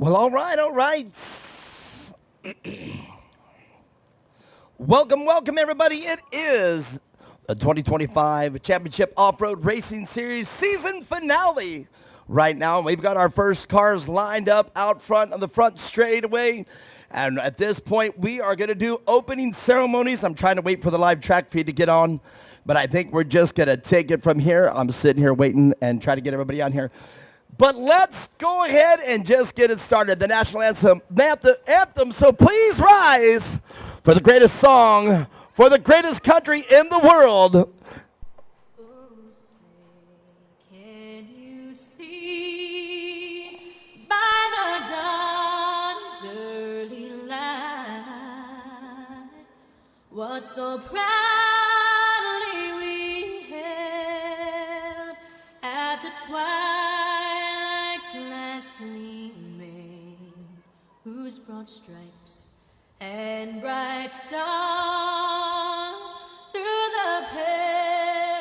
Well, all right, all right. Welcome, everybody. It is the 2025 Championship Off-Road Racing Series season finale. Right now, we've got our first cars lined up out front on the front straightaway. And at this point, we are going to do opening ceremonies. I'm trying to wait for the live track feed to get on, but I think we're just going to take it from here. I'm sitting here waiting and try to get everybody on here. But let's go ahead and just get it started. The national anthem. So please rise for the greatest song for the greatest country in the world. Oh, say, can you see by the dawn's early light what so proudly we held at the twilight's last gleaming, whose broad stripes and bright stars through the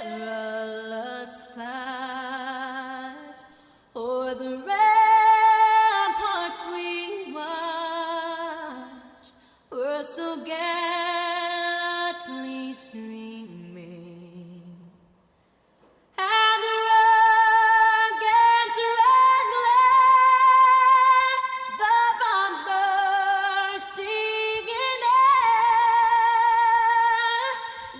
perilous fight o'er the ramparts we watched were so gallantly streaming, and against red glare the bombs bursting in air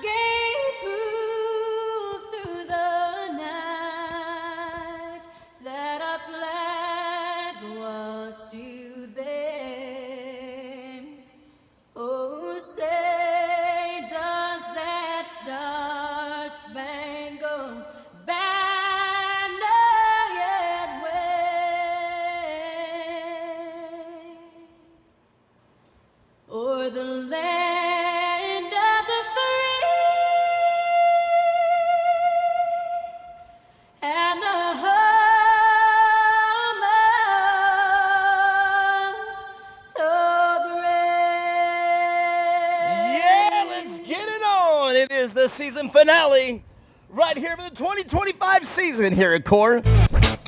gave proof through the night that our flag was still there. Oh, say does that star-spangled banner yet wave o'er the land of the free and the home of the brave? Yeah, let's get it on. It is the season finale right here for the 2025 season here at Core.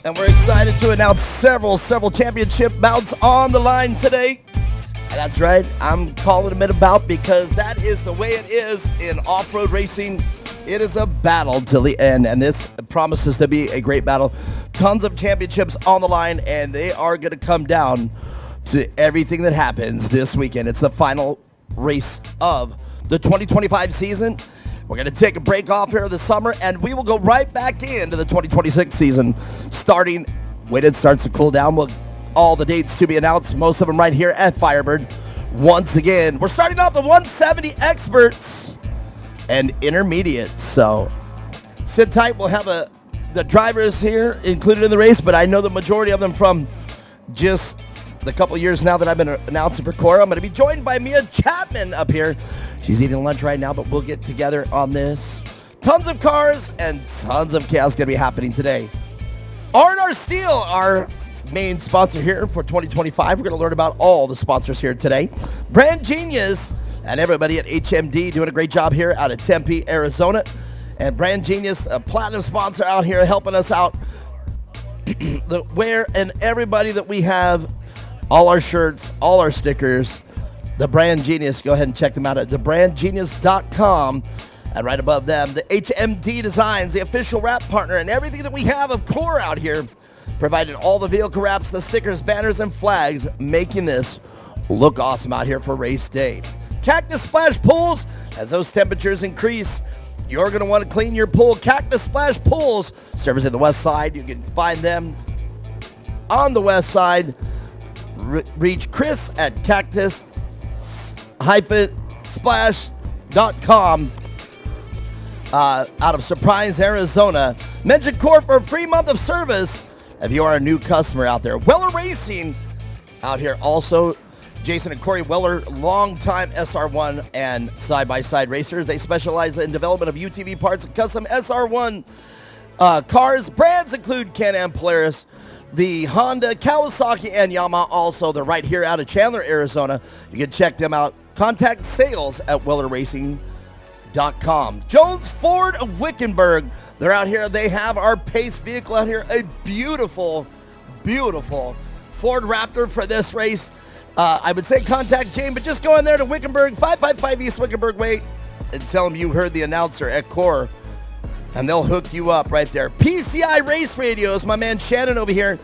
And we're excited to announce several championship bouts on the line today. And that's right, I'm calling them a bout because that is the way it is in off-road racing. It is a battle till the end, and this promises to be a great battle. Tons of championships on the line, and they are going to come down to everything that happens this weekend. It's the final race of the 2025 season. We're going to take a break off here of the summer, and we will go right back into the 2026 season, starting when it starts to cool down. All the dates to be announced, most of them right here at Firebird. Once again, we're starting off the 170 experts and intermediates. So sit tight. We'll have the drivers here included in the race, but I know the majority of them from just the couple years now that I've been announcing for Cora. I'm going to be joined by Mia Chapman up here. She's eating lunch right now, but we'll get together on this. Tons of cars and tons of chaos going to be happening today. R&R Steel, our main sponsor here for 2025. We're going to learn about all the sponsors here today. Brand Genius and everybody at HMD doing a great job here out of Tempe, Arizona. And Brand Genius, a platinum sponsor out here helping us out. The wear and everybody that we have, all our shirts, all our stickers, the Brand Genius. Go ahead and check them out at thebrandgenius.com. And right above them, the HMD Designs, the official wrap partner, and everything that we have of Core out here, provided all the vehicle wraps, the stickers, banners, and flags, making this look awesome out here for race day. Cactus Splash Pools, as those temperatures increase, you're going to want to clean your pool. Cactus Splash Pools, service in the west side. You can find them on the west side. Reach Chris at cactus-splash.com out of Surprise, Arizona. Mention Core for a free month of service if you are a new customer out there. Weller Racing out here also. Jason and Corey Weller, longtime SR1 and side-by-side racers. They specialize in development of UTV parts and custom SR1 cars. Brands include Can-Am, Polaris, the Honda, Kawasaki, and Yamaha. Also, they're right here out of Chandler, Arizona. You can check them out. Contact sales at wellerracing.com. Jones Ford of Wickenburg. They're out here. They have our Pace vehicle out here. A beautiful, beautiful Ford Raptor for this race. I would say contact Jane, but just go in there to Wickenburg, 555 East Wickenburg Way, and tell them you heard the announcer at Core, and they'll hook you up right there. PCI Race Radios, my man Shannon over here,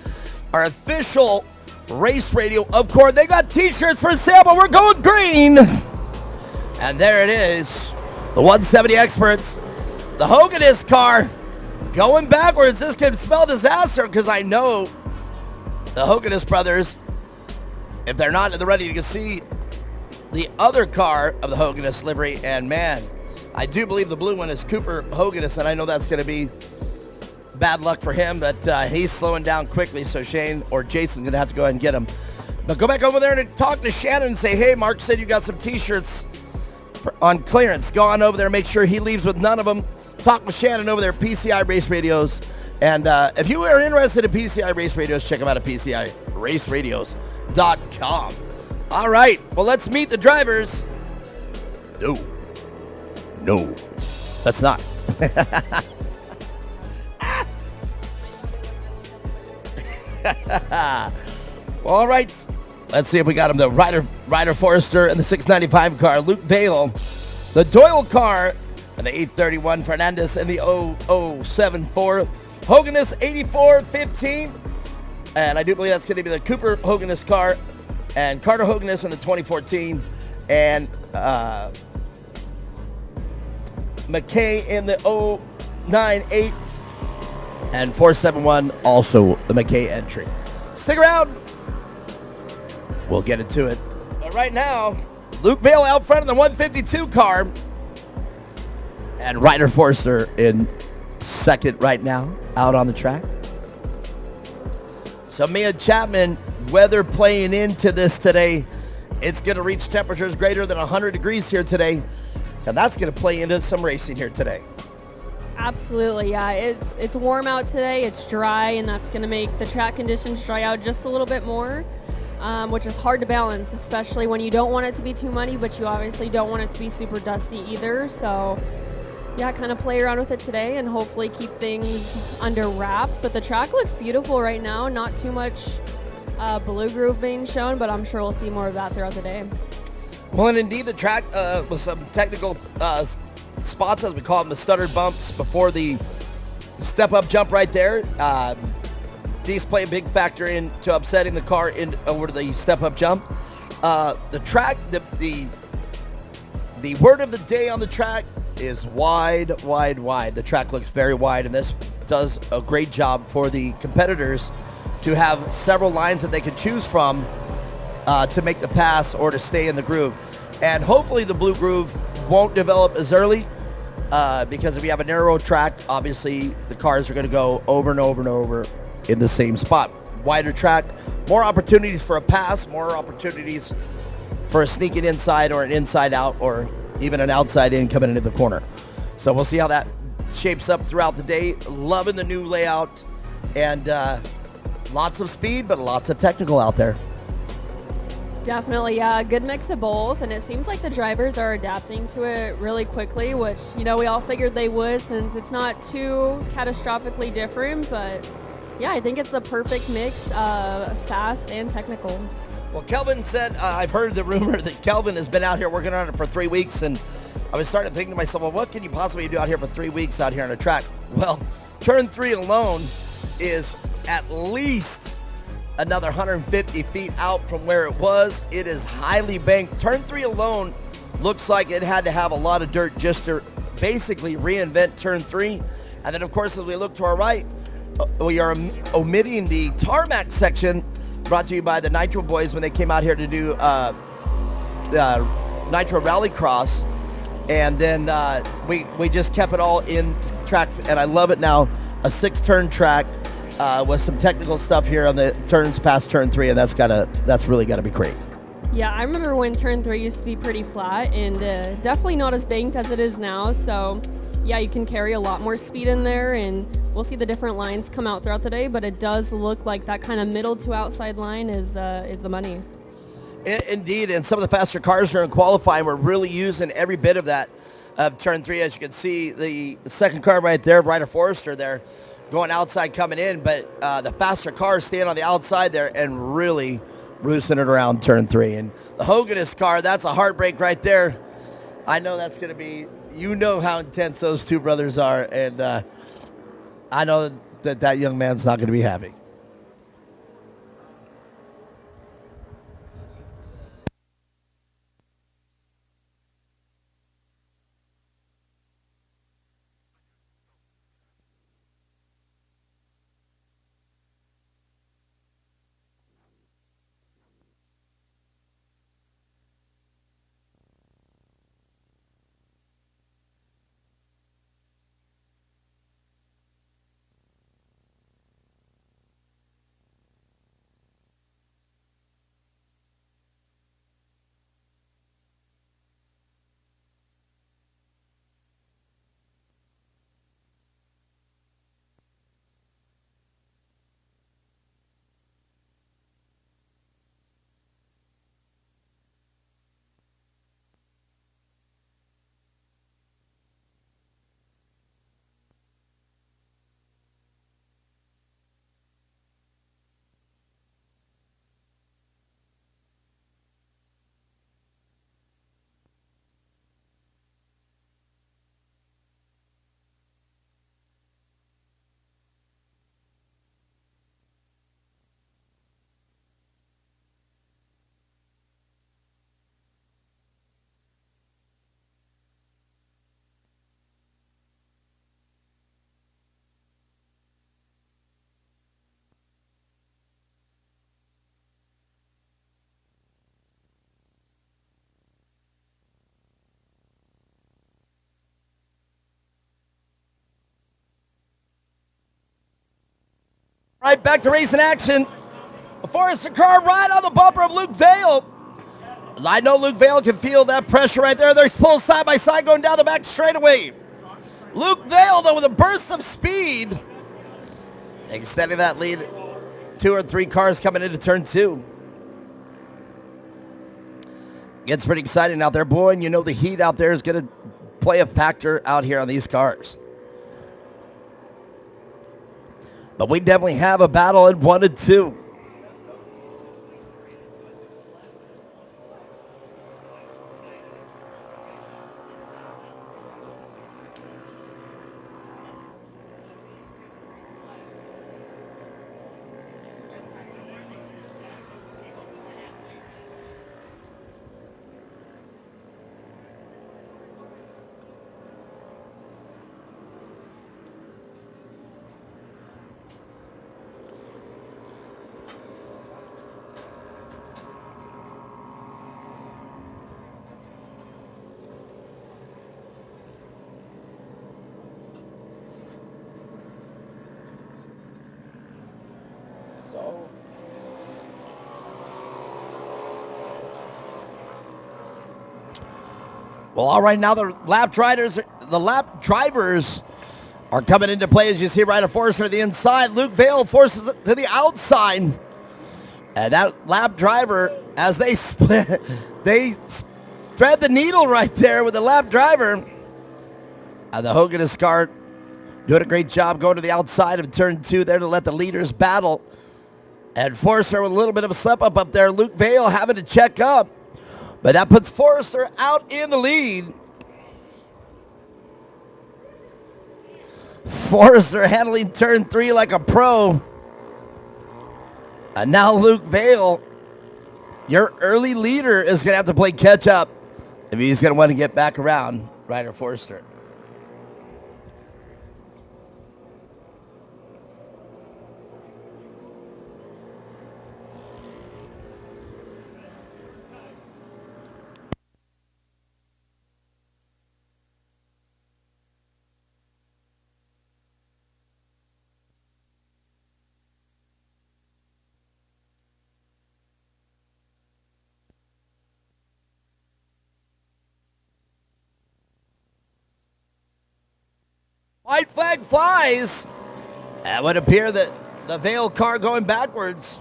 our official race radio of Core. They got t-shirts for sale, but we're going green. And there it is, the 170 Experts, the Hoganist car, going backwards. This could spell disaster, because I know the Hoganist brothers, if they're not in the ready, you can see the other car of the Hoganist livery. And man, I do believe the blue one is Cooper Hoganist, and I know that's going to be bad luck for him, but he's slowing down quickly, so Shane or Jason's going to have to go ahead and get him. But go back over there and talk to Shannon and say, hey, Mark said you got some t-shirts on clearance. Go on over there, make sure he leaves with none of them. Talk with Shannon over there at PCI Race Radios. And if you are interested in PCI Race Radios, check them out at PCIRaceRadios.com. All right, well, let's meet the drivers. No, that's not. Well, all right, let's see if we got him. The Ryder Forrester and the 695 car, Luke Vale, the Doyle car, and the 831 Fernandez and the 0074 Hoganist 8415. And I do believe that's going to be the Cooper Hoganist car, and Carter Hoganist in the 2014, and McKay in the 098, and 471 also the McKay entry. Stick around. We'll get into it. But right now, Luke Vale out front of the 152 car, and Ryder Forster in second right now, out on the track. So Mia Chapman, weather playing into this today. It's going to reach temperatures greater than 100 degrees here today, and that's going to play into some racing here today. Absolutely, yeah. It's warm out today. It's dry, and that's going to make the track conditions dry out just a little bit more, which is hard to balance, especially when you don't want it to be too muddy, but you obviously don't want it to be super dusty either. So, yeah, kind of play around with it today and hopefully keep things under wraps. But the track looks beautiful right now. Not too much blue groove being shown, but I'm sure we'll see more of that throughout the day. Well, and indeed, the track with some technical spots, as we call them, the stuttered bumps before the step-up jump right there. These play a big factor into upsetting the car over to the step-up jump. The track, the word of the day on the track is wide, wide, wide. The track looks very wide, and this does a great job for the competitors to have several lines that they can choose from to make the pass or to stay in the groove. And hopefully the blue groove won't develop as early because if you have a narrow track, obviously the cars are going to go over and over and over in the same spot. Wider track, more opportunities for a pass, more opportunities for a sneaking inside or an inside out or even an outside in coming into the corner. So we'll see how that shapes up throughout the day. Loving the new layout, and lots of speed, but lots of technical out there. Definitely, yeah, a good mix of both, and it seems like the drivers are adapting to it really quickly, which, you know, we all figured they would since it's not too catastrophically different, but yeah, I think it's the perfect mix of fast and technical. Well, Kelvin said, I've heard the rumor that Kelvin has been out here working on it for 3 weeks, and I was starting to think to myself, well, what can you possibly do out here for 3 weeks out here on a track? Well, turn 3 alone is at least another 150 feet out from where it was. It is highly banked. Turn 3 alone looks like it had to have a lot of dirt just to basically reinvent turn 3. And then, of course, as we look to our right, we are omitting the tarmac section, brought to you by the Nitro Boys when they came out here to do Nitro Rallycross. And then we just kept it all in track, and I love it now. A 6-turn track with some technical stuff here on the turns past turn 3, and that's really gotta be great. Yeah, I remember when turn 3 used to be pretty flat and definitely not as banked as it is now. So yeah, you can carry a lot more speed in there, and we'll see the different lines come out throughout the day, but it does look like that kind of middle to outside line is the money. Indeed, and some of the faster cars during qualifying were really using every bit of that turn 3. As you can see, the second car right there, Ryder Forrester there, going outside coming in, but the faster cars staying on the outside there and really roosting it around turn 3. And the Hoganist car, that's a heartbreak right there. I know that's going to be, you know how intense those two brothers are, and I know that young man's not going to be happy. Right, back to racing action. A Forester car right on the bumper of Luke Vale. I know Luke Vale can feel that pressure right there. They're pulled side by side going down the back straightaway. Luke Vale, though, with a burst of speed, extending that lead. 2 or 3 cars coming into turn 2. Gets pretty exciting out there, boy, and you know the heat out there is going to play a factor out here on these cars. But we definitely have a battle in 1 and 2. Well, all right, now the lap drivers are coming into play, as you see right at Forester to the inside. Luke Vale forces it to the outside. And that lap driver, as they split, they thread the needle right there with the lap driver. And the Hoganist car doing a great job going to the outside of turn 2 there to let the leaders battle. And Forester with a little bit of a slip up there. Luke Vale having to check up. But that puts Forester out in the lead. Forester handling turn 3 like a pro. And now Luke Vale, your early leader, is going to have to play catch up if he's going to want to get back around Ryder Forster. White flag flies. That would appear that the Vale car going backwards.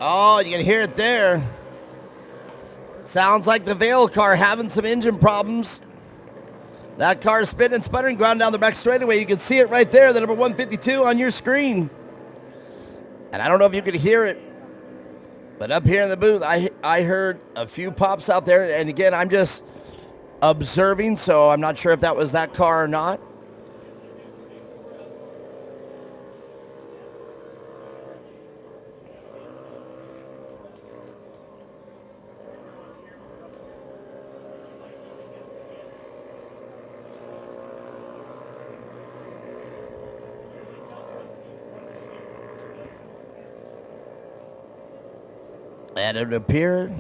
Oh, you can hear it there. Sounds like the Vale car having some engine problems. That car is spinning and sputtering, ground down the back straightaway. You can see it right there, the number 152 on your screen. And I don't know if you could hear it, but up here in the booth, I heard a few pops out there. And again, I'm just observing, so I'm not sure if that was that car or not. And it appeared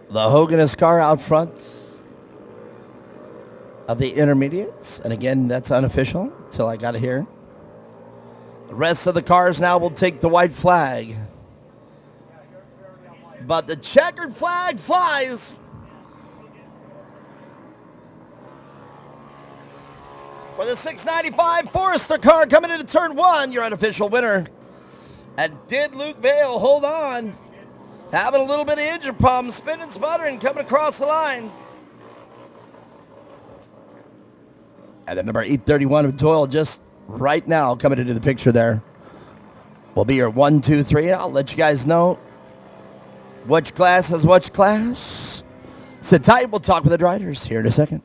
the Hoganist car out front of the intermediates. And again, that's unofficial until I got it here. The rest of the cars now will take the white flag. But the checkered flag flies for the 695 Forester car coming into turn one, your unofficial winner. And did Luke Vale hold on? Having a little bit of engine problem, spinning, sputtering, coming across the line. And the number 831 of Doyle just right now coming into the picture there. Will be your 1, 2, 3. I'll let you guys know which class has which class. Sit tight. We'll talk with the riders here in a second.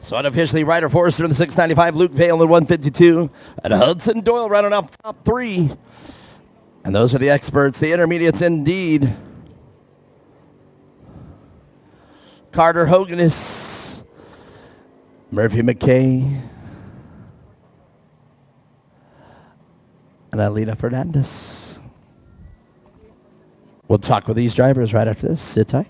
So unofficially, Ryder Forrester in the 695, Luke Vale in the 152, and Hudson Doyle running off top three. And those are the experts, the intermediates indeed. Carter Hoganis, Murphy McKay, and Alina Fernandez. We'll talk with these drivers right after this. Sit tight.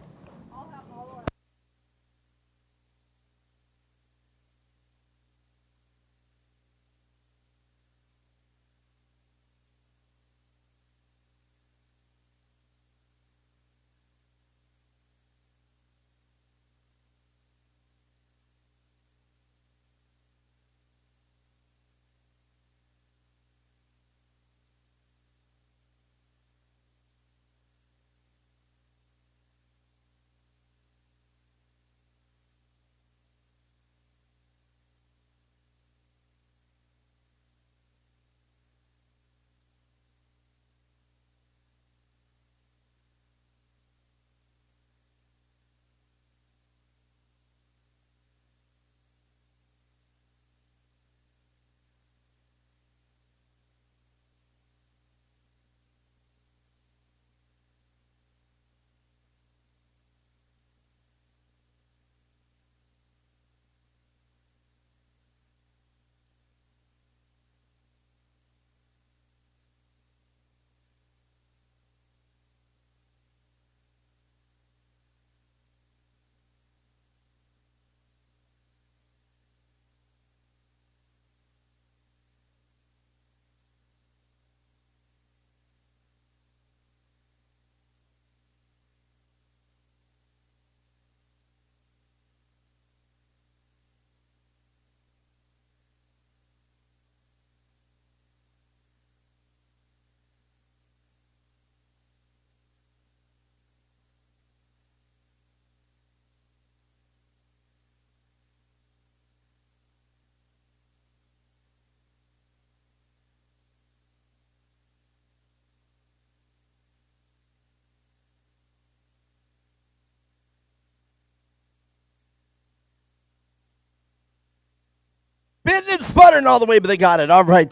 Spitting and sputtering all the way, but they got it. All right.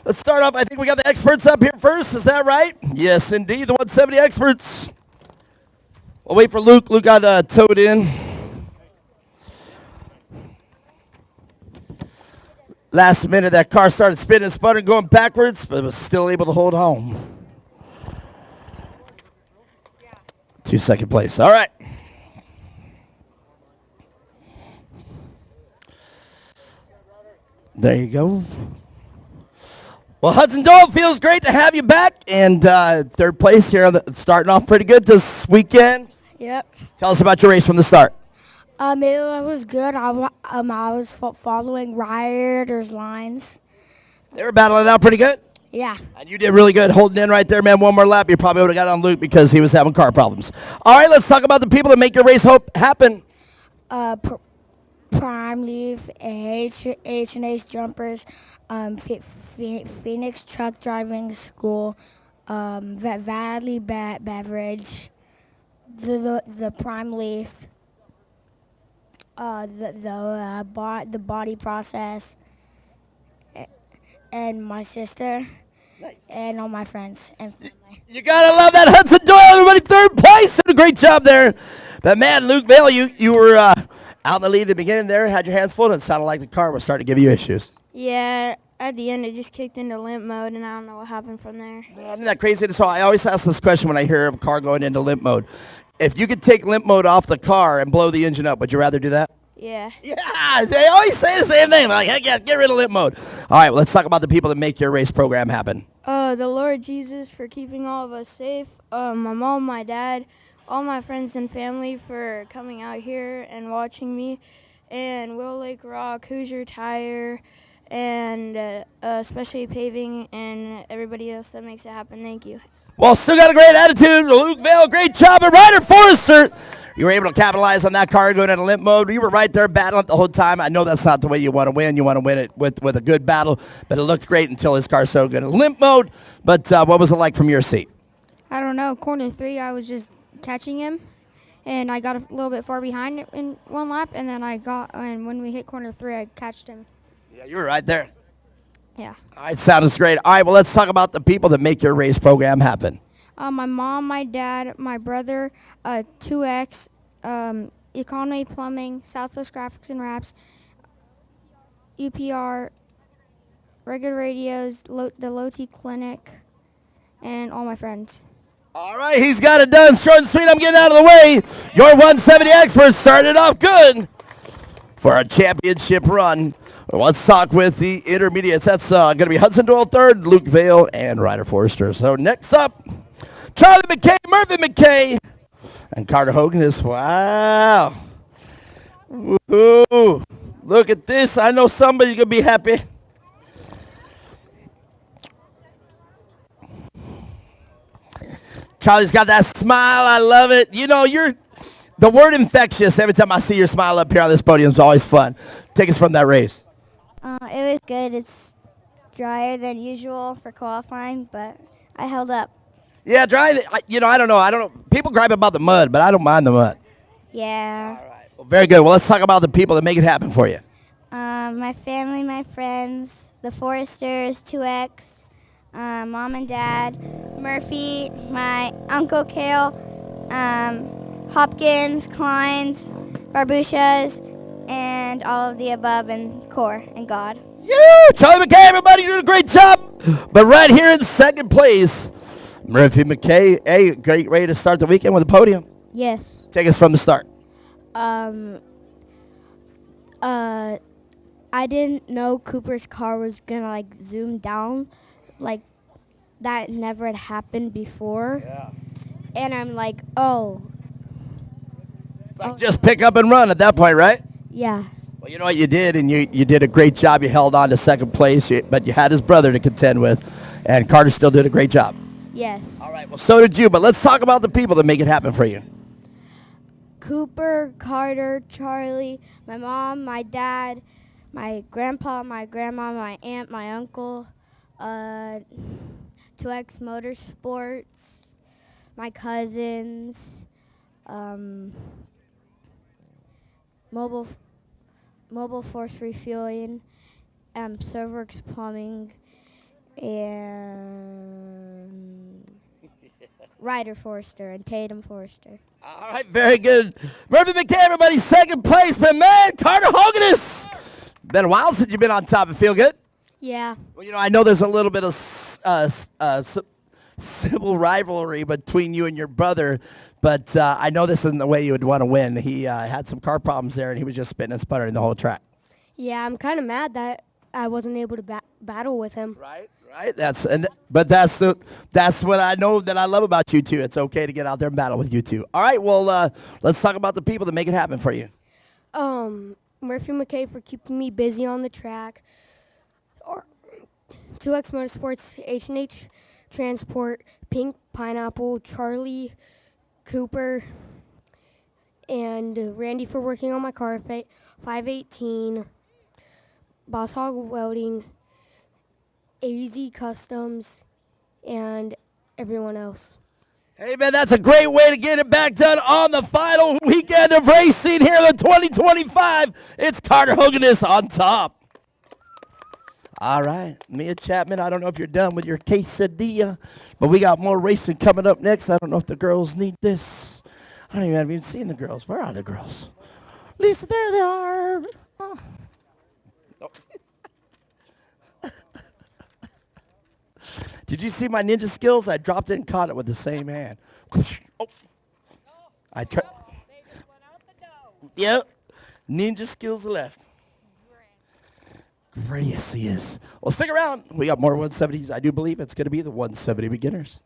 Let's start off. I think we got the experts up here first. Is that right? Yes, indeed. The 170 experts. We'll wait for Luke. Luke got towed in. Last minute, that car started spinning, sputtering, going backwards, but was still able to hold home. 2nd place. All right. There you go. Well, Hudson Doyle, feels great to have you back. And 3rd place here, starting off pretty good this weekend. Yep. Tell us about your race from the start. It was good. I was following riders' lines. They were battling it out pretty good. Yeah. And you did really good holding in right there, man. One more lap, you probably would have got on Luke because he was having car problems. All right, let's talk about the people that make your race happen. Prime Leaf, H&H Jumpers, Phoenix Truck Driving School, Valley Beverage, the Prime Leaf, the Body Process, and my sister. Nice. And all my friends and family. You gotta love that Hudson Doyle, everybody. 3rd place, did a great job there. But man, Luke Vale, you were out in the lead at the beginning there, had your hands full, and it sounded like the car was starting to give you issues. Yeah, at the end it just kicked into limp mode, and I don't know what happened from there. Man, isn't that crazy? So I always ask this question when I hear of a car going into limp mode. If you could take limp mode off the car and blow the engine up, would you rather do that? Yeah. Yeah, they always say the same thing. Like, heck yeah, get rid of limp mode. All right, well, let's talk about the people that make your race program happen. The Lord Jesus for keeping all of us safe. My mom, my dad, all my friends and family for coming out here and watching me. And Will Lake Rock, Hoosier Tire, and especially Paving and everybody else that makes it happen. Thank you. Well, still got a great attitude. Luke Vale, great job. And Ryder Forrester, you were able to capitalize on that car going into limp mode. You were right there battling it the whole time. I know that's not the way you want to win. You want to win it with a good battle. But it looked great until his car started going into limp mode. But what was it like from your seat? I don't know. Corner 3, I was just catching him, and I got a little bit far behind in one lap, and then and when we hit corner 3, I catched him. Yeah, you were right there. Yeah. All right, sounds great. All right, well, let's talk about the people that make your race program happen. My mom, my dad, my brother, 2X, Economy Plumbing, Southwest Graphics and Wraps, UPR, Regular Radios, the Low-T Clinic, and all my friends. All right, he's got it done. Short and sweet, I'm getting out of the way. Your 170 experts started off good for a championship run. Let's talk with the intermediates. That's going to be Hudson Doyle 3rd, Luke Vale, and Ryder Forrester. So next up, Charlie McKay, Murphy McKay, and Carter Hogan is, wow. Woo-hoo. Look at this. I know somebody's going to be happy. Charlie's got that smile. I love it. You know, the word infectious. Every time I see your smile up here on this podium, it's always fun. Take us from that race. It was good. It's drier than usual for qualifying, but I held up. Yeah, dry. I don't know. People gripe about the mud, but I don't mind the mud. Yeah. All right. Well, very good. Well, let's talk about the people that make it happen for you. My family, my friends, the Foresters, 2X, mom and dad, Murphy, my Uncle Kale, Hopkins, Kleins, Barbushas, and all of the above, and Core, and God. Yeah, Charlie McKay, everybody, you did a great job. But right here in 2nd place, Murphy McKay, a great way to start the weekend with a podium. Yes. Take us from the start. I didn't know Cooper's car was gonna zoom down, that never had happened before. Yeah. And I'm like, oh. It's like just pick up and run at that point, right? Yeah. Well, you know what you did, and you did a great job. You held on to 2nd place, but you had his brother to contend with, and Carter still did a great job. Yes. All right, well, so did you, but let's talk about the people that make it happen for you. Cooper, Carter, Charlie, my mom, my dad, my grandpa, my grandma, my aunt, my uncle, 2X Motorsports, my cousins, Mobile Force Refueling, Servworks Plumbing, and Ryder Forster and Tatum Forster. All right, very good. Murphy McKay, everybody, second place. But, man, Carter Hoganess. Been a while since you've been on top. It feel good? Yeah. Well, I know there's a little bit of civil rivalry between you and your brother, but I know this isn't the way you would want to win. He had some car problems there, and he was just spitting and sputtering the whole track. Yeah, I'm kind of mad that I wasn't able to battle with him. Right. That's what I know that I love about you two. It's okay to get out there and battle with you two. All right. Well, let's talk about the people that make it happen for you. Murphy McKay for keeping me busy on the track. 2X Motorsports, H&H Transport, Pink Pineapple, Charlie, Cooper, and Randy for working on my car, 518, Boss Hog Welding, AZ Customs, and everyone else. Hey, man, that's a great way to get it back done on the final weekend of racing here in 2025. It's Carter Hoganess on top. All right, Mia Chapman, I don't know if you're done with your quesadilla, but we got more racing coming up next. I don't know if the girls need this. I don't even seen the girls. Where are the girls? Lisa, there they are. Oh. Did you see my ninja skills? I dropped it and caught it with the same hand. Oh. I tried. Yep. Ninja skills left. Great, yes, he is. Well, stick around. We got more 170s. I do believe it's going to be the 170 beginners.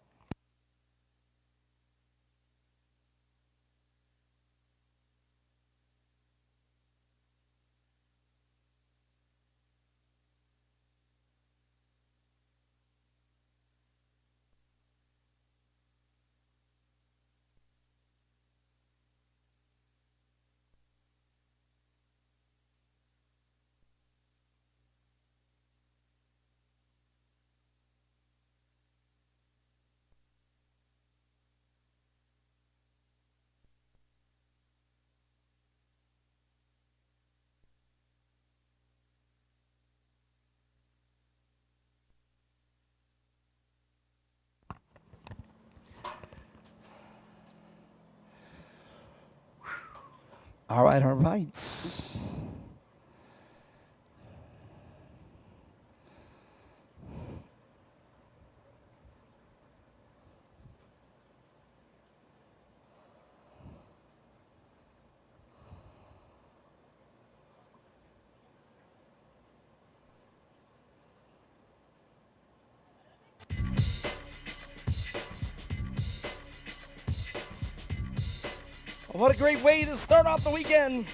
All right, all right. What a great way to start off the weekend.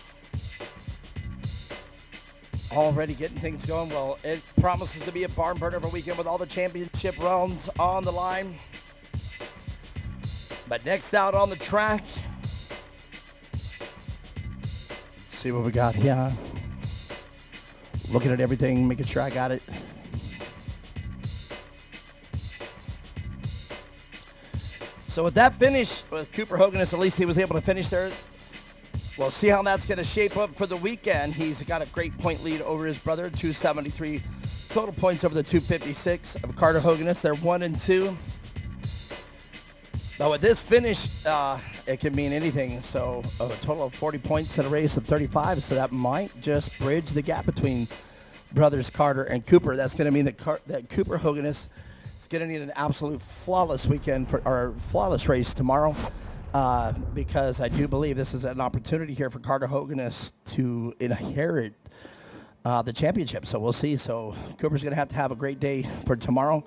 Already getting things going. Well, it promises to be a barn burner of a weekend with all the championship rounds on the line. But next out on the track, let's see what we got here. Looking at everything, making sure I got it. So with that finish, with Cooper Hoganess, at least he was able to finish there. We'll see how that's going to shape up for the weekend. He's got a great point lead over his brother, 273 total points over the 256 of Carter Hoganess. They're 1 and 2. Now with this finish, it can mean anything. So a total of 40 points in a race of 35. So that might just bridge the gap between brothers Carter and Cooper. That's going to mean that Cooper Hoganess is going to need an absolute flawless weekend or flawless race tomorrow. Because I do believe this is an opportunity here for Carter Hoganess to inherit the championship. So we'll see. So Cooper's going to have a great day for tomorrow,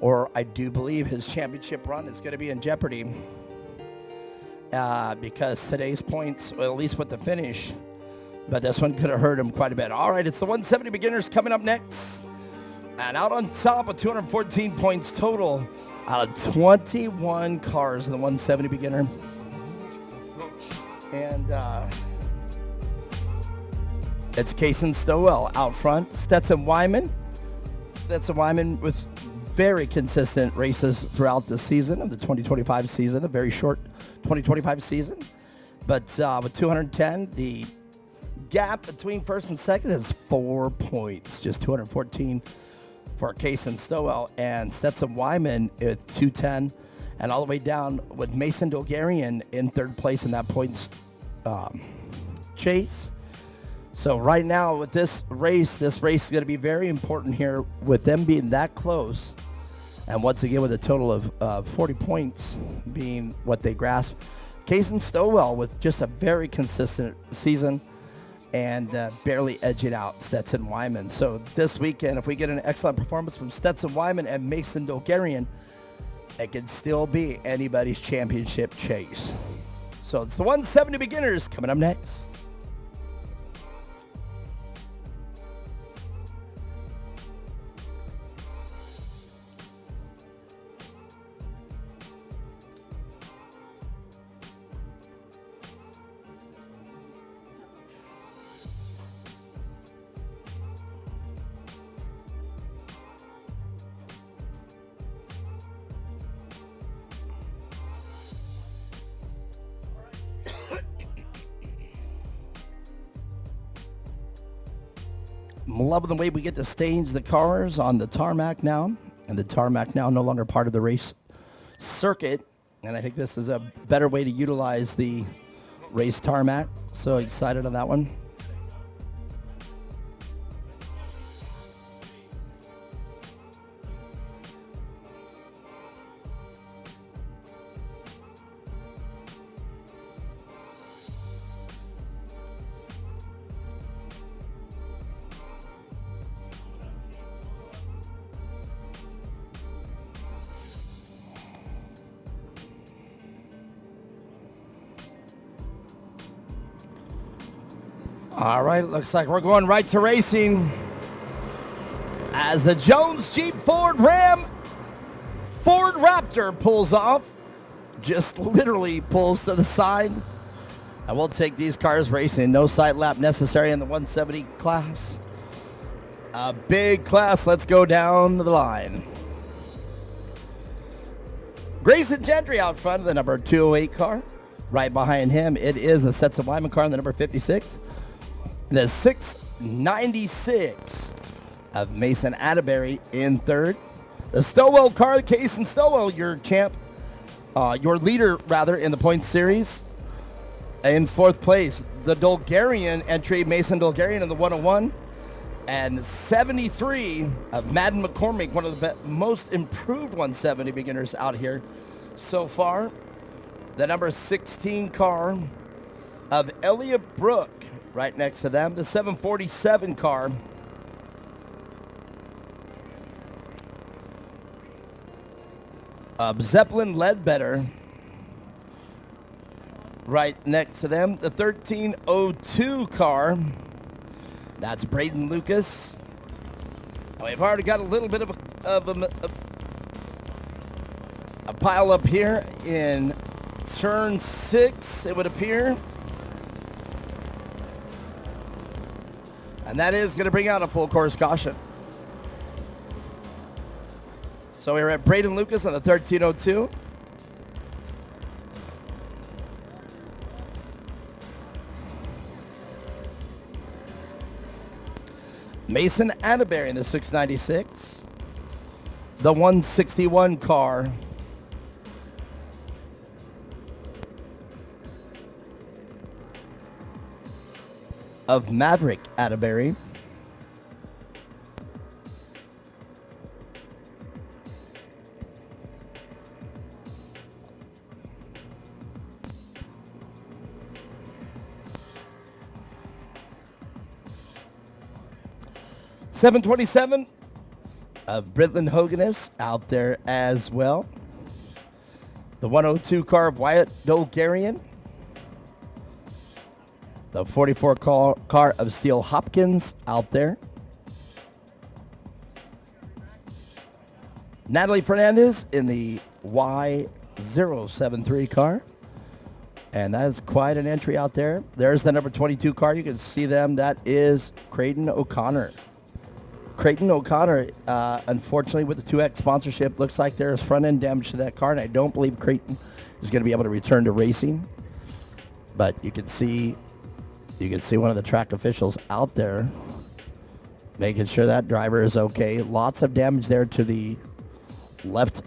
or I do believe his championship run is going to be in jeopardy because today's points, well, at least with the finish, but this one could have hurt him quite a bit. All right, it's the 170 beginners coming up next. And out on top with 214 points total out of 21 cars in the 170 beginner. And it's Kason Stowell out front. Stetson Wyman. Stetson Wyman with very consistent races throughout the season of the 2025 season, a very short 2025 season. But with 210, the gap between first and second is 4 points, just 214 for Kason Stowell, and Stetson Wyman at 210, and all the way down with Mason Dolgarian in third place in that points chase. So right now with this race is going to be very important here with them being that close. And once again, with a total of 40 points being what they grasp. Kason Stowell with just a very consistent season and barely edging out Stetson Wyman. So this weekend, if we get an excellent performance from Stetson Wyman and Mason Dolgarian, it can still be anybody's championship chase. So it's the 170 beginners coming up next. I'm loving the way we get to stage the cars on the tarmac now. And the tarmac now no longer part of the race circuit. And I think this is a better way to utilize the race tarmac. So excited on that one. All right, looks like we're going right to racing as the Jones Jeep Ford Ram Ford Raptor pulls off, just literally pulls to the side. And we'll take these cars racing. No side lap necessary in the 170 class. A big class. Let's go down the line. Grayson Gentry out front of the number 208 car. Right behind him, it is a Stetson Wyman car in the number 56. The 696 of Mason Atterbury in third. The Stowell car, Kason Stowell, your champ, your leader rather in the points series. In fourth place, the Dolgarian entry, Mason Dolgarian in the 101. And 73 of Madden McCormick, one of the most improved 170 beginners out here so far. The number 16 car of Elliott Brook right next to them. The 747 car of Zeppelin Ledbetter right next to them. The 1302 car, that's Braden Lucas. And we've already got a little bit of a pile up here in turn 6, it would appear. And that is going to bring out a full course caution. So we're at Braden Lucas on the 1302. Mason Atterbury in the 696. The 161 car of Maverick Atterbury. $727 of Britland Hoganess out there as well. The 102 car of Wyatt Dolgarian. The 44 car of Steele Hopkins out there. Natalie Fernandez in the Y073 car. And that is quite an entry out there. There's the number 22 car. You can see them. That is Creighton O'Connor. Creighton O'Connor, unfortunately, with the 2X sponsorship, looks like there's front-end damage to that car, and I don't believe Creighton is going to be able to return to racing. But you can see one of the track officials out there Making sure that driver is okay. Lots of damage there to the left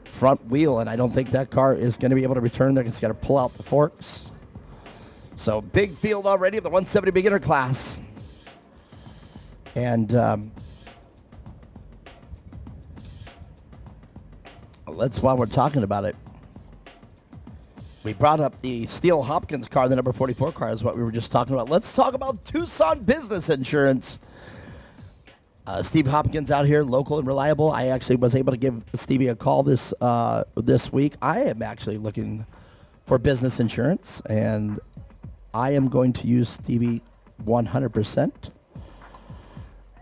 front wheel, and I don't think that car is going to be able to return there. It's got to pull out the forks. So big field already of the 170 beginner class. And while we're talking about it, we brought up the Steele Hopkins car, the number 44 car is what we were just talking about. Let's talk about Tucson Business Insurance. Steve Hopkins out here, local and reliable. I actually was able to give Stevie a call this week. I am actually looking for business insurance, and I am going to use Stevie 100%.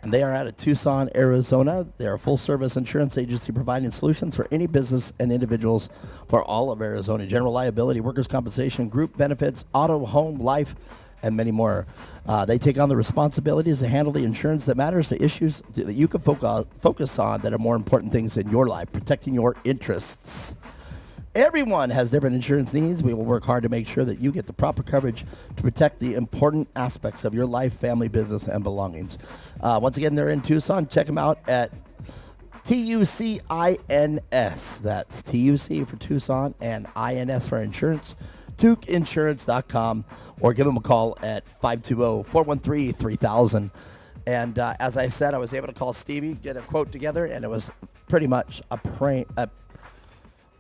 And they are out of Tucson, Arizona. They are a full-service insurance agency providing solutions for any business and individuals for all of Arizona. General liability, workers' compensation, group benefits, auto, home, life, and many more. They take on the responsibilities to handle the insurance that matters, the issues that you can focus on that are more important things in your life, protecting your interests. Everyone has different insurance needs. We will work hard to make sure that you get the proper coverage to protect the important aspects of your life, family, business, and belongings. Once again, they're in Tucson. Check them out at TUCINS. That's TUC for Tucson and INS for insurance. TukeInsurance.com, or give them a call at 520-413-3000. And as I said, I was able to call Stevie, get a quote together, and it was pretty much a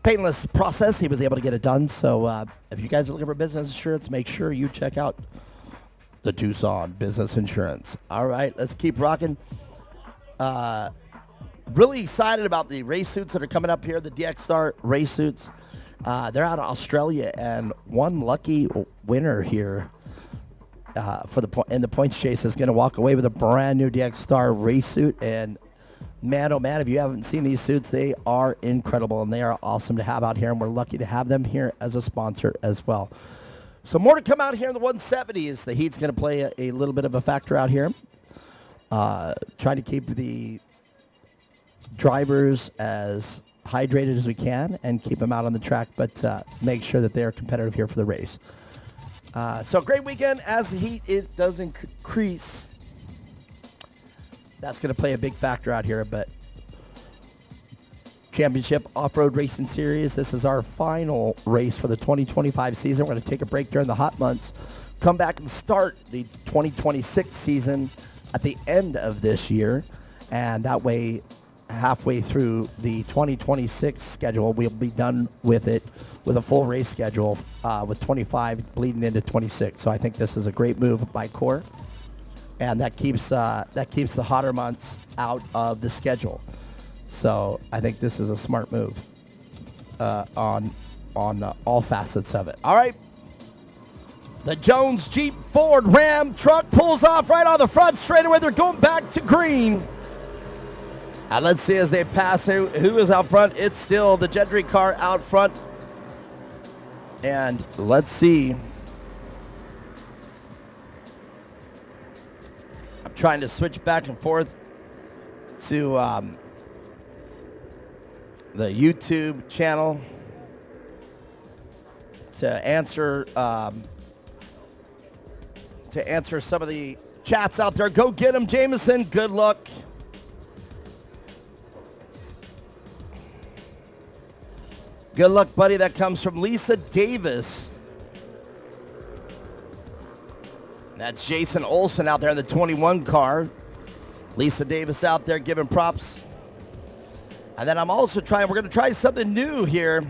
painless process. He was able to get it done. So if you guys are looking for business insurance, make sure you check out the Tucson Business Insurance. All right, let's keep rocking. Really excited about the race suits that are coming up here, the DX Star race suits. They're out of Australia, and one lucky winner here in the points chase is going to walk away with a brand new DX Star race suit. And man, oh man, if you haven't seen these suits, they are incredible, and they are awesome to have out here, and we're lucky to have them here as a sponsor as well. So more to come out here in the 170s. The heat's going to play a little bit of a factor out here. Trying to keep the drivers as hydrated as we can and keep them out on the track, but make sure that they are competitive here for the race. So great weekend. As the heat does increase, that's going to play a big factor out here. But Championship Off-Road Racing Series, this is our final race for the 2025 season. We're going to take a break during the hot months, come back and start the 2026 season at the end of this year, and that way halfway through the 2026 schedule, we'll be done with it with a full race schedule with 25 bleeding into 26. So I think this is a great move by Core, and that keeps the hotter months out of the schedule. So I think this is a smart move on all facets of it. All right. The Jones Jeep Ford Ram truck pulls off right on the front straightaway. They're going back to green. And let's see as they pass who is out front. It's still the Gentry car out front. And let's see. I'm trying to switch back and forth to the YouTube channel to answer some of the chats out there. Go get them, Jameson. Good luck. Good luck, buddy. That comes from Lisa Davis. That's Jason Olson out there in the 21 car. Lisa Davis out there giving props. And then I'm also we're going to try something new here.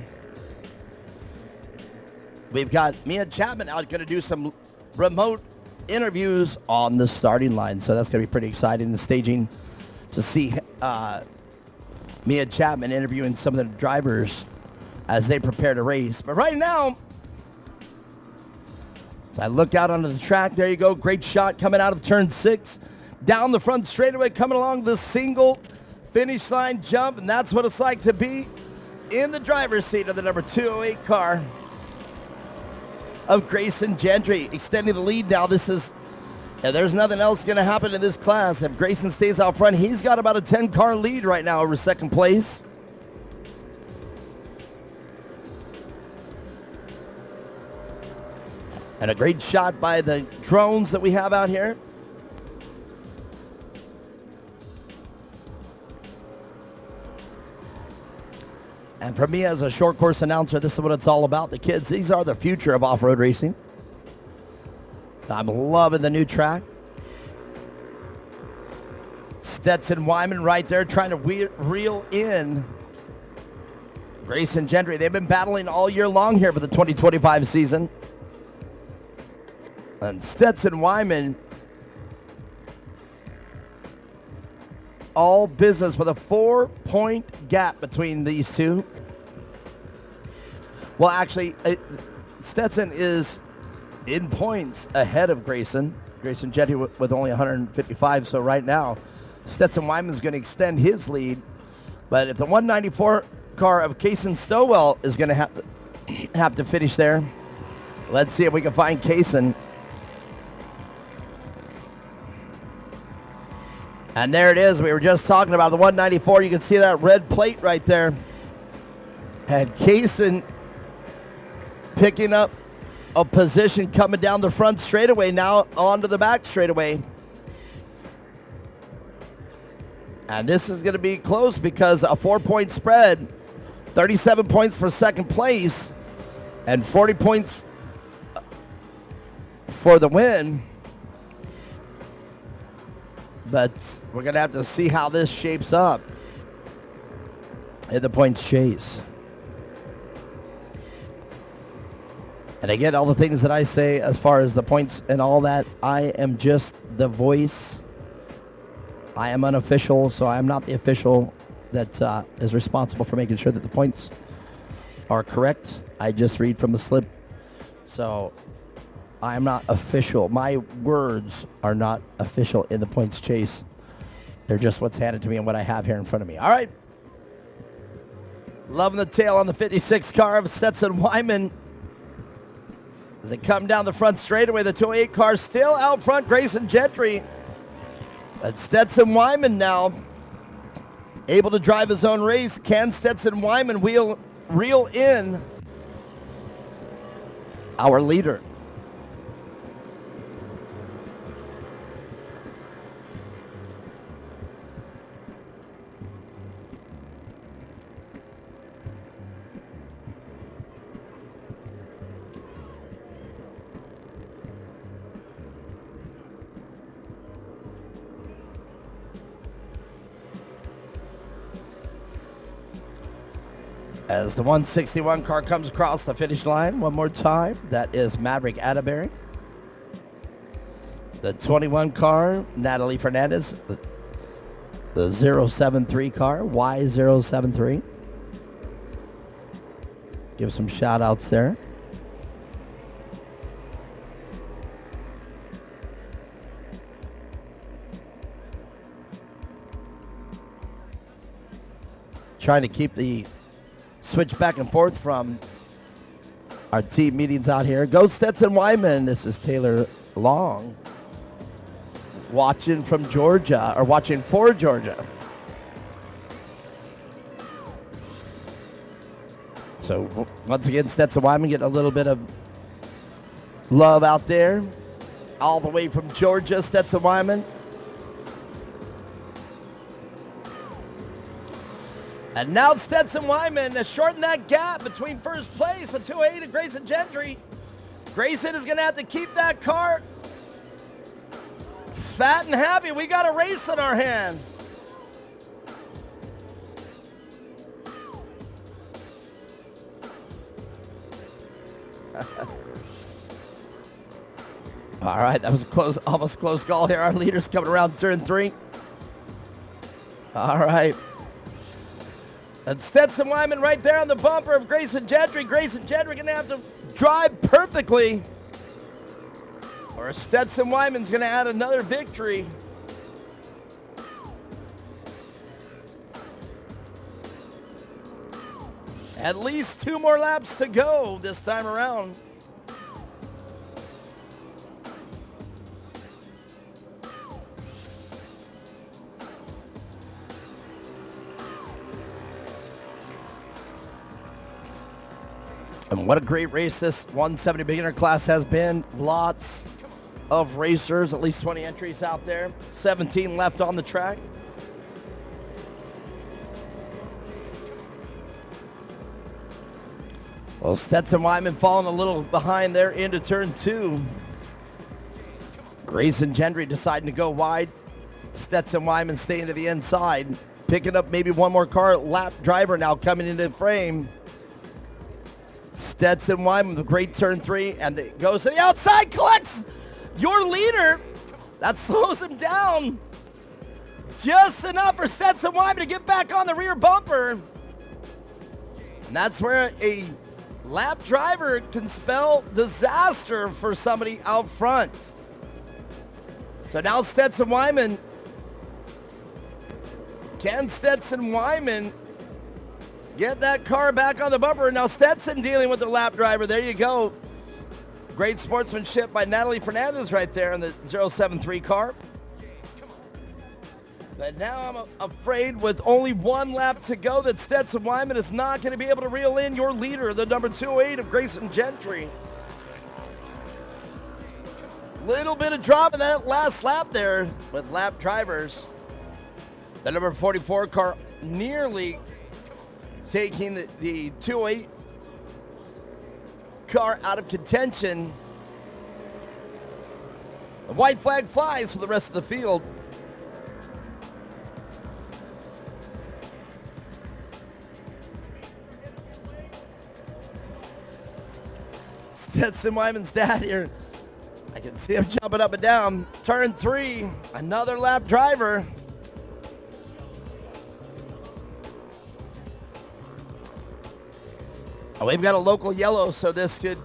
We've got Mia Chapman out going to do some remote interviews on the starting line. So that's going to be pretty exciting, the staging to see Mia Chapman interviewing some of the drivers as they prepare to race. But right now, as I look out onto the track, there you go. Great shot coming out of turn 6. Down the front straightaway, coming along the single finish line jump. And that's what it's like to be in the driver's seat of the number 208 car of Grayson Gentry, extending the lead now. There's nothing else going to happen in this class. If Grayson stays out front, he's got about a 10-car lead right now over second place. And a great shot by the drones that we have out here. And for me as a short course announcer, this is what it's all about. The kids, these are the future of off-road racing. I'm loving the new track. Stetson Wyman right there trying to reel in Grayson Gentry. They've been battling all year long here for the 2025 season. And Stetson Wyman, all business with a 4-point gap between these two. Well, actually, Stetson is in points ahead of Grayson. Grayson Gentry with only 155. So right now, Stetson Wyman is going to extend his lead. But if the 194 car of Kaysen Stowell is going to have to finish there, let's see if we can find Kaysen. And there it is. We were just talking about the 194. You can see that red plate right there. And Kaysen picking up a position coming down the front straightaway, now onto the back straightaway. And this is going to be close because a 4-point spread, 37 points for second place, and 40 points for the win. But we're going to have to see how this shapes up in the points chase. And again, all the things that I say as far as the points and all that, I am just the voice. I am unofficial, so I am not the official that is responsible for making sure that the points are correct. I just read from the slip. So I am not official. My words are not official in the points chase. They're just what's handed to me and what I have here in front of me. All right. Loving the tail on the 56 car of Stetson Wyman. As they come down the front straightaway, the 208 car still out front, Grayson Gentry. But Stetson Wyman now able to drive his own race. Can Stetson Wyman reel in our leader? As the 161 car comes across the finish line one more time, that is Maverick Atterbury. The 21 car, Natalie Fernandez. The 073 car, Y073. Give some shout outs there. Trying to keep the switch back and forth from our team meetings out here. Go Stetson Wyman. This is Taylor Long watching from Georgia, or watching for Georgia. So once again, Stetson Wyman getting a little bit of love out there. All the way from Georgia, Stetson Wyman. And now Stetson Wyman has shortened that gap between first place, the 208 and Grayson Gentry. Grayson is going to have to keep that car fat and happy. We got a race in our hand. All right, that was a close, almost close call here. Our leader's coming around turn 3. All right. And Stetson Wyman right there on the bumper of Grayson Gentry. Grayson Gentry going to have to drive perfectly, or Stetson Wyman's going to add another victory. At least 2 more laps to go this time around. And what a great race this 170 beginner class has been. Lots of racers, at least 20 entries out there. 17 left on the track. Well, Stetson Wyman falling a little behind there into turn 2. Grayson Gentry deciding to go wide. Stetson Wyman staying to the inside. Picking up maybe one more car. Lap driver now coming into the frame. Stetson Wyman with a great turn 3. And it goes to the outside. Collects your leader. That slows him down. Just enough for Stetson Wyman to get back on the rear bumper. And that's where a lap driver can spell disaster for somebody out front. So now Stetson Wyman. Can Stetson Wyman get that car back on the bumper? Now Stetson dealing with the lap driver. There you go. Great sportsmanship by Natalie Fernandez right there in the 073 car. But now I'm afraid with only one lap to go that Stetson Wyman is not going to be able to reel in your leader, the number 208 of Grayson Gentry. Little bit of drop in that last lap there with lap drivers. The number 44 car nearly taking the 208 car out of contention. The white flag flies for the rest of the field. Stetson Wyman's dad here. I can see him jumping up and down. Turn 3, another lap driver. Oh, we've got a local yellow, so this could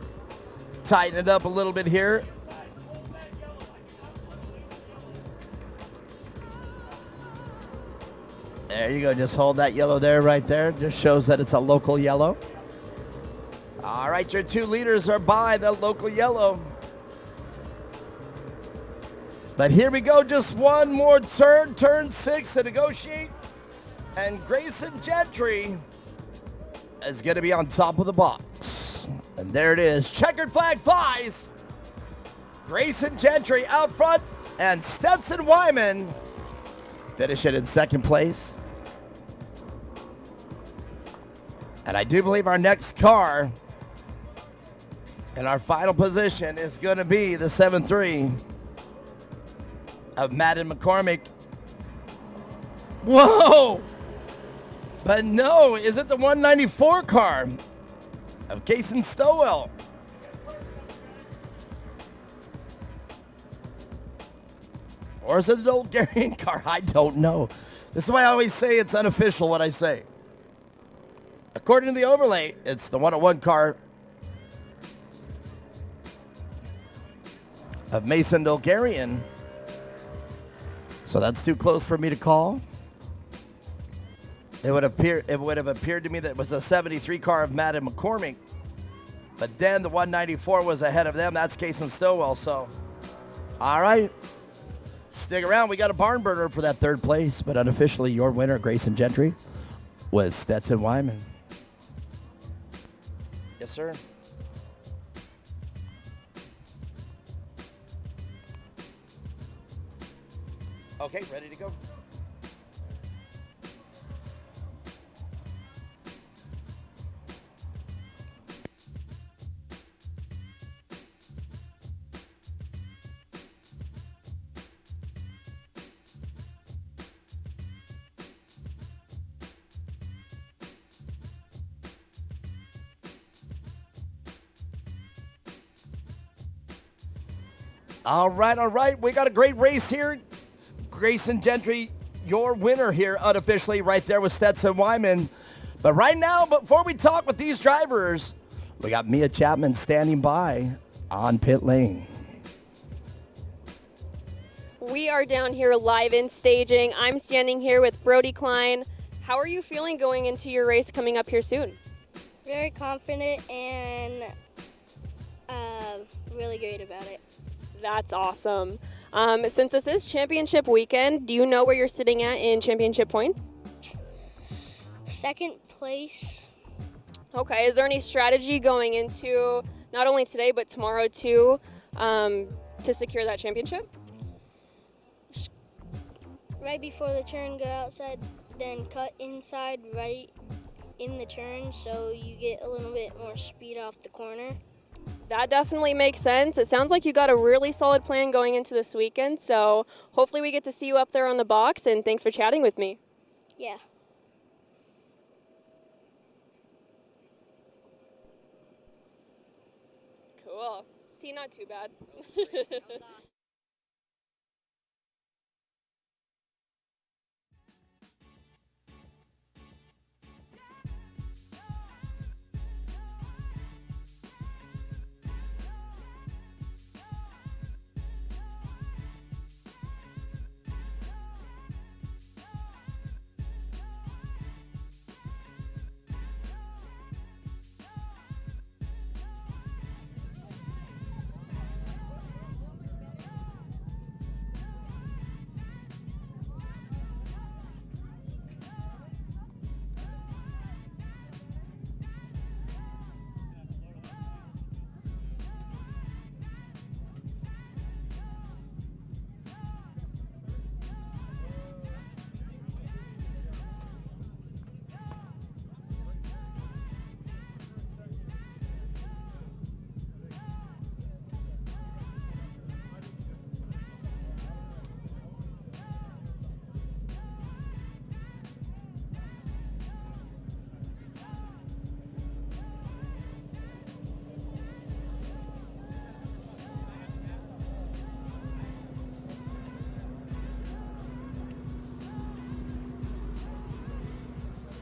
tighten it up a little bit here. There you go. Just hold that yellow there, right there. Just shows that it's a local yellow. All right, your 2 leaders are by the local yellow. But here we go. Just one more turn, turn 6 to negotiate. And Grayson Gentry is going to be on top of the box. And there it is. Checkered flag flies. Grayson Gentry out front. And Stetson Wyman finishing in second place. And I do believe our next car in our final position is going to be the 7-3 of Madden McCormick. Whoa! But no, is it the 194 car of Kason Stowell? Or is it an old Garian car? I don't know. This is why I always say it's unofficial what I say. According to the overlay, it's the 101 car of Mason Dolgarian. So that's too close for me to call. It would have appeared to me that it was a 73 car of Madden McCormick. But then the 194 was ahead of them. That's Kason Stowell. So, all right. Stick around. We got a barn burner for that third place. But unofficially, your winner, Grayson Gentry, was Stetson Wyman. Yes, sir. Okay, ready to go. All right. We got a great race here. Grayson Gentry, your winner here unofficially right there with Stetson Wyman. But right now, before we talk with these drivers, we got Mia Chapman standing by on pit lane. We are down here live in staging. I'm standing here with Brody Klein. How are you feeling going into your race coming up here soon? Very confident and really great about it. That's awesome. Since this is championship weekend, do you know where you're sitting at in championship points? Second place. Okay, is there any strategy going into not only today but tomorrow too to secure that championship? Right before the turn, go outside, then cut inside right in the turn, so you get a little bit more speed off the corner. That definitely makes sense. It sounds like you got a really solid plan going into this weekend, so hopefully we get to see you up there on the box, and thanks for chatting with me. Yeah. Cool. See, not too bad.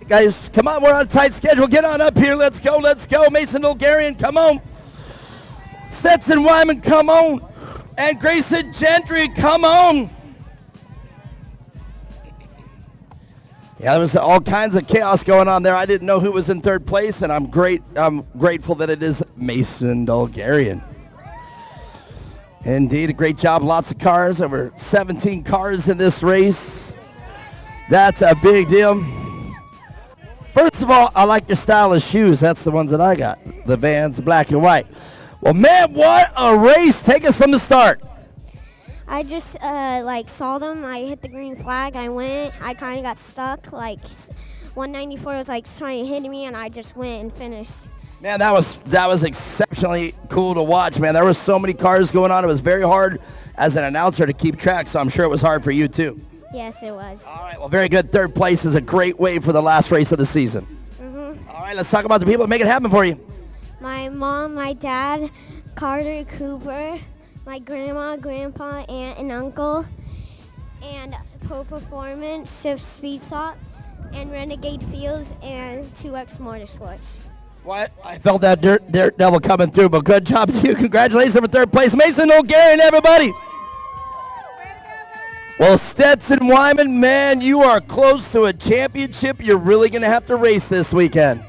Guys, come on, we're on a tight schedule. Get on up here. Let's go, let's go. Mason Bulgarian, come on. Stetson Wyman, come on. And Grayson Gentry, come on. Yeah, there was all kinds of chaos going on there. I didn't know who was in third place, and I'm grateful that it is Mason Bulgarian. Indeed, a great job. Lots of cars. Over 17 cars in this race. That's a big deal. First of all, I like your style of shoes. That's the ones that I got. The Vans, black and white. Well, man, what a race. Take us from the start. I just saw them. I hit the green flag. I went. I kind of got stuck. 194 was trying to hit me, and I just went and finished. Man, that was exceptionally cool to watch, man. There were so many cars going on. It was very hard as an announcer to keep track, so I'm sure it was hard for you too. Yes, it was. All right, well, very good. Third place is a great way for the last race of the season. Mm-hmm. All right, let's talk about the people that make it happen for you. My mom, my dad, Carter Cooper, my grandma, grandpa, aunt, and uncle, and Pro Performance, Shift Speed Stop, and Renegade Fields, and 2X Motorsports. What? I felt that dirt devil coming through, but good job to you. Congratulations for third place. Mason Bulgarian, everybody. Well, Stetson Wyman, man, you are close to a championship. You're really going to have to race this weekend.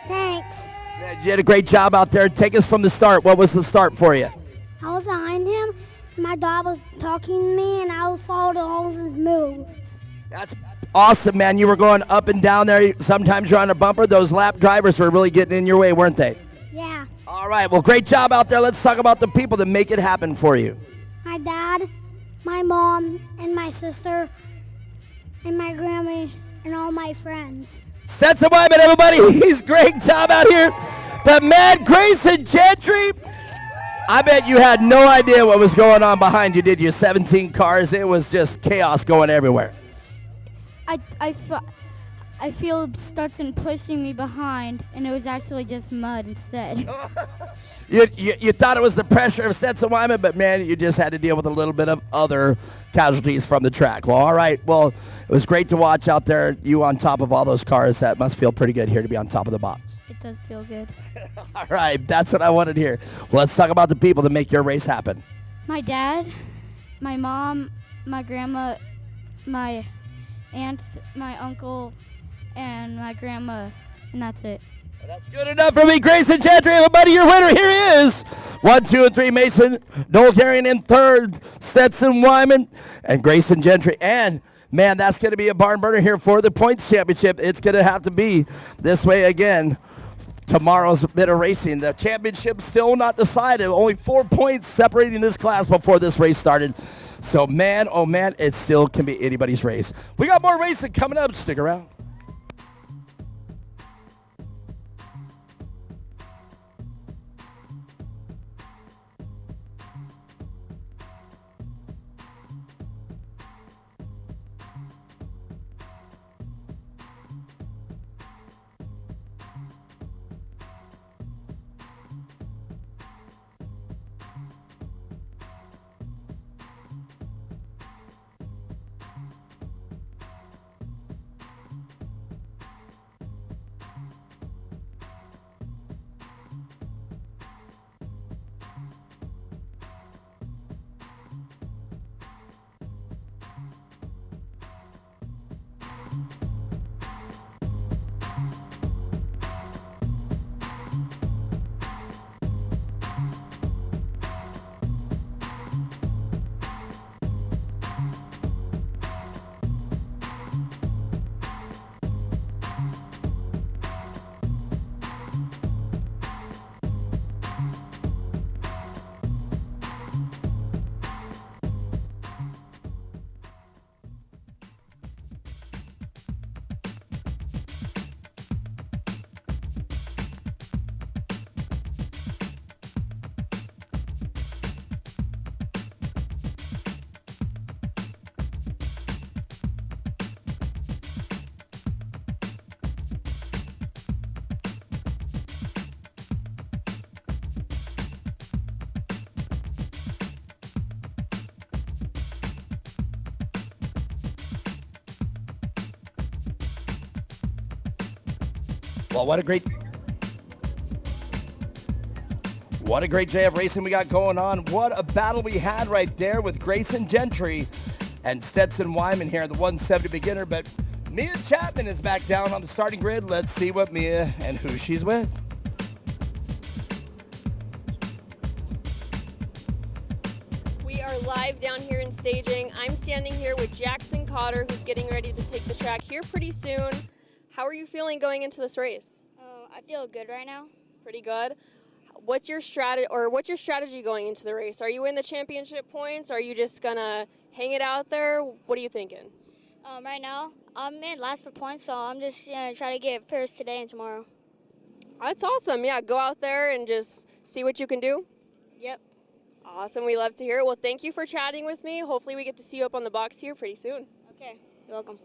Thanks. Man, you did a great job out there. Take us from the start. What was the start for you? I was behind him. My dad was talking to me, and I was following all his moves. That's awesome, man. You were going up and down there. Sometimes you're on a bumper. Those lap drivers were really getting in your way, weren't they? Yeah. All right. Well, great job out there. Let's talk about the people that make it happen for you. My dad, my mom, and my sister, and my grandma, and all my friends. Stetson Wyman, everybody. He's great job out here. But, man, Grayson Gentry, I bet you had no idea what was going on behind you, did you? 17 cars. It was just chaos going everywhere. I feel Stetson pushing me behind, and it was actually just mud instead. You thought it was the pressure of Stetson Wyman, but, man, you just had to deal with a little bit of other casualties from the track. Well, all right. Well, it was great to watch out there, you on top of all those cars. That must feel pretty good here to be on top of the box. It does feel good. All right. That's what I wanted to hear. Well, let's talk about the people that make your race happen. My dad, my mom, my grandma, my aunt, my uncle, and my grandma, and that's it. That's good enough for me. Grayson Gentry, everybody, your winner. Here he is. 1, 2, and 3. Mason Bulgarian in third. Stetson Wyman and Grayson Gentry. And, man, that's going to be a barn burner here for the points championship. It's going to have to be this way again. Tomorrow's bit of racing. The championship still not decided. Only 4 points separating this class before this race started. So, man, oh, man, it still can be anybody's race. We got more racing coming up. Stick around. Well, what a great day of racing we got going on. What a battle we had right there with Grayson Gentry and Stetson Wyman here, the 170 beginner. But Mia Chapman is back down on the starting grid. Let's see what Mia and who she's with. We are live down here in staging. I'm standing here with Jackson Cotter, who's getting ready to take the track here pretty soon. How are you feeling going into this race? I feel good right now. Pretty good. What's your strategy going into the race? Are you in the championship points? Are you just gonna hang it out there? What are you thinking? Right now, I'm in last for points, so I'm just gonna try to get first today and tomorrow. That's awesome. Yeah, go out there and just see what you can do. Yep. Awesome. We love to hear it. Well, thank you for chatting with me. Hopefully we get to see you up on the box here pretty soon. Okay. You're welcome.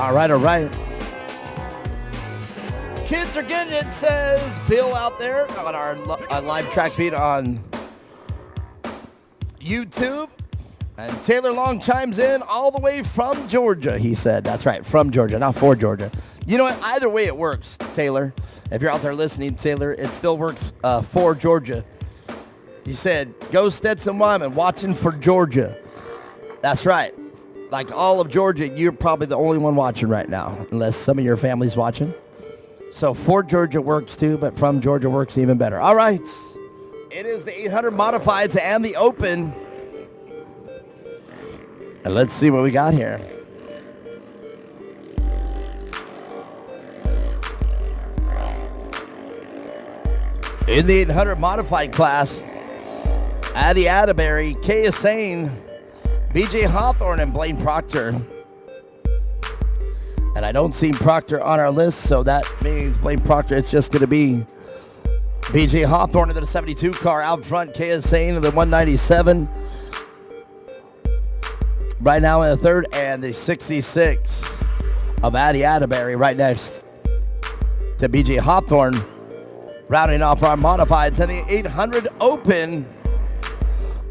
All right, all right. Kids are getting it, says Bill out there on our live track feed on YouTube. And Taylor Long chimes in all the way from Georgia, he said. That's right, from Georgia, not for Georgia. You know what? Either way it works, Taylor. If you're out there listening, Taylor, it still works for Georgia. He said, go Stetson Wyman, watching for Georgia. That's right. Like all of Georgia, you're probably the only one watching right now, unless some of your family's watching. So for Georgia works too, but from Georgia works even better. All right. It is the 800 Modifieds and the Open. And let's see what we got here. In the 800 Modified class, Addie Atterbury, Kay Asane, BJ Hawthorne, and Blaine Proctor. And I don't see Proctor on our list, so that means Blaine Proctor, it's just going to be BJ Hawthorne in the 72 car out front, Kay Asane in the 197. Right now in the third, and the 66 of Addie Atterbury right next to BJ Hawthorne. Rounding off our modifieds and the 800 Open,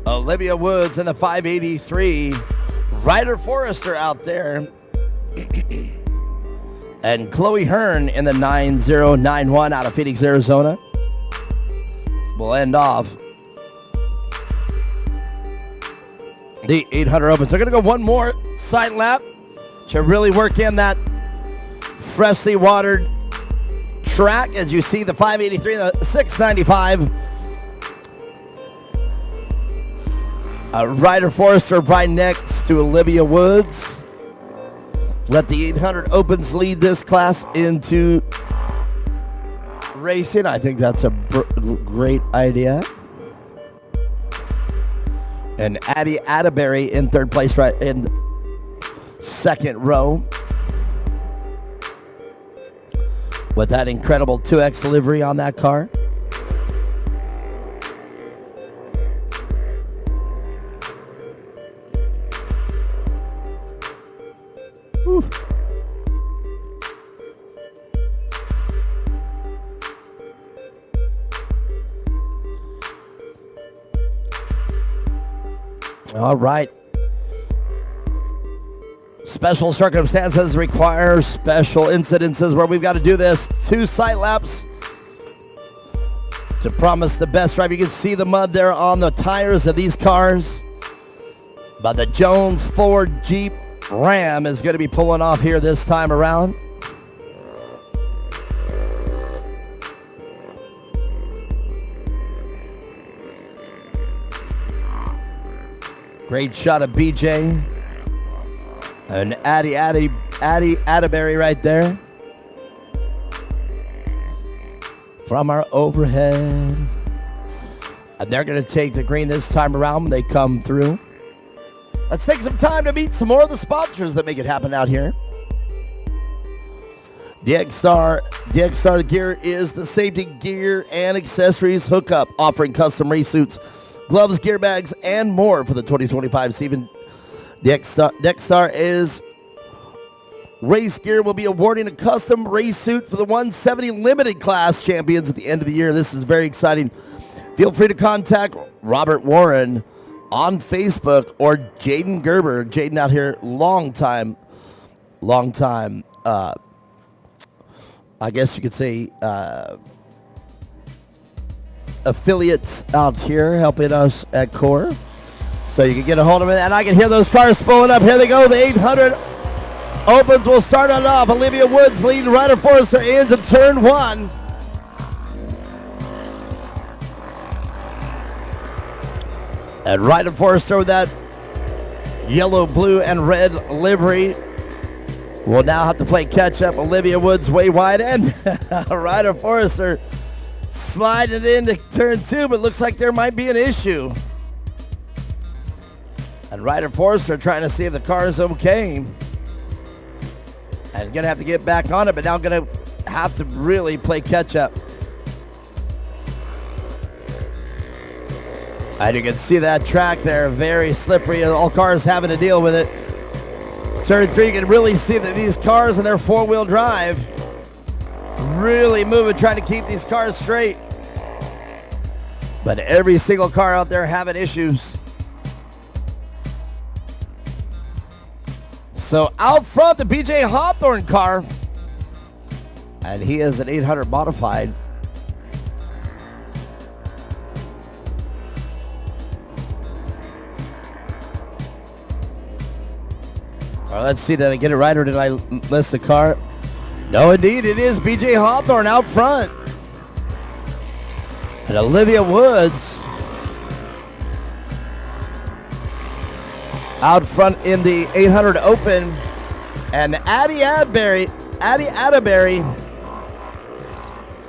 Olivia Woods in the 583. Ryder Forrester out there. And Chloe Hearn in the 9091 out of Phoenix, Arizona. We'll end off the 800 Open. So we're going to go one more side lap to really work in that freshly watered track. As you see, the 583 and the 695. Ryder Forrester right next to Olivia Woods. Let the 800 Opens lead this class into racing. I think that's a great idea. And Addie Atterbury in third place, right in second row, with that incredible 2X livery on that car. Whew. All right. Special circumstances require special incidences where we've got to do this 2 side laps to promise the best drive. You can see the mud there on the tires of these cars. But the Jones Ford Jeep Ram is going to be pulling off here this time around. Great shot of BJ. And Addie Atterbury right there. From our overhead. And they're going to take the green this time around when they come through. Let's take some time to meet some more of the sponsors that make it happen out here. DXstar Gear is the safety gear and accessories hookup, offering custom race suits, gloves, gear bags, and more for the 2025 season. DXstar is race gear will be awarding a custom race suit for the 170 limited class champions at the end of the year. This is very exciting. Feel free to contact Robert Warren on Facebook or Jaden Gerber. Jaden out here, long time, I guess you could say, affiliates out here helping us at Core. So you can get a hold of it, and I can hear those cars pulling up. Here they go, the 800 Opens will start it off. Olivia Woods leading Ryder Forrester into turn 1. And Ryder Forrester with that yellow, blue, and red livery will now have to play catch up. Olivia Woods way wide, and Ryder Forrester sliding into turn 2, but looks like there might be an issue. And Ryder Forrester trying to see if the car is okay. And going to have to get back on it, but now going to have to really play catch up. And you can see that track there, very slippery. All cars having to deal with it. Turn 3, you can really see that these cars and their four-wheel drive really moving, trying to keep these cars straight. But every single car out there having issues. So out front, the BJ Hawthorne car. And he is an 800 modified. All right, let's see, did I get it right or did I miss the car? No, indeed, it is BJ Hawthorne out front. And Olivia Woods out front in the 800 Open. And Addie Atterbury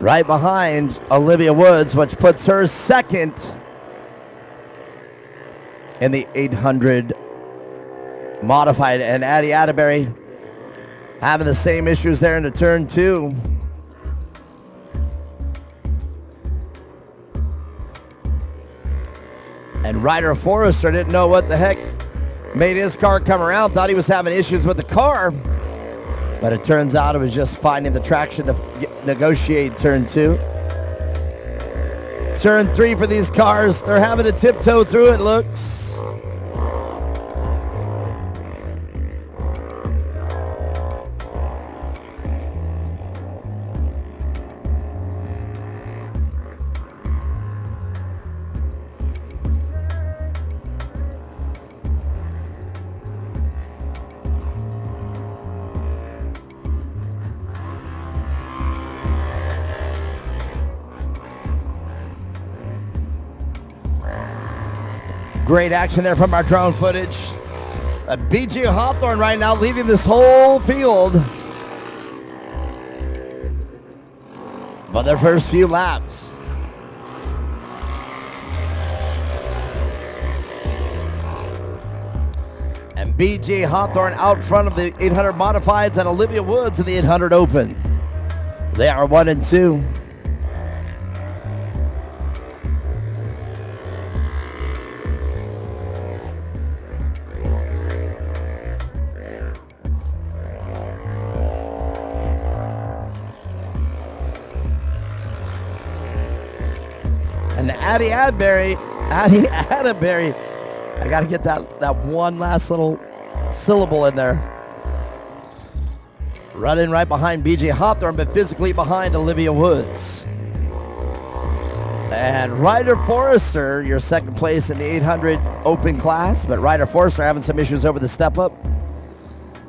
right behind Olivia Woods, which puts her second in the 800 modified. And Addie Atterbury having the same issues there in the turn 2. And Ryder Forrester didn't know what the heck made his car come around, thought he was having issues with the car. But it turns out it was just finding the traction to negotiate turn 2. Turn 3 for these cars, they're having to tiptoe through it, looks. Great action there from our drone footage. BJ Hawthorne right now leading this whole field for their first few laps. And BJ Hawthorne out front of the 800 modifieds and Olivia Woods in the 800 Open. They are 1 and 2. And Addie Atterbury, I got to get that one last little syllable in there. Running right behind BJ Hawthorne, but physically behind Olivia Woods. And Ryder Forrester, your second place in the 800 Open class, but Ryder Forrester having some issues over the step up.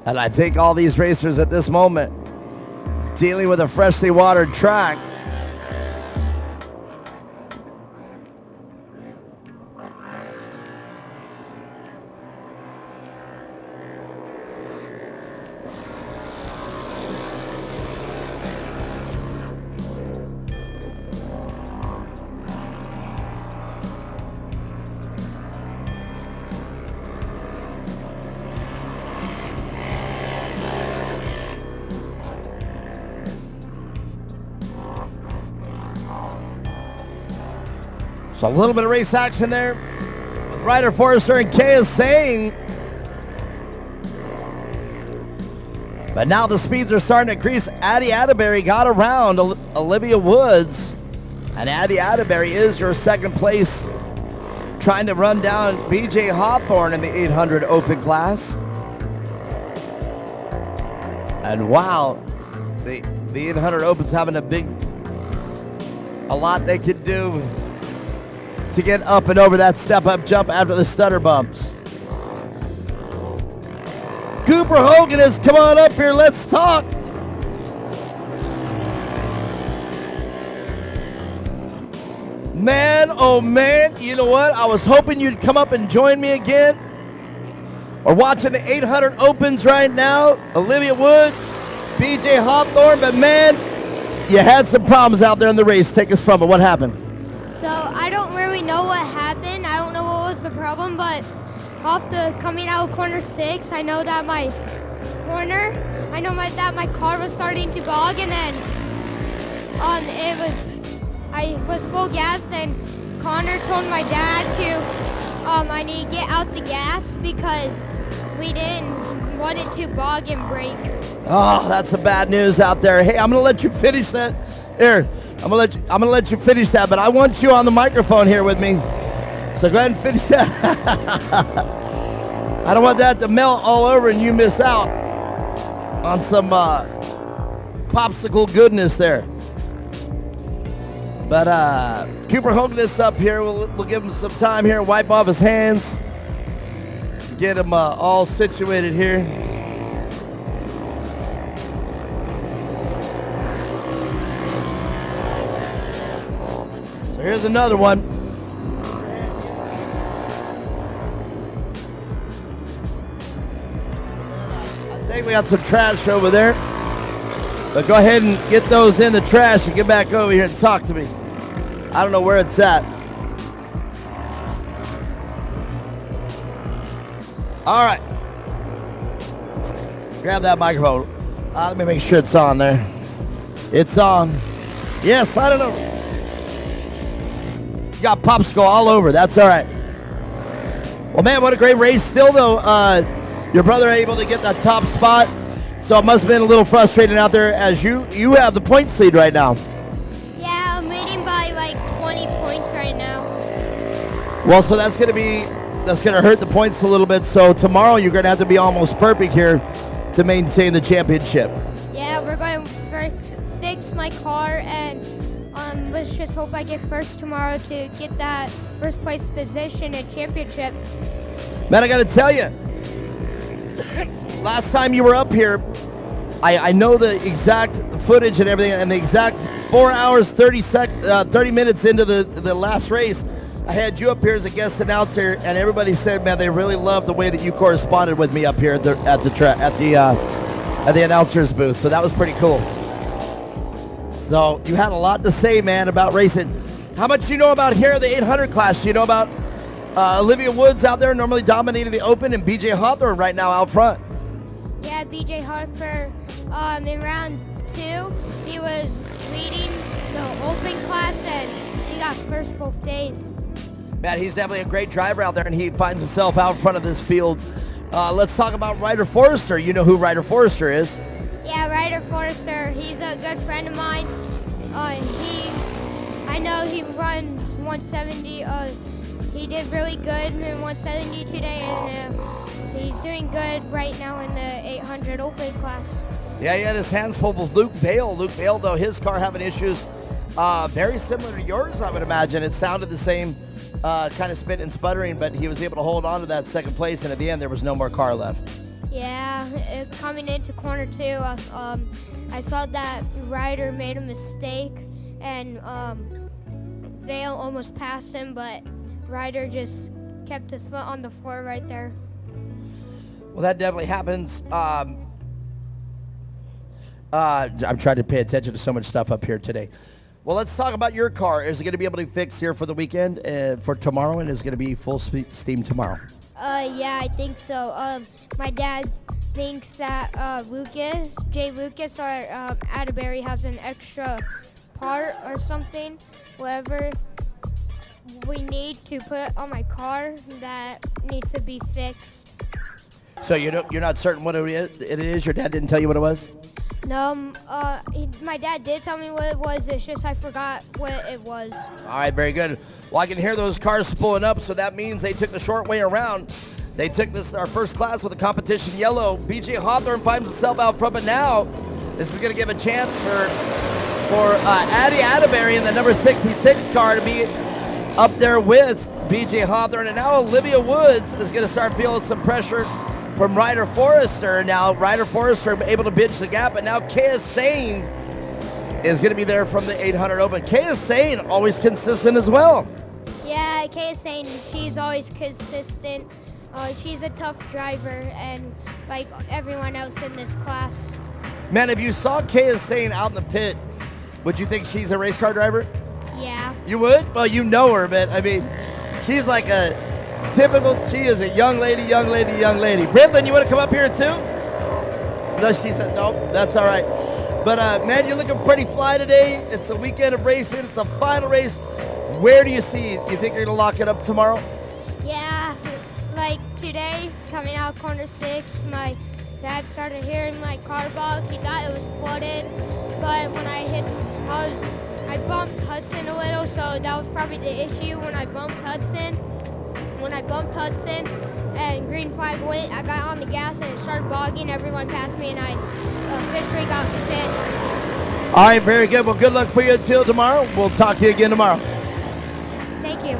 And I think all these racers at this moment dealing with a freshly watered track. So a little bit of race action there. Ryder Forrester and Kay is saying. But now the speeds are starting to increase. Addie Atterbury got around Olivia Woods. And Addie Atterbury is your second place, trying to run down BJ Hawthorne in the 800 Open class. And wow, the 800 Open's having a lot they could do to get up and over that step-up jump after the stutter bumps. Cooper Hogan has come on up here. Let's talk. Man, oh man, you know what? I was hoping you'd come up and join me again. We're watching the 800 Opens right now. Olivia Woods, BJ Hawthorne, but man, you had some problems out there in the race. Take us from it. What happened? So I don't really know what happened. I don't know what was the problem, but coming out of corner 6, I know that my car was starting to bog, and then I was full gas, and Connor told my dad to I need to get out the gas because we didn't 1 and 2 bog and break. Oh, that's some bad news out there. Hey, I'm gonna let you finish that. Here, I'm gonna let you finish that, but I want you on the microphone here with me. So go ahead and finish that. I don't want that to melt all over and you miss out on some popsicle goodness there. But Cooper holding this up here. We'll give him some time here, wipe off his hands, get him all situated here. So here's another one. I think we got some trash over there. But go ahead and get those in the trash and get back over here and talk to me. I don't know where it's at. All right. Grab that microphone. Let me make sure it's on there. It's on. Yes, I don't know. You got popsicle all over. That's all right. Well, man, what a great race. Still, though, your brother able to get that top spot. So it must have been a little frustrating out there as you have the points lead right now. Yeah, I'm leading by like 20 points right now. Well, so that's gonna hurt the points a little bit. So tomorrow you're gonna have to be almost perfect here to maintain the championship. Yeah, we're going to fix my car, and let's just hope I get first tomorrow to get that first place position at championship. Man, I gotta tell you, last time you were up here, I know the exact footage and everything, and the exact 4 hours, 30 minutes into the last race, I had you up here as a guest announcer, and everybody said, man, they really loved the way that you corresponded with me up here at the announcer's booth. So that was pretty cool. So you had a lot to say, man, about racing. How much do you know about here, the 800 class? Do you know about Olivia Woods out there normally dominating the open, and BJ Hawthorne right now out front? Yeah, BJ Harper, in round 2, he was leading the open class, and he got first both days. Man, he's definitely a great driver out there, and he finds himself out front of this field. Let's talk about Ryder Forrester. You know who Ryder Forrester is. Yeah, Ryder Forrester, he's a good friend of mine. I know he runs 170. He did really good in 170 today, and he's doing good right now in the 800 open class. Yeah, he had his hands full with Luke Bale. Luke Bale, though, his car having issues. Very similar to yours, I would imagine. It sounded the same, kind of spitting and sputtering, but he was able to hold on to that second place, and at the end, there was no more car left. Yeah, coming into corner 2, I saw that Ryder made a mistake, and Vale almost passed him, but Ryder just kept his foot on the floor right there. Well, that definitely happens. I'm trying to pay attention to so much stuff up here today. Well, let's talk about your car. Is it going to be able to be fixed here for the weekend, for tomorrow, and is it going to be full steam tomorrow? Yeah, I think so. My dad thinks that Jay Lucas or Atterbury has an extra part or something, whatever we need to put on my car that needs to be fixed. So you're not certain what it is? Your dad didn't tell you what it was? No, my dad did tell me what it was. It's just I forgot what it was. All right, very good. Well, I can hear those cars pulling up, so that means they took the short way around. They took our first class with the competition yellow. BJ Hawthorne finds himself out front, but now this is going to give a chance for Addie Atterbury in the number 66 car to be up there with BJ Hawthorne. And now Olivia Woods is going to start feeling some pressure from Ryder Forrester. Now Ryder Forrester able to bridge the gap, but now Kaya Sane is going to be there from the 800 open. Kaya Sane always consistent as well. Yeah, Kaya Sane, she's always consistent. She's a tough driver, and like everyone else in this class. Man, if you saw Kaya Sane out in the pit, would you think she's a race car driver? Yeah. You would? Well, you know her, but I mean, she's like a typical, she is a young lady. Britland, you want to come up here too? No, she said, no, that's all right. But man, you're looking pretty fly today. It's a weekend of racing. It's a final race. Where do you see it? Do you think you're going to lock it up tomorrow? Yeah, like today, coming out corner 6, my Dad started hearing my car bug. He thought it was flooded, but when I bumped Hudson a little, so that was probably the issue when I bumped Hudson. When I bumped Hudson and green flag went, I got on the gas and it started bogging. Everyone passed me and I officially got fit. All right, very good. Well, good luck for you until tomorrow. We'll talk to you again tomorrow. Thank you.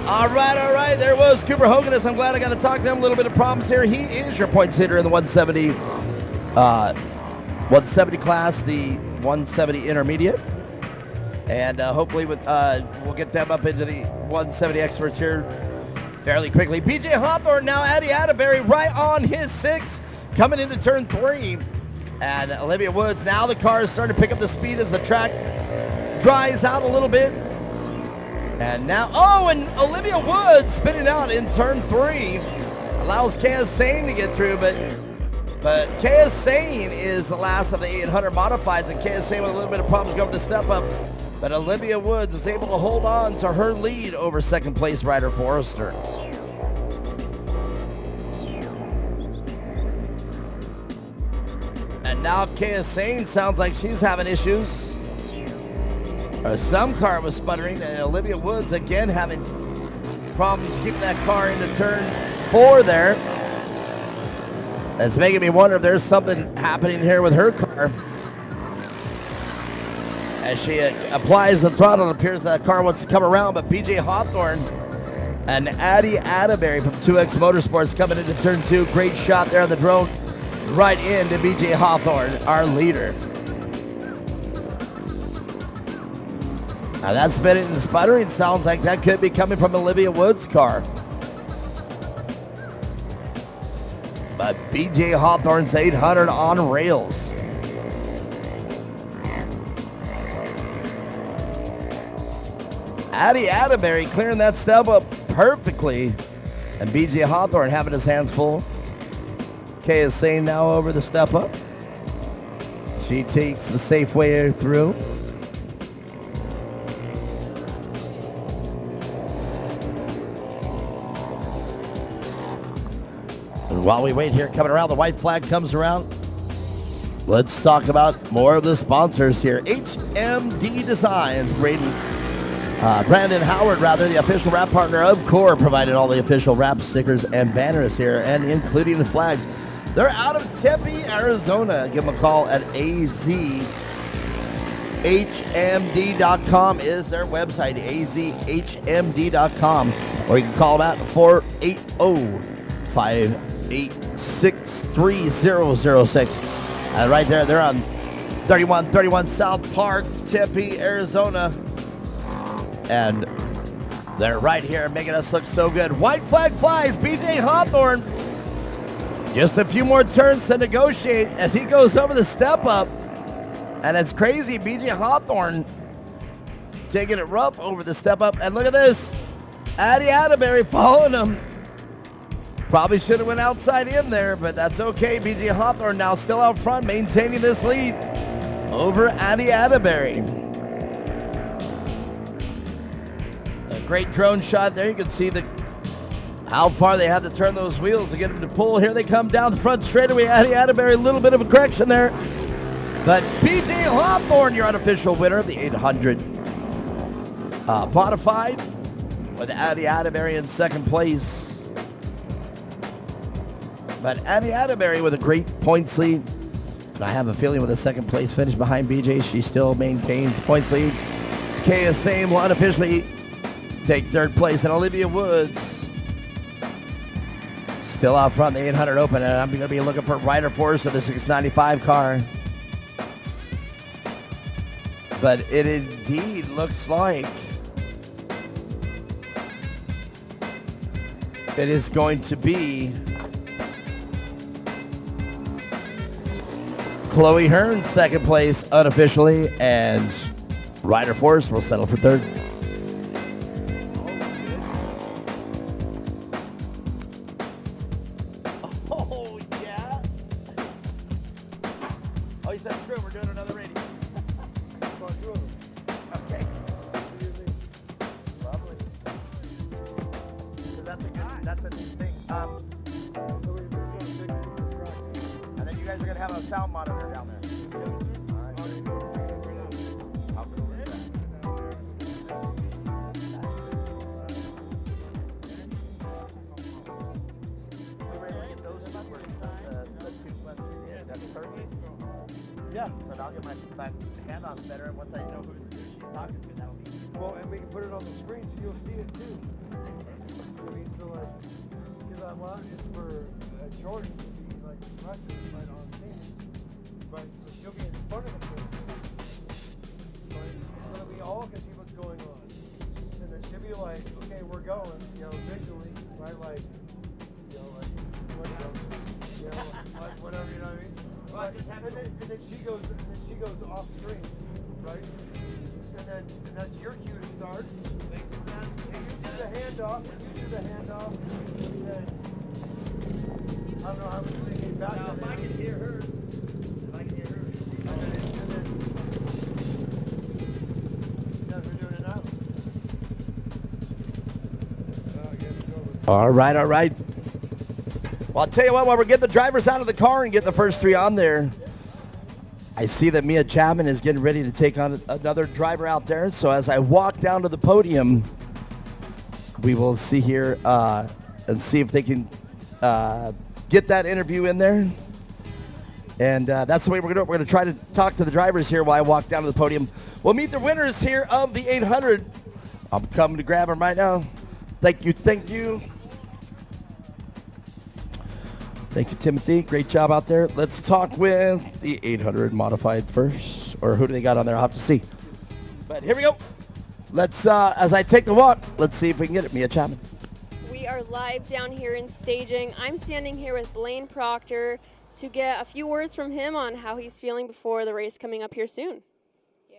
All right. There was Cooper Hoganus. I'm glad I got to talk to him. A little bit of problems here. He is your points hitter in the 170 class, the 170 intermediate. And hopefully we'll get them up into the 170 experts here fairly quickly. BJ Hawthorne, now Addie Atterbury right on his 6, coming into turn 3. And Olivia Woods, now the car is starting to pick up the speed as the track dries out a little bit. And now, and Olivia Woods spinning out in turn 3. Allows Kaya Sane to get through, but Kaya Sane is the last of the 800 modifieds, and Kaya Sane with a little bit of problems going to step up. But Olivia Woods is able to hold on to her lead over second place rider Forrester. And now Kaya Sane sounds like she's having issues. Or some car was sputtering, and Olivia Woods again having problems keeping that car into turn 4 there. That's making me wonder if there's something happening here with her car. As she applies the throttle, it appears that car wants to come around, but BJ Hawthorne and Addie Atterbury from 2X Motorsports coming into turn 2. Great shot there on the drone. Right into BJ Hawthorne, our leader. Now that spinning and sputtering sounds like that could be coming from Olivia Woods' car. But BJ Hawthorne's 800 on rails. Addie Atterbury clearing that stub up perfectly. And BJ Hawthorne having his hands full. Kaya Sane now over the step up. She takes the safe way through. And while we wait here, coming around, the white flag comes around. Let's talk about more of the sponsors here. HMD Designs, Brandon Howard, the official wrap partner of Core, provided all the official wrap stickers and banners here, and including the flags. They're out of Tempe, Arizona. Give them a call at azhmd.com is their website, azhmd.com. Or you can call them at 480-586-3006. And right there, they're on 3131 South Park, Tempe, Arizona. And they're right here making us look so good. White flag flies, BJ Hawthorne. Just a few more turns to negotiate as he goes over the step up. And it's crazy, BJ Hawthorne taking it rough over the step up. And look at this, Addie Atterbury following him. Probably should have went outside in there, but that's okay. BJ Hawthorne now still out front, maintaining this lead over Addie Atterbury. Great drone shot there. You can see how far they have to turn those wheels to get them to pull. Here they come down the front straightaway. Addie Atterbury, a little bit of a correction there. But BJ Hawthorne, your unofficial winner of the 800 modified, with Addie Atterbury in second place. But Addie Atterbury with a great points lead. And I have a feeling with a second place finish behind BJ, she still maintains points lead. Kaya Sane will unofficially take third place, and Olivia Woods still out front in the 800 Open, and I'm going to be looking for Ryder Forrester, the 695 car. But it indeed looks like it is going to be Chloe Hearn, second place unofficially, and Ryder Forrester will settle for third. guys are going to have a sound monitor down there. All right. I'll go with that. We were able to get those numbers, the two months. That's perfect. Yeah, so now I'll get my handoffs better, and once I know who she's talking to, that'll be. Well, and we can put it on the screen so you'll see it too. I mean, so like, because I want is for Jordan to be like impressive right on stage, right? So she'll be in front of the camera, right? So that we all can see what's going on, and then she'll be like, okay, we're going, visually, right? Like, like whatever, you know what I mean? Right. And then she goes off screen, right? And that's your cue to start. And you do the handoff. And then I don't know how much they get back. Now, if I can hear her. And then we're doing it now. All right. Well, I'll tell you what, while we're getting the drivers out of the car and getting the first three on there, I see that Mia Chapman is getting ready to take on another driver out there. So as I walk down to the podium, we will see here and see if they can get that interview in there. And that's the way we're going to do it. We're going to try to talk to the drivers here while I walk down to the podium. We'll meet the winners here of the 800. I'm coming to grab them right now. Thank you. Thank you, Timothy. Great job out there. Let's talk with the 800 modified first. Or who do they got on there? I'll have to see. But here we go. Let's, as I take the walk, let's see if we can get it. Mia Chapman. We are live down here in staging. I'm standing here with Blaine Proctor to get a few words from him on how he's feeling before the race coming up here soon. Yeah.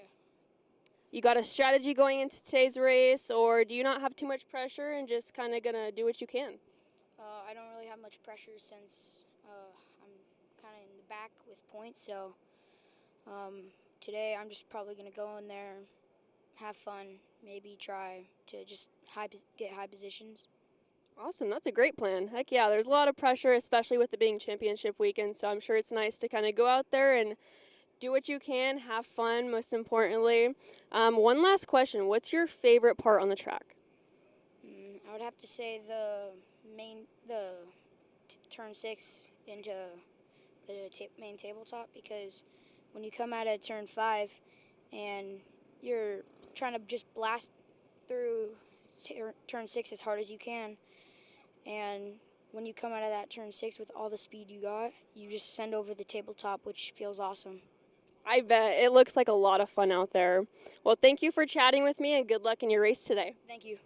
You got a strategy going into today's race, or do you not have too much pressure and just kind of going to do what you can? I don't really have much pressure since I'm kind of in the back with points, so today I'm just probably going to go in there, have fun, maybe try to just get high positions. Awesome, that's a great plan. Heck yeah, there's a lot of pressure, especially with it being championship weekend, so I'm sure it's nice to kind of go out there and do what you can, have fun, most importantly. One last question, what's your favorite part on the track? I would have to say the turn 6 into the main tabletop, because when you come out of turn 5 and you're trying to just blast through turn 6 as hard as you can, and when you come out of that turn 6 with all the speed you got, you just send over the tabletop, which feels awesome. I bet. It looks like a lot of fun out there. Well, thank you for chatting with me, and good luck in your race today. Thank you.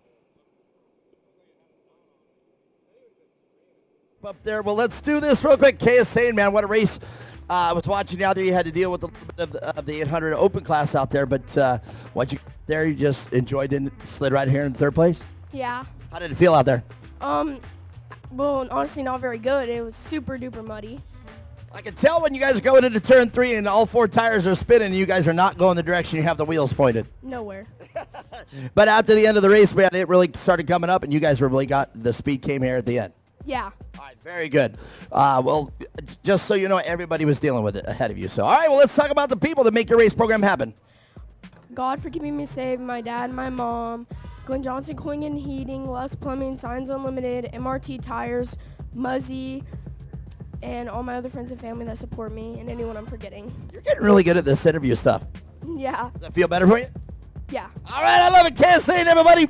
Up there. Well, let's do this real quick. Kay is saying, man, what a race. I was watching you out there. You had to deal with a little bit of the 800 open class out there, but once you there, you just enjoyed it and slid right here in third place? Yeah. How did it feel out there? Well, honestly, not very good. It was super duper muddy. I can tell when you guys are going into turn 3 and all 4 tires are spinning, you guys are not going the direction you have the wheels pointed. Nowhere. But after the end of the race, man, it really started coming up, and you guys really got the speed came here at the end. Yeah. All right, very good. Well, just so you know, everybody was dealing with it ahead of you. So, all right, well, let's talk about the people that make your race program happen. God for keeping me safe, my dad, my mom, Glenn Johnson Cooling and Heating, Les Plumbing, Signs Unlimited, MRT Tires, Muzzy, and all my other friends and family that support me, and anyone I'm forgetting. You're getting really good at this interview stuff. Yeah. Does that feel better for you? Yeah. All right, I love it. Can't say it, everybody.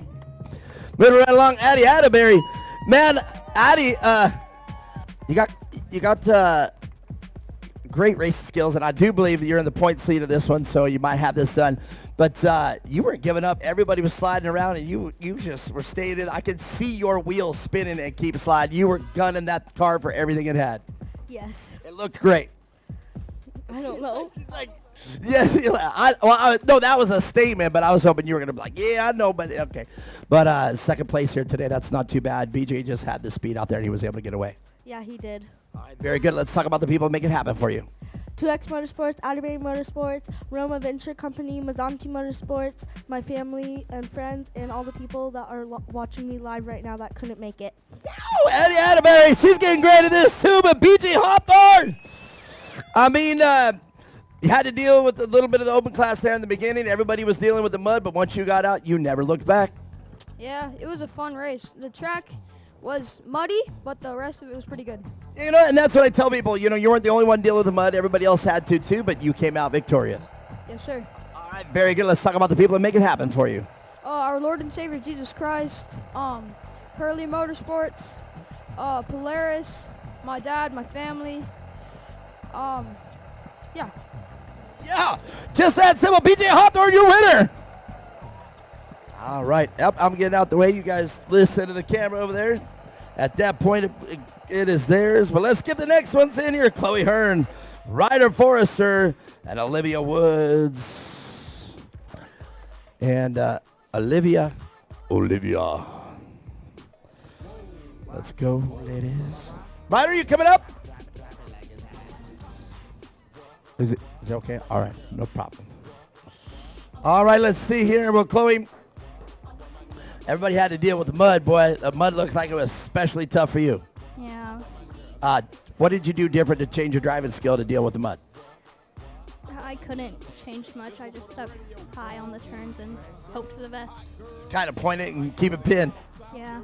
Moving right along, Addie Atterbury. Man, Addie, you got great race skills, and I do believe that you're in the point lead of this one, so you might have this done. But you weren't giving up. Everybody was sliding around, and you just were staying in. I could see your wheels spinning and keep sliding. You were gunning that car for everything it had. Yes. It looked great. I don't know. She's like, yes, no, that was a statement, but I was hoping you were going to be like, yeah, I know, but okay. But second place here today, that's not too bad. BJ just had the speed out there, and he was able to get away. Yeah, he did. All right, very good. Let's talk about the people that make it happen for you. 2X Motorsports, Atterbury Motorsports, Roma Venture Company, Mazzanti Motorsports, my family and friends, and all the people that are watching me live right now that couldn't make it. Oh, Eddie Atterbury, she's getting great at this too, but BJ Hawthorne. I mean, you had to deal with a little bit of the open class there in the beginning. Everybody was dealing with the mud, but once you got out, you never looked back. Yeah, it was a fun race. The track was muddy, but the rest of it was pretty good. You know, and that's what I tell people. You know, you weren't the only one dealing with the mud. Everybody else had to too, but you came out victorious. Yes, sir. All right, very good. Let's talk about the people that make it happen for you. Our Lord and Savior Jesus Christ, Hurley Motorsports, Polaris, my dad, my family. Yeah. Yeah, just that simple. BJ Hawthorne, your winner. All right, yep, I'm getting out the way. You guys listen to the camera over there. At that point, it is theirs. But let's get the next ones in here. Chloe Hearn, Ryder Forrester, and Olivia Woods. And Olivia. Let's go, ladies. Ryder, you coming up? Is it okay? All right, no problem. All right, let's see here. Well, Chloe, everybody had to deal with the mud, boy. The mud looks like it was especially tough for you. Yeah. What did you do different to change your driving skill to deal with the mud? I couldn't change much. I just stuck high on the turns and hoped for the best. Just kind of point it and keep it pinned. Yeah.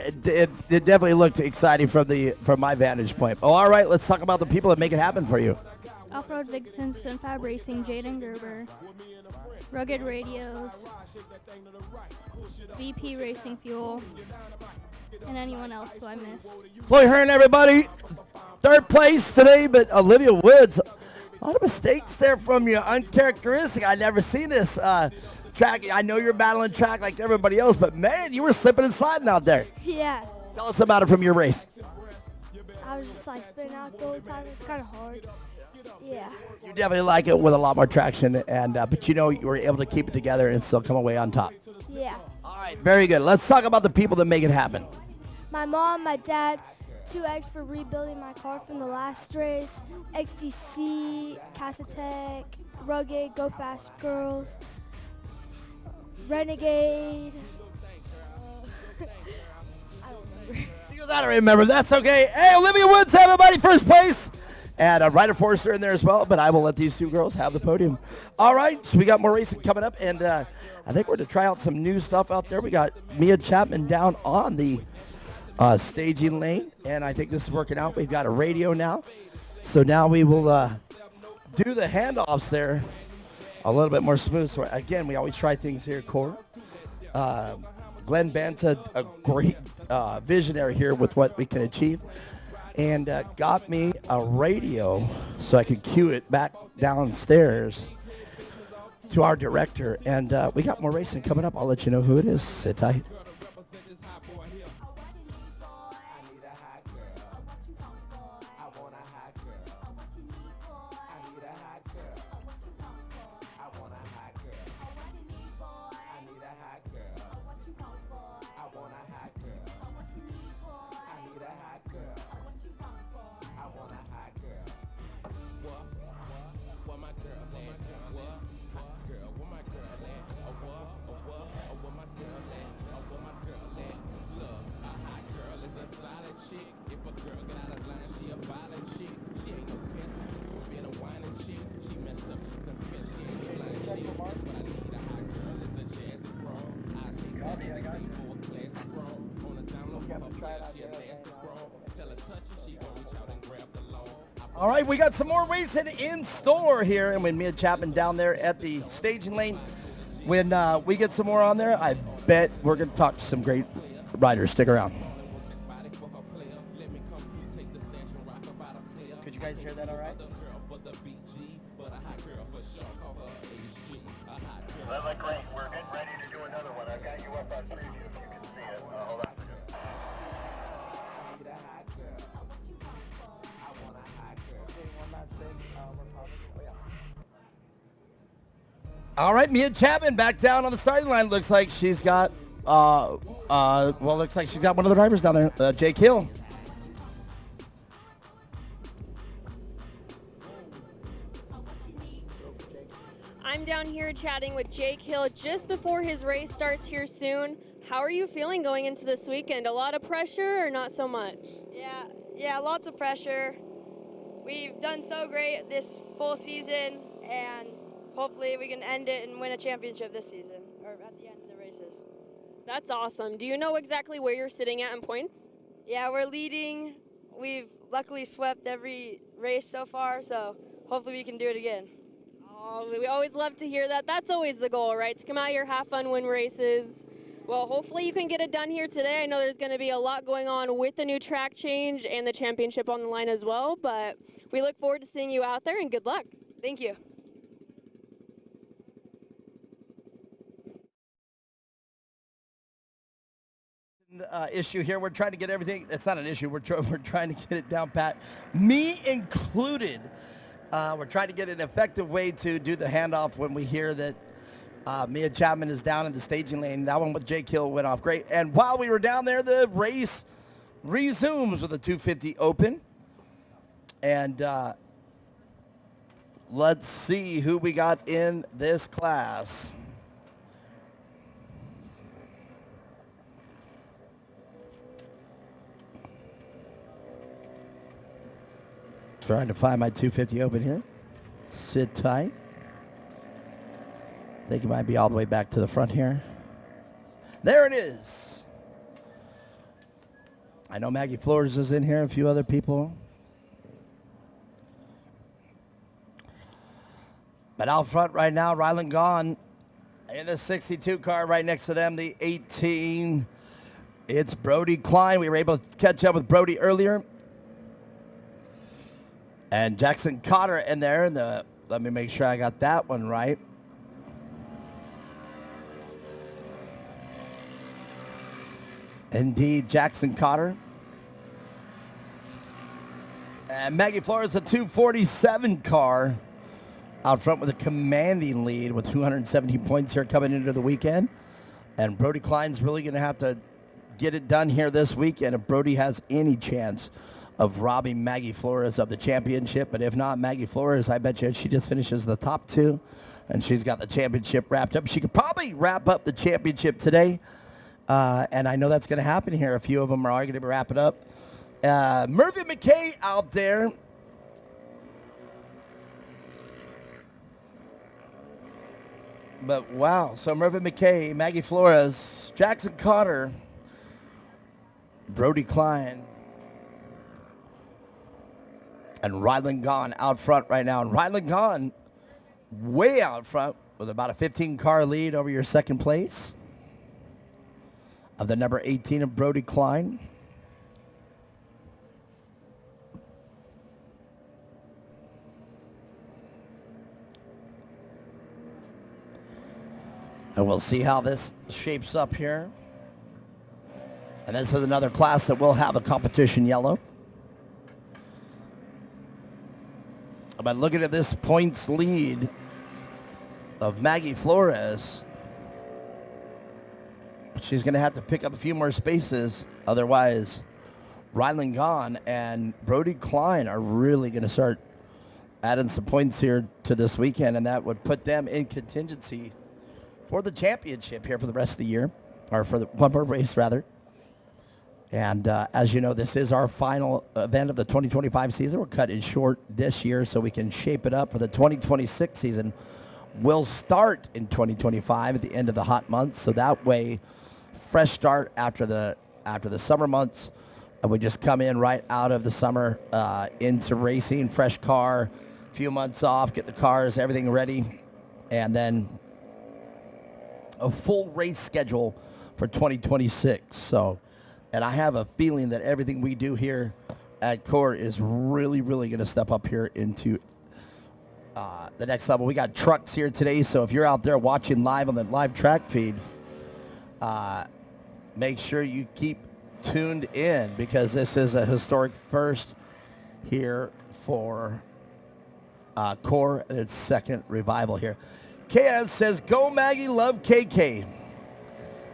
It definitely looked exciting from my vantage point. Oh, all right, let's talk about the people that make it happen for you. Off-Road Vixens, Fab Racing, Jaden Gerber, Rugged Radios, VP Racing Fuel, and anyone else who I missed. Chloe Hearn, everybody. Third place today, but Olivia Woods. A lot of mistakes there from you. Uncharacteristic. I've never seen this track. I know you're battling track like everybody else, but man, you were slipping and sliding out there. Yeah. Tell us about it from your race. I was just like spinning out the whole time. It's kind of hard. Yeah. You definitely like it with a lot more traction, and but you know you were able to keep it together and still come away on top. Yeah. All right, very good. Let's talk about the people that make it happen. My mom, my dad, 2X for rebuilding my car from the last race, XTC, Casatech, Rugged, Go Fast Girls, Renegade. I don't remember. She goes, I don't remember. That's okay. Hey, Olivia Woods, everybody, first place. And Ryder Forrester in there as well, but I will let these two girls have the podium. All right, so we got more racing coming up, and I think we're going to try out some new stuff out there. We got Mia Chapman down on the staging lane, and I think this is working out. We've got a radio now, so now we will do the handoffs there a little bit more smooth. So again, we always try things here, Core. Glenn Banta, a great visionary here with what we can achieve, and got me a radio so I could cue it back downstairs to our director. And we got more racing coming up. I'll let you know who it is. Sit tight. All right, we got some more racing in store here, and when Mia Chapman down there at the staging lane, when we get some more on there, I bet we're going to talk to some great riders. Stick around. Could you guys hear that all right? Well, look great. We're getting ready to do another one. I've got you up on preview if you can see it. Hold on. All right, Mia Chapman back down on the starting line. Looks like she's got, looks like she's got one of the drivers down there, Jake Hill. I'm down here chatting with Jake Hill just before his race starts here soon. How are you feeling going into this weekend? A lot of pressure or not so much? Yeah, lots of pressure. we've done so great this full season, and hopefully we can end it and win a championship this season or at the end of the races. That's awesome. Do you know exactly where you're sitting at in points? Yeah, we're leading. We've luckily swept every race so far, so hopefully we can do it again. Oh, we always love to hear that. That's always the goal, right? To come out here, have fun, win races. Well, hopefully you can get it done here today. I know there's going to be a lot going on with the new track change and the championship on the line as well, but we look forward to seeing you out there, and good luck. Thank you. Issue here. We're trying to get everything. It's not an issue. We're trying to get it down pat, me included. We're trying to get an effective way to do the handoff when we hear that Mia Chapman is down in the staging lane. That one with Jake Hill went off great. And while we were down there, the race resumes with a 250 open. And let's see who we got in this class. Trying to find my 250 open here. Sit tight. I think it might be all the way back to the front here. There it is. I know Maggie Flores is in here, a few other people. But out front right now, Rylan Gahn in a 62 car right next to them, the 18. It's Brody Klein. We were able to catch up with Brody earlier. And Jackson Cotter in there. Let me make sure I got that one right. Indeed, Jackson Cotter. And Maggie Flores, a 247 car. Out front with a commanding lead with 217 points here coming into the weekend. And Brody Klein's really going to have to get it done here this weekend if Brody has any chance of robbing Maggie Flores of the championship. But if not, Maggie Flores, I bet you she just finishes the top two, and she's got the championship wrapped up. She could probably wrap up the championship today, and I know that's going to happen here. A few of them are going to wrap it up. Murphy McKay out there. But wow, so Murphy McKay, Maggie Flores, Jackson Cotter, Brody Klein, and Rylan Gahn out front right now. And Rylan Gahn way out front with about a 15-car lead over your second place of the number 18 of Brody Klein. And we'll see how this shapes up here. And this is another class that will have a competition yellow. But looking at this points lead of Maggie Flores, she's going to have to pick up a few more spaces. Otherwise, Rylan Gahn and Brody Klein are really going to start adding some points here to this weekend, and that would put them in contingency for the championship here for the rest of the year, or for the one more race, rather. And as you know, this is our final event of the 2025 season. We're cut it short this year so we can shape it up for the 2026 season. We'll start in 2025 at the end of the hot months, so that way, fresh start after the summer months, and we just come in right out of the summer into racing, fresh car, few months off, get the cars, everything ready, and then a full race schedule for 2026. So. And I have a feeling that everything we do here at Core is really, really going to step up here into the next level. We got trucks here today, so if you're out there watching live on the live track feed, make sure you keep tuned in because this is a historic first here for Core and its second revival here. KS says, "Go Maggie, love KK."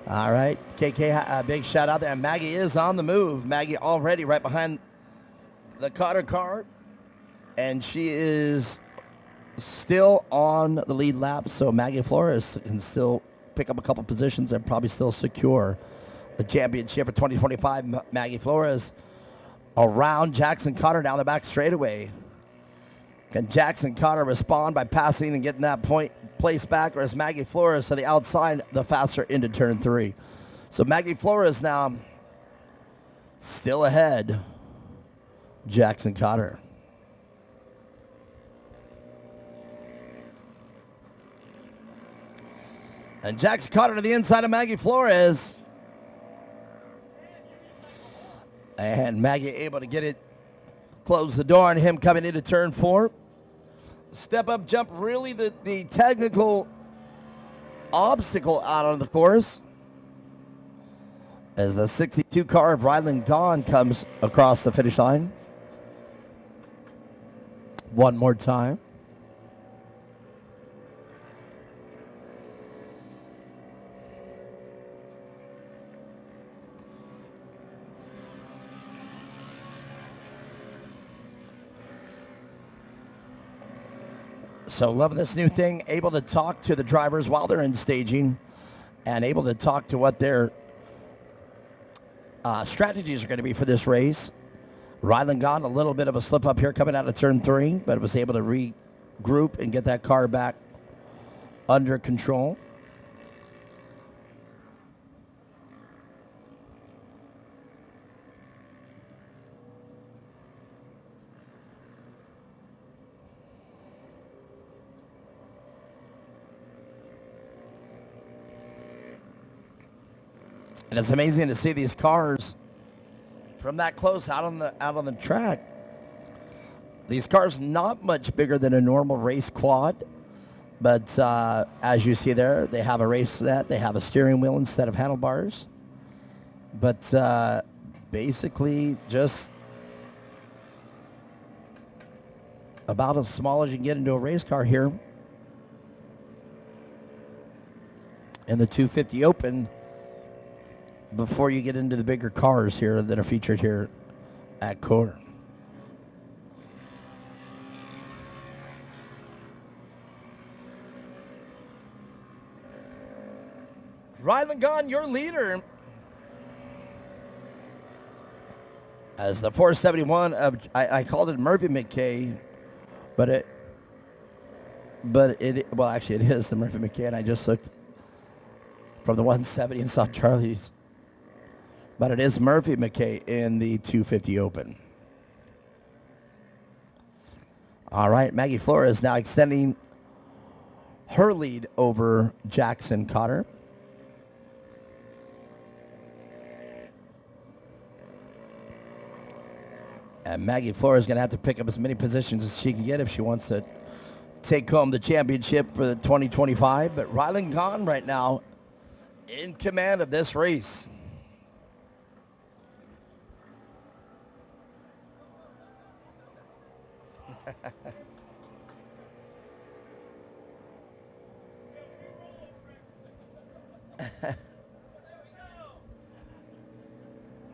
All right, KK, a big shout out there. And Maggie is on the move. Maggie already right behind the Cotter car. And she is still on the lead lap. So Maggie Flores can still pick up a couple positions and probably still secure the championship for 2025. Maggie Flores around Jackson Cotter down the back straightaway. Can Jackson Cotter respond by passing and getting that point placed back, or is Maggie Flores to the outside, the faster into turn 3? So Maggie Flores now still ahead. Jackson Cotter. And Jackson Cotter to the inside of Maggie Flores. And Maggie able to get it, close the door on him coming into turn 4. Step up jump, really the technical obstacle out on the course. As the 62 car of Ryland Gahn comes across the finish line. One more time. So loving this new thing, able to talk to the drivers while they're in staging and able to talk to what their strategies are going to be for this race. Ryland Gahn, a little bit of a slip up here coming out of turn 3, but was able to regroup and get that car back under control. And it's amazing to see these cars from that close out on the track. These cars not much bigger than a normal race quad, but as you see there, they have a race set. They have a steering wheel instead of handlebars. But basically just about as small as you can get into a race car here in the 250 Open, before you get into the bigger cars here that are featured here at Core. Ryland Gahn, your leader. As the 471 of, I called it Murphy McKay, but it well, actually it is the Murphy McKay, and I just looked from the 170 and saw Charlie's. But it is Murphy McKay in the 250 Open. All right, Maggie Flores now extending her lead over Jackson Cotter. And Maggie Flores is going to have to pick up as many positions as she can get if she wants to take home the championship for the 2025. But Ryland Gahn right now in command of this race.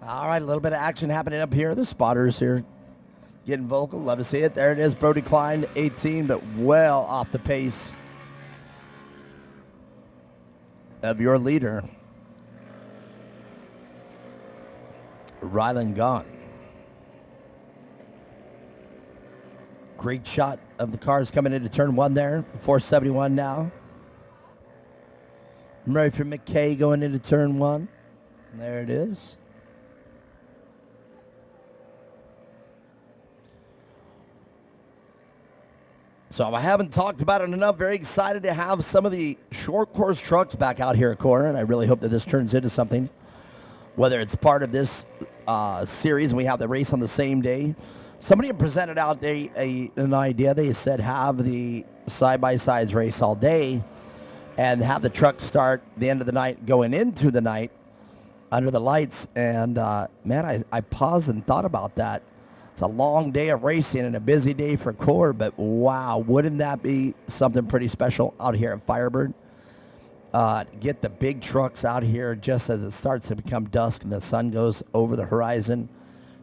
All right, a little bit of action happening up here. The spotters here getting vocal. Love to see it. There it is. Brody Klein, 18, but well off the pace of your leader, Ryland Gahn. Great shot of the cars coming into turn 1 there. 471 now. Murphy McKay going into turn 1. There it is. So I haven't talked about it enough. Very excited to have some of the short course trucks back out here at Core, and I really hope that this turns into something. Whether it's part of this series and we have the race on the same day. Somebody had presented out an idea. They said have the side-by-sides race all day and have the truck start the end of the night going into the night under the lights. And, man, I paused and thought about that. It's a long day of racing and a busy day for Core, but wow, wouldn't that be something pretty special out here at Firebird? Get the big trucks out here just as it starts to become dusk and the sun goes over the horizon.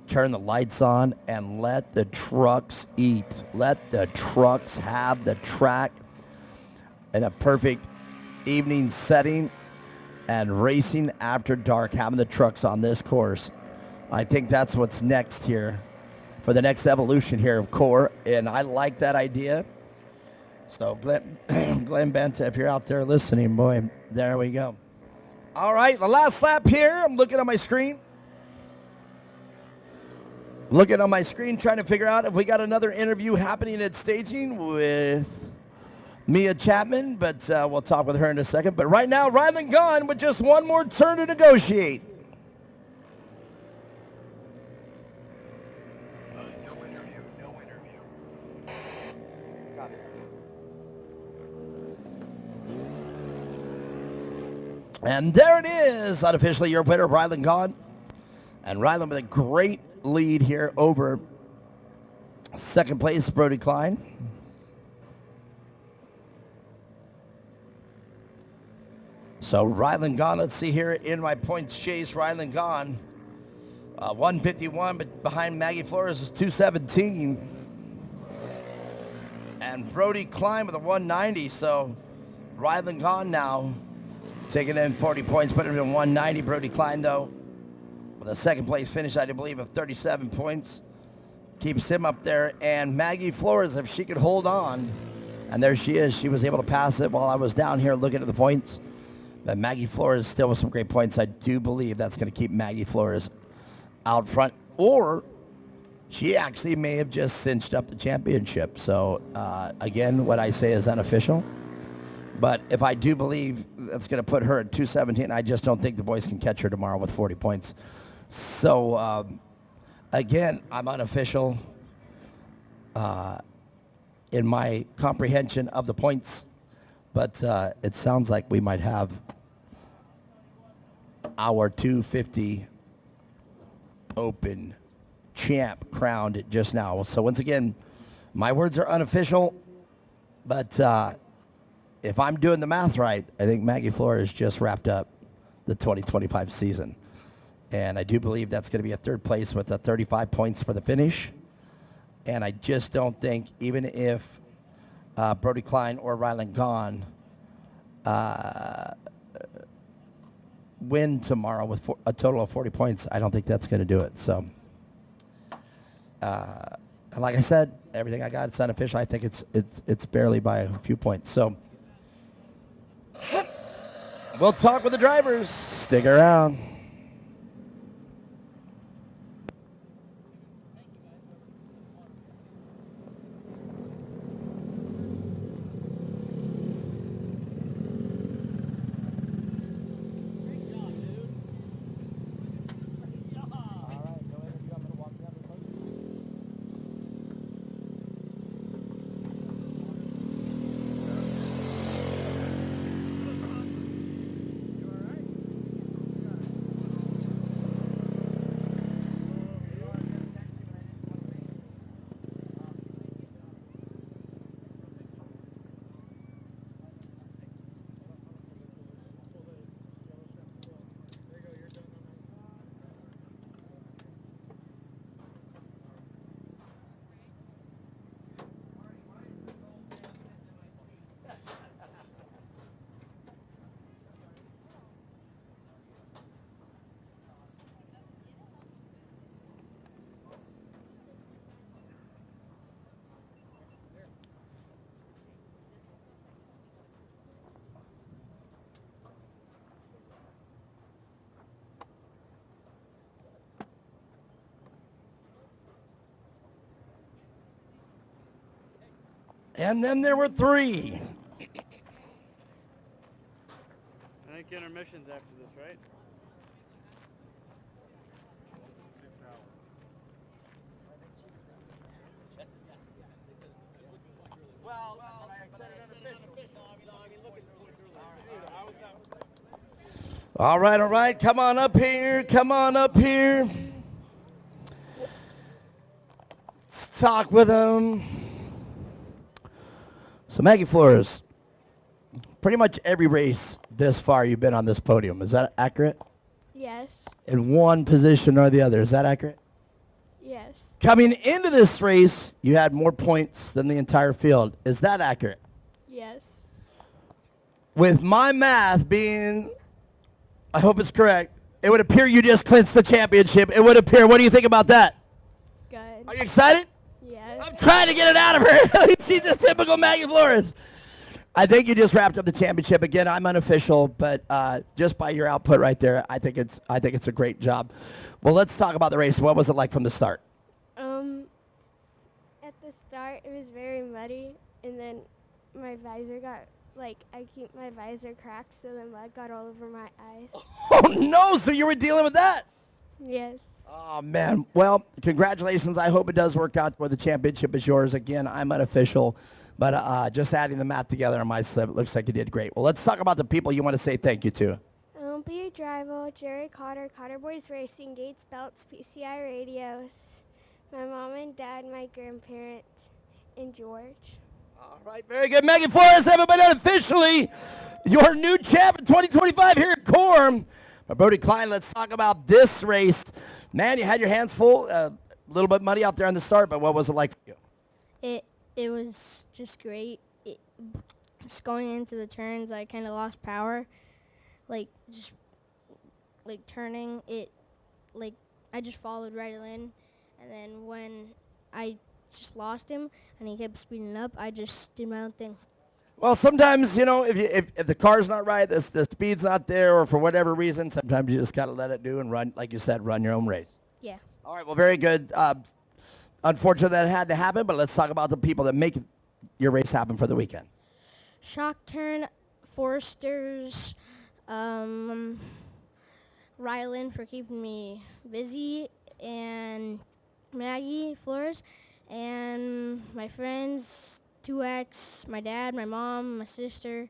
Turn the lights on and let the trucks eat. Let the trucks have the track in a perfect evening setting and racing after dark, having the trucks on this course. I think that's what's next here for the next evolution here of Core, and I like that idea. So Glenn, Glenn Benta, if you're out there listening, boy, there we go. All right, the last lap here. I'm looking on my screen. Looking on my screen, trying to figure out if we got another interview happening at staging with Mia Chapman, but we'll talk with her in a second. But right now, Rylan gone with just one more turn to negotiate. And there it is, unofficially your winner, Rylan gone. And Rylan with a great lead here over second place, Brody Klein. So Rylan gone, let's see here in my points chase, Rylan gone. 151, but behind Maggie Flores is 217. And Brody Klein with a 190, so Rylan gone now. Taking in 40 points, putting him in 190. Brody Klein, though, with a second place finish, I do believe, of 37 points. Keeps him up there. And Maggie Flores, if she could hold on, and there she is. She was able to pass it while I was down here looking at the points. But Maggie Flores still with some great points. I do believe that's going to keep Maggie Flores out front. Or she actually may have just cinched up the championship. So, again, what I say is unofficial. But if I do believe that's going to put her at 217, I just don't think the boys can catch her tomorrow with 40 points. So, again, I'm unofficial in my comprehension of the points. But it sounds like we might have our 250 Open champ crowned just now. So, once again, my words are unofficial, but if I'm doing the math right, I think Maggie Flores just wrapped up the 2025 season. And I do believe that's going to be a third place with 35 points for the finish. And I just don't think, even if Brody Klein or Rylan gone win tomorrow with a total of 40 points, I don't think that's going to do it. So, and like I said, everything I got, it's unofficial. I think it's barely by a few points. So, we'll talk with the drivers. Stick around. And then there were three. I think intermission's after this, right? All right. Come on up here. Let's talk with them. So, Maggie Flores, pretty much every race this far you've been on this podium. Is that accurate? Yes. In one position or the other. Is that accurate? Yes. Coming into this race, you had more points than the entire field. Is that accurate? Yes. With my math being, I hope it's correct, it would appear you just clinched the championship. It would appear. What do you think about that? Good. Are you excited? Yes. I'm trying to get it out of her. She's just typical Maggie Flores. I think you just wrapped up the championship. Again, I'm unofficial, but just by your output right there, I think it's a great job. Well, let's talk about the race. What was it like from the start? At the start, it was very muddy, and then my visor got, I keep my visor cracked, so the mud got all over my eyes. Oh, no. So you were dealing with that? Yes. Oh, man. Well, congratulations. I hope it does work out where the championship is yours. Again, I'm unofficial, but just adding the math together on my slip, it looks like you did great. Well, let's talk about the people you want to say thank you to. Peter Drival, Jerry Cotter, Cotter Boys Racing, Gates Belts, PCI Radios, my mom and dad, my grandparents, and George. All right, very good. Maggie Flores, everybody, officially your new champ in 2025 here at Corm. But Brody Klein, let's talk about this race. Man, you had your hands full, a little bit muddy out there on the start, but what was it like for you? It was just great. Just going into the turns, I kind of lost power. Turning it, I just followed right in, and then when I just lost him and he kept speeding up, I just did my own thing. Well, sometimes, if the car's not right, the speed's not there, or for whatever reason, sometimes you just got to let it do and run, like you said, run your own race. Yeah. All right, well, very good. Unfortunately, that had to happen, but let's talk about the people that make your race happen for the weekend. Shock Turn, Foresters, Rylan for keeping me busy, and Maggie Flores, and my friends, 2X, my dad, my mom, my sister,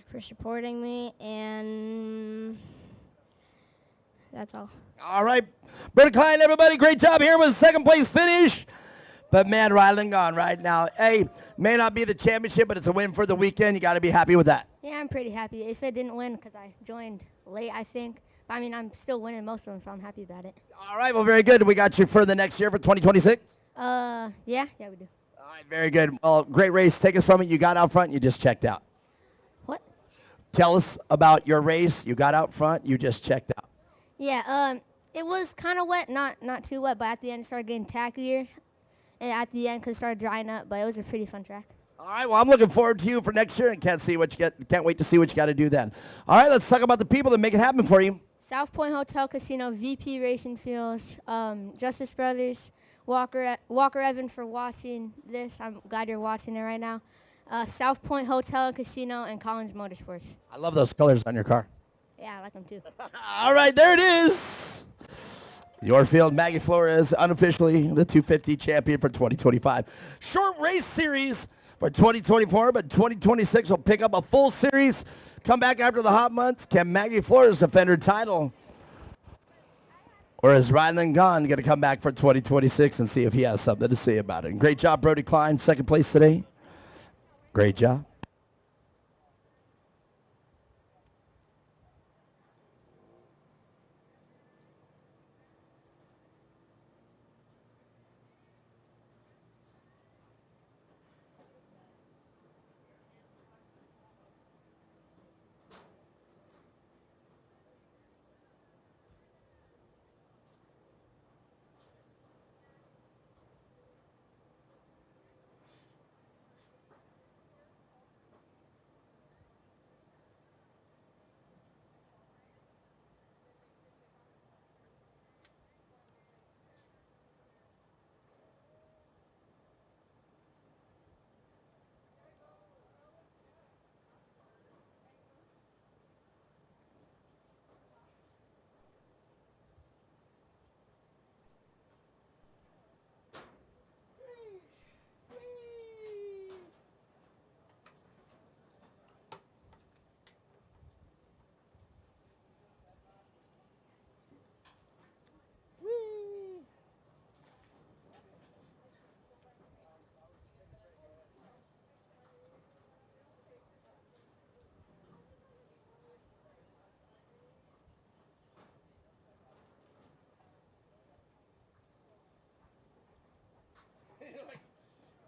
for supporting me, and that's all. All right. Brody Klein, everybody, great job here with a second place finish. But, man, Rylan gone right now. Hey, may not be the championship, but it's a win for the weekend. You got to be happy with that. Yeah, I'm pretty happy. If it didn't win, because I joined late, I think. But, I'm still winning most of them, so I'm happy about it. All right, well, very good. We got you for the next year for 2026? Yeah, we do. All right, very good. Well, great race. Take us from it. You got out front. You just checked out. What? Tell us about your race. You got out front. You just checked out. Yeah, it was kind of wet, not too wet, but at the end it started getting tackier. And at the end, because it started drying up, but it was a pretty fun track. All right, well, I'm looking forward to you for next year and can't wait to see what you got to do then. All right, let's talk about the people that make it happen for you. South Point Hotel Casino, VP Racing Fields, Justice Brothers, Walker Evan for watching this. I'm glad you're watching it right now. South Point Hotel Casino, and Collins Motorsports. I love those colors on your car. Yeah, I like them too. All right, there it is. Your field, Maggie Flores, unofficially the 250 champion for 2025. Short race series for 2024, but 2026 will pick up a full series. Come back after the hot months. Can Maggie Flores defend her title? Or is Rylan Gahn going to come back for 2026 and see if he has something to say about it? And great job, Brody Klein, second place today. Great job.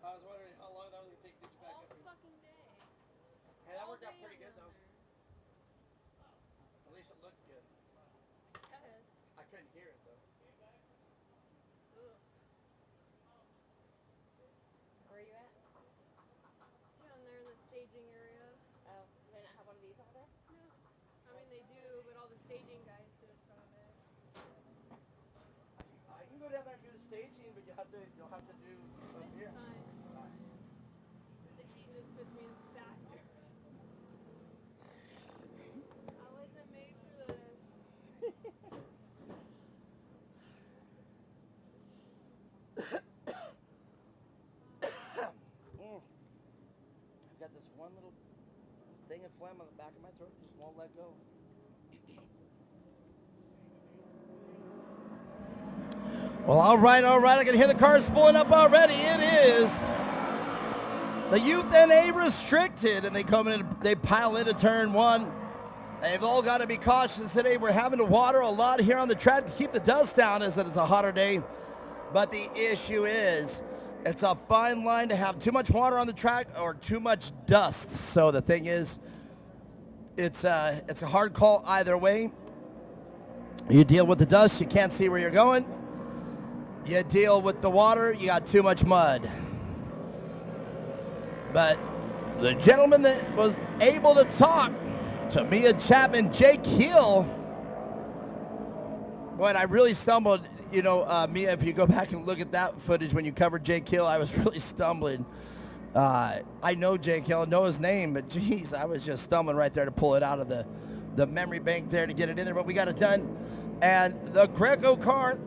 I was wondering how long that was going to take to get you back up. All fucking day. Hey, that worked out pretty good, though. At least it looked good. Yes. I couldn't hear it, though. staging area. Oh, they don't have one of these out there? No. I mean, they do, but all the staging guys sit in front of it. I can go down there and do the staging, but you'll have to do up here. Fine. The heat just puts me in the back. I wasn't made for this. I've got this one little thing of phlegm on the back of my throat, just won't let go. Well, all right. I can hear the cars pulling up already. It is the Youth NA Restricted, and they come in, they pile into turn one. They've all got to be cautious today. We're having to water a lot here on the track to keep the dust down as it's a hotter day. But the issue is, it's a fine line to have too much water on the track or too much dust. So the thing is, it's a hard call either way. You deal with the dust, you can't see where you're going. You deal with the water, you got too much mud. But the gentleman that was able to talk to Mia Chapman, Jake Hill, boy, and I really stumbled. You know, Mia, if you go back and look at that footage when you covered Jake Hill, I was really stumbling. I know Jake Hill, know his name, but geez, I was just stumbling right there to pull it out of the memory bank there to get it in there, but we got it done. And the Greco car,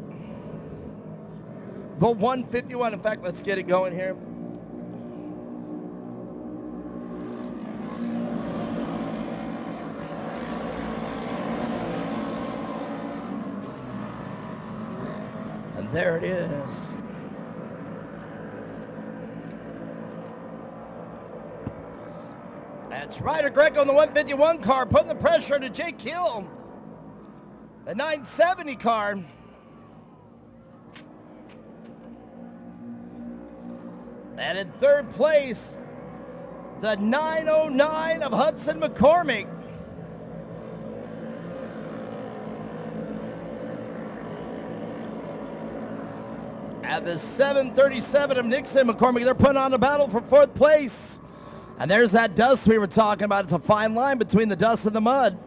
the 151, in fact, let's get it going here. And there it is. That's Ryder Greco in the 151 car, putting the pressure to Jake Hill. The 970 car. And in third place, the 909 of Hudson McCormick. At the 737 of Nixon McCormick, they're putting on a battle for fourth place. And there's that dust we were talking about. It's a fine line between the dust and the mud.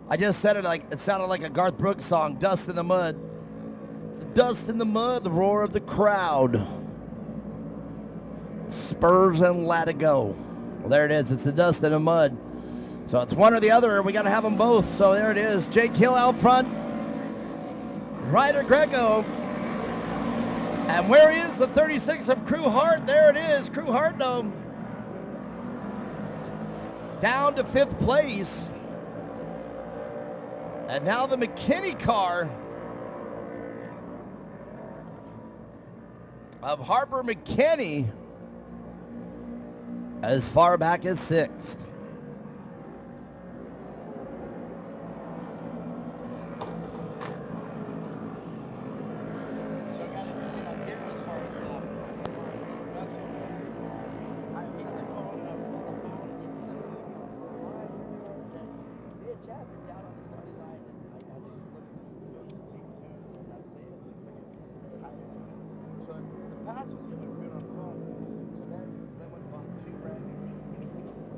I just said it like it sounded like a Garth Brooks song, Dust in the Mud. It's the dust in the mud, the roar of the crowd. Spurs and Latigo. Well, there it is. It's the dust in the mud. So it's one or the other. We got to have them both. So there it is. Jake Hill out front. Ryder Greco. And where is the 36 of Crew Hart? There it is. Crew Hart, though. Down to fifth place. And now the McKinney car of Harper McKinney as far back as sixth. So I got interesting up here as far as the production goes. I had the phone and I was listening to go for a ride here. And me and Chad were down on the starting line, and I had to look at the footage and see what they're doing, and that's it. It looks like they're higher. So the pass was going to be good on the phone. So then went and bought two brand new vehicles.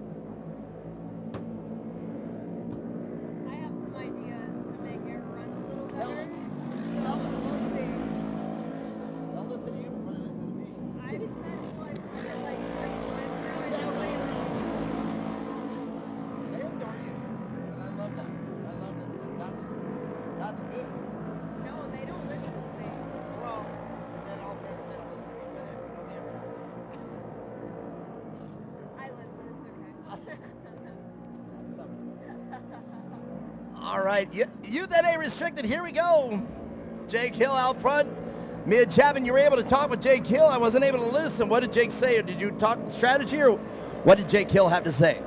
I have some ideas to make it run a little Tell better. them. So we'll see. They'll listen to you before they listen to me. I've said once that it's like great fun through it. They adore you, and I love that. I love that. That's good. No, they don't listen to me. Well, then all fairness, they don't listen to me, but nobody ever has. I listen, it's okay. That's something. All right, Youth NA Restricted, here we go. Jake Hill out front. Mia Chapman, you were able to talk with Jake Hill. I wasn't able to listen. What did Jake say? Or did you talk strategy, or what did Jake Hill have to say?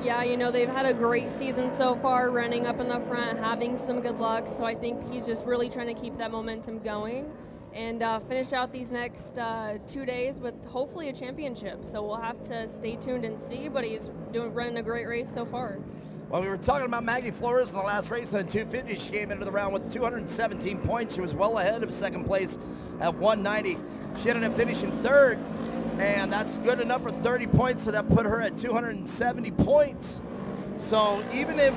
Yeah, you know, they've had a great season so far, running up in the front, having some good luck. So I think he's just really trying to keep that momentum going and finish out these next 2 days with hopefully a championship. So we'll have to stay tuned and see, but he's running a great race so far. Well, we were talking about Maggie Flores in the last race in the 250. She came into the round with 217 points. She was well ahead of second place at 190. She ended up finishing third. And that's good enough for 30 points, so that put her at 270 points. So even if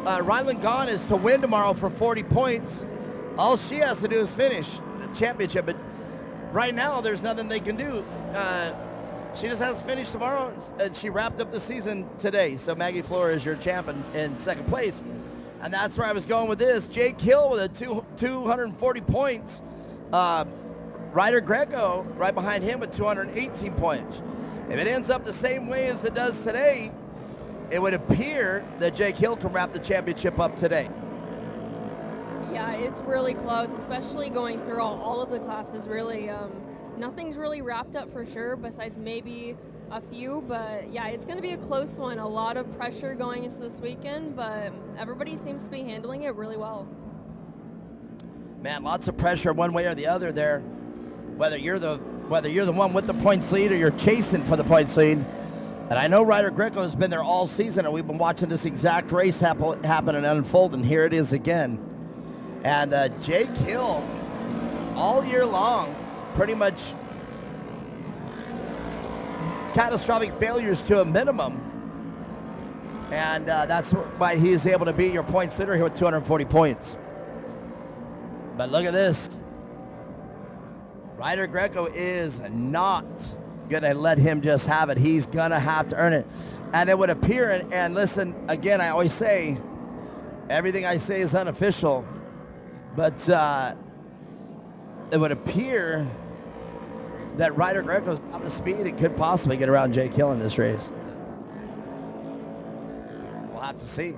Rylan Gahn is to win tomorrow for 40 points, all she has to do is finish the championship. But right now, there's nothing they can do. She just has to finish tomorrow, and she wrapped up the season today. So Maggie Flora is your champion in second place. And that's where I was going with this. Jake Hill with a 240 points. Ryder Greco right behind him with 218 points. If it ends up the same way as it does today, it would appear that Jake Hill can wrap the championship up today. Yeah, it's really close, especially going through all of the classes, really. Nothing's really wrapped up for sure, besides maybe a few, but yeah, it's going to be a close one. A lot of pressure going into this weekend, but everybody seems to be handling it really well. Man, lots of pressure one way or the other there. Whether you're the one with the points lead or you're chasing for the points lead. And I know Ryder Greco has been there all season, and we've been watching this exact race happen and unfold, and here it is again. And Jake Hill, all year long, pretty much catastrophic failures to a minimum. And that's why he's able to be your points leader here with 240 points. But look at this. Ryder Greco is not going to let him just have it. He's going to have to earn it. And it would appear, and listen, again, I always say, everything I say is unofficial. But it would appear that Ryder Greco's got the speed and could possibly get around Jake Hill in this race. We'll have to see.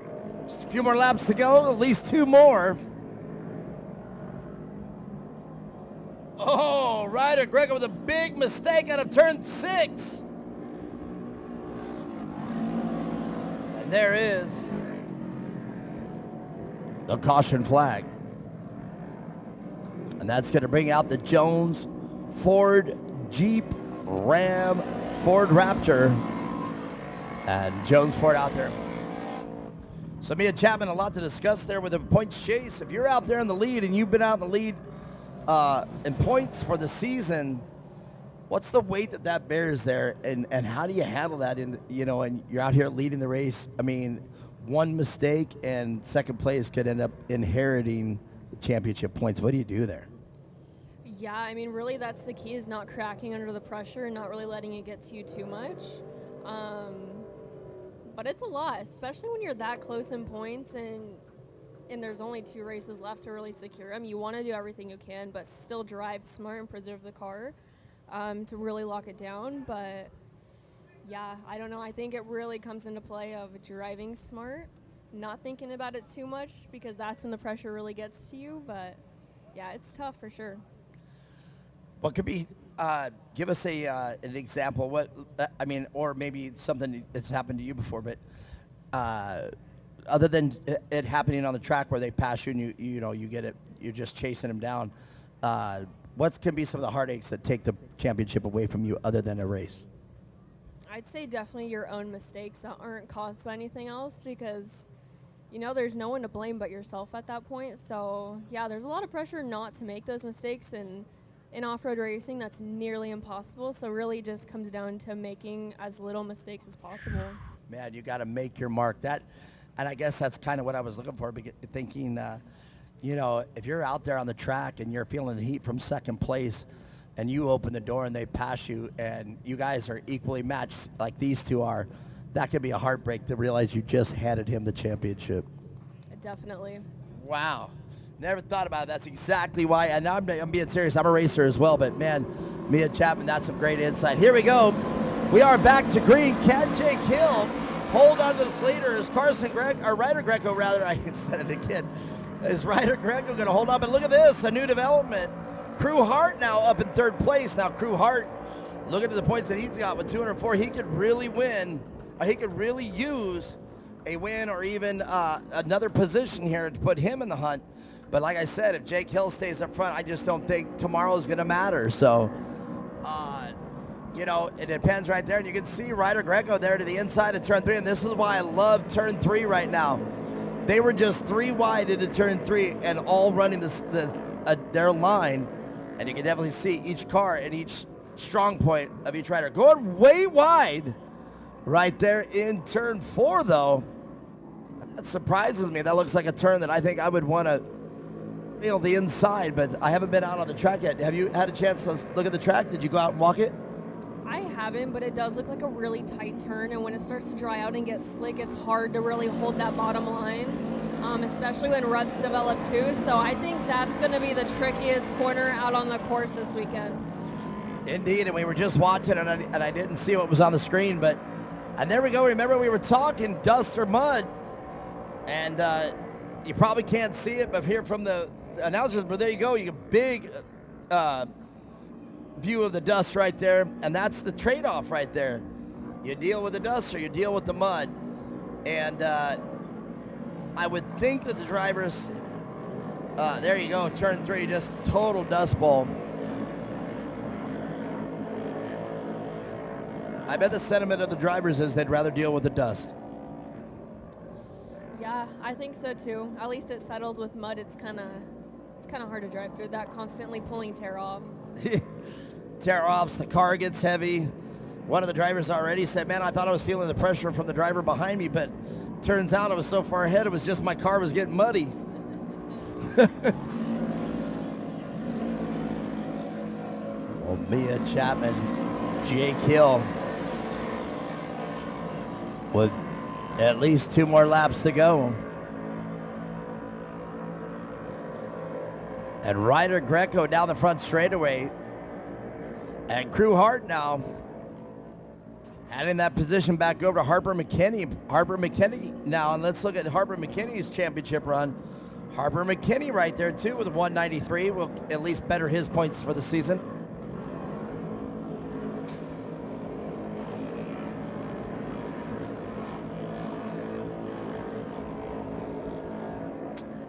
Just a few more laps to go, at least two more. Oh, Ryder Greco with a big mistake out of turn 6. And there is the caution flag. And that's going to bring out the Jones, Ford, Jeep, Ram, Ford Raptor, and Jones Ford out there. So me and Chapman, a lot to discuss there with the points chase. If you're out there in the lead and you've been out in the lead in points for the season, what's the weight that bears there, and how do you handle that and you're out here leading the race? I mean, one mistake and second place could end up inheriting the championship points. What do you do there? Yeah, I mean, really that's the key, is not cracking under the pressure and not really letting it get to you too much. But it's a lot, especially when you're that close in points and there's only 2 races left to really secure them. You want to do everything you can, but still drive smart and preserve the car to really lock it down. But yeah, I don't know. I think it really comes into play of driving smart, not thinking about it too much, because that's when the pressure really gets to you. But yeah, it's tough for sure. What could be, give us an example, or maybe something that's happened to you before, but other than it happening on the track where they pass you and you get it, you're just chasing them down, what can be some of the heartaches that take the championship away from you other than a race? I'd say definitely your own mistakes that aren't caused by anything else, because there's no one to blame but yourself at that point. So yeah, there's a lot of pressure not to make those mistakes, and in off-road racing that's nearly impossible. So really just comes down to making as little mistakes as possible. Man, you got to make your mark. And I guess that's kind of what I was looking for, thinking, if you're out there on the track and you're feeling the heat from second place and you open the door and they pass you and you guys are equally matched like these two are, that could be a heartbreak to realize you just handed him the championship. Definitely. Wow. Never thought about it. That's exactly why. And now I'm being serious. I'm a racer as well. But, man, me and Chapman, that's some great insight. Here we go. We are back to green. Can Jake Hill hold on to this leader? Is Ryder Greco, rather, I said it again. Is Ryder Greco going to hold on? But look at this, a new development. Crew Hart now up in third place. Now, Crew Hart, looking at the points that he's got with 204, he could really win. He could really use a win or even another position here to put him in the hunt. But like I said, if Jake Hill stays up front, I just don't think tomorrow's going to matter. So, it depends right there. And you can see Ryder Greco there to the inside of turn 3. And this is why I love turn 3 right now. They were just 3 wide into turn 3 and all running their line. And you can definitely see each car and each strong point of each rider. Going way wide right there in turn 4, though. That surprises me. That looks like a turn that I think I would want to feel the inside, but I haven't been out on the track yet. Have you had a chance to look at the track? Did you go out and walk it? I haven't, but it does look like a really tight turn, and when it starts to dry out and get slick, it's hard to really hold that bottom line, especially when ruts develop too. So I think that's going to be the trickiest corner out on the course this weekend. Indeed, and we were just watching, and I didn't see what was on the screen, and there we go. Remember, we were talking dust or mud, and you probably can't see it, but here from the announcers, but there you go. You get a big view of the dust right there, and that's the trade-off right there. You deal with the dust or you deal with the mud, and I would think that the drivers, there you go, turn 3, just total dust bowl. I bet the sentiment of the drivers is they'd rather deal with the dust. Yeah, I think so too. At least it settles. With mud, it's kind of hard to drive through that, constantly pulling tear-offs. Tear-offs, the car gets heavy. One of the drivers already said, man, I thought I was feeling the pressure from the driver behind me, but turns out I was so far ahead, it was just my car was getting muddy. Well, Mia Chapman, Jake Hill, with at least 2 more laps to go. And Ryder Greco down the front straightaway. And Crew Hart now handing that position back over to Harper McKinney. Harper McKinney now, and let's look at Harper McKinney's championship run. Harper McKinney right there too with a 193 will at least better his points for the season.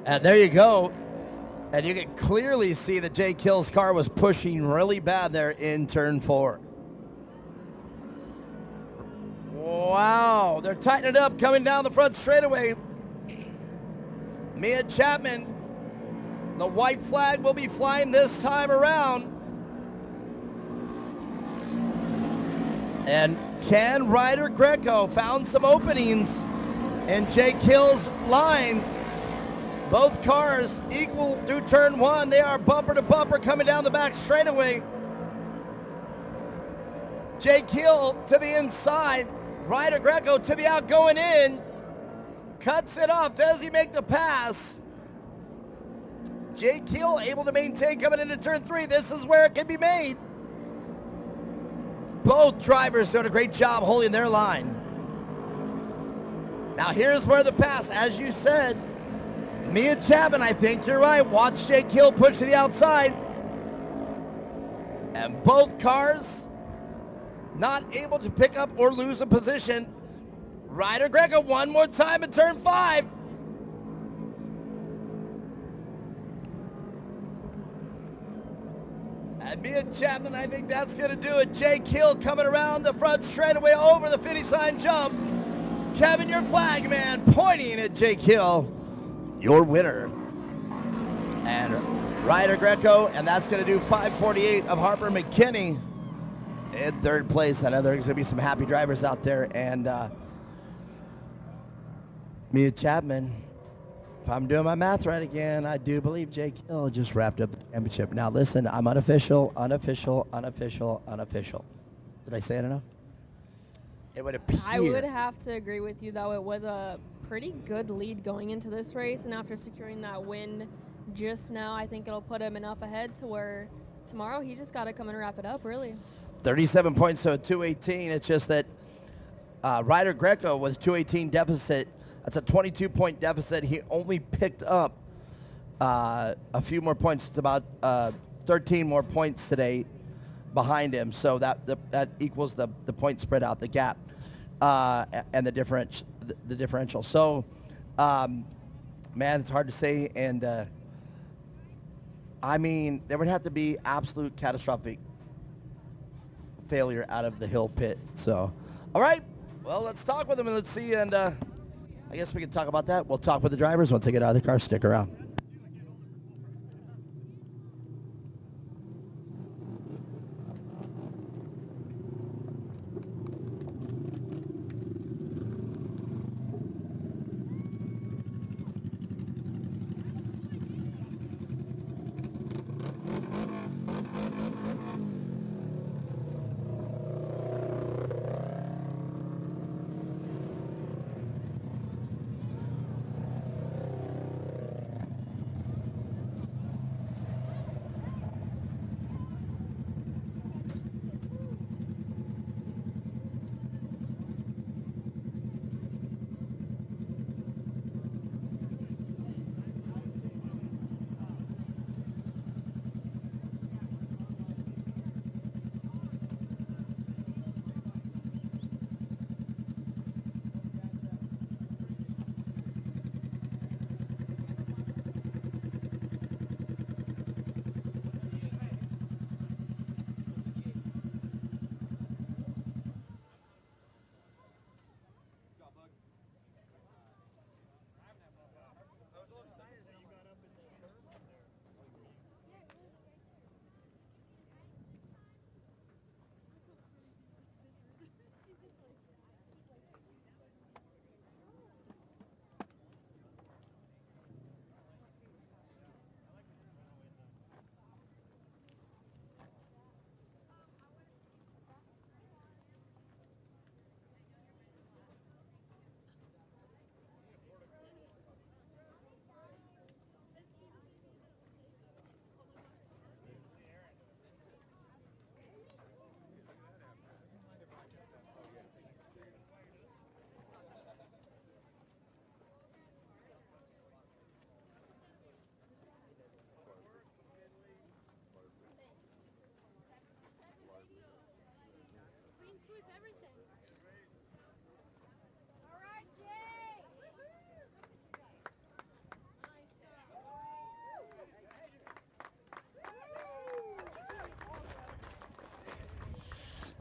And there you go. And you can clearly see that Jake Hill's car was pushing really bad there in turn 4. Wow, they're tightening it up coming down the front straightaway. Mia Chapman, the white flag will be flying this time around. And can Ryder Greco found some openings in Jake Hill's line? Both cars equal through turn 1. They are bumper to bumper coming down the back straightaway. Jake Hill to the inside. Ryder Greco to the out going in. Cuts it off. Does he make the pass? Jake Hill able to maintain coming into turn 3. This is where it can be made. Both drivers doing a great job holding their line. Now here's where the pass, as you said, Mia Chapman, I think you're right. Watch Jake Hill push to the outside. And both cars not able to pick up or lose a position. Ryder Greco one more time in turn 5. And Mia Chapman, I think that's going to do it. Jake Hill coming around the front straightaway over the finish line jump. Kevin, your flag man, pointing at Jake Hill. Your winner. And Ryder Greco, and that's going to do 548 of Harper McKinney in third place. I know there's going to be some happy drivers out there. And Mia Chapman, if I'm doing my math right again, I do believe Jake Hill just wrapped up the championship. Now listen, I'm unofficial. Did I say it enough? It would appear. I would have to agree with you, though. It was a pretty good lead going into this race, and after securing that win just now, I think it'll put him enough ahead to where tomorrow he just got to come and wrap it up, really. 37 points to a 218. It's just that Ryder Greco with 218 deficit, that's a 22-point deficit. He only picked up a few more points. It's about 13 more points today behind him. So that equals the point spread out, the gap, and the differential. So, man, it's hard to say. And I mean, there would have to be absolute catastrophic failure out of the Hill pit. So, all right. Well, let's talk with them and let's see. And I guess we can talk about that. We'll talk with the drivers once they get out of the car. Stick around.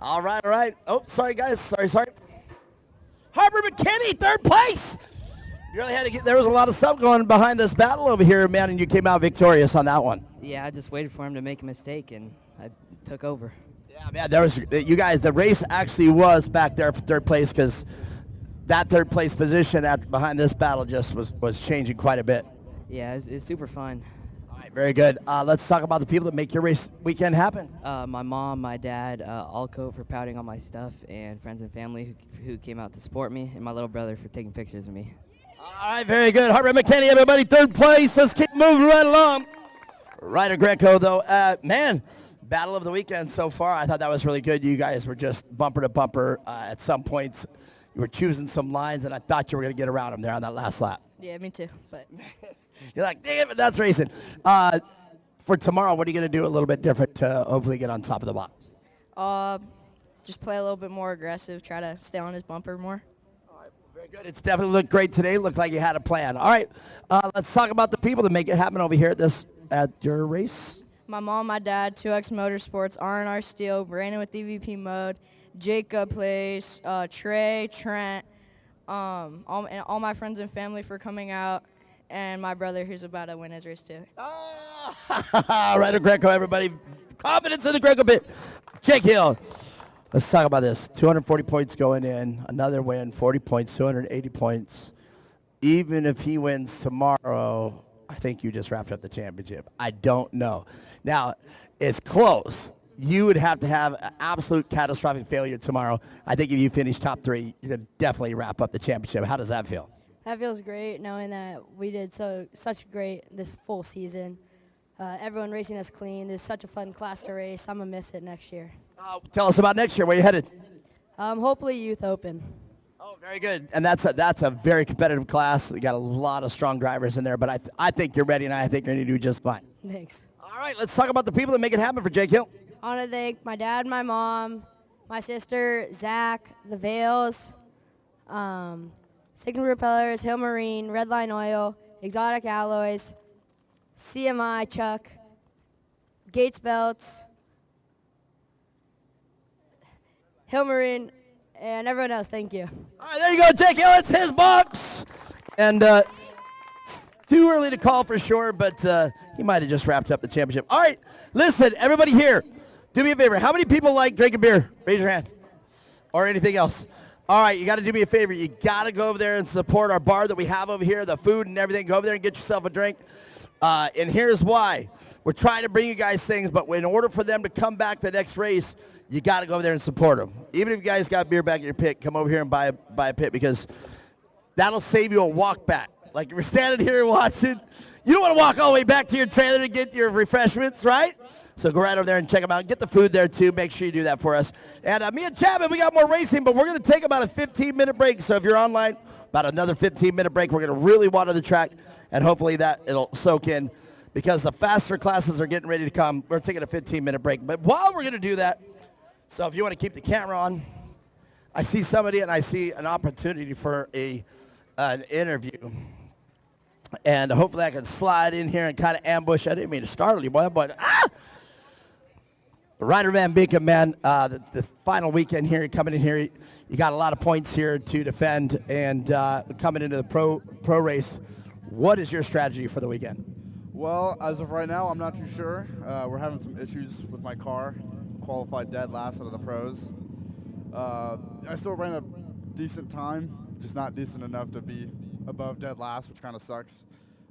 All right, all right. Oh, sorry, guys. Sorry. Harper McKinney, third place. You really had to get. There was a lot of stuff going behind this battle over here, man, and you came out victorious on that one. Yeah, I just waited for him to make a mistake, and I took over. Yeah, man. There was you guys. The race actually was back there for third place because that third place position behind this battle just was changing quite a bit. Yeah, it's super fun. All right, very good. Let's talk about the people that make your race weekend happen. My mom, my dad, Alco for pouting on my stuff, and friends and family who came out to support me, and my little brother for taking pictures of me. All right, very good. Harper McKinney, everybody, third place. Let's keep moving right along. Ryder Greco, though, man, battle of the weekend so far. I thought that was really good. You guys were just bumper to bumper. At some points, you were choosing some lines, and I thought you were going to get around them there on that last lap. Yeah, me too. But you're like, damn it, that's racing. For tomorrow, what are you going to do a little bit different to hopefully get on top of the box? just play a little bit more aggressive, try to stay on his bumper more. Very good. It's definitely looked great today. Looked like you had a plan. All right, let's talk about the people that make it happen over here at your race. My mom, my dad, 2X Motorsports, R&R Steel, Brandon with EVP mode, Jacob plays, Trey, Trent, and all my friends and family for coming out, and my brother who's about to win his race too. Ryder Greco, everybody. Confidence in the Greco bit. Jake Hill. Let's talk about this. 240 points going in. Another win, 40 points, 280 points. Even if he wins tomorrow, I think you just wrapped up the championship. I don't know. Now, it's close. You would have to have an absolute catastrophic failure tomorrow. I think if you finish top 3, you could definitely wrap up the championship. How does that feel? That feels great knowing that we did such great this full season. Everyone racing us clean. This is such a fun class to race. I'm going to miss it next year. Tell us about next year. Where are you headed? Hopefully Youth Open. Oh, very good. And that's a very competitive class. We got a lot of strong drivers in there, but I think you're ready, and I think you're going to do just fine. Thanks. All right, let's talk about the people that make it happen for Jake Hill. I want to thank my dad, my mom, my sister, Zach, the Vales, Signature Propellers, Hill Marine, Redline Oil, Exotic Alloys, CMI, Chuck, Gates Belts, Hill Marine, and everyone else. Thank you. All right, there you go, Jake Hill. It's his box. And too early to call for sure, but he might have just wrapped up the championship. All right, listen, everybody here, do me a favor. How many people like drinking beer? Raise your hand. Or anything else. All right, you got to do me a favor. You got to go over there and support our bar that we have over here, the food and everything. Go over there and get yourself a drink. And here's why. We're trying to bring you guys things, but in order for them to come back the next race, you got to go over there and support them. Even if you guys got beer back in your pit, come over here and buy a pit, because that'll save you a walk back. Like if you're standing here watching, you don't want to walk all the way back to your trailer to get your refreshments, right? So go right over there and check them out. Get the food there, too. Make sure you do that for us. And me and Chapman, we got more racing, but we're going to take about a 15-minute break. So if you're online, about another 15-minute break. We're going to really water the track, and hopefully that it'll soak in, because the faster classes are getting ready to come. We're taking a 15-minute break. But while we're going to do that, so if you want to keep the camera on, I see somebody and I see an opportunity for an interview. And hopefully I can slide in here and kind of ambush. I didn't mean to startle you, boy, but Ryder Van Beeken, man, the final weekend here, coming in here, you got a lot of points here to defend, and coming into the pro race. What is your strategy for the weekend? Well, as of right now, I'm not too sure. We're having some issues with my car. Qualified dead last out of the pros. I still ran a decent time, just not decent enough to be above dead last, which kind of sucks.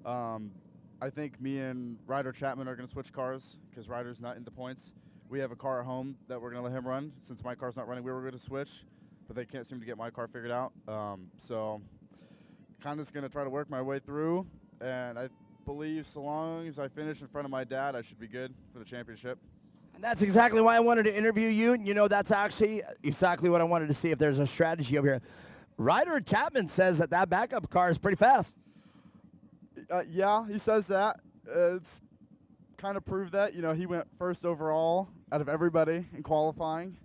I think me and Ryder Chapman are going to switch cars because Ryder's not into points. We have a car at home that we're going to let him run. Since my car's not running, we were going to switch, but they can't seem to get my car figured out. So kind of just going to try to work my way through, and I believe so long as I finish in front of my dad, I should be good for the championship. And that's exactly why I wanted to interview you. And, you know, that's actually exactly what I wanted to see, if there's a strategy over here. Ryder Chapman says that backup car is pretty fast. Yeah, he says that. It's kind of proved that. You know, he went first overall out of everybody in qualifying.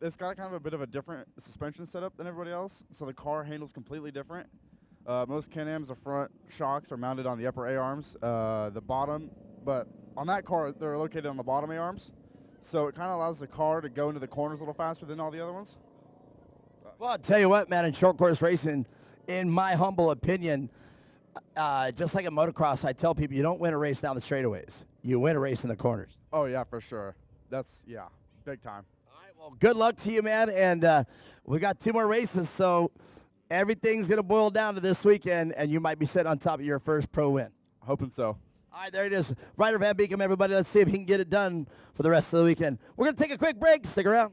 It's got kind of a bit of a different suspension setup than everybody else, so the car handles completely different. Most Can-Ams, the front shocks are mounted on the upper A-arms, the bottom, but on that car, they're located on the bottom A-arms. so it kind of allows the car to go into the corners a little faster than all the other ones. Well, I'll tell you what, man, in short course racing, in my humble opinion, just like in motocross, I tell people you don't win a race down the straightaways. You win a race in the corners. Oh, yeah, for sure. That's, yeah, big time. Well, good luck to you, man. And we got 2 more races, so everything's going to boil down to this weekend, and you might be sitting on top of your first pro win. Hoping so. All right, there it is. Ryder Van Beekem, everybody. Let's see if he can get it done for the rest of the weekend. We're going to take a quick break. Stick around.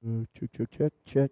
Check, check, check, check.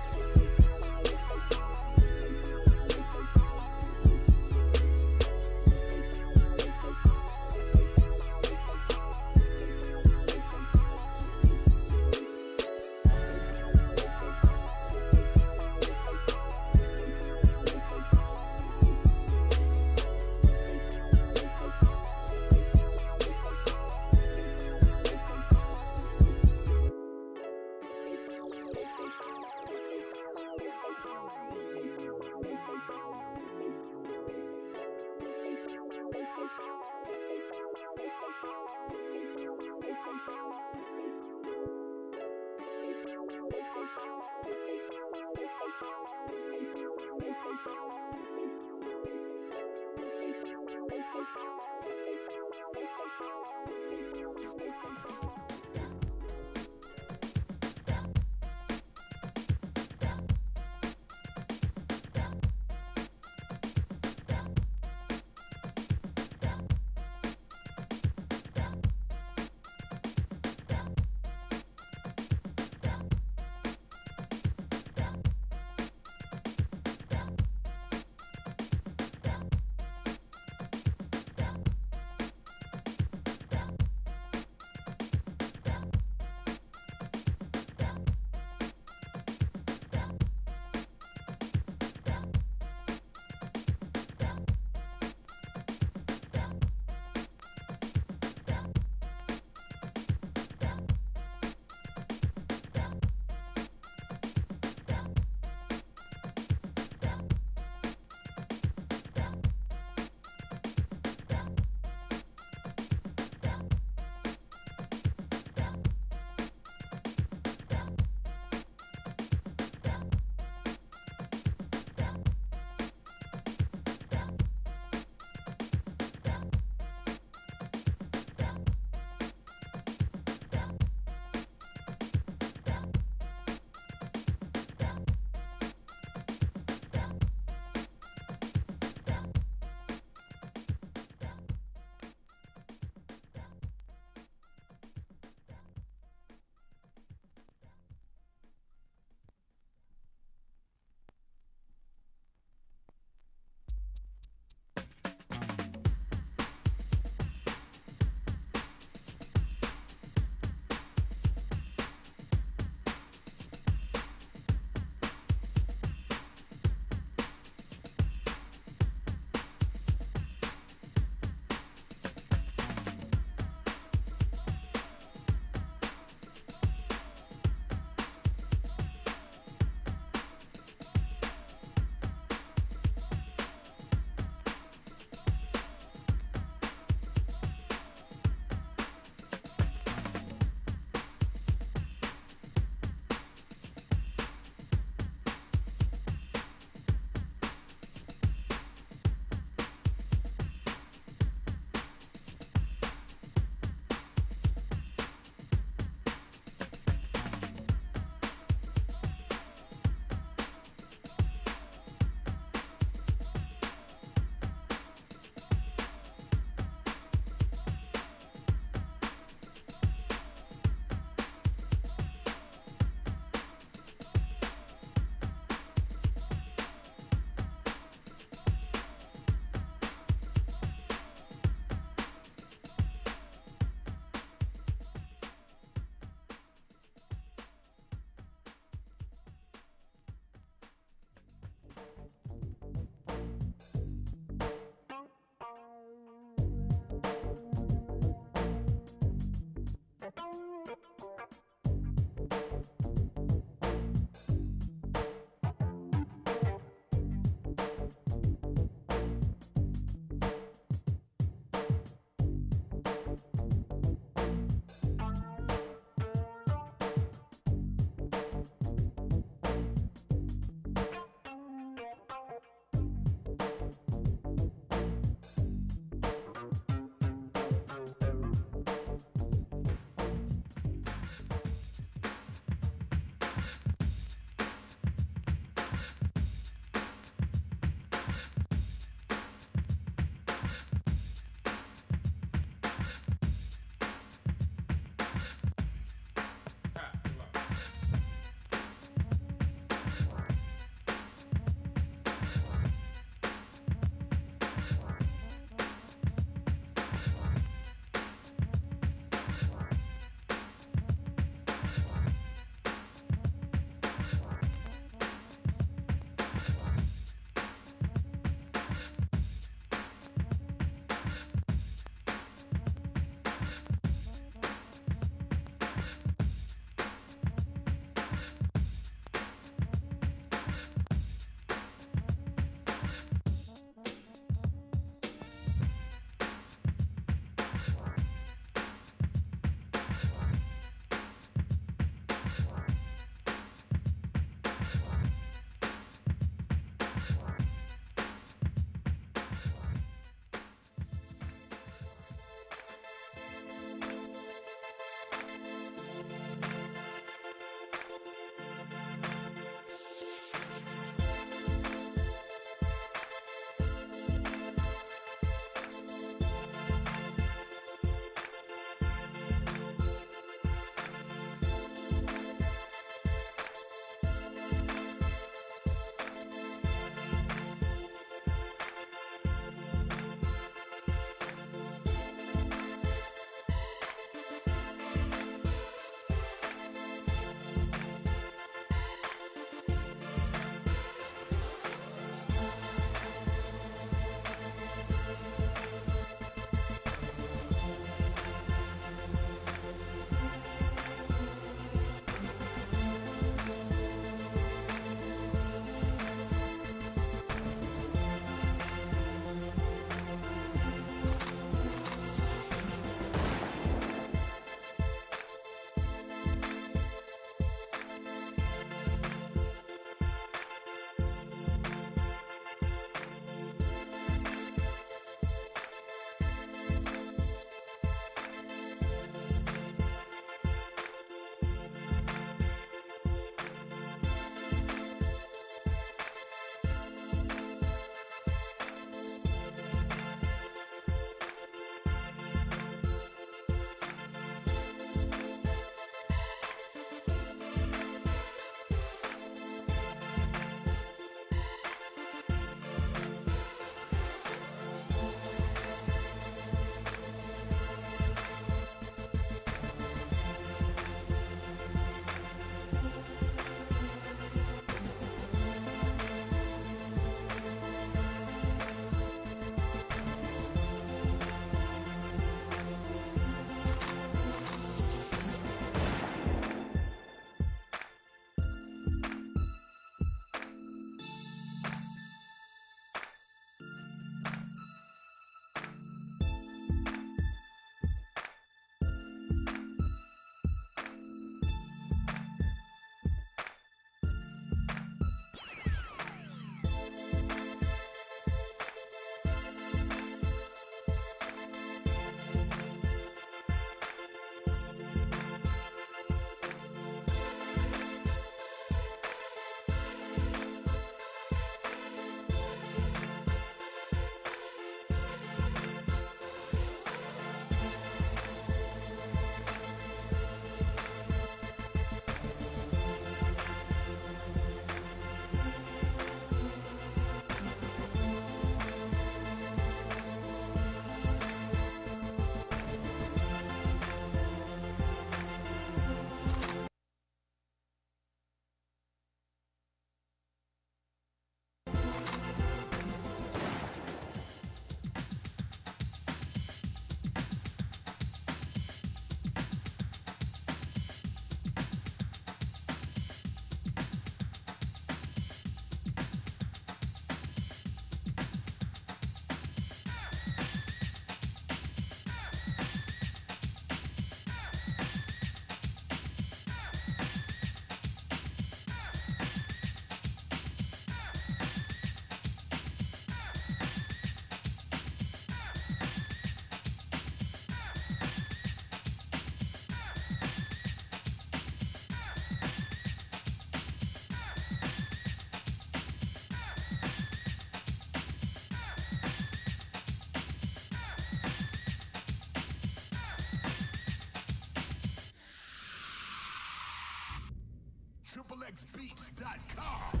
XXBeats.com.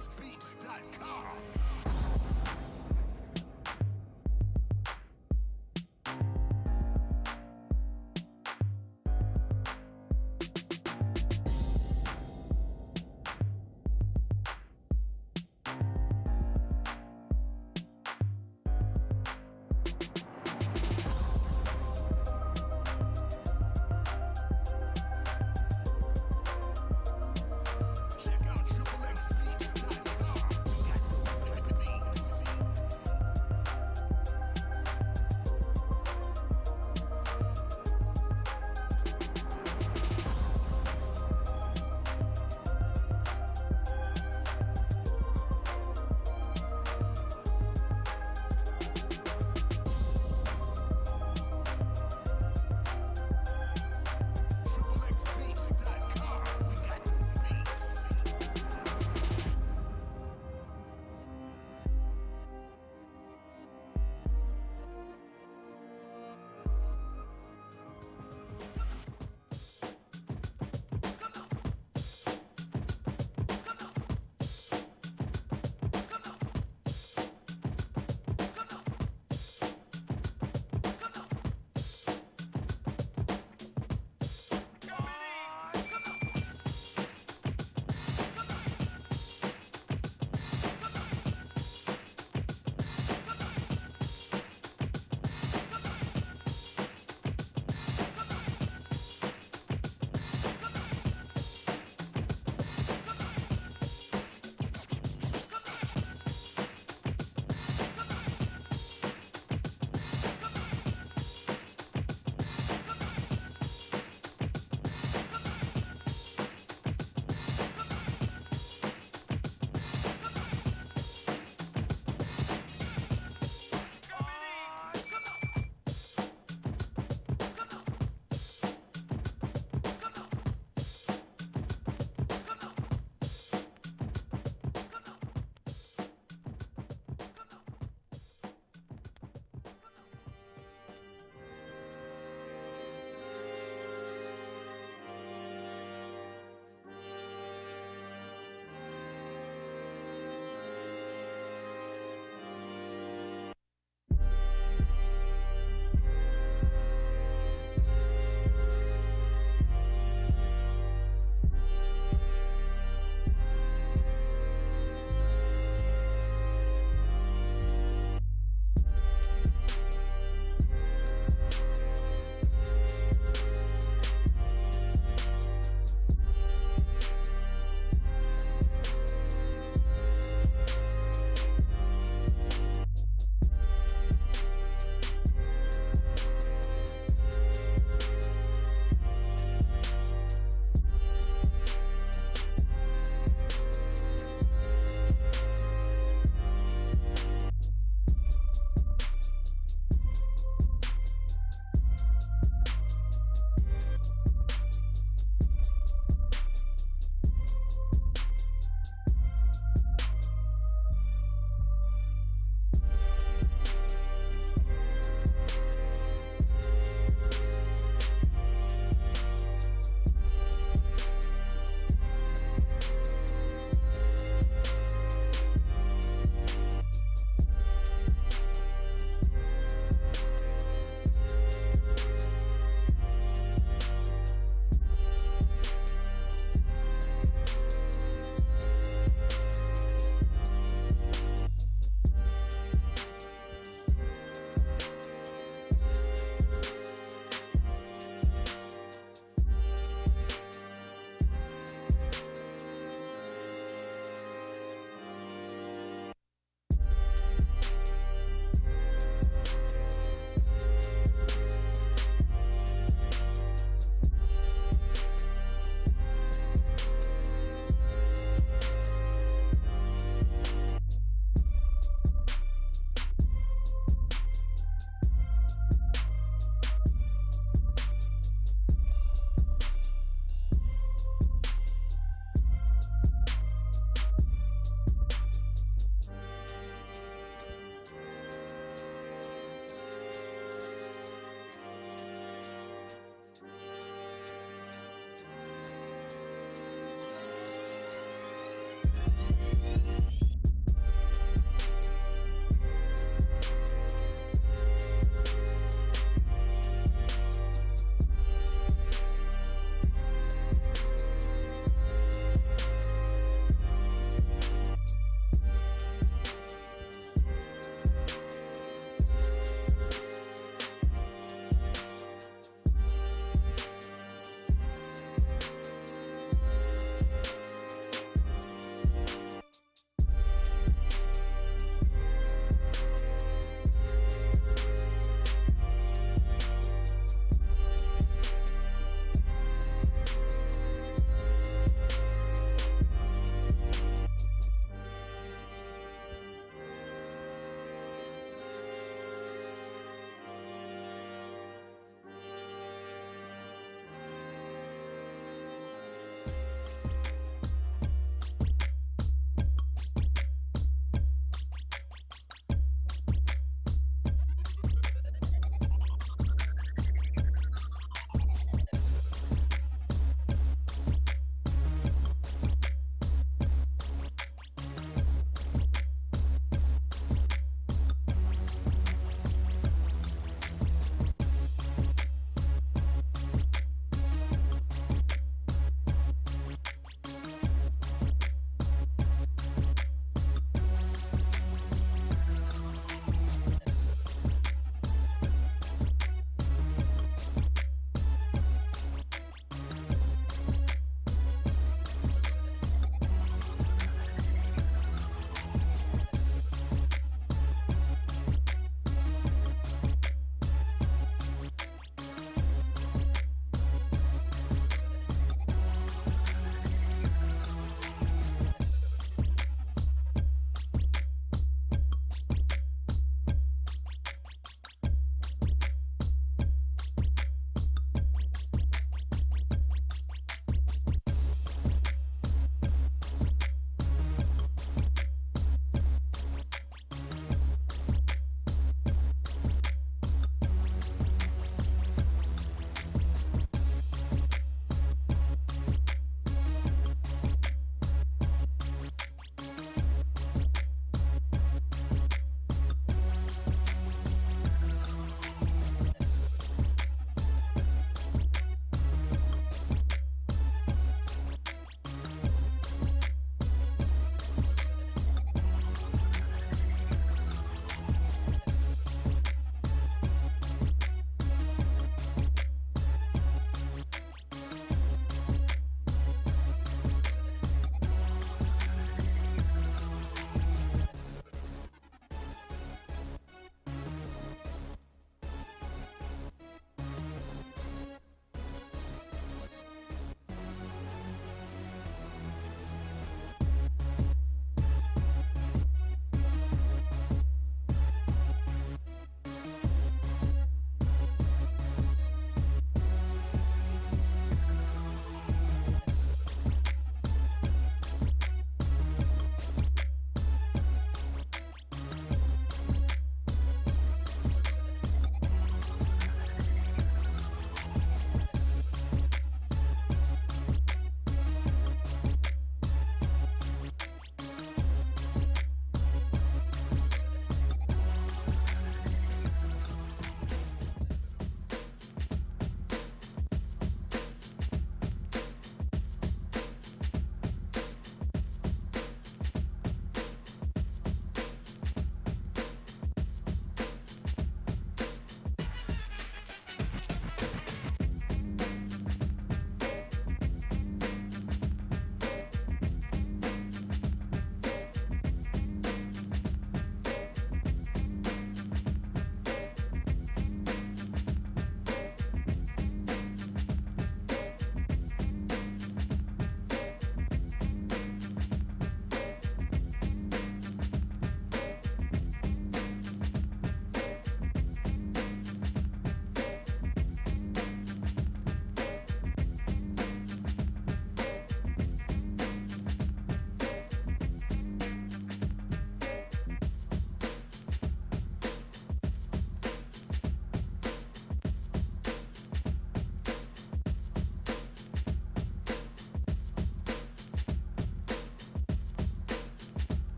XXBeats.com. Check out XXBeats.com. We got those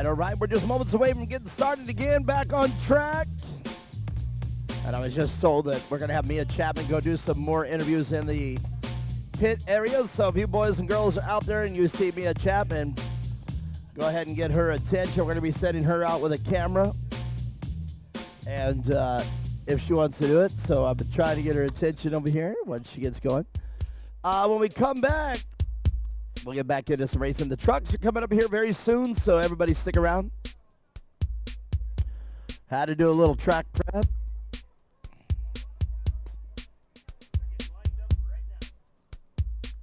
All right. We're just moments away from getting started again, back on track. And I was just told that we're going to have Mia Chapman go do some more interviews in the pit area. So if you boys and girls are out there and you see Mia Chapman, go ahead and get her attention. We're going to be sending her out with a camera. And if she wants to do it. So I've been trying to get her attention over here once she gets going. When we come back, we'll get back into some racing. The trucks are coming up here very soon, so everybody stick around. Had to do a little track prep.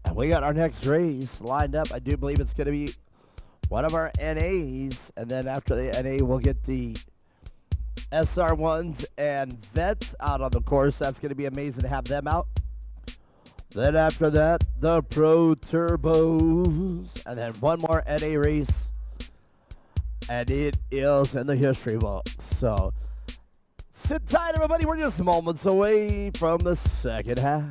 And we got our next race lined up. I do believe it's going to be one of our NAs. And then after the NA, we'll get the SR1s and Vets out on the course. That's going to be amazing to have them out. Then after that, the Pro Turbos. And then one more NA race. And it is in the history books. So sit tight, everybody. We're just moments away from the second half.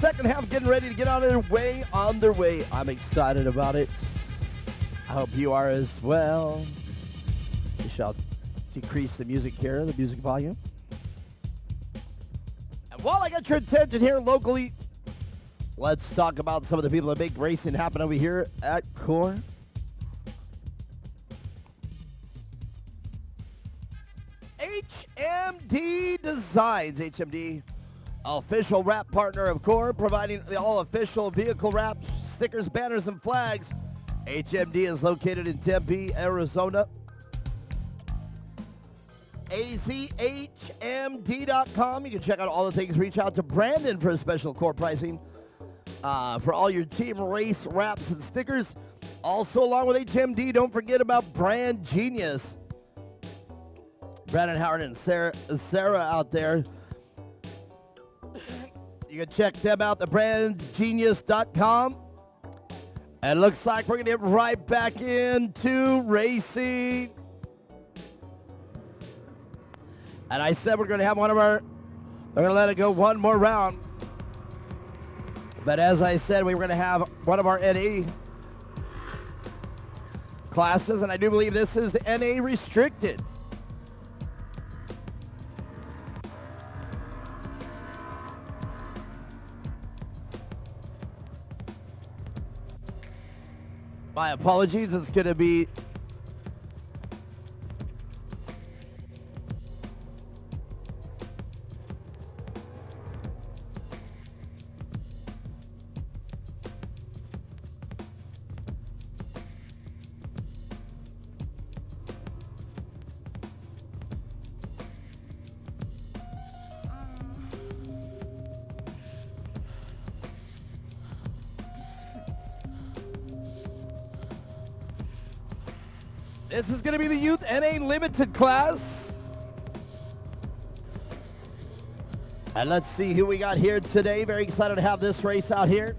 second half getting ready to get on their way. I'm excited about it. I hope you are as well. We shall decrease the music here, the music volume. And while I got your attention here locally, let's talk about some of the people that make racing happen over here at Core. HMD Designs. HMD, official wrap partner of Core, providing all official vehicle wraps, stickers, banners, and flags. HMD is located in Tempe, Arizona. azhmd.com. You can check out all the things. Reach out to Brandon for special Core pricing for all your team race wraps and stickers. Also, along with HMD, don't forget about Brand Genius. Brandon Howard and Sarah out there. You can check them out at brandgenius.com. And it looks like we're going to get right back into racing. And I said we're going to have they're going to let it go one more round. But as I said, we were going to have one of our NA classes, and I do believe this is the NA restricted. My apologies, it's going to be this is going to be the Youth NA Limited class. And let's see who we got here today. Very excited to have this race out here.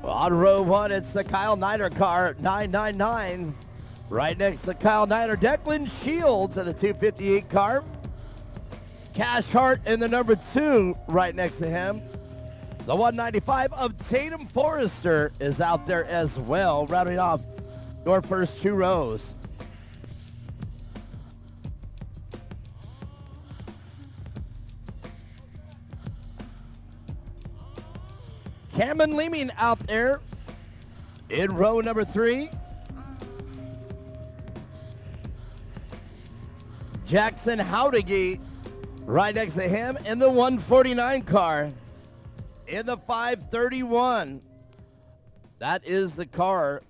Well, on row one, it's the Kyle Niner car, 999. Right next to Kyle Niner, Declan Shields in the 258 car. Cash Hart in the number 2 right next to him. The 195 of Tatum Forrester is out there as well, rounding off your first 2 rows. Cameron Leeming out there in row number 3. Jackson Howdigi right next to him in the 149 car. In the 531. That is the car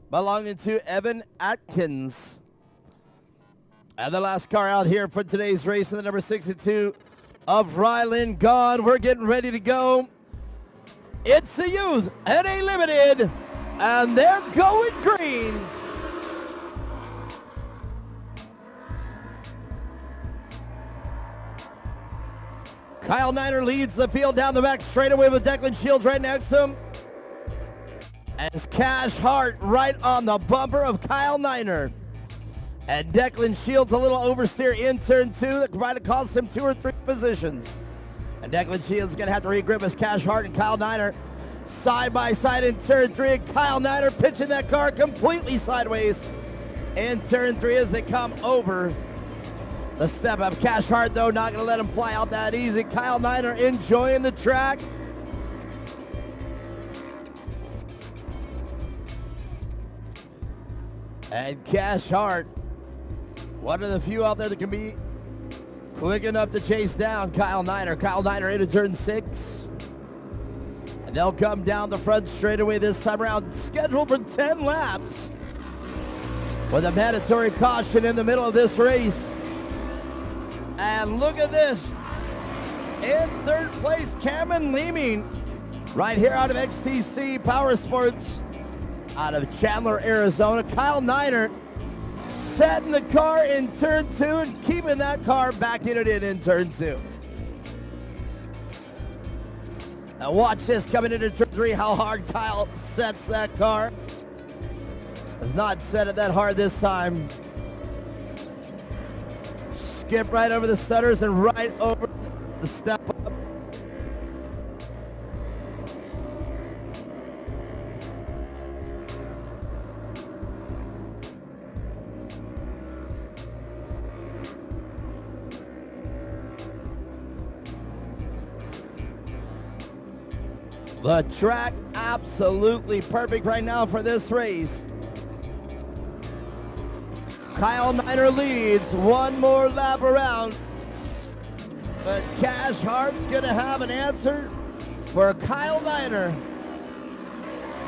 belonging to Evan Atkins. And the last car out here for today's race in the number 62 of Ryland Gone. We're getting ready to go. It's the Youth NA Limited, and they're going green. Kyle Niner leads the field down the back straightaway with Declan Shields right next to him. As Cash Hart right on the bumper of Kyle Niner. And Declan Shields a little oversteer in turn 2 that might have cost him 2 or 3 positions. And Declan Shields is going to have to regrip as Cash Hart and Kyle Niner side by side in turn 3. And Kyle Niner pitching that car completely sideways in turn 3 as they come over the step up. Cash Hart, though, not going to let him fly out that easy. Kyle Niner enjoying the track. And Cash Hart, one of the few out there that can be quick enough to chase down Kyle Niner. Kyle Niner into turn 6. And they'll come down the front straightaway this time around, scheduled for 10 laps. With a mandatory caution in the middle of this race. And look at this. In third place, Cameron Leeming, right here out of XTC Power Sports, out of Chandler, Arizona. Kyle Niner setting the car in turn 2 and keeping that car backing it in turn 2. Now watch this coming into turn 3, how hard Kyle sets that car. Has not set it that hard this time. Skip right over the stutters and right over to step up. The track absolutely perfect right now for this race. Kyle Niner leads one more lap around, but Cash Hart's gonna have an answer for Kyle Niner.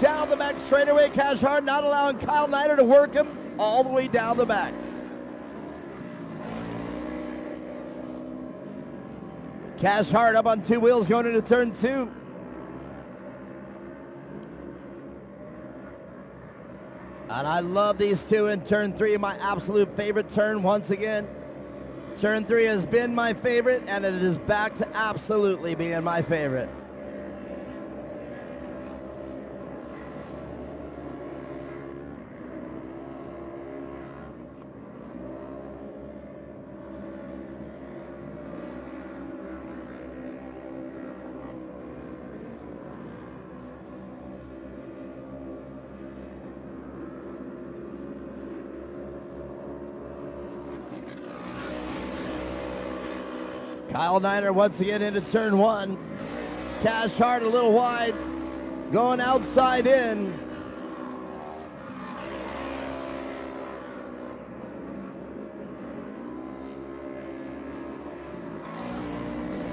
Down the back straightaway, Cash Hart not allowing Kyle Niner to work him all the way down the back. Cash Hart up on two wheels going into turn two. And I love these two in turn three, my absolute favorite turn once again. Turn three has been my favorite, and it is back to absolutely being my favorite. Kyle Niner once again into turn one. Cash Hart a little wide, going outside in.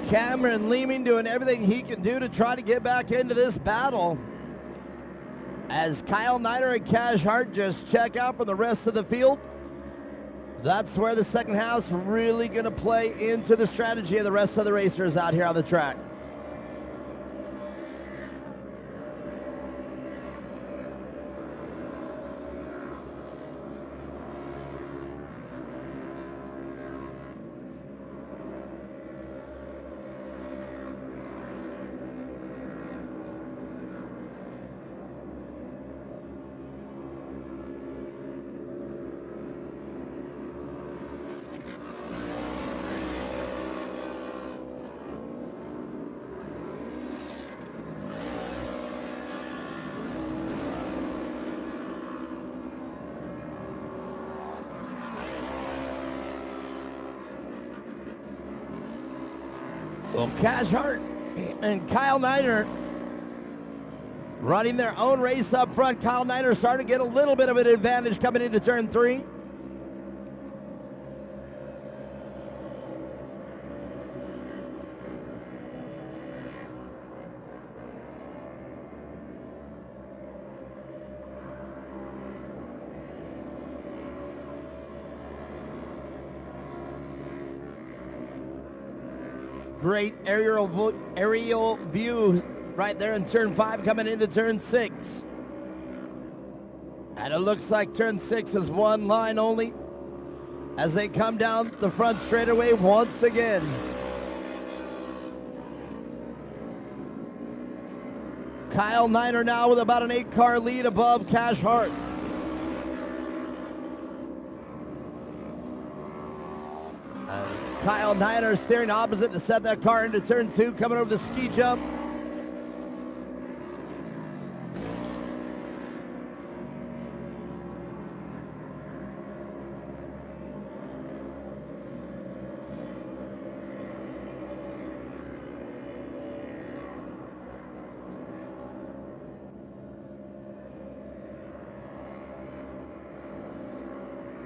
Cameron Leeming doing everything he can do to try to get back into this battle. As Kyle Niner and Cash Hart just check out from the rest of the field. That's where the second half's really going to play into the strategy of the rest of the racers out here on the track. Well, Cash Hart and Kyle Niner running their own race up front. Kyle Niner starting to get a little bit of an advantage coming into turn three. Great aerial view right there in turn five coming into turn six. And it looks like turn six is one line only as they come down the front straightaway once again. Kyle Niner now with about an 8-car lead above Cash Hart. Kyle Niner steering opposite to set that car into turn two, coming over the ski jump.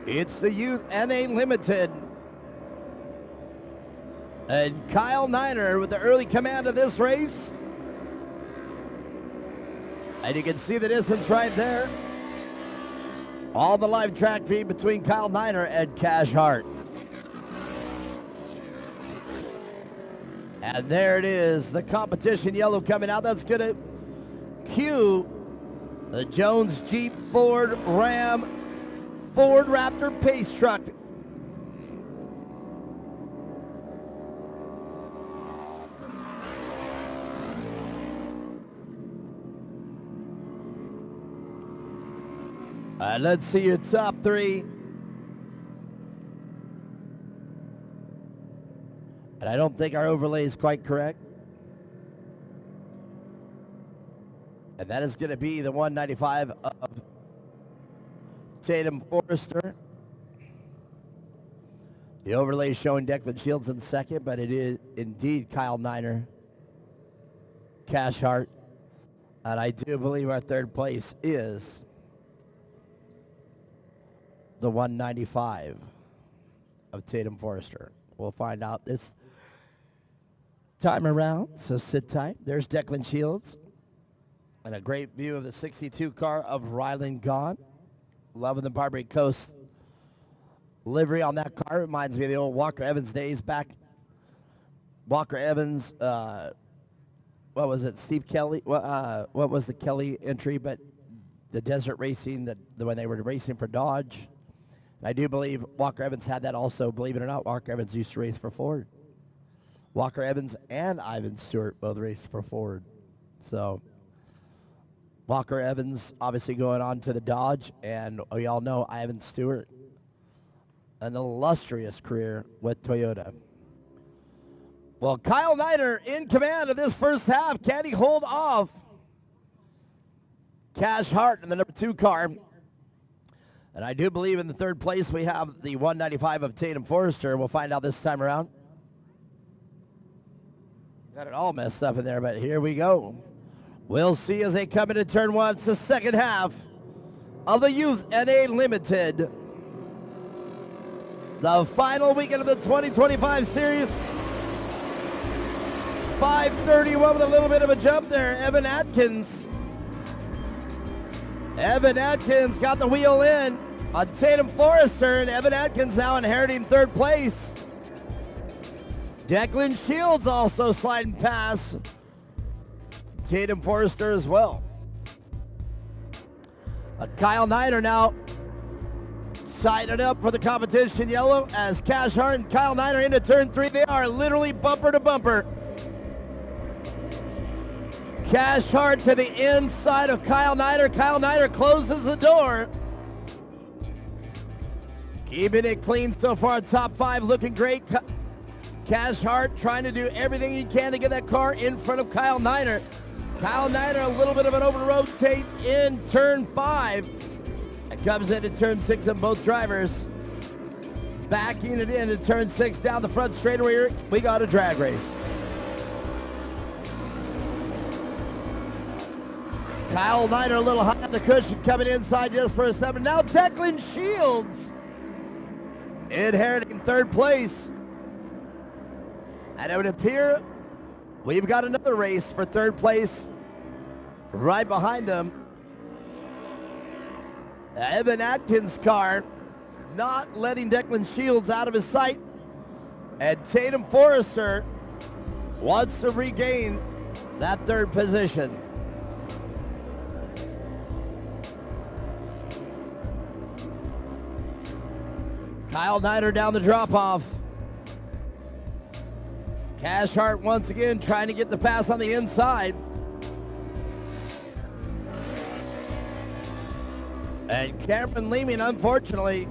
It's the Youth NA Limited. And Kyle Niner with the early command of this race. And you can see the distance right there. All the live track feed between Kyle Niner and Cash Hart. And there it is, the competition yellow coming out. That's going to cue the Jones Jeep Ford Ram Ford Raptor Pace Truck. Let's see your top three. And I don't think our overlay is quite correct. And that is going to be the 195 of Tatum Forrester. The overlay showing Declan Shields in second, but it is indeed Kyle Niner, Cash Hart. And I do believe our third place is the 195 of Tatum Forrester. We'll find out this time around, so sit tight. There's Declan Shields. And a great view of the 62 car of Ryland Gaunt. Loving the Barbary Coast livery on that car. Reminds me of the old Walker Evans days back. Walker Evans, what was it? Steve Kelly? What was the Kelly entry? But the desert racing, when they were racing for Dodge. And I do believe Walker Evans had that also. Believe it or not, Walker Evans used to race for Ford. Walker Evans and Ivan Stewart both raced for Ford. So Walker Evans obviously going on to the Dodge, and we all know Ivan Stewart, an illustrious career with Toyota. Well, Kyle Niner in command of this first half. Can he hold off Cash Hart in the number 2 car? And I do believe in the third place we have the 195 of Tatum Forrester. We'll find out this time around. Got it all messed up in there, but here we go. We'll see as they come into turn 1. It's the second half of the Youth NA Limited. The final weekend of the 2025 series. 531 with a little bit of a jump there. Evan Atkins. Evan Atkins got the wheel in on Tatum Forrester, and Evan Atkins now inheriting third place. Declan Shields also sliding past Tatum Forrester as well. Kyle Niner now siding up for the competition yellow as Cash Hart and Kyle Niner into turn 3. They are literally bumper to bumper. Cash Hart to the inside of Kyle Niner. Kyle Niner closes the door. Keeping it clean so far. Top 5 looking great. Cash Hart trying to do everything he can to get that car in front of Kyle Niner. Kyle Niner a little bit of an over-rotate in turn 5. It comes into turn 6 of both drivers. Backing it into turn 6 down the front straightaway. We got a drag race. Kyle Niner a little high on the cushion coming inside just for a 7. Now Declan Shields inheriting third place. And it would appear we've got another race for third place right behind him. Evan Atkins' car not letting Declan Shields out of his sight. And Tatum Forrester wants to regain that third position. Kyle Niner down the drop-off. Cash Hart once again trying to get the pass on the inside. And Cameron Leeming, unfortunately,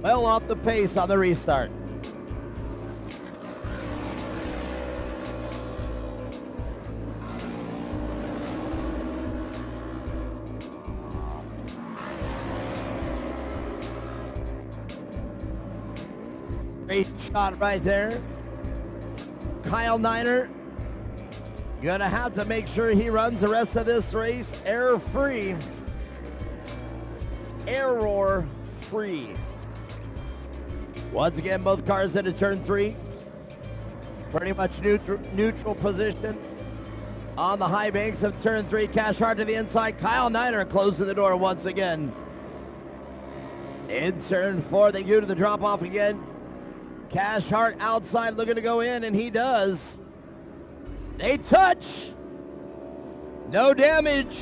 well off the pace on the restart. Great shot right there. Kyle Niner gonna have to make sure he runs the rest of this race error-free. Error-free. Once again, both cars into turn 3. Pretty much neutral position on the high banks of turn 3. Cash Hart to the inside. Kyle Niner closing the door once again. In turn 4, they go to the drop-off again. Cash Hart outside looking to go in, and he does. They touch. No damage.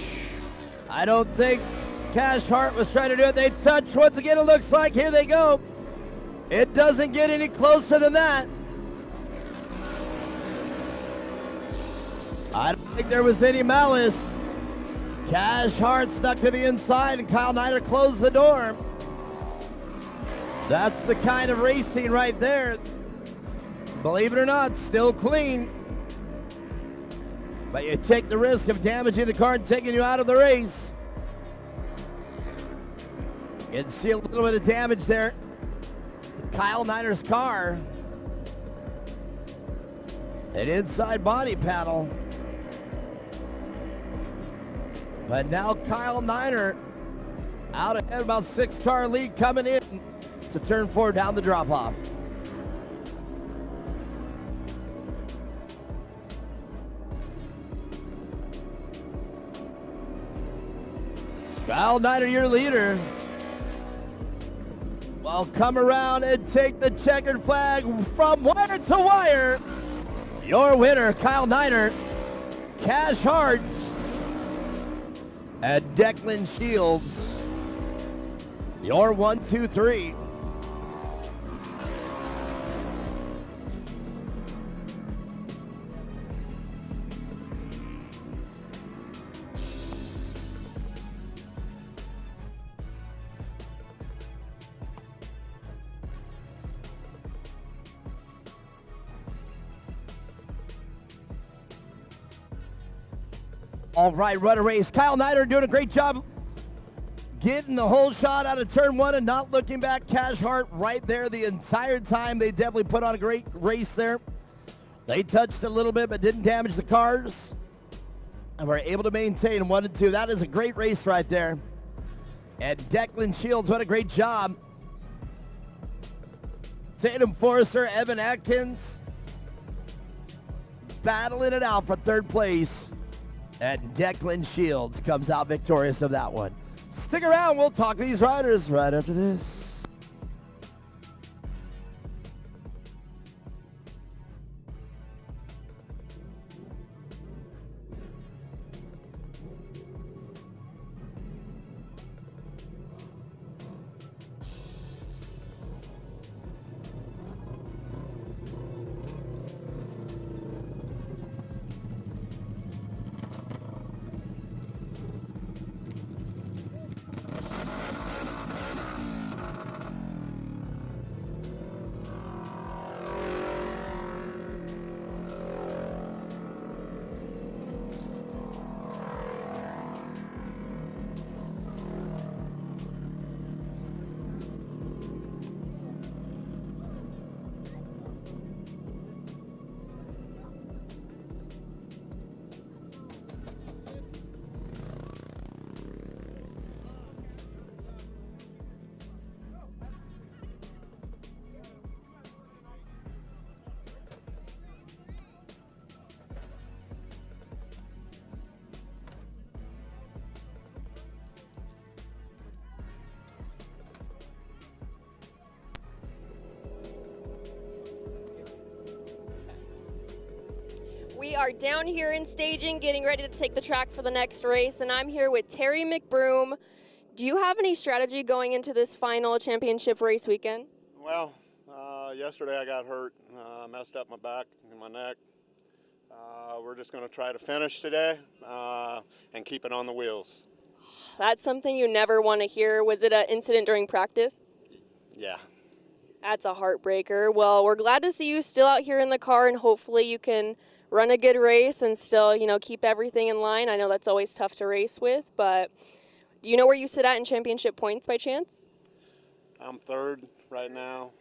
I don't think Cash Hart was trying to do it. They touch once again, it looks like. Here they go. It doesn't get any closer than that. I don't think there was any malice. Cash Hart stuck to the inside, and Kyle Niner closed the door. That's the kind of racing right there Believe it or not, still clean. But you take the risk of damaging the car and taking you out of the race. You can see a little bit of damage there. Kyle Niner's car. An inside body panel. But now Kyle Niner out ahead, about 6-car lead coming in to turn 4 down the drop-off. Kyle Niner, your leader. Well, come around and take the checkered flag from wire to wire. Your winner, Kyle Niner, Cash Hearts, and Declan Shields. Your 1, 2, 3. All right, runner race. Kyle Niner doing a great job getting the whole shot out of turn 1 and not looking back. Cash Hart right there the entire time. They definitely put on a great race there. They touched a little bit but didn't damage the cars. And were able to maintain 1 and 2. That is a great race right there. And Declan Shields, what a great job. Tatum Forrester, Evan Atkins battling it out for 3rd place. And Declan Shields comes out victorious of that one. Stick around. We'll talk to these riders right after this. We are down here in staging, getting ready to take the track for the next race, and I'm here with Terry McBroom. Do you have any strategy going into this final championship race weekend? Well, yesterday I got hurt, messed up my back and my neck. We're just going to try to finish today and keep it on the wheels. That's something you never want to hear. Was it an incident during practice? Yeah. That's a heartbreaker. Well, we're glad to see you still out here in the car, and hopefully you can run a good race and still, keep everything in line. I know that's always tough to race with, but do you know where you sit at in championship points by chance? I'm 3rd right now.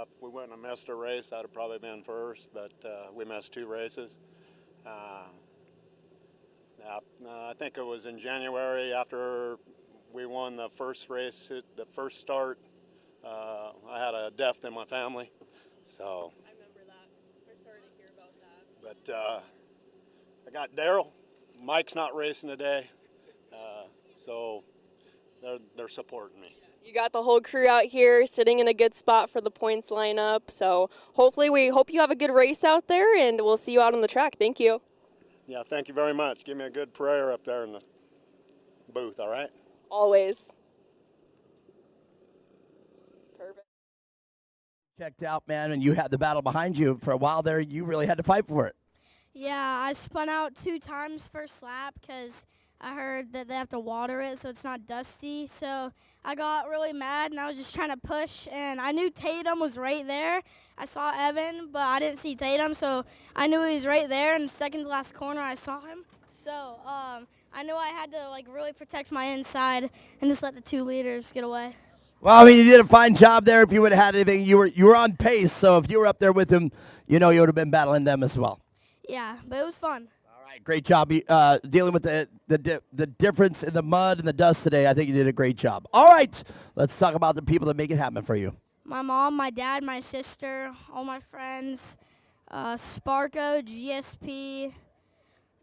If we wouldn't have missed a race, I'd have probably been 1st, but we missed 2 races. I think it was in January after we won the first race, the first start. I had a death in my family, so. I remember that. I'm sorry to hear about that. But I got Daryl. Mike's not racing today, so they're supporting me. You got the whole crew out here sitting in a good spot for the points lineup. So hopefully we hope you have a good race out there, and we'll see you out on the track. Thank you. Yeah, thank you very much. Give me a good prayer up there in the booth, all right? Always. Perfect. Checked out, man, and you had the battle behind you for a while there. You really had to fight for it. Yeah, I spun out 2 times first lap because I heard that they have to water it so it's not dusty. So I got really mad, and I was just trying to push, and I knew Tatum was right there. I saw Evan, but I didn't see Tatum, so I knew he was right there. In the second to last corner, I saw him. So I knew I had to really protect my inside and just let the 2 leaders get away. Well, I mean, you did a fine job there. If you would have had anything, you were on pace. So if you were up there with them, you would have been battling them as well. Yeah, but it was fun. All right, great job dealing with the difference in the mud and the dust today. I think you did a great job. All right, let's talk about the people that make it happen for you. My mom, my dad, my sister, all my friends, Sparko, GSP,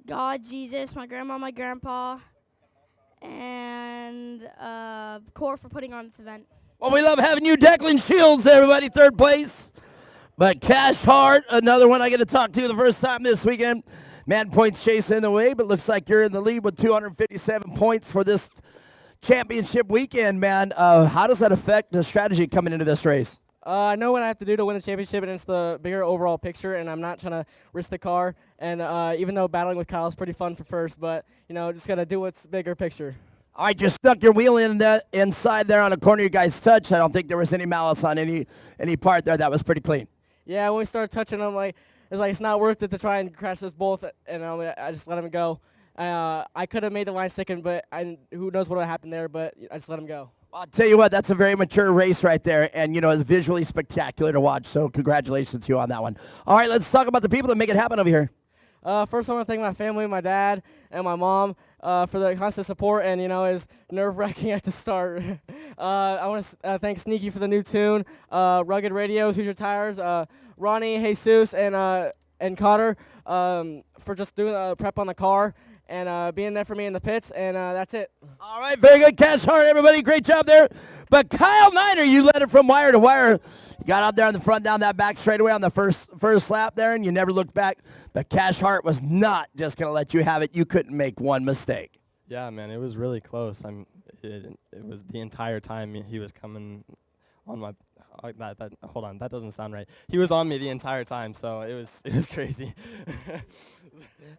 God, Jesus, my grandma, my grandpa, and Core for putting on this event. Well, we love having you, Declan Shields, everybody, 3rd place. But Cash Hart, another one I get to talk to the first time this weekend. Man points chasing the way, but looks like you're in the lead with 257 points for this championship weekend, man. How does that affect the strategy coming into this race? I know what I have to do to win the championship, and it's the bigger overall picture, and I'm not trying to risk the car. And even though battling with Kyle is pretty fun for first, but, just got to do what's bigger picture. All right, just stuck your wheel in inside there on the corner you guys touched. I don't think there was any malice on any part there. That was pretty clean. Yeah, when we started touching, it's not worth it to try and crash us both, and I just let him go. I could have made the line second, but who knows what would have happened there, but I just let him go. I'll tell you what, that's a very mature race right there, and, it's visually spectacular to watch, so congratulations to you on that one. All right, let's talk about the people that make it happen over here. First, I want to thank my family, my dad, and my mom for the constant support, and, it's nerve-wracking at the start. I want to thank Sneaky for the new tune, Rugged Radios, Hoosier Tires, Ronnie, Jesus, and Cotter for just doing the prep on the car and being there for me in the pits, and that's it. All right, very good, Cash Hart, everybody. Great job there. But Kyle Niner, you led it from wire to wire. You got out there in the front, down that back straightaway on the first lap there, and you never looked back. But Cash Hart was not just going to let you have it. You couldn't make one mistake. Yeah, man, it was really close. It was the entire time he was coming on my. Hold on, that doesn't sound right. He was on me the entire time, so it was crazy.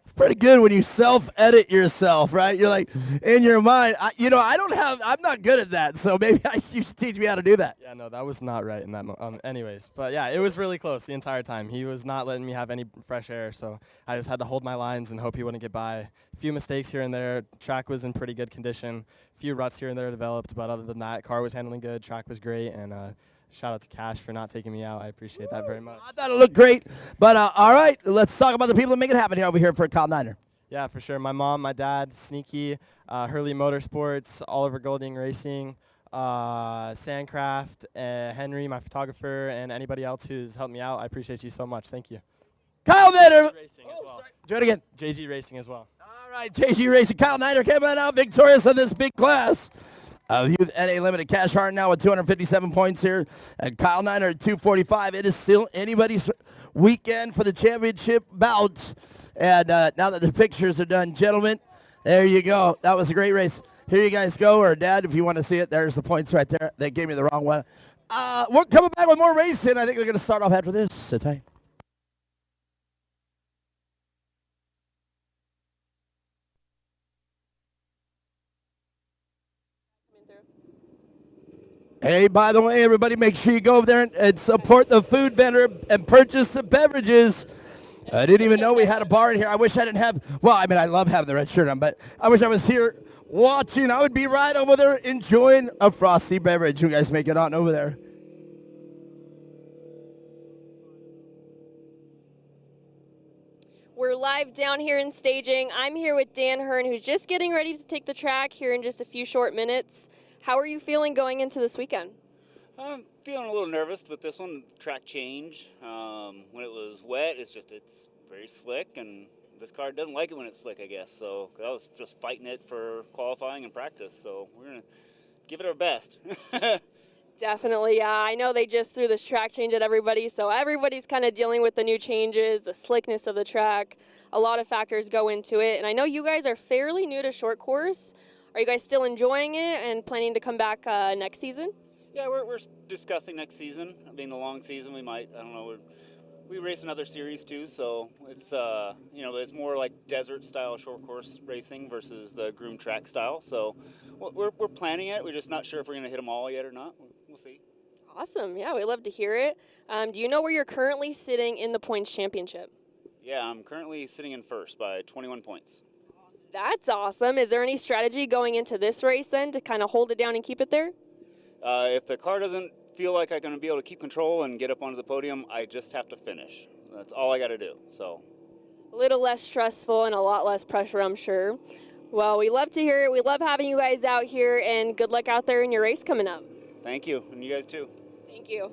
It's pretty good when you self-edit yourself, right? You're like, in your mind, I'm not good at that, so maybe you should teach me how to do that. Yeah, no, that was not right in that anyways, but yeah, it was really close the entire time. He was not letting me have any fresh air, so I just had to hold my lines and hope he wouldn't get by. A few mistakes here and there. Track was in pretty good condition. A few ruts here and there developed, but other than that, car was handling good, track was great, and shout out to Cash for not taking me out. I appreciate that very much. I thought it looked great. But, all right, let's talk about the people that make it happen here over here for Kyle Niner. Yeah, for sure. My mom, my dad, Sneaky, Hurley Motorsports, Oliver Golding Racing, Sandcraft, Henry, my photographer, and anybody else who's helped me out. I appreciate you so much. Thank you. Kyle Niner. Do it again. JG Racing as well. All right, JG Racing. Kyle Niner came out victorious in this big class. Youth NA Limited. Cash Hart now with 257 points here. And Kyle Niner at 245. It is still anybody's weekend for the championship bouts. And now that the pictures are done, gentlemen, there you go. That was a great race. Here you guys go, or Dad, if you want to see it, there's the points right there. They gave me the wrong one. We're coming back with more racing. I think we're going to start off after this. Sit tight. Hey, by the way, everybody, make sure you go over there and support the food vendor and purchase the beverages. I didn't even know we had a bar in here. I wish I didn't have, I love having the red shirt on, but I wish I was here watching. I would be right over there enjoying a frosty beverage. You guys make it on over there. We're live down here in staging. I'm here with Dan Hearn, who's just getting ready to take the track here in just a few short minutes. How are you feeling going into this weekend? I'm feeling a little nervous with this one, track change. When it was wet, it's very slick, and this car doesn't like it when it's slick, I guess. So I was just fighting it for qualifying and practice, so we're going to give it our best. Definitely, yeah. I know they just threw this track change at everybody, so everybody's kind of dealing with the new changes, the slickness of the track. A lot of factors go into it, and I know you guys are fairly new to short course. Are you guys still enjoying it and planning to come back next season? Yeah, we're discussing next season. I mean, the long season, we might, I don't know, we race another series too, so it's you know, it's more like desert style short course racing versus the groom track style. So we're planning it. We're just not sure if we're going to hit them all yet or not. We'll see. Awesome. Yeah, we love to hear it. Do you know where you're currently sitting in the points championship? Yeah, I'm currently sitting in first by 21 points. That's awesome. Is there any strategy going into this race then to kind of hold it down and keep it there? If the car doesn't feel like I'm going to be able to keep control and get up onto the podium, I just have to finish. That's all I got to do. So A little less stressful and a lot less pressure, I'm sure. Well, we love to hear it. We love having you guys out here, and good luck out there in your race coming up. thank you, and you guys too. Thank you.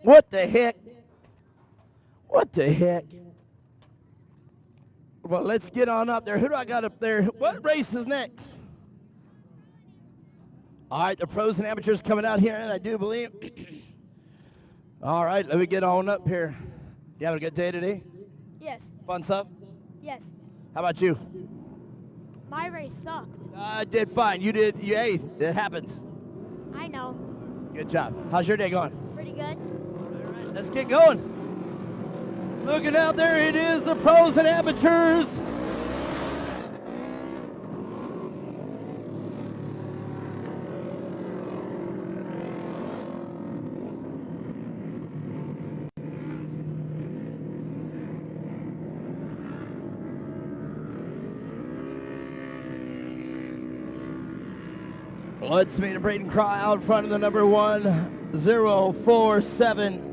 What the heck? What the heck? Well, let's get on up there. Who do I got up there? What race is next? All right, the pros and amateurs coming out here, and I do believe. All right, let me get on up here. You having a good day today? Yes. Fun stuff? Yes. How about you? My race sucked. I did fine. You did. You eighth. It happens. I know. Good job. How's your day going? Pretty good. Let's get going. Looking out there, it is the pros and amateurs. Let's meet Braden Cry out front of the number 1047.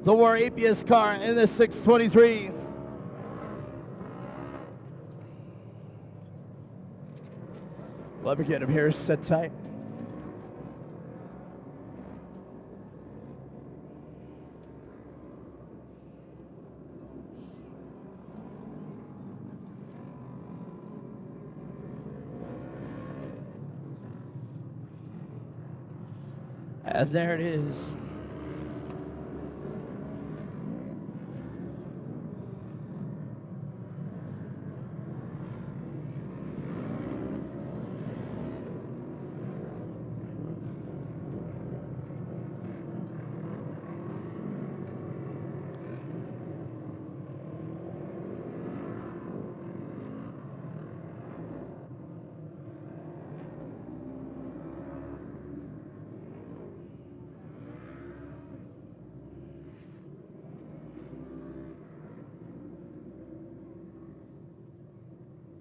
The War Apius car in the 623. Let me get him here, sit tight. And there it is.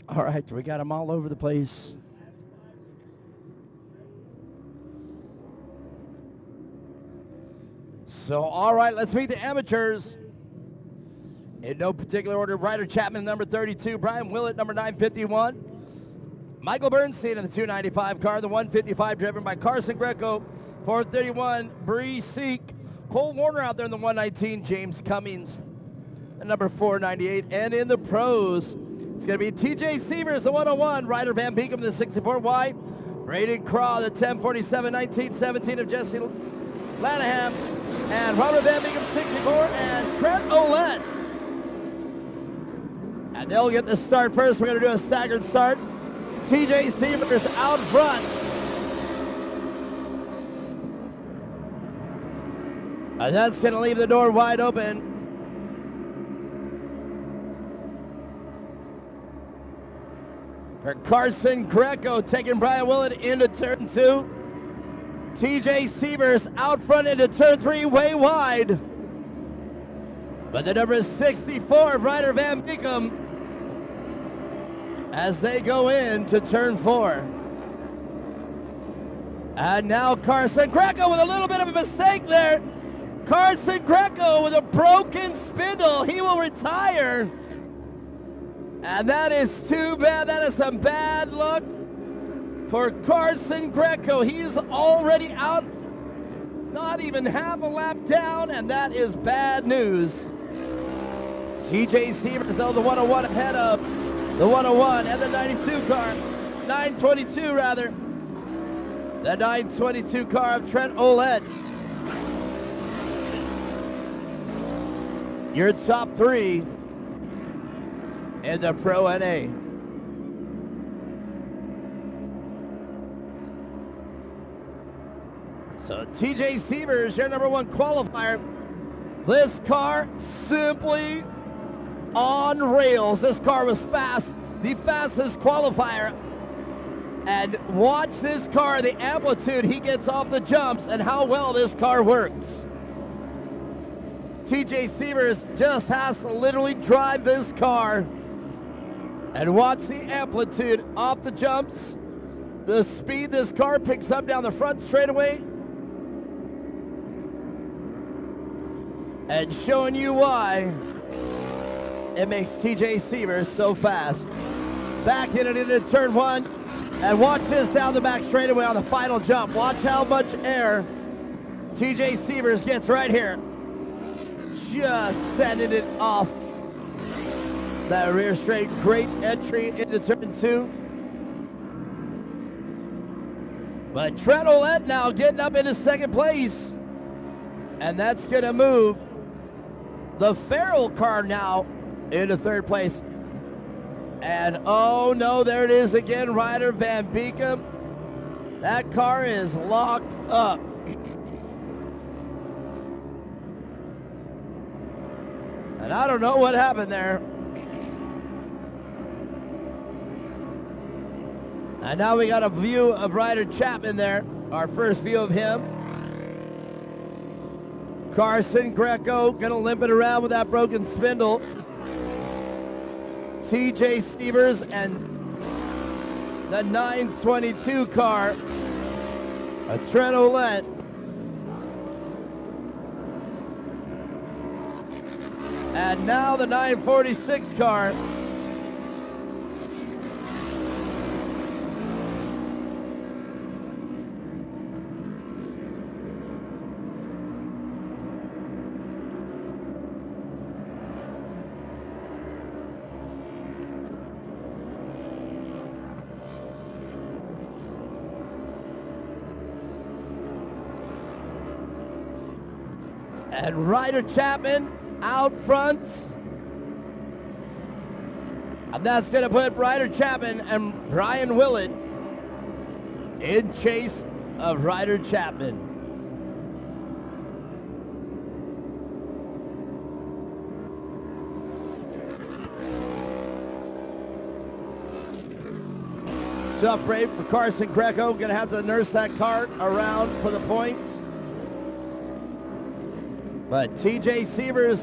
All right, we got them all over the place. So, all right, let's meet the amateurs. In no particular order, Ryder Chapman, number 32. Brian Willett, number 951. Michael Bernstein in the 295 car, the 155 driven by Carson Greco. 431, Bree Seek. Cole Warner out there in the 119, James Cummings, the number 498. And in the pros, it's going to be TJ Sievers, the 101. Ryder Van Beekum, the 64Y. Braden Craw, the 1047, 1917 of Jesse Lanahan. And Robert Van Beekum, 64. And Trent Olette. And they'll get the start first. We're going to do a staggered start. TJ Sievers out front. And that's going to leave the door wide open. For Carson Greco taking Brian Willett into turn 2. TJ Sievers out front into turn 3, way wide. But the number 64, Ryder Van Beekum, as they go into turn 4. And now Carson Greco with a little bit of a mistake there. Carson Greco with a broken spindle. He will retire. And that is too bad. That is some bad luck for Carson Greco. He's already out, not even half a lap down, and that is bad news. TJ Sievers, though, the 101 ahead of the 101 and the 92 car. 922, rather. The 922 car of Trent Olette. Your top 3 in the Pro NA. So TJ Sievers, your number 1 qualifier. This car simply on rails. This car was fast, the fastest qualifier. And watch this car, the amplitude he gets off the jumps and how well this car works. TJ Sievers just has to literally drive this car and watch the amplitude off the jumps, the speed this car picks up down the front straightaway, and showing you why it makes TJ Sievers so fast. Back in it into turn 1, and watch this down the back straightaway on the final jump. Watch how much air TJ Sievers gets right here. Just sending it off that rear straight. Great entry into turn 2. But Trent Olette now getting up into second place. And that's going to move the Farrell car now into third place. And oh no, there it is again, Ryder Van Beekum. That car is locked up. And I don't know what happened there. And now we got a view of Ryder Chapman there. Our first view of him. Carson Greco gonna limp it around with that broken spindle. TJ Stevers and the 922 car. A Trent Olette. And now the 946 car. And Ryder Chapman out front. And that's going to put Ryder Chapman and Brian Willett in chase of Ryder Chapman. Tough break for Carson Greco. Going to have to nurse that cart around for the points. But TJ Sievers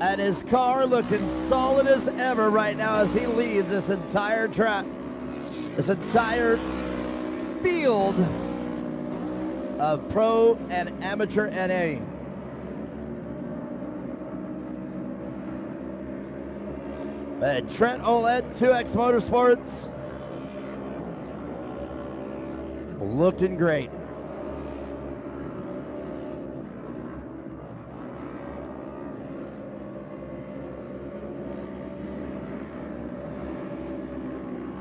and his car looking solid as ever right now as he leads this entire track, this entire field of pro and amateur NA. But Trent Olette, 2X Motorsports, looking great.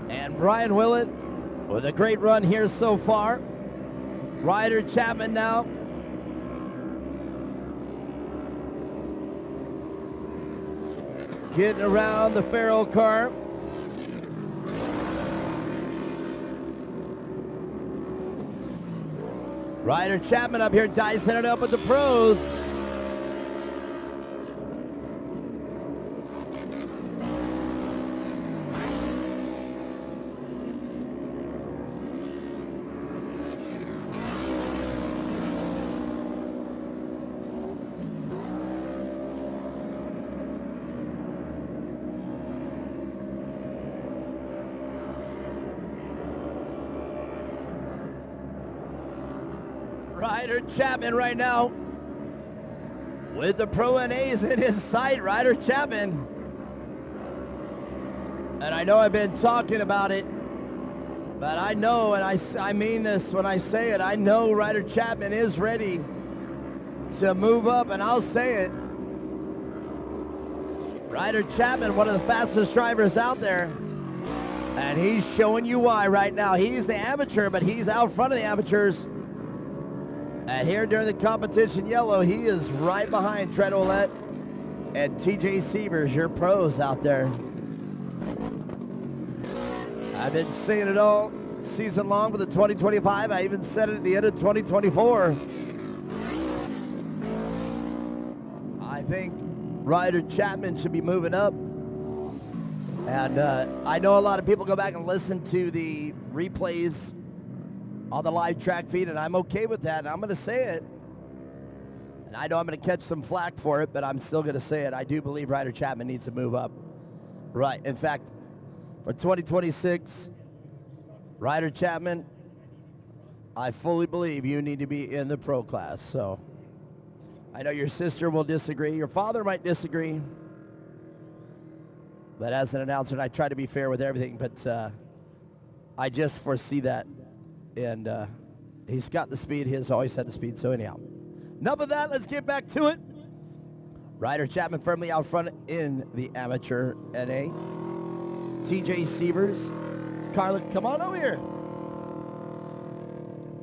And Brian Willett with a great run here so far. Ryder Chapman now. Getting around the Farrell car. Ryder Chapman up here dicing it up with the pros. Ryder Chapman right now with the Pro NAs in his sight. Ryder Chapman. And I know I've been talking about it, but I know, and I mean this when I say it, I know Ryder Chapman is ready to move up, and I'll say it. Ryder Chapman, one of the fastest drivers out there, and he's showing you why right now. He's the amateur, but he's out front of the amateurs. And here during the competition yellow, he is right behind Trent Olette and TJ Sievers, your pros out there. I've been saying it all season long for the 2025. I even said it at the end of 2024. I think Ryder Chapman should be moving up. And I know a lot of people go back and listen to the replays on the live track feed, and I'm okay with that, and I'm going to say it. And I know I'm going to catch some flack for it, but I'm still going to say it. I do believe Ryder Chapman needs to move up. Right. In fact, for 2026, Ryder Chapman, I fully believe you need to be in the pro class. So I know your sister will disagree. Your father might disagree. But as an announcer, and I try to be fair with everything, but I just foresee that. And he's got the speed. He has always had the speed. So anyhow, enough of that. Let's get back to it. Ryder Chapman firmly out front in the amateur NA. TJ Sievers. Carla, come on over here.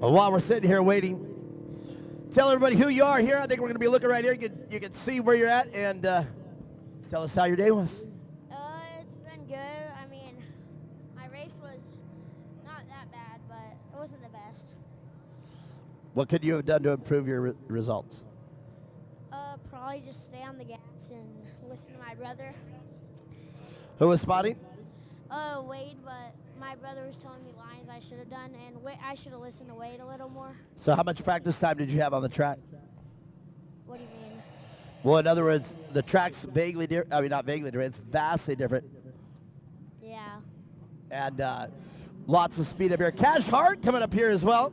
Well, while we're sitting here waiting, tell everybody who you are here. I think we're going to be looking right here. You can see where you're at, and tell us how your day was. It's been good. I mean, my race was not that bad, but it wasn't the best. What could you have done to improve your results? probably just stay on the gas and listen to my brother. Who was spotting? Wade, but my brother was telling me lines I should have done, and I should have listened to Wade a little more. So how much practice time did you have on the track? What do you mean? Well, in other words, the track's vaguely different. I mean, not vaguely different. It's vastly different. Yeah. And lots of speed up here. Cash Hart coming up here as well.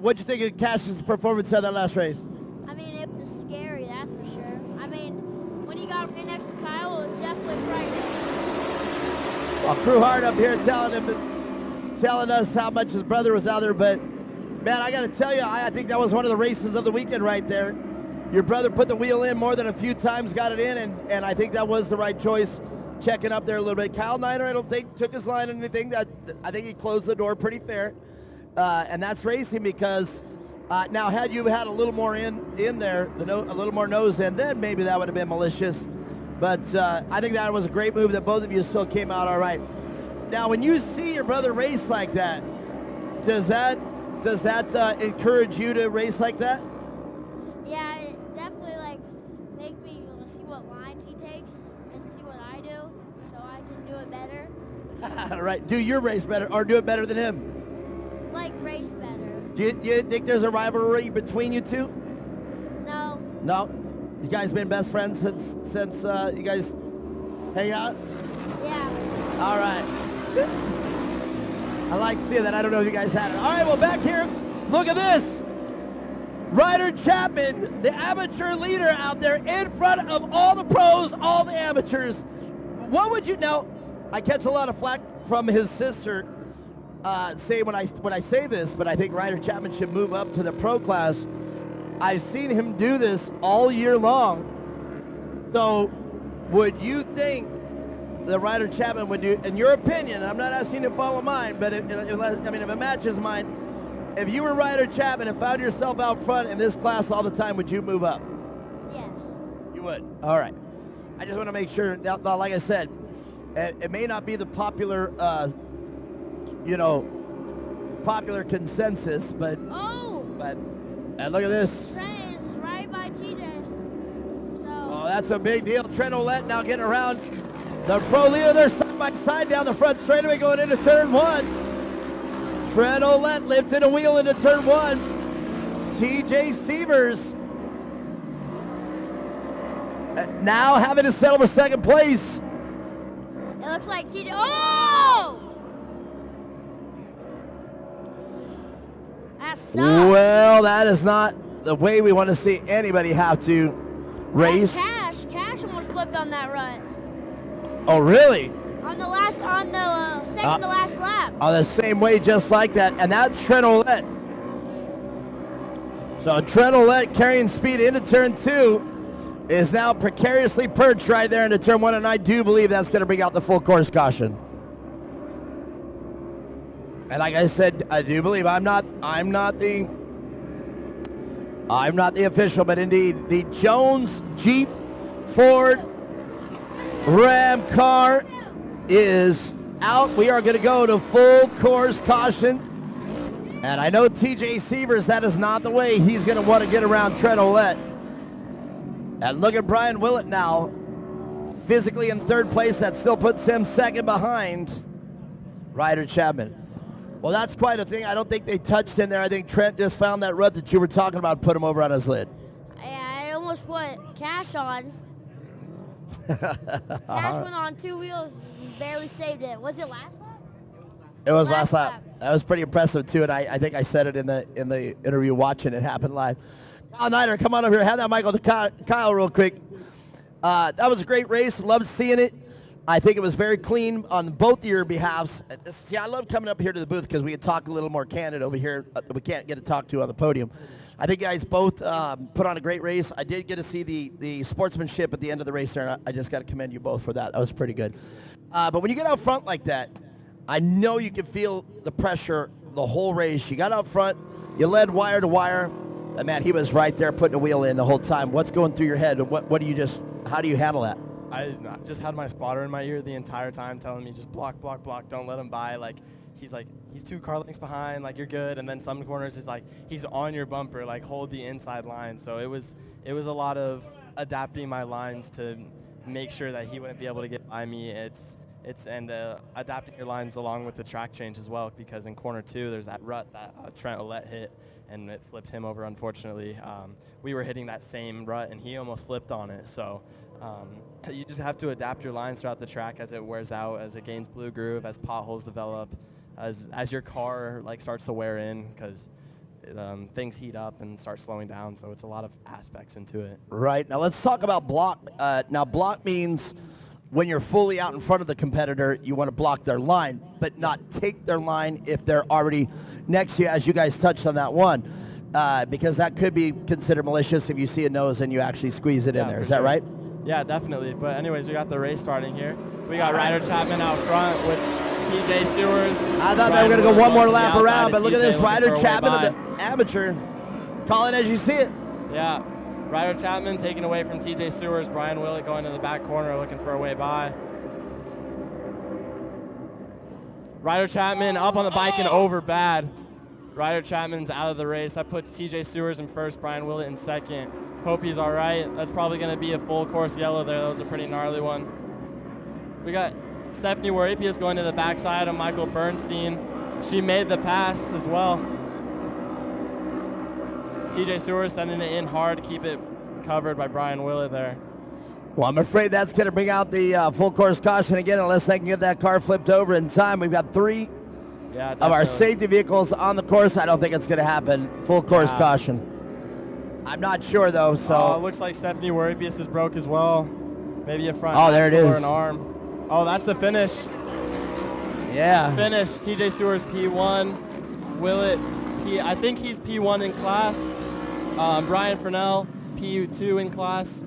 What'd you think of Cash's performance on that last race? I mean, it was scary, that's for sure. I mean, when he got right next to Kyle, it was definitely frightening. Well, Crew Hart up here telling us how much his brother was out there. But, man, I got to tell you, I think that was one of the races of the weekend right there. Your brother put the wheel in more than a few times, got it in, and I think that was the right choice, checking up there a little bit. Kyle Niner, I don't think, took his line or anything. I think he closed the door pretty fair. And that's racing because now had you had a little more in there, a little more nose in, then maybe that would have been malicious. But I think that was a great move that both of you still came out all right. Now, when you see your brother race like that, does that encourage you to race like that? Yeah, it definitely make me see what lines he takes and see what I do, so I can do it better. Right, do your race better or do it better than him. Race better. Do you think there's a rivalry between you two? No. No? You guys been best friends since you guys hang out? Yeah. All right. I like seeing that. I don't know if you guys had it. All right, well, back here, look at this. Ryder Chapman, the amateur leader out there in front of all the pros, all the amateurs. What would you know? I catch a lot of flack from his sister saying when I say this, but I think Ryder Chapman should move up to the pro class. I've seen him do this all year long. So would you think that Ryder Chapman would do, in your opinion, I'm not asking you to follow mine, but if it matches mine, if you were Ryder Chapman and found yourself out front in this class all the time, would you move up? Yes. You would? All right. I just want to make sure, now, like I said, it may not be the popular, popular consensus, but... And look at this. Trent is right by TJ. Oh, that's a big deal. Trent Ouellette now getting around the pro leader there side by side down the front straightaway going into turn one. Trent Ouellette lifting a wheel into turn one. TJ Sievers now having to settle for second place. It looks like TJ. Oh! That sucks. Well, that is not the way we want to see anybody have to race. Cash almost flipped on that rut. Oh, really? On the second to last lap. On the same way, just like that, and that's Trent Ouellette. So Trent Ouellette carrying speed into turn two is now precariously perched right there into turn one, and I do believe that's going to bring out the full course caution. And like I said, I do believe I'm not the official, but indeed the Jones Jeep Ford Ram car is out. We are going to go to full course caution. And I know TJ Sievers, that is not the way he's going to want to get around Trent Ouellette. And look at Brian Willett now, physically in third place. That still puts him second behind Ryder Chapman. Well, that's quite a thing. I don't think they touched in there. I think Trent just found that rut that you were talking about, put him over on his lid. Yeah, I almost put Cash on. Cash went on two wheels, barely saved it. Was it last lap? It was last lap. That was pretty impressive too, and I think I said it in the interview watching it happen live. Kyle Niner, come on over here. Have that mic on to Kyle real quick. That was a great race. Loved seeing it. I think it was very clean on both of your behalves. See, I love coming up here to the booth because we can talk a little more candid over here that we can't get to talk to on the podium. I think you guys both put on a great race. I did get to see the sportsmanship at the end of the race there, and I just got to commend you both for that. That was pretty good. But when you get out front like that, I know you can feel the pressure the whole race. You got out front, you led wire to wire, and man, he was right there putting the wheel in the whole time. What's going through your head? How do you handle that? I just had my spotter in my ear the entire time telling me just block, block, block, don't let him by. Like, he's 2 car lengths behind, like you're good. And then some corners is like he's on your bumper, like hold the inside line. So it was a lot of adapting my lines to make sure that he wouldn't be able to get by me. And adapting your lines along with the track change as well, because in corner 2 there's that rut that Trent Ouellette hit, and it flipped him over, unfortunately. We were hitting that same rut, and he almost flipped on it. So you just have to adapt your lines throughout the track as it wears out, as it gains blue groove, as potholes develop, as your car like starts to wear in, because things heat up and start slowing down. So it's a lot of aspects into it. Right. Now let's talk about block. Now block means when you're fully out in front of the competitor, you want to block their line, but not take their line if they're already next to you, as you guys touched on that one, because that could be considered malicious if you see a nose and you actually squeeze it in there. Is that right? Yeah, definitely. But anyways, we got the race starting here. We got Ryder Chapman out front with TJ Sewers. I thought they were going to go one more lap around, but look at this, Ryder Chapman of the amateur. Call it as you see it. Yeah. Ryder Chapman taking away from TJ Sewers. Brian Willett going to the back corner looking for a way by. Ryder Chapman up on the bike and over bad. Ryder Chapman's out of the race. That puts TJ Sewers in first, Brian Willett in second. Hope he's all right. That's probably going to be a full course yellow there. That was a pretty gnarly one. We got Stephanie Warapias going to the backside of Michael Bernstein. She made the pass as well. TJ Sewers sending it in hard to keep it covered by Brian Willett there. Well, I'm afraid that's going to bring out the full course caution again, unless they can get that car flipped over in time. We've got 3 of our safety vehicles on the course. I don't think it's going to happen. Full course caution. I'm not sure, though. So it looks like Stephanie Warapias is broke as well. Maybe a front there it axle or is. an arm. Oh, that's the finish. Yeah. Finish. TJ Sewers P1. Willett I think he's P1 in class. Brian Furnell, P2 in class.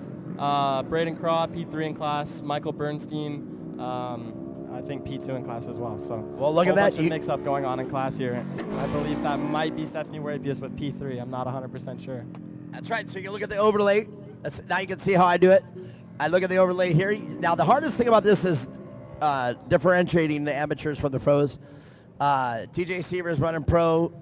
Braden Craw, P3 in class. Michael Bernstein, I think P2 in class as well. So well, look at that. Bunch of mix-up going on in class here. I believe that might be Stephanie Warapias with P3. I'm not 100% sure. That's right. So you can look at the overlay. Now you can see how I do it. I look at the overlay here. Now the hardest thing about this is differentiating the amateurs from the pros. TJ Seaver's running pro.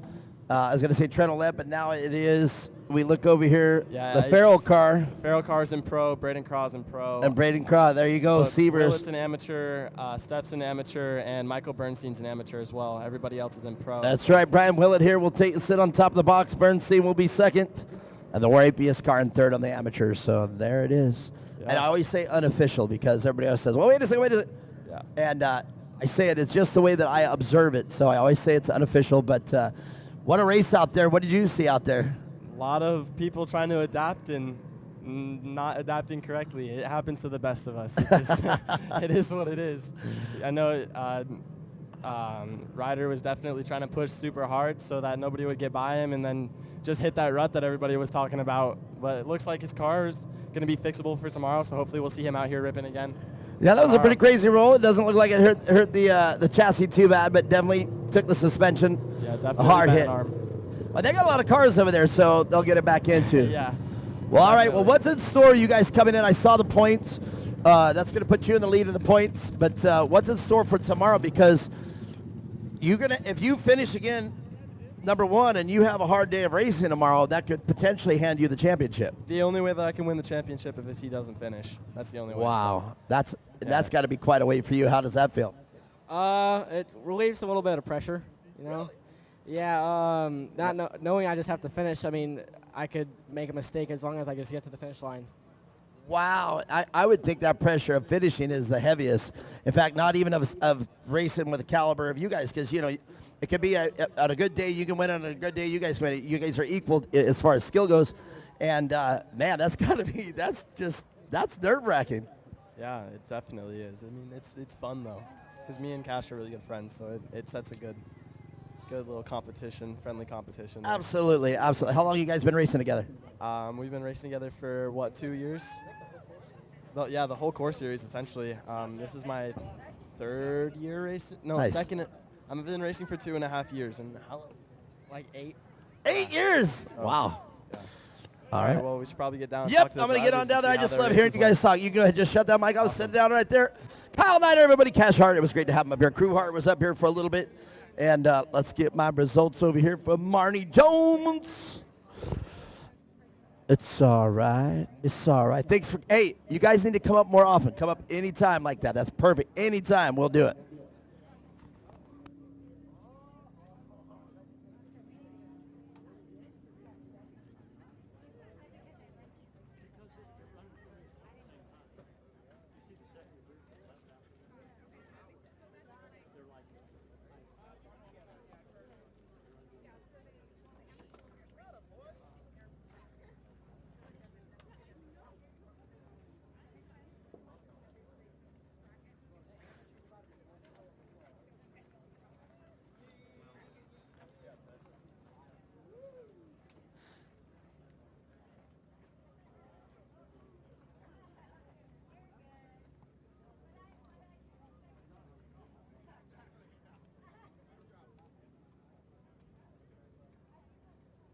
I was going to say Trent Ouellette, but now it is. We look over here. Yeah, the Farrell car. Farrell car's in pro. Braden Craw's in pro. And Braden Craw. There you go. Seaver's. Willett's an amateur. Steph's an amateur, and Michael Bernstein's an amateur as well. Everybody else is in pro. That's right. Brian Willett here will sit on top of the box. Bernstein will be second, and the Warapias car in third on the amateurs. So there it is. Yeah. And I always say unofficial because everybody else says, "Well, wait a second." Yeah. And I say it's just the way that I observe it. So I always say it's unofficial. But what a race out there! What did you see out there? A lot of people trying to adapt and not adapting correctly. It happens to the best of us. It, just it is what it is. I know Ryder was definitely trying to push super hard so that nobody would get by him and then just hit that rut that everybody was talking about. But it looks like his car is going to be fixable for tomorrow, so hopefully we'll see him out here ripping again. Yeah, that was a pretty crazy roll. It doesn't look like it hurt the chassis too bad, but definitely took the suspension. Yeah, definitely a hard hit. Arm. Well, they got a lot of cars over there, so they'll get it back into. Yeah. Well, all right. Well, what's in store? You guys coming in? I saw the points. That's going to put you in the lead of the points. But what's in store for tomorrow? Because if you finish again number one and you have a hard day of racing tomorrow, that could potentially hand you the championship. The only way that I can win the championship is if he doesn't finish. That's the only way. Wow. So. That's got to be quite a weight for you. How does that feel? It relieves a little bit of pressure, you know. Really? Yeah, knowing I just have to finish, I mean, I could make a mistake as long as I just get to the finish line. Wow, I would think that pressure of finishing is the heaviest. In fact, not even of racing with the caliber of you guys, because, you know, it could be on a good day you can win, on a good day you guys win. You guys are equal as far as skill goes. And, man, that's got to be, that's nerve-wracking. Yeah, it definitely is. I mean, it's fun, though, because me and Cash are really good friends, so it sets a good little competition, friendly competition there. Absolutely, absolutely. How long have you guys been racing together? We've been racing together for, 2 years? The whole core series, essentially. This is my third year racing. No, nice. Second. I've been racing for 2.5 years. And how long? Like 8. 8 years? So, wow. Yeah. All right. Well, we should probably get down and yep, talk to the I'm going to get on down there. I just love hearing you well. guys talk. You go ahead, just shut that mic. I was sitting down right there. Kyle Knight, everybody. Cash Hart, it was great to have him up here. Crew Hart was up here for a little bit. And let's get my results over here from Marnie Jones. It's all right. It's all right. Thanks for, hey, you guys need to come up more often. Come up anytime like that. That's perfect. Anytime, we'll do it.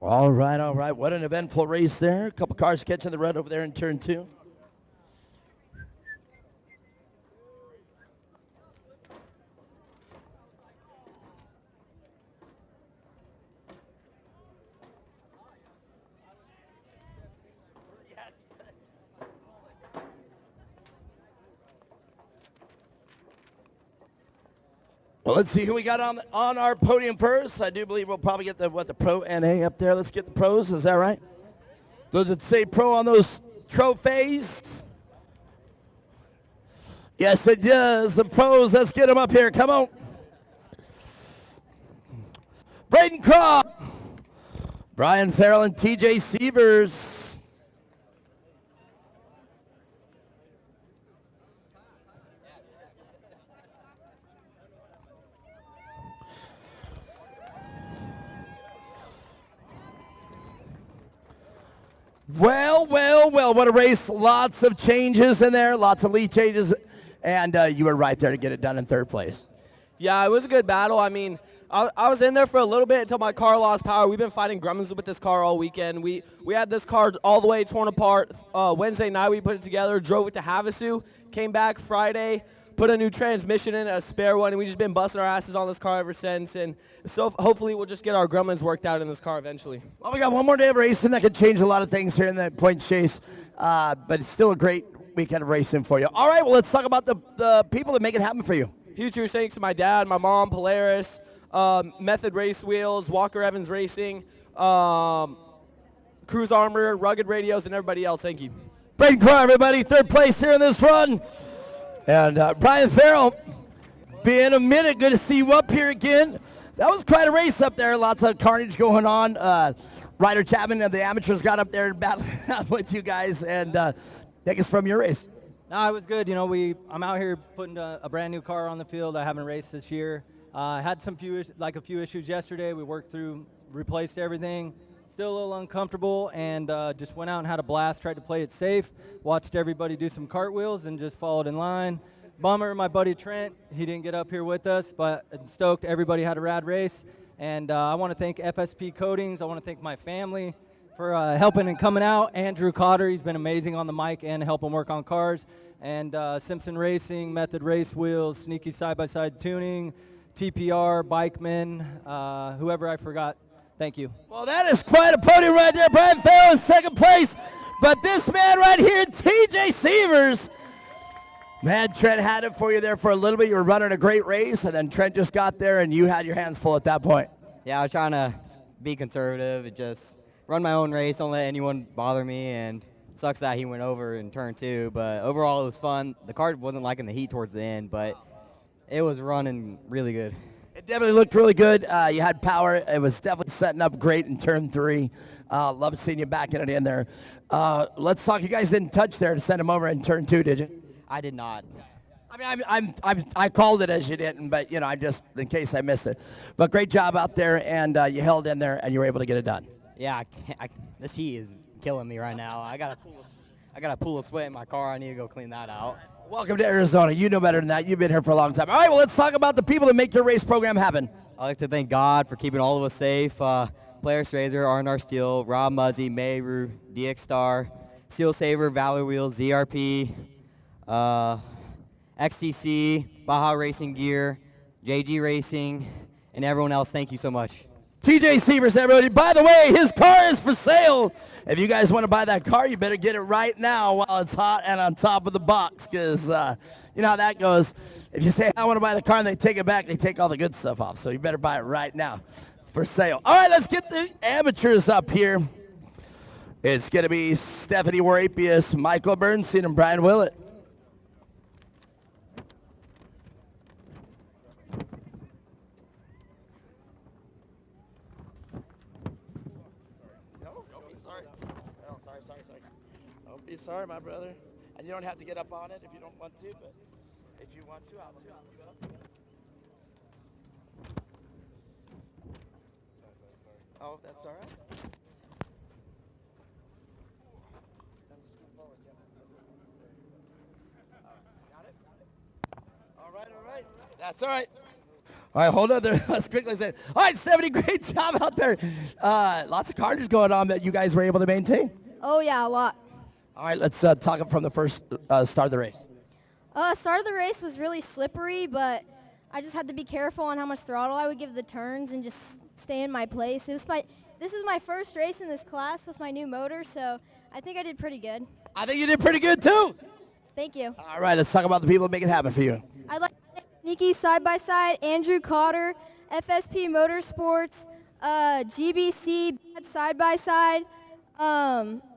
All right, all right. What an eventful race there. A couple cars catching the red over there in turn 2. Well, let's see who we got on our podium first. I do believe we'll probably get the Pro NA up there. Let's get the pros. Is that right? Does it say Pro on those trophies? Yes, it does. The pros. Let's get them up here. Come on. Braden Croft, Brian Farrell, and TJ Sievers. Well, what a race. Lots of changes in there, lots of lead changes, and you were right there to get it done in 3rd place. Yeah, it was a good battle. I mean, I was in there for a little bit until my car lost power. We've been fighting gremlins with this car all weekend. We had this car all the way torn apart. Wednesday night we put it together, drove it to Havasu, came back Friday, put a new transmission in, a spare one, and we've just been busting our asses on this car ever since. And so hopefully we'll just get our gremlins worked out in this car eventually. Well, we got one more day of racing that could change a lot of things here in the point chase, but it's still a great weekend of racing for you. All right, well, let's talk about the people that make it happen for you. Huge thanks to my dad, my mom, Polaris, Method Race Wheels, Walker Evans Racing, Cruise Armor, Rugged Radios, and everybody else. Thank you. Braden Croft, everybody, 3rd place here in this run. And Brian Farrell, been a minute. Good to see you up here again. That was quite a race up there. Lots of carnage going on. Ryder Chapman and the amateurs got up there and battled with you guys. And take us from your race. No, it was good. You know, I'm out here putting a brand new car on the field. I haven't raced this year. I had a few issues yesterday. We worked through, replaced everything. Still a little uncomfortable, and just went out and had a blast. Tried to play it safe. Watched everybody do some cartwheels and just followed in line. Bummer, my buddy Trent, he didn't get up here with us, but I'm stoked. Everybody had a rad race, and I want to thank FSP Coatings. I want to thank my family for helping and coming out. Andrew Cotter, he's been amazing on the mic and helping work on cars. And Simpson Racing, Method Race Wheels, Sneaky Side-by-Side Tuning, TPR, Bikeman, whoever I forgot. Thank you. Well, that is quite a podium right there. Brian Farrell in 2nd place. But this man right here, TJ Sievers. Man, Trent had it for you there for a little bit. You were running a great race, and then Trent just got there, and you had your hands full at that point. Yeah, I was trying to be conservative and just run my own race, don't let anyone bother me, and it sucks that he went over in turn 2. But overall, it was fun. The car wasn't liking the heat towards the end, but it was running really good. It definitely looked really good. You had power. It was definitely setting up great in turn 3. Love seeing you back in it in there. Let's talk. You guys didn't touch there to send him over in turn 2, did you? I did not. I mean, I called it as you didn't, but, you know, I just, in case I missed it. But great job out there, and you held in there, and you were able to get it done. Yeah, this heat is killing me right now. I got a pool of sweat in my car. I need to go clean that out. Welcome to Arizona. You know better than that. You've been here for a long time. All right, well, let's talk about the people that make your race program happen. I'd like to thank God for keeping all of us safe. Polaris Razor, R&R Steel, Rob Muzzy, Mayru, DX Star, Seal Saver, Valor Wheels, ZRP, XTC, Baja Racing Gear, JG Racing, And everyone else, thank you so much. TJ Sievers, everybody. By the way, his car is for sale. If you guys want to buy that car, you better get it right now while it's hot and on top of the box, because you know how that goes. If you say, I want to buy the car, and they take it back, they take all the good stuff off. So you better buy it right now. It's for sale. All right, let's get the amateurs up here. It's going to be Stephanie Warapius, Michael Bernstein, and Brian Willett. Don't be sorry, my brother. And you don't have to get up on it if you don't want to, but if you want to, I'll go. Oh, that's all right. Got it? All right. That's all right. All right, hold on there. Let's quickly say, all right, Stephanie, great job out there. Lots of carnage going on that you guys were able to maintain. Oh, yeah, a lot. All right, let's talk from the first start of the race. Start of the race was really slippery, but I just had to be careful on how much throttle I would give the turns and just stay in my place. This is my first race in this class with my new motor, so I think I did pretty good. I think you did pretty good, too. Thank you. All right, let's talk about the people that make it happen for you. I'd like to thank Sneaky Side-by-Side, Andrew Cotter, FSP Motorsports, GBC Side-by-Side,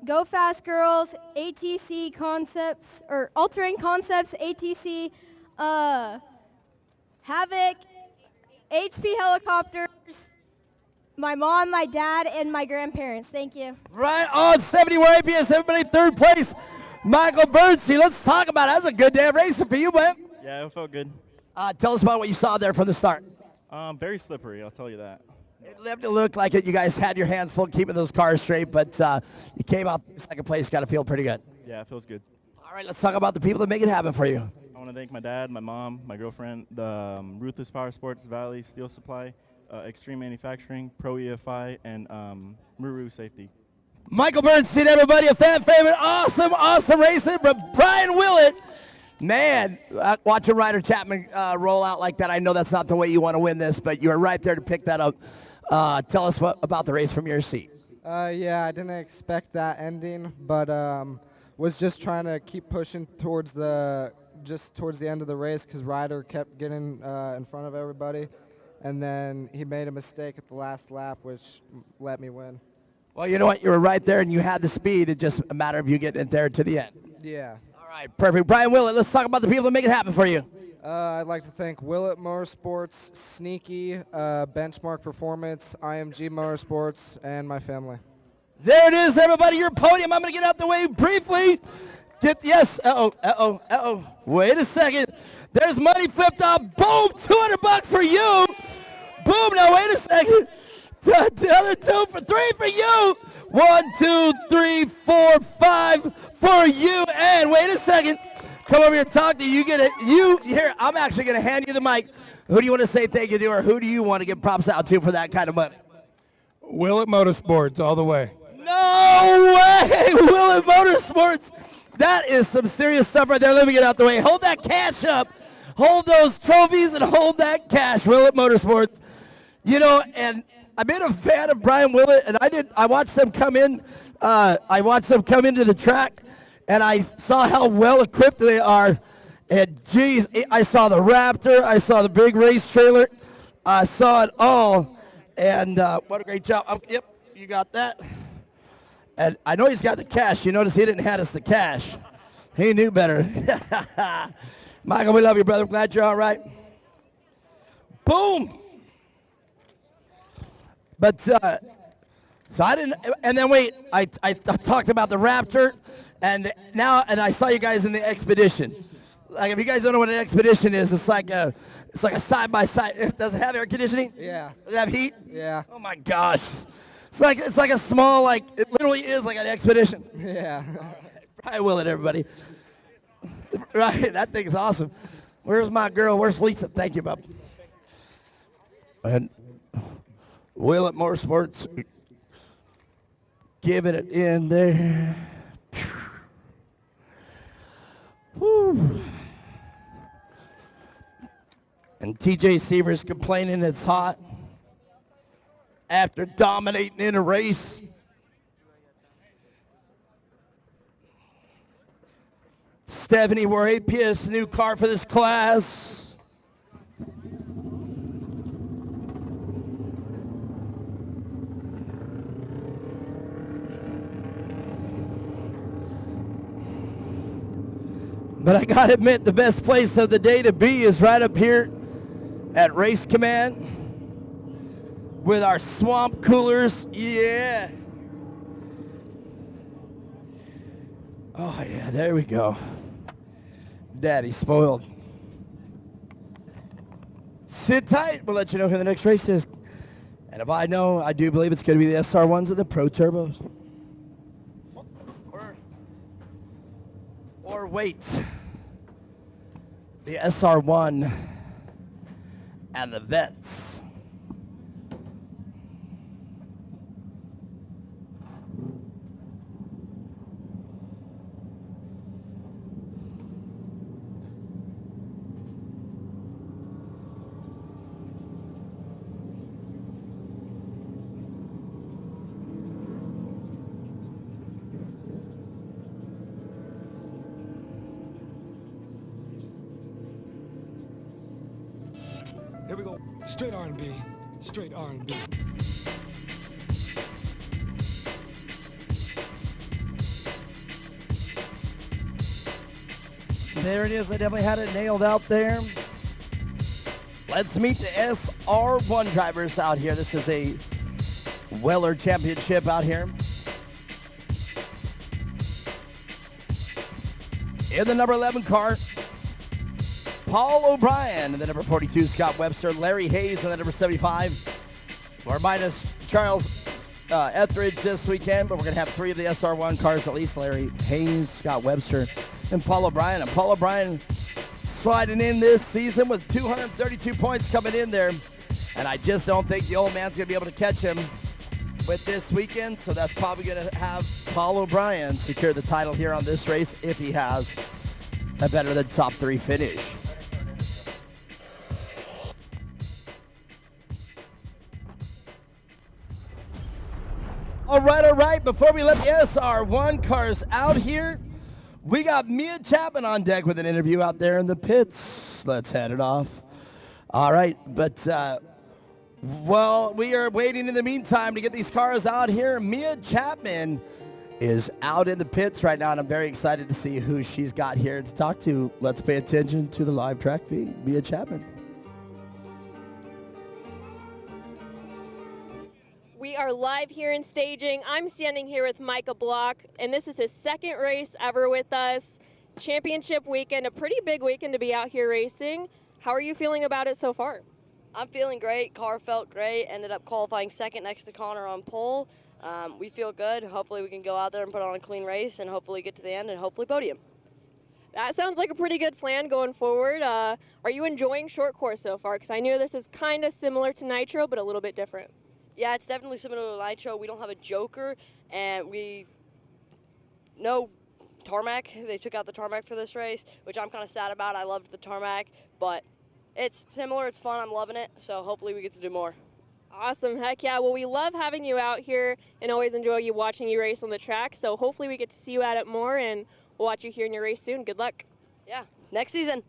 Go Fast Girls, ATC Concepts, or All Terrain Concepts, ATC, Havoc, HP Helicopters, my mom, my dad, and my grandparents. Thank you. Right on, 71 APS, everybody third place. Michael Bernstein, let's talk about it. That was a good day of racing for you, man. Yeah, it felt good. Tell us about what you saw there from the start. Very slippery, I'll tell you that. It lived to look like it. You guys had your hands full keeping those cars straight, but you came out second place. Got to feel pretty good. Yeah, it feels good. All right, let's talk about the people that make it happen for you. I want to thank my dad, my mom, my girlfriend, the Ruthless Power Sports, Valley Steel Supply, Extreme Manufacturing, Pro EFI, and Muru Safety. Michael Bernstein, everybody, a fan favorite. Awesome racing. But Brian Willett, man, watching Ryder Chapman roll out like that, I know that's not the way you want to win this, but you were right there to pick that up. Tell us about the race from your seat. Yeah, I didn't expect that ending, but was just trying to keep pushing towards the end of the race because Ryder kept getting in front of everybody, and then he made a mistake at the last lap, which let me win. Well, you know what? You were right there, and you had the speed. It's just a matter of you getting it there to the end. Yeah. All right, perfect. Brian Willett, let's talk about the people that make it happen for you. I'd like to thank Willett Motorsports, Sneaky, Benchmark Performance, IMG Motorsports, and my family. There it is, everybody. Your podium. I'm going to get out the way briefly. Yes. Wait a second. There's money flipped off. Boom. $200 for you. Boom. Now wait a second. The other three for you. 1, 2, 3, 4, 5 for you. And wait a second. Come over here and talk to you. You get it. Here, I'm actually going to hand you the mic. Who do you want to say thank you to, or who do you want to give props out to for that kind of money? Willett Motorsports, all the way. No way, Willett Motorsports. That is some serious stuff right there. Let me get out the way. Hold that cash up. Hold those trophies and hold that cash, Willett Motorsports. You know, and I've been a fan of Brian Willett, and I watched them come in. I watched them come into the track. And I saw how well equipped they are. And geez, I saw the Raptor. I saw the big race trailer. I saw it all. And what a great job. Yep, you got that. And I know he's got the cash. You notice he didn't hand us the cash. He knew better. Michael, we love you, brother. I'm glad you're all right. Boom. But so I didn't. And then wait, I talked about the Raptor. And I saw you guys in the Expedition. Like, if you guys don't know what an Expedition is, it's like a side-by-side. Does it have air conditioning? Yeah. Does it have heat? Yeah. Oh my gosh. It's like a small, it literally is like an Expedition. Yeah. Brian Willett, everybody. Right, that thing's awesome. Where's my girl? Where's Lisa? Thank you, bub. And Willett Motorsports giving it in there. Woo. And TJ Seaver's complaining it's hot after dominating in a race. Stephanie, we're APS, new car for this class. But I gotta admit, the best place of the day to be is right up here at Race Command with our swamp coolers. Yeah. Oh yeah, there we go. Daddy spoiled. Sit tight. We'll let you know who the next race is. And if I know, I do believe it's going to be the SR1s and the Pro Turbos. Or wait. The SR1 and the Vets. Here we go. Straight R&B. Straight R&B. There it is. I definitely had it nailed out there. Let's meet the SR1 drivers out here. This is a Weller Championship out here. In the number 11 car, Paul O'Brien, and the number 42, Scott Webster, Larry Hayes, and the number 75. We're minus Charles Etheridge this weekend, but we're going to have 3 of the SR1 cars, at least Larry Hayes, Scott Webster, and Paul O'Brien. And Paul O'Brien sliding in this season with 232 points coming in there. And I just don't think the old man's going to be able to catch him with this weekend, so that's probably going to have Paul O'Brien secure the title here on this race if he has a better than top 3 finish. All right. Before we let the SR1 cars out here, we got Mia Chapman on deck with an interview out there in the pits. Let's head it off. All right, but, well, we are waiting in the meantime to get these cars out here. Mia Chapman is out in the pits right now, and I'm very excited to see who she's got here to talk to. Let's pay attention to the live track feed. Mia Chapman. We are live here in staging. I'm standing here with Micah Block, and this is his second race ever with us. Championship weekend, a pretty big weekend to be out here racing. How are you feeling about it so far? I'm feeling great. Car felt great. Ended up qualifying second next to Connor on pole. We feel good. Hopefully we can go out there and put on a clean race and hopefully get to the end and hopefully podium. That sounds like a pretty good plan going forward. Are you enjoying short course so far? Because I know this is kind of similar to Nitro, but a little bit different. Yeah, it's definitely similar to Nitro. We don't have a joker, and no tarmac. They took out the tarmac for this race, which I'm kind of sad about. I loved the tarmac, but it's similar. It's fun. I'm loving it, so hopefully we get to do more. Awesome. Heck yeah. Well, we love having you out here and always enjoy you watching you race on the track, so hopefully we get to see you at it more, and we'll watch you here in your race soon. Good luck. Yeah, next season.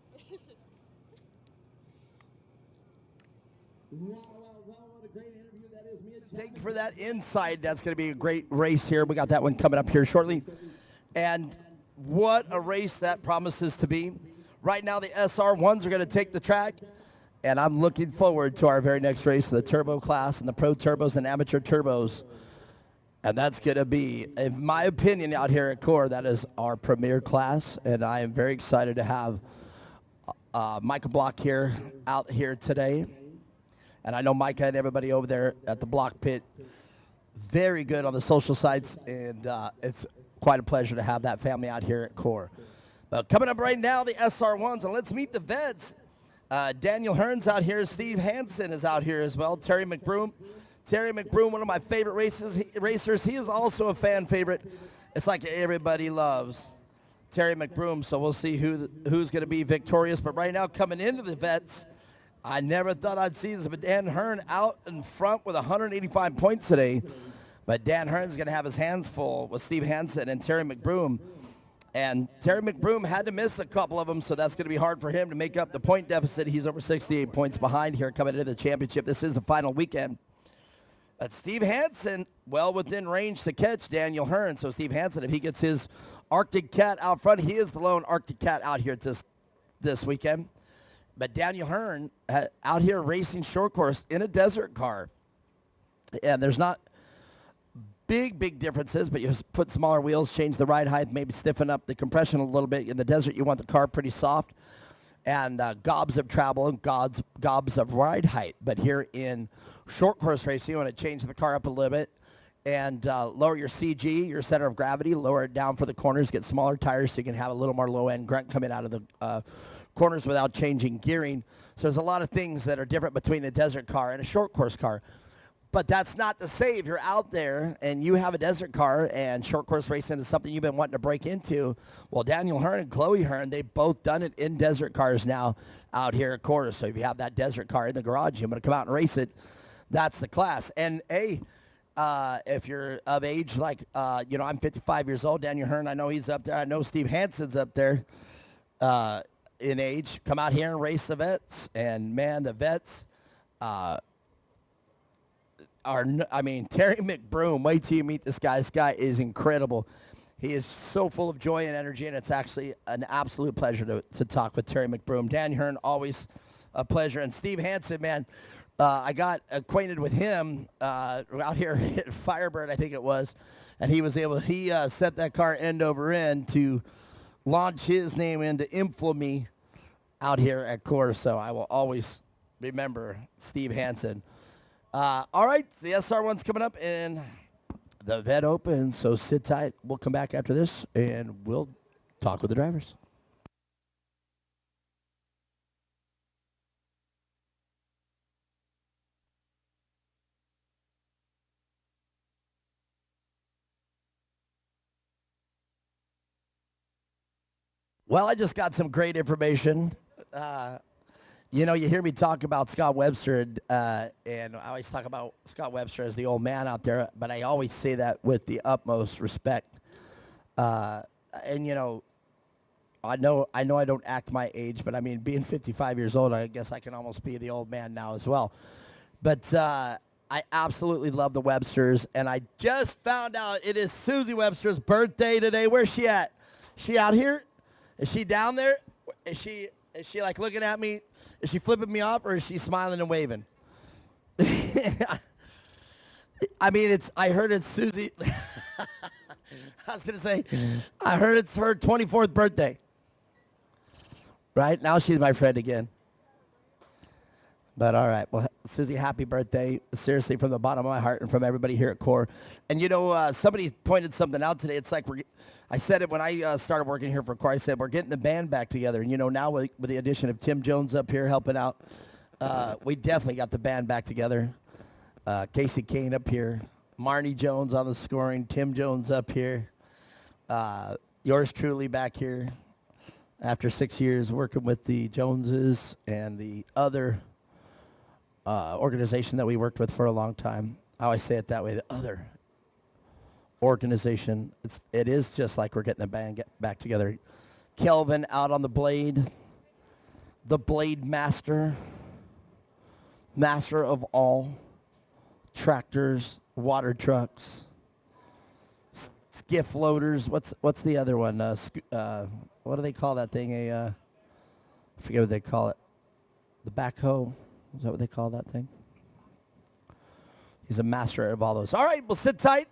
Thank you for that insight. That's going to be a great race here. We got that one coming up here shortly. And what a race that promises to be. Right now, the SR1s are going to take the track, and I'm looking forward to our very next race, the Turbo class and the Pro Turbos and Amateur Turbos. And that's going to be, in my opinion, out here at Core, that is our premier class, and I am very excited to have Micah Block here, out here today. And I know Micah and everybody over there at the Block Pit, very good on the social sites, and it's quite a pleasure to have that family out here at Core. Coming up right now, the SR1s, and let's meet the Vets. Daniel Hearn's out here. Steve Hansen is out here as well. Terry McBroom. Terry McBroom, one of my favorite racers. He is also a fan favorite. It's like everybody loves Terry McBroom, so we'll see who's going to be victorious. But right now, coming into the Vets, I never thought I'd see this, but Dan Hearn out in front with 185 points today. But Dan Hearn's going to have his hands full with Steve Hansen and Terry McBroom. And Terry McBroom had to miss a couple of them, so that's going to be hard for him to make up the point deficit. He's over 68 points behind here coming into the championship. This is the final weekend. But Steve Hansen, well within range to catch Daniel Hearn. So Steve Hansen, if he gets his Arctic Cat out front, he is the lone Arctic Cat out here this weekend. But Daniel Hearn out here racing short course in a desert car. And there's not big differences, but you put smaller wheels, change the ride height, maybe stiffen up the compression a little bit. In the desert, you want the car pretty soft. And gobs of travel and gobs of ride height. But here in short course racing, you want to change the car up a little bit and lower your CG, your center of gravity, lower it down for the corners, get smaller tires so you can have a little more low-end grunt coming out of the corners without changing gearing. So there's a lot of things that are different between a desert car and a short course car. But that's not to say if you're out there and you have a desert car and short course racing is something you've been wanting to break into. Well, Daniel Hearn and Chloe Hearn, they've both done it in desert cars now out here at Corder. So if you have that desert car in the garage, you're going to come out and race it. That's the class. And, if you're of age, like, I'm 55 years old. Daniel Hearn, I know he's up there. I know Steve Hansen's up there in age. Come out here and race the vets. And, man, the vets Terry McBroom, wait till you meet this guy. This guy is incredible. He is so full of joy and energy, and it's actually an absolute pleasure to talk with Terry McBroom. Dan Hearn, always a pleasure. And Steve Hansen, man, I got acquainted with him out here at Firebird, I think it was, and he set that car end over end to launch his name into infamy out here at Coors. So I will always remember Steve Hansen. All right, the SR1's coming up in the Vet Open, so sit tight. We'll come back after this, and we'll talk with the drivers. Well, I just got some great information. You hear me talk about Scott Webster, and I always talk about Scott Webster as the old man out there, but I always say that with the utmost respect. I know I don't act my age, but I mean, being 55 years old, I guess I can almost be the old man now as well. But I absolutely love the Websters, and I just found out it is Susie Webster's birthday today. Where's she at? She out here? Is she down there? Is she like looking at me? Is she flipping me off, or is she smiling and waving? I heard it's Susie. I was going to say, I heard it's her 24th birthday. Right? Now she's my friend again. But all right. Well, Susie, happy birthday. Seriously, from the bottom of my heart and from everybody here at Core. And, somebody pointed something out today. It's like I said it when I started working here for Core. I said, we're getting the band back together. And, now with the addition of Tim Jones up here helping out, we definitely got the band back together. Casey Kane up here. Marnie Jones on the scoring. Tim Jones up here. Yours truly back here after 6 years working with the Joneses and the other organization that we worked with for a long time. I always say it that way, the other organization. It is just like we're getting the band back together. Kelvin out on the blade master of all tractors, water trucks, skiff loaders. What's the other one? What do they call that thing? I forget what they call it. The backhoe. Is that what they call that thing? He's a master of all those. All right, we'll sit tight.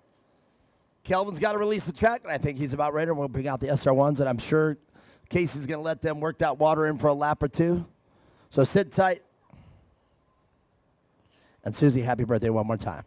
Kelvin's got to release the track, and I think he's about ready. We'll bring out the SR1s, and I'm sure Casey's going to let them work that water in for a lap or two. So sit tight. And Susie, happy birthday one more time.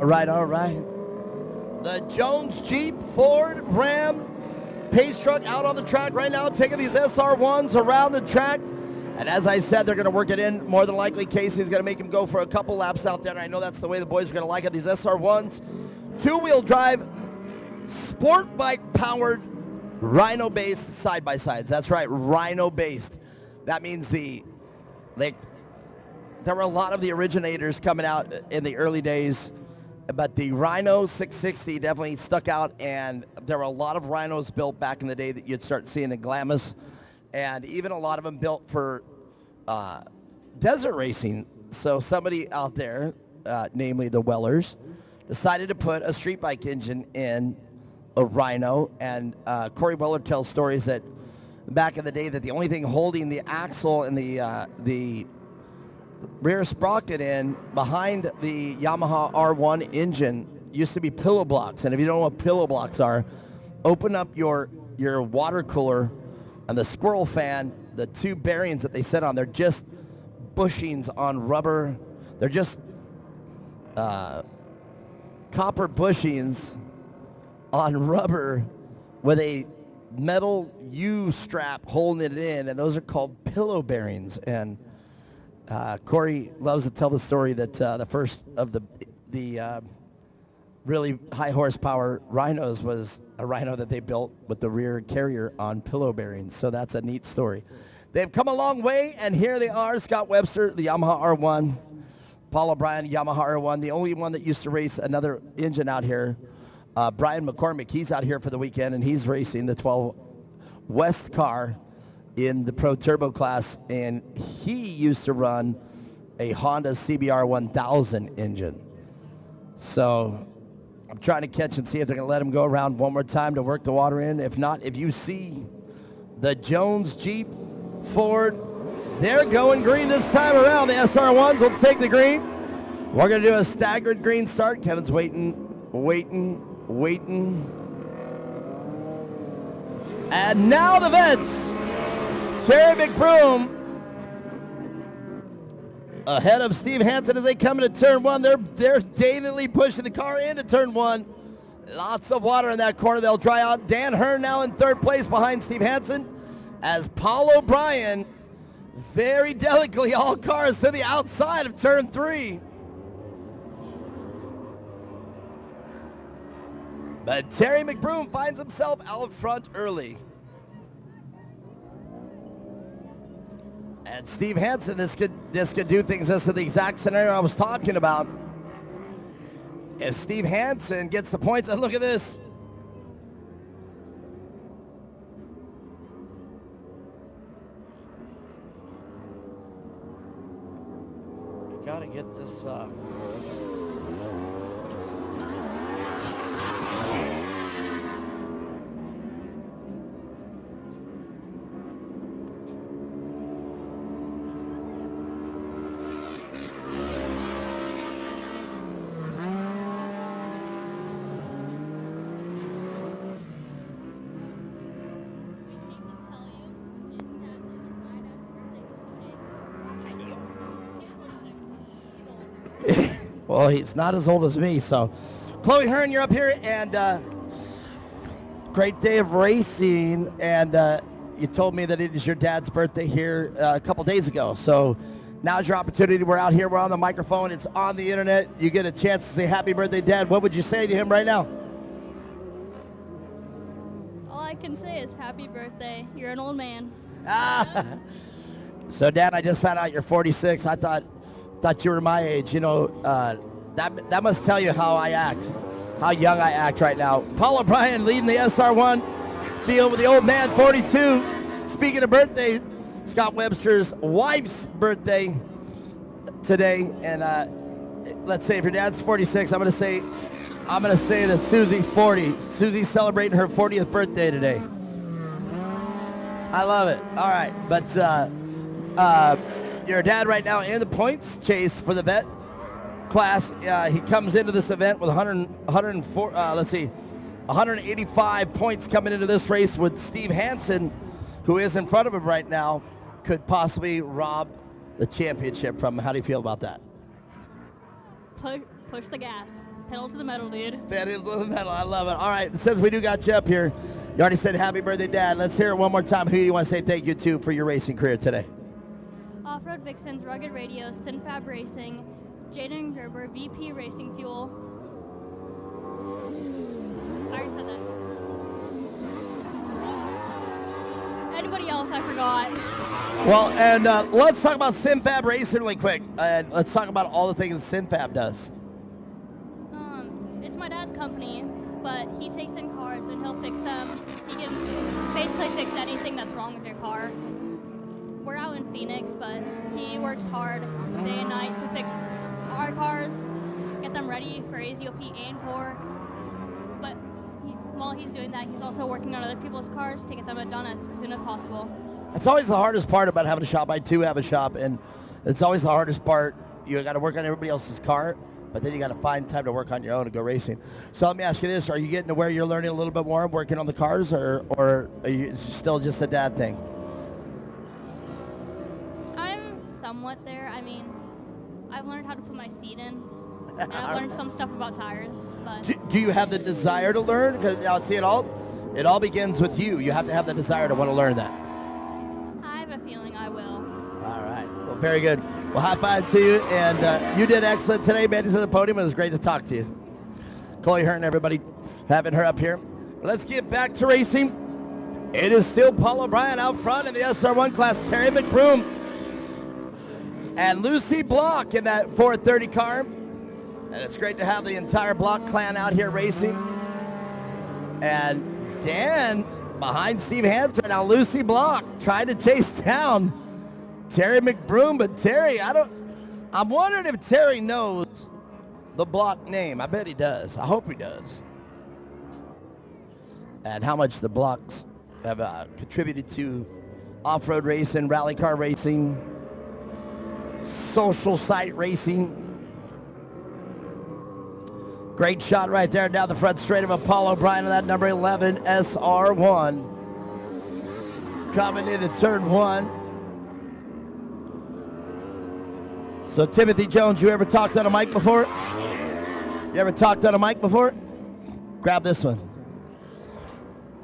All right, all right. The Jones Jeep, Ford, Ram, Pace Truck out on the track right now, taking these SR1s around the track. And as I said, they're going to work it in. More than likely, Casey's going to make him go for a couple laps out there. And I know that's the way the boys are going to like it. These SR1s, two-wheel drive, sport bike-powered, Rhino-based side-by-sides. That's right, Rhino-based. That means there were a lot of the originators coming out in the early days, but the Rhino 660 definitely stuck out, and there were a lot of Rhinos built back in the day that you'd start seeing in Glamis, and even a lot of them built for desert racing. So somebody out there, namely the Wellers, decided to put a street bike engine in a Rhino, and Corey Weller tells stories that back in the day that the only thing holding the axle and the rear sprocket in behind the Yamaha R1 engine used to be pillow blocks. And if you don't know what pillow blocks are, open up your water cooler and the squirrel fan, the two bearings that they sit on, they're just bushings on rubber. They're just copper bushings on rubber with a metal U-strap holding it in, and those are called pillow bearings. And Corey loves to tell the story that the first of the really high horsepower Rhinos was a Rhino that they built with the rear carrier on pillow bearings. So that's a neat story. They've come a long way, and here they are. Scott Webster, the Yamaha R1. Paul O'Brien, Yamaha R1, the only one that used to race another engine out here. Brian McCormick, he's out here for the weekend, and he's racing the 12 West car in the Pro Turbo class, and he used to run a Honda CBR 1000 engine. So I'm trying to catch and see if they're going to let him go around one more time to work the water in. If not, if you see the Jones Jeep, Ford, they're going green this time around. The SR1s will take the green. We're going to do a staggered green start. Kevin's waiting. And now the Vets. Terry McBroom ahead of Steve Hansen as they come into turn one. They're daintily pushing the car into turn one. Lots of water in that corner. They'll dry out. Dan Hearn now in third place behind Steve Hansen as Paul O'Brien very delicately all cars to the outside of turn three. But Terry McBroom finds himself out front early. And Steve Hansen, this could do things. This is the exact scenario I was talking about. If Steve Hansen gets the points, and look at this. I gotta get this. Well, he's not as old as me, so. Chloe Hearn, you're up here, and great day of racing, and you told me that it is your dad's birthday here a couple days ago, so now's your opportunity. We're out here, we're on the microphone, it's on the internet. You get a chance to say happy birthday, Dad. What would you say to him right now? All I can say is happy birthday. You're an old man. So, Dad, I just found out you're 46. I thought you were my age. You know, that must tell you how I act, how young I act right now. Paul O'Brien leading the SR1 field with the old man, 42. Speaking of birthday, Scott Webster's wife's birthday today, and let's say if your dad's 46, I'm gonna say that Susie's 40. Susie's celebrating her 40th birthday today. I love it. All right, but your dad right now in the points chase for the vet class. He comes into this event with 185 points coming into this race, with Steve Hansen, who is in front of him right now, could possibly rob the championship from him. How do you feel about that? Push the gas. Pedal to the metal, dude. Pedal to the metal. I love it. All right, since we do got you up here, you already said happy birthday, Dad. Let's hear it one more time. Who do you want to say thank you to for your racing career today? Off-Road Vixens, Rugged Radio, Sinfab Racing, Jaden Gerber, VP Racing Fuel. I already said that. Anybody else I forgot? Well, and let's talk about Sinfab Racing really quick. And let's talk about all the things Sinfab does. It's my dad's company, but he takes in cars and he'll fix them. He can basically fix anything that's wrong with your car. We're out in Phoenix, but he works hard day and night to fix our cars, get them ready for AZOP and Core. But while he's doing that, he's also working on other people's cars to get them done as soon as possible. That's always the hardest part about having a shop. I too have a shop, and it's always the hardest part. You got to work on everybody else's car, but then you got to find time to work on your own and go racing. So let me ask you this: are you getting to where you're learning a little bit more, working on the cars, or are you still just a dad thing? I'm somewhat there. I mean, I've learned how to put my seat in, and I've learned some stuff about tires. But Do you have the desire to learn? Because now, see, it all begins with you. You have to have the desire to want to learn that. I have a feeling I will. All right. Well, very good. Well, high five to you, and you did excellent today. Made it to the podium. It was great to talk to you. Chloe Hearn, everybody, having her up here. Let's get back to racing. It is still Paul O'Brien out front in the SR1 class. Terry McBroom and Lucy Block in that 430 car. And it's great to have the entire Block clan out here racing. And Dan behind Steve Hansen. Now Lucy Block trying to chase down Terry McBroom. But Terry, I'm wondering if Terry knows the Block name. I bet he does. I hope he does. And how much the Blocks have contributed to off-road racing, rally car racing, social site racing. Great shot right there down the front straight of Apollo O'Brien on that number 11 SR1. Coming into turn one. So Timothy Jones, you ever talked on a mic before? You ever talked on a mic before? Grab this one.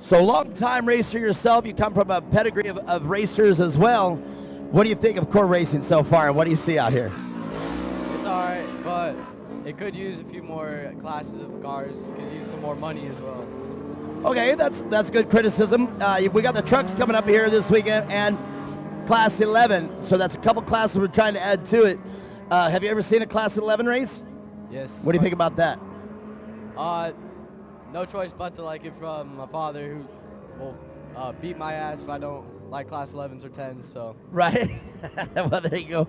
So long-time racer yourself, you come from a pedigree of racers as well. What do you think of core racing so far, and what do you see out here? It's all right, but it could use a few more classes of cars, could use some more money as well. Okay, that's good criticism. We got the trucks coming up here this weekend and Class 11, so that's a couple classes we're trying to add to it. Have you ever seen a Class 11 race? Yes. What do you think about that? No choice but to like it from my father, who will beat my ass if I don't like Class 11s or 10s. So right. Well, there you go.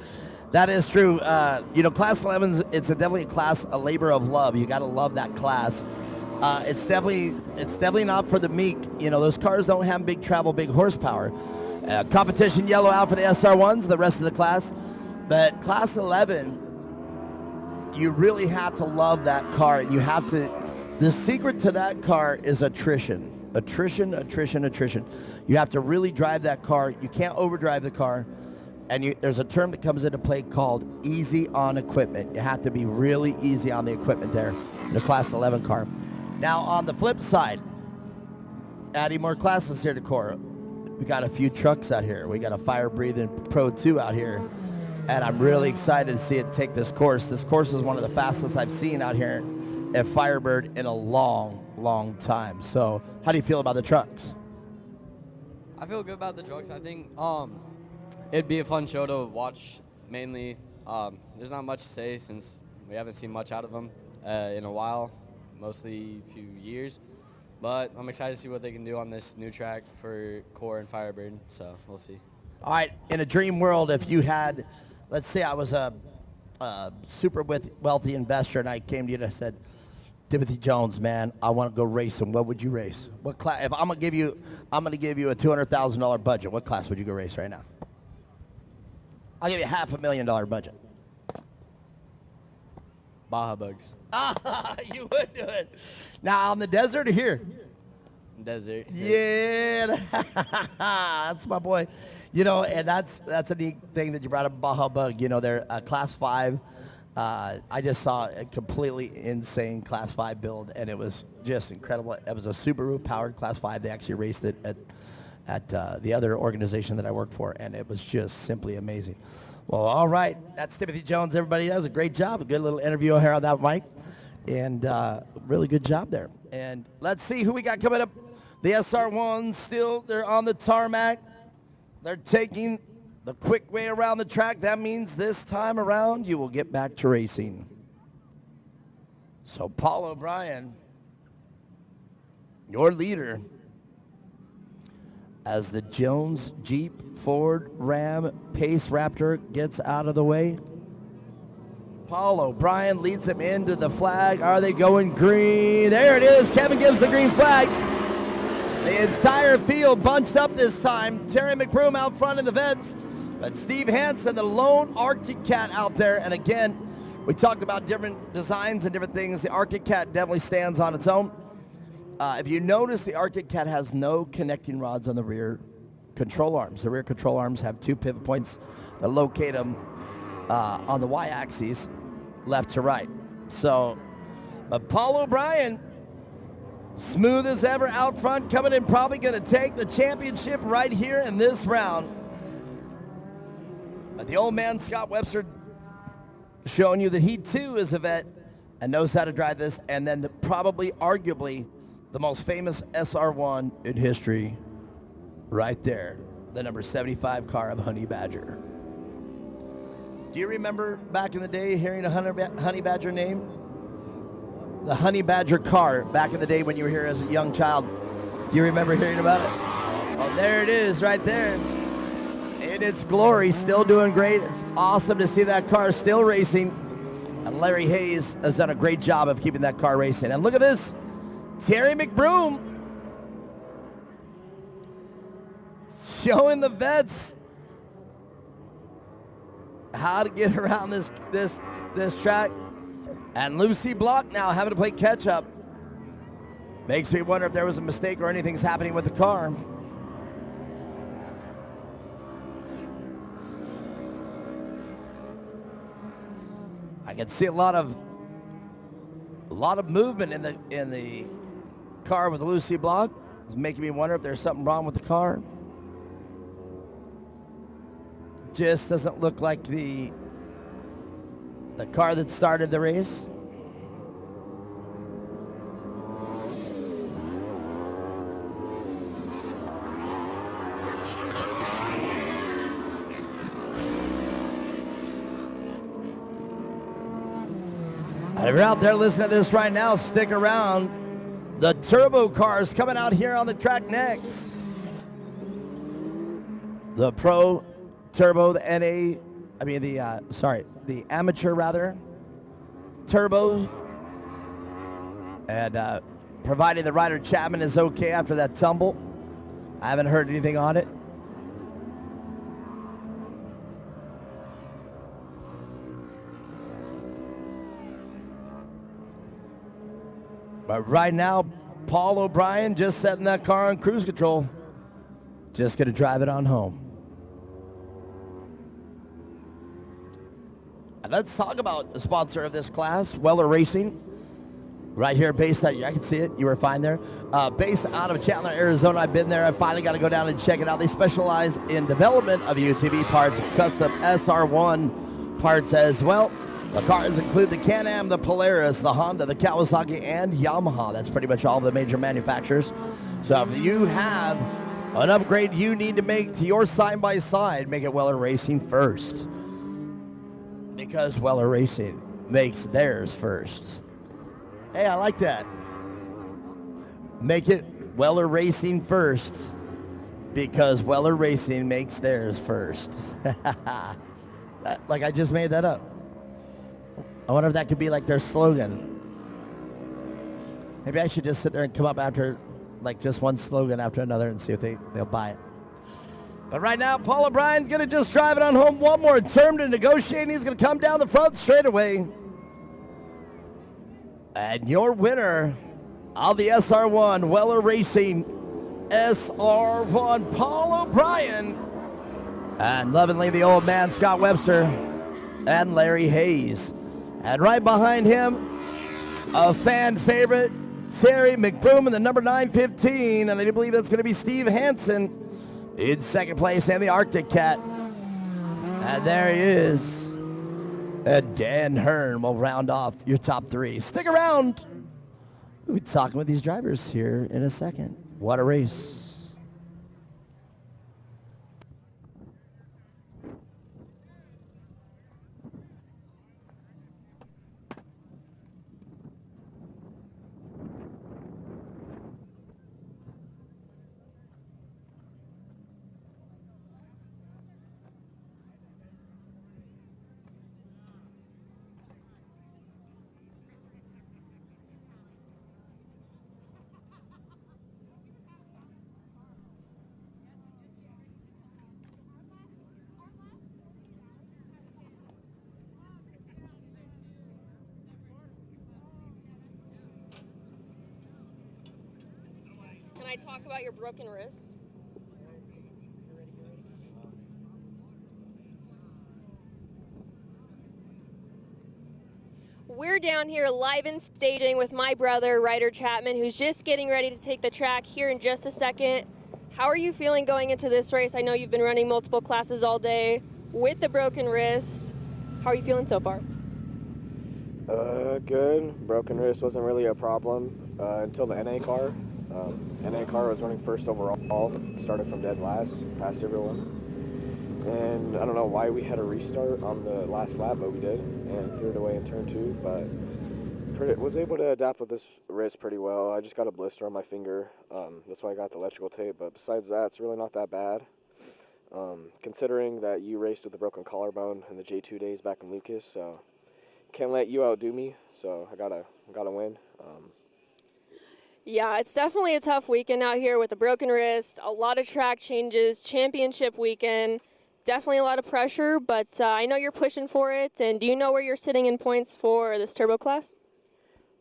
That is true. Class 11s. It's definitely a labor of love. You got to love that class. It's definitely not for the meek. Those cars don't have big travel, big horsepower. Competition yellow out for the SR1s, the rest of the class. But Class 11, you really have to love that car. You have to. The secret to that car is attrition. Attrition. You have to really drive that car. You can't overdrive the car. And there's a term that comes into play called easy on equipment. You have to be really easy on the equipment there in a Class 11 car. Now, on the flip side, adding more classes here to core. We got a few trucks out here. We got a fire-breathing Pro 2 out here. And I'm really excited to see it take this course. This course is one of the fastest I've seen out here at Firebird in a long, long time. So how do you feel about the trucks? I feel good about the trucks. I think it'd be a fun show to watch mainly. There's not much to say since we haven't seen much out of them in a while, mostly a few years. But I'm excited to see what they can do on this new track for Core and Firebird, so we'll see. All right, in a dream world, if you had, let's say I was a super wealthy investor and I came to you and I said, Timothy Jones, man, I want to go racing. What would you race? What class? If I'm gonna give you a $200,000 budget. What class would you go race right now? I'll give you $500,000 budget. Baja Bugs. You would do it. Now on the desert or here? Desert. Yeah, that's my boy. And that's a neat thing that you brought up, Baja Bug. They're Class 5. I just saw a completely insane Class 5 build, and it was just incredible. It was a Subaru-powered Class 5. They actually raced it at the other organization that I work for, and it was just simply amazing. Well, all right. That's Timothy Jones, everybody. That was a great job. A good little interview here on that mic, and really good job there. And let's see who we got coming up. The SR1 still, they're on the tarmac. They're taking the quick way around the track. That means this time around you will get back to racing. So Paul O'Brien, your leader, as the Jones Jeep Ford Ram Pace Raptor gets out of the way. Paul O'Brien leads him into the flag. Are they going green? There it is. Kevin gives the green flag. The entire field bunched up this time. Terry McBroom out front in the Vets, but Steve Hansen, the lone Arctic Cat, out there. And again, we talked about different designs and different things. The Arctic Cat definitely stands on its own. If you notice, the Arctic Cat has no connecting rods on the rear control arms. The rear control arms have 2 pivot points that locate them on the y-axis, left to right. So, but Paul O'Brien, smooth as ever out front, coming in, probably going to take the championship right here in this round. But the old man, Scott Webster, showing you that he too is a vet and knows how to drive this. And then probably, arguably, the most famous SR1 in history, right there, the number 75 car of Honey Badger. Do you remember back in the day hearing a Honey Badger name? The Honey Badger car back in the day when you were here as a young child. Do you remember hearing about it? Oh, there it is right there. In its glory, still doing great. It's awesome to see that car still racing. And Larry Hayes has done a great job of keeping that car racing. And look at this, Terry McBroom showing the Vets how to get around this track. And Lucy Block now having to play catch up. Makes me wonder if there was a mistake or anything's happening with the car. I can see a lot of movement in the car with Lucy Block. It's making me wonder if there's something wrong with the car. Just doesn't look like the car that started the race. And if you're out there listening to this right now, stick around. The turbo cars coming out here on the track next. The Pro Turbo, the the amateur rather, turbo. And providing the rider Chapman is okay after that tumble. I haven't heard anything on it. But right now, Paul O'Brien just setting that car on cruise control. Just going to drive it on home. And let's talk about the sponsor of this class, Weller Racing. Right here, based out, I can see it, you were fine there. Based out of Chandler, Arizona. I've been there. I finally got to go down and check it out. They specialize in development of UTV parts, custom SR1 parts as well. The cars include the Can-Am, the Polaris, the Honda, the Kawasaki, and Yamaha. That's pretty much all the major manufacturers. So if you have an upgrade you need to make to your side-by-side, make it Weller Racing first. Because Weller Racing makes theirs first. Hey, I like that. Make it Weller Racing first. Because Weller Racing makes theirs first. Like I just made that up. I wonder if that could be like their slogan. Maybe I should just sit there and come up after like just one slogan after another and see if they'll buy it. But right now, Paul O'Brien's going to just drive it on home. One more term to negotiate, and he's going to come down the front straight away. And your winner of the SR1 Weller Racing SR1, Paul O'Brien. And lovingly, the old man, Scott Webster, and Larry Hayes. And right behind him, a fan favorite, Terry McBroom in the number 915. And I do believe that's going to be Steve Hansen in second place, and the Arctic Cat. And there he is. And Dan Hearn will round off your top three. Stick around. We'll be talking with these drivers here in a second. What a race. Can I talk about your broken wrist? We're down here live in staging with my brother, Ryder Chapman, who's just getting ready to take the track here in just a second. How are you feeling going into this race? I know you've been running multiple classes all day with the broken wrist. How are you feeling so far? Good. Broken wrist wasn't really a problem until the NA car. NA car was running first overall, started from dead last, passed everyone. And I don't know why we had a restart on the last lap, but we did, and threw it away in turn 2. But was able to adapt with this wrist pretty well. I just got a blister on my finger. That's why I got the electrical tape. But besides that, it's really not that bad. Considering that you raced with a broken collarbone in the J2 days back in Lucas, so can't let you outdo me. So I gotta win. Yeah, it's definitely a tough weekend out here with a broken wrist, a lot of track changes, championship weekend, definitely a lot of pressure, but I know you're pushing for it. And do you know where you're sitting in points for this turbo class?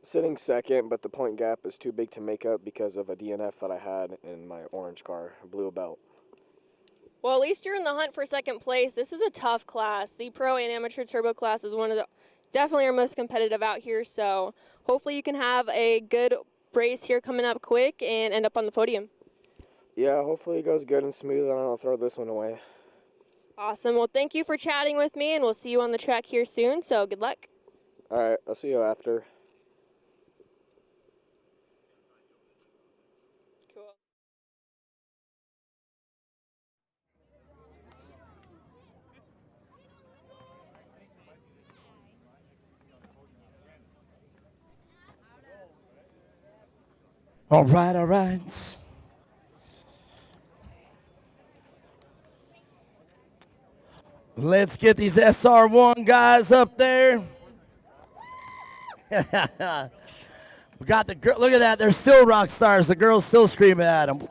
Sitting second, but the point gap is too big to make up because of a DNF that I had in my orange car, blue belt. Well, at least you're in the hunt for second place. This is a tough class. The pro and amateur turbo class is one of the definitely our most competitive out here, so hopefully you can have a good race here coming up quick and end up on the podium. Yeah, hopefully it goes good and smooth and I don't throw this one away. Awesome. Well, thank you for chatting with me, and we'll see you on the track here soon, so good luck. All right, I'll see you after. Cool. All right, all right. Let's get these SR1 guys up there. We got the girl. Look at that. They're still rock stars. The girls still screaming at them.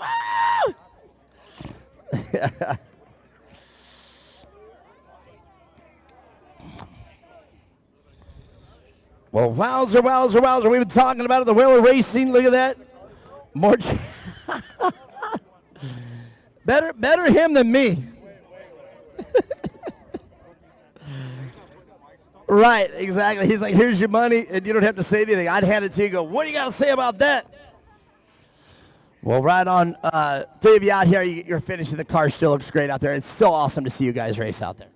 Well, wowzer, wowzer, wowzer. We've been talking about it, the Wheeler Racing. Look at that. More. better him than me. Right, exactly. He's like, here's your money, and you don't have to say anything. I'd hand it to you and go, what do you got to say about that? Well, right on. Three of you out here, you're finishing. The car still looks great out there. It's still awesome to see you guys race out there.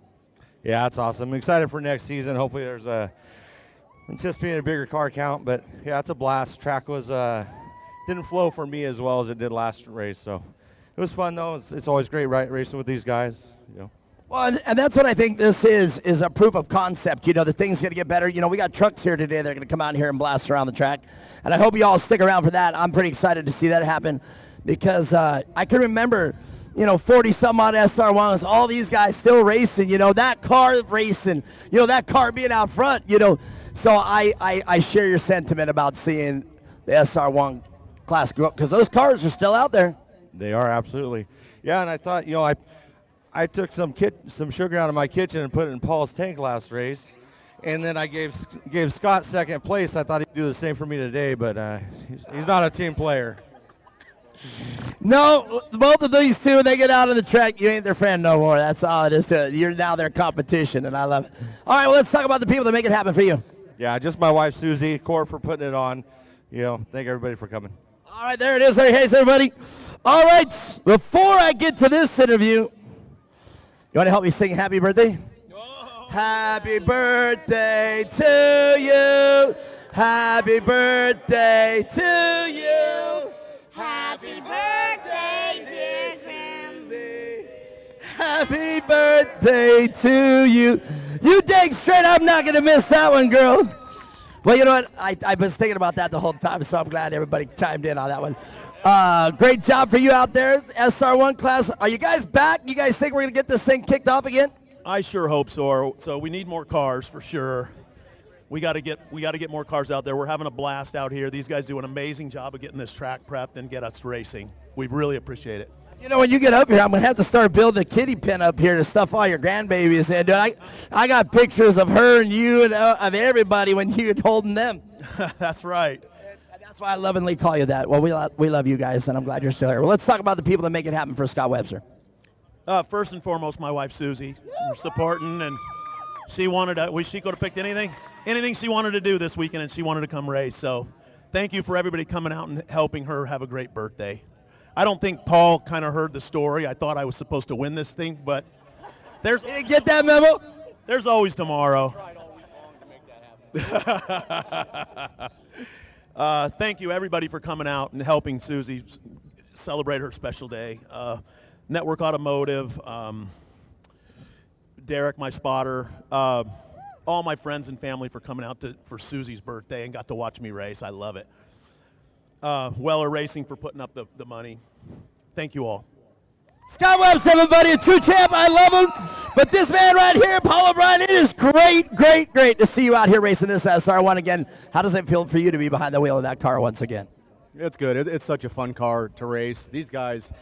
Yeah, it's awesome. I'm excited for next season. Hopefully there's anticipating a bigger car count, but yeah, it's a blast. Track was didn't flow for me as well as it did last race, so it was fun though. It's always great racing with these guys. You know. Well, and that's what I think this is a proof of concept. You know, the thing's going to get better. You know, we got trucks here today. They're going to come out here and blast around the track, and I hope you all stick around for that. I'm pretty excited to see that happen because I can remember, 40-some-odd SR1s, all these guys still racing, that car racing, that car being out front, So I share your sentiment about seeing the SR1 class go up because those cars are still out there. They are, absolutely. Yeah, and I thought, I took some sugar out of my kitchen and put it in Paul's tank last race, and then I gave Scott second place. I thought he'd do the same for me today, but he's not a team player. No, both of these two, they get out on the track, you ain't their friend no more. That's all it is to it. You're now their competition, and I love it. All right, well, let's talk about the people that make it happen for you. yeah, just my wife Susie, Cor for putting it on. Thank everybody for coming. All right, there it is. Hey, everybody. All right, before I get to this interview, you want to help me sing Happy Birthday? Happy birthday to you. Happy birthday to you. Happy birthday, dear Susie. Happy birthday to you. You dang straight, I'm not going to miss that one, girl. Well, you know what? I was thinking about that the whole time, so I'm glad everybody chimed in on that one. Great job for you out there, SR1 class. Are you guys back? You guys think we're going to get this thing kicked off again? I sure hope so. So we need more cars for sure. We got to get more cars out there. We're having a blast out here. These guys do an amazing job of getting this track prepped and get us racing. We really appreciate it. You know, when you get up here, I'm going to have to start building a kitty pen up here to stuff all your grandbabies in. Dude, I got pictures of her and you and of everybody when you were holding them. That's right. And that's why I lovingly call you that. Well, we love you guys, and I'm glad you're still here. Well, let's talk about the people that make it happen for Scott Webster. First and foremost, my wife, Susie. We're supporting, and she wanted to, she could have picked anything she wanted to do this weekend, and she wanted to come race. So thank you for everybody coming out and helping her have a great birthday. I don't think Paul kind of heard the story. I thought I was supposed to win this thing, but you didn't get that memo? There's always tomorrow. Thank you, everybody, for coming out and helping Susie celebrate her special day. Network Automotive, Derek, my spotter, all my friends and family for coming out for Susie's birthday and got to watch me race. I love it. Weller Racing for putting up the money. Thank you all. Scott Webster, everybody, a true champ. I love him. But this man right here, Paul O'Brien, it is great, great, great to see you out here racing this SR1 again. How does it feel for you to be behind the wheel of that car once again? It's good. It's such a fun car to race. These guys,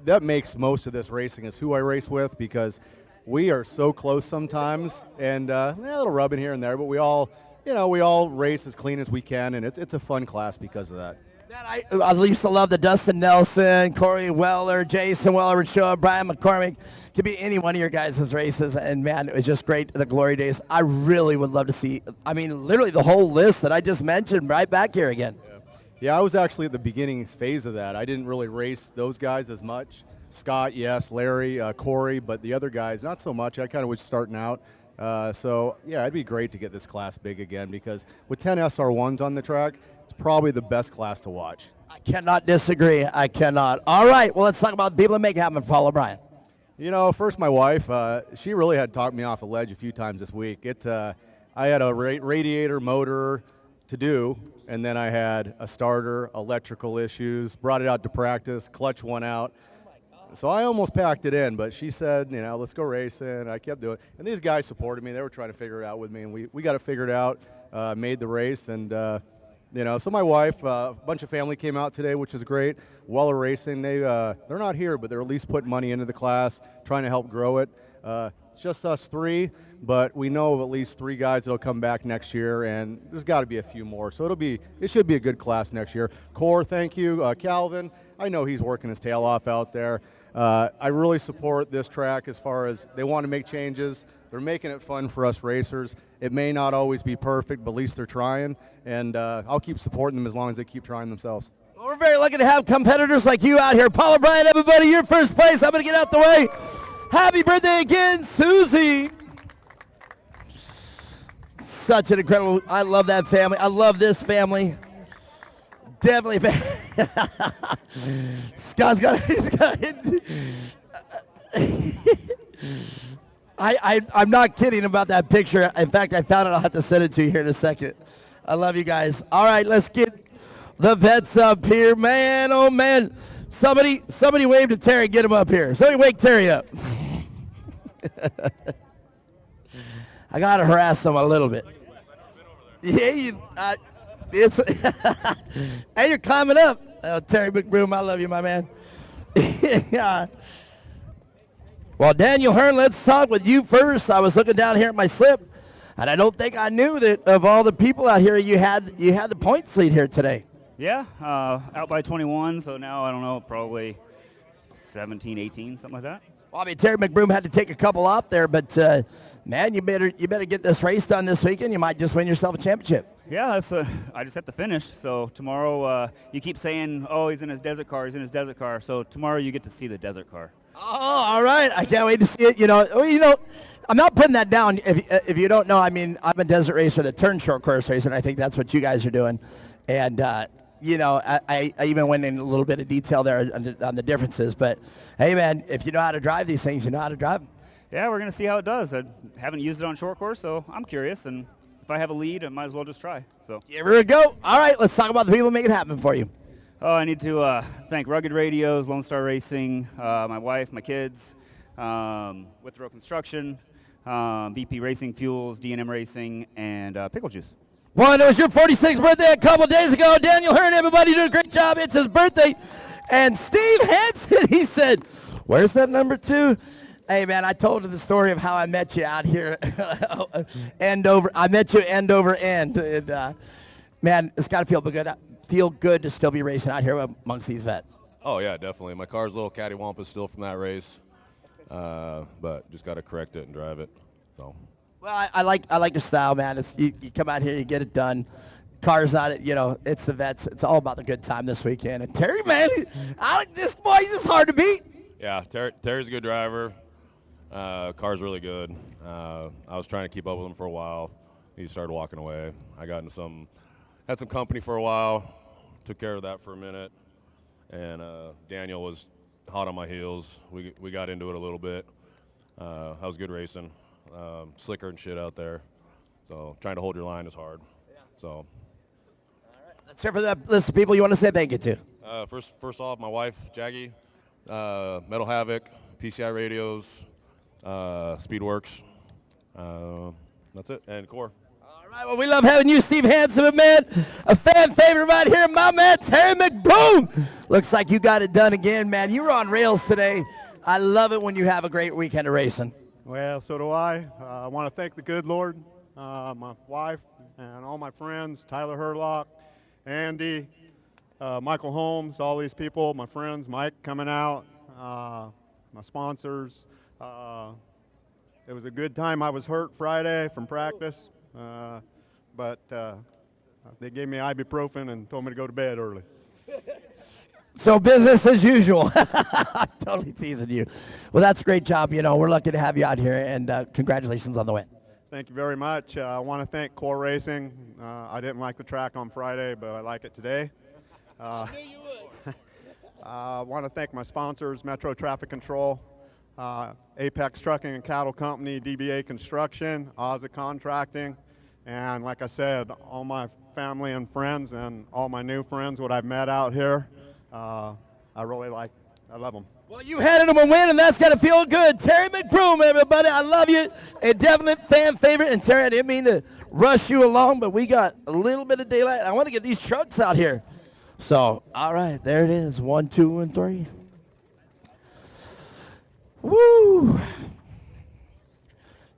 that makes most of this racing is who I race with, because we are so close sometimes, and a little rubbing here and there, but we all race as clean as we can, and it's a fun class because of that. I used to love the Dustin Nelson, Corey Weller, Jason Weller would show up, Brian McCormick. Could be any one of your guys' races, and man, it was just great, the glory days. I really would love to see, literally the whole list that I just mentioned right back here again. Yeah, I was actually at the beginning phase of that. I didn't really race those guys as much. Scott, yes, Larry, Corey, but the other guys, not so much. I kind of was starting out. So, yeah, it'd be great to get this class big again, because with 10 SR1s on the track, it's probably the best class to watch. I cannot disagree. I cannot. All right, well, let's talk about the people that make it happen for Paul O'Brien. You know, first my wife, she really had talked me off the ledge a few times this week. I had a radiator motor to do, and then I had a starter, electrical issues, brought it out to practice, clutch went out. So I almost packed it in, but she said, let's go racing. I kept doing it. And these guys supported me. They were trying to figure it out with me, and we got it figured out, made the race. And, so my wife, a bunch of family came out today, which is great. Weller Racing, they're not here, but they're at least putting money into the class, trying to help grow it. It's just us three, but we know of at least 3 guys that'll come back next year, and there's got to be a few more. So it should be a good class next year. Core, thank you. Calvin, I know he's working his tail off out there. I really support this track as far as they want to make changes. They're making it fun for us racers. It may not always be perfect, but at least they're trying, and I'll keep supporting them as long as they keep trying themselves. Well, we're very lucky to have competitors like you out here. Paul O'Brien, everybody, you're first place. I'm going to get out the way. Happy birthday again, Susie. Such an incredible, I love that family. I love this family. Definitely. Scott's got I'm not kidding about that picture. In fact, I found it. I'll have to send it to you here in a second. I love you guys. All right, let's get the vets up here. Man, oh man. Somebody wave to Terry. Get him up here. Somebody wake Terry up. I got to harass him a little bit. Yeah, hey, you're climbing up. Terry McBroom, I love you, my man. Yeah. Well, Daniel Hearn, let's talk with you first. I was looking down here at my slip, and I don't think I knew that of all the people out here, you had the points lead here today. Yeah, out by 21, so now, I don't know, probably 17, 18, something like that. Well, Terry McBroom had to take a couple off there, but man, you better get this race done this weekend. You might just win yourself a championship. Yeah, I just have to finish. So tomorrow, you keep saying, oh, he's in his desert car, he's in his desert car. So tomorrow you get to see the desert car. Oh, all right. I can't wait to see it. I'm not putting that down. If you don't know, I mean, I'm a desert racer that turned short course racer, and I think that's what you guys are doing. And, I even went in a little bit of detail there on the differences. But, hey, man, if you know how to drive these things, you know how to drive them. Yeah, we're going to see how it does. I haven't used it on short course, so I'm curious. And if I have a lead, I might as well just try. So here we go. All right, let's talk about the people who make it happen for you. Oh, I need to thank Rugged Radios, Lone Star Racing, my wife, my kids, Withrow Construction, BP Racing Fuels, D&M Racing, and Pickle Juice. Well, it was your 46th birthday a couple days ago. Daniel Hearn, everybody doing a great job. It's his birthday. And Steve Hansen, he said, where's that number 2? Hey, man, I told him the story of how I met you out here. I met you end over end. And, man, it's got to feel good to still be racing out here amongst these vets. Oh, yeah, definitely. My car's a little cattywampus still from that race, but just got to correct it and drive it. So. Well, I like your style, man. You come out here, you get it done. Car's not it, it's the vets. It's all about the good time this weekend. And Terry, man, this boy, he's just hard to beat. Yeah, Terry's a good driver. Car's really good. I was trying to keep up with him for a while. He started walking away. I got into had some company for a while, took care of that for a minute, and Daniel was hot on my heels. We got into it a little bit. That was good racing. Slicker and shit out there. So trying to hold your line is hard. Yeah. So. All right. Let's hear for that list of people you want to say thank you to. First off, my wife, Jaggy, Metal Havoc, PCI Radios, Speedworks. That's it, and Core. All right, well, we love having you, Steve Hansen, man. A fan favorite right here, my man, Terry McBoom. Looks like you got it done again, man. You were on rails today. I love it when you have a great weekend of racing. Well, so do I. I want to thank the good Lord, my wife, and all my friends, Tyler Herlock, Andy, Michael Holmes, all these people, my friends, Mike coming out, my sponsors. It was a good time. I was hurt Friday from practice, but they gave me ibuprofen and told me to go to bed early. So business as usual. I'm totally teasing you. Well, that's a great job. We're lucky to have you out here, and congratulations on the win. Thank you very much. I want to thank Core Racing. I didn't like the track on Friday, but I like it today. I knew you would. I want to thank my sponsors, Metro Traffic Control, Apex Trucking and Cattle Company, DBA Construction, Ozza Contracting, and like I said, all my family and friends and all my new friends, what I've met out here. I love them. Well, you handed him a win, and that's got to feel good. Terry McBroom, everybody, I love you. A definite fan favorite. And Terry, I didn't mean to rush you along, but we got a little bit of daylight. I want to get these trucks out here. So, all right, there it is. 1, 2, and 3. Woo!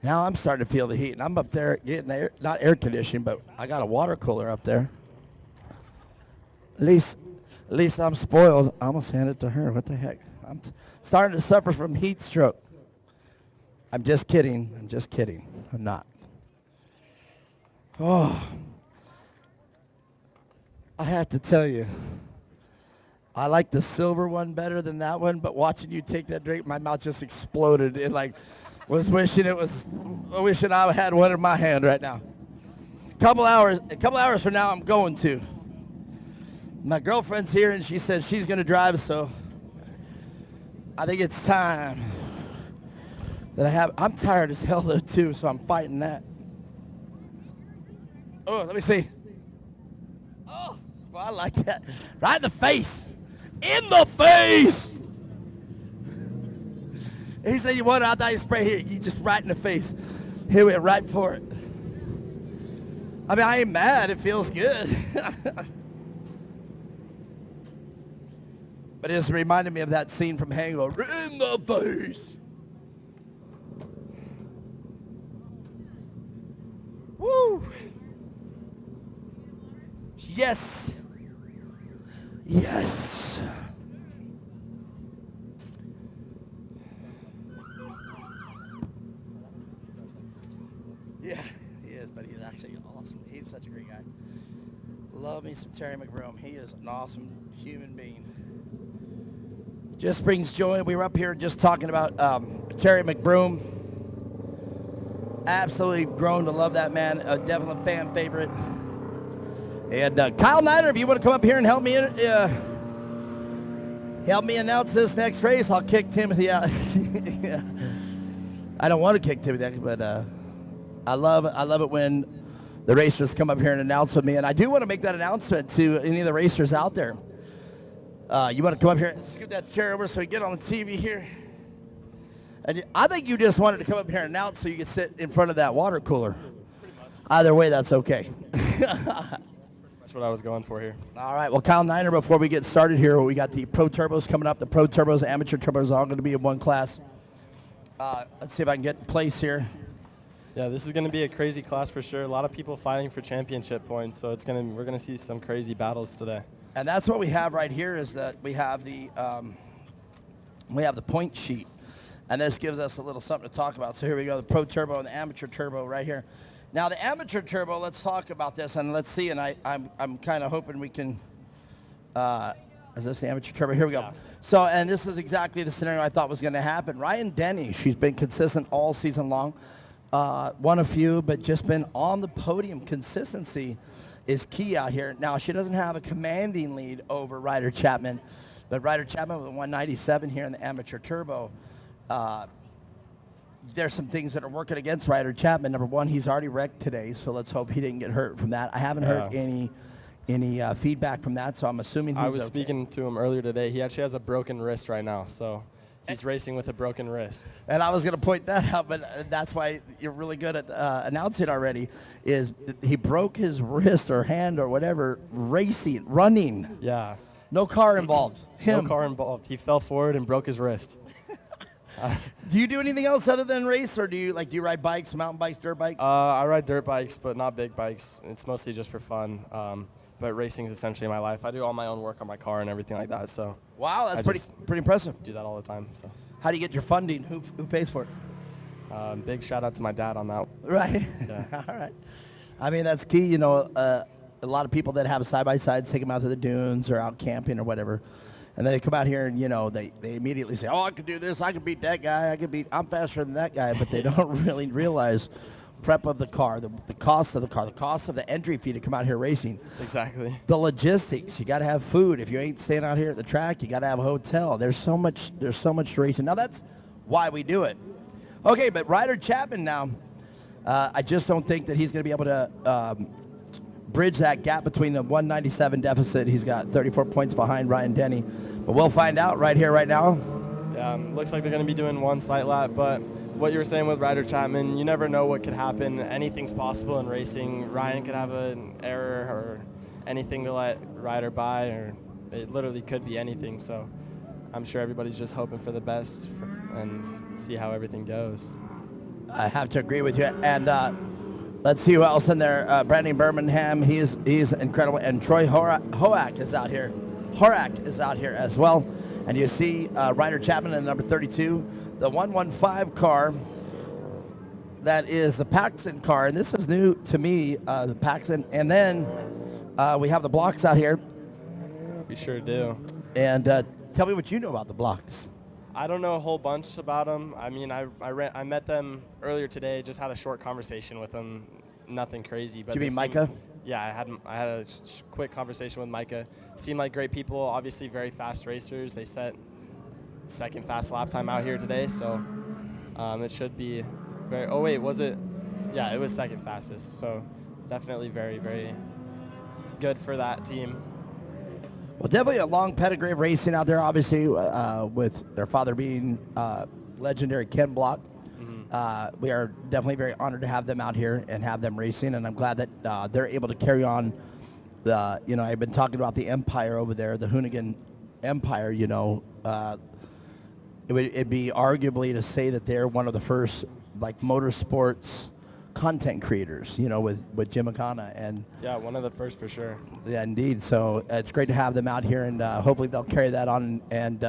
Now I'm starting to feel the heat, and I'm up there getting not air conditioning, but I got a water cooler up there. At least I'm spoiled. I almost handed it to her. What the heck? I'm starting to suffer from heat stroke. I'm just kidding. I'm not. Oh. I have to tell you, I like the silver one better than that one, but watching you take that drink, my mouth just exploded. It wishing I had one in my hand right now. A couple hours from now, I'm going to. My girlfriend's here, and she says she's going to drive, so I think it's time that I'm tired as hell, though, too, so I'm fighting that. Oh, let me see. Oh, well, I like that. Right in the face. In the face! He said, you want it? I thought you spray here. You just right in the face. Here we are, right for it. I mean, I ain't mad. It feels good. But it just reminded me of that scene from Hangover. In the face. Woo. Yes. Yes. Yeah, he is, but he's actually awesome. He's such a great guy. Love me some Terry McBroom. He is an awesome human being. Just brings joy. We were up here just talking about Terry McBroom. Absolutely grown to love that man. Definitely a fan favorite. And Kyle Niner, if you want to come up here and help me announce this next race, I'll kick Timothy out. Yeah. I don't want to kick Timothy out, but I love it when the racers come up here and announce with me. And I do want to make that announcement to any of the racers out there. You want to come up here and scoot that chair over so we get on the TV here? And I think you just wanted to come up here and announce so you could sit in front of that water cooler. Either way, that's okay. That's what I was going for here. All right. Well, Kyle Niner, before we get started here, we got the Pro Turbos coming up. The Pro Turbos, Amateur Turbos, all going to be in one class. Let's see if I can get in place here. Yeah, this is going to be a crazy class for sure. A lot of people fighting for championship points, so we're going to see some crazy battles today. And that's what we have right here is that we have the point sheet. And this gives us a little something to talk about. So here we go, the Pro Turbo and the Amateur Turbo right here. Now the Amateur Turbo, let's talk about this and let's see. And I'm kind of hoping we can. Is this the Amateur Turbo? Here we go. Yeah. So, and this is exactly the scenario I thought was going to happen. Ryan Denny, she's been consistent all season long. Won a few, but just been on the podium. Consistency is key out here. Now she doesn't have a commanding lead over Ryder Chapman, but Ryder Chapman with a 197 here in the Amateur Turbo. There's some things that are working against Ryder Chapman. Number one, he's already wrecked today, so let's hope he didn't get hurt from that. I haven't heard any feedback from that, so I'm assuming he's I was okay. speaking to him earlier today. He actually has a broken wrist right now, so he's racing with a broken wrist. And I was going to point that out, but that's why you're really good at announcing already, is he broke his wrist or hand or whatever running. Yeah. No car involved. No car involved. He fell forward and broke his wrist. Do you do anything else other than race, or do you ride bikes, mountain bikes, dirt bikes? I ride dirt bikes, but not big bikes. It's mostly just for fun. But racing is essentially my life. I do all my own work on my car and everything like that. So wow, that's pretty impressive. Do that all the time. So how do you get your funding? Who pays for it? Big shout out to my dad on that. Right. Yeah. All right. I mean, that's key. You know, a lot of people that have side-by-sides take them out to the dunes or out camping or whatever. And then they come out here and, you know, they immediately say, oh, I could do this. I could beat that guy. I'm faster than that guy. But they don't really realize prep of the car, the cost of the car, the cost of the entry fee to come out here racing. Exactly. The logistics. You got to have food. If you ain't staying out here at the track, you got to have a hotel. There's so much racing. Now, that's why we do it. Okay, but Ryder Chapman now, I just don't think that he's going to be able to bridge that gap between the 197 deficit. He's got 34 points behind Ryan Denny. But we'll find out right here, right now. Yeah, looks like they're going to be doing one sight lap. But what you were saying with Ryder Chapman, you never know what could happen. Anything's possible in racing. Ryan could have an error or anything to let Ryder by, or it literally could be anything. So I'm sure everybody's just hoping for the best and see how everything goes. I have to agree with you. And let's see who else in there. Brandon Birmingham, he's incredible. And Troy Horak is out here. Horak is out here as well. And you see Ryder Chapman in number 32, the 115 car. That is the Paxton car. And this is new to me, the Paxton. And then we have the blocks out here. We sure do. And tell me what you know about the blocks. I don't know a whole bunch about them. I mean, I met them earlier today. Just had a short conversation with them. Nothing crazy. But Do you mean Micah? Yeah, I had a quick conversation with Micah. Seemed like great people. Obviously, very fast racers. They set second fast lap time out here today, so it should be very. Oh wait, was it? Yeah, it was second fastest. So definitely very, very good for that team. Well, definitely a long pedigree of racing out there, obviously, with their father being legendary Ken Block. We are definitely very honored to have them out here and have them racing, and I'm glad that they're able to carry on the, I've been talking about the empire over there, the Hoonigan Empire, it'd be arguably to say that they're one of the first, motorsports content creators, with Jim Akana. And yeah, one of the first for sure. Yeah, indeed. So it's great to have them out here, and hopefully they'll carry that on and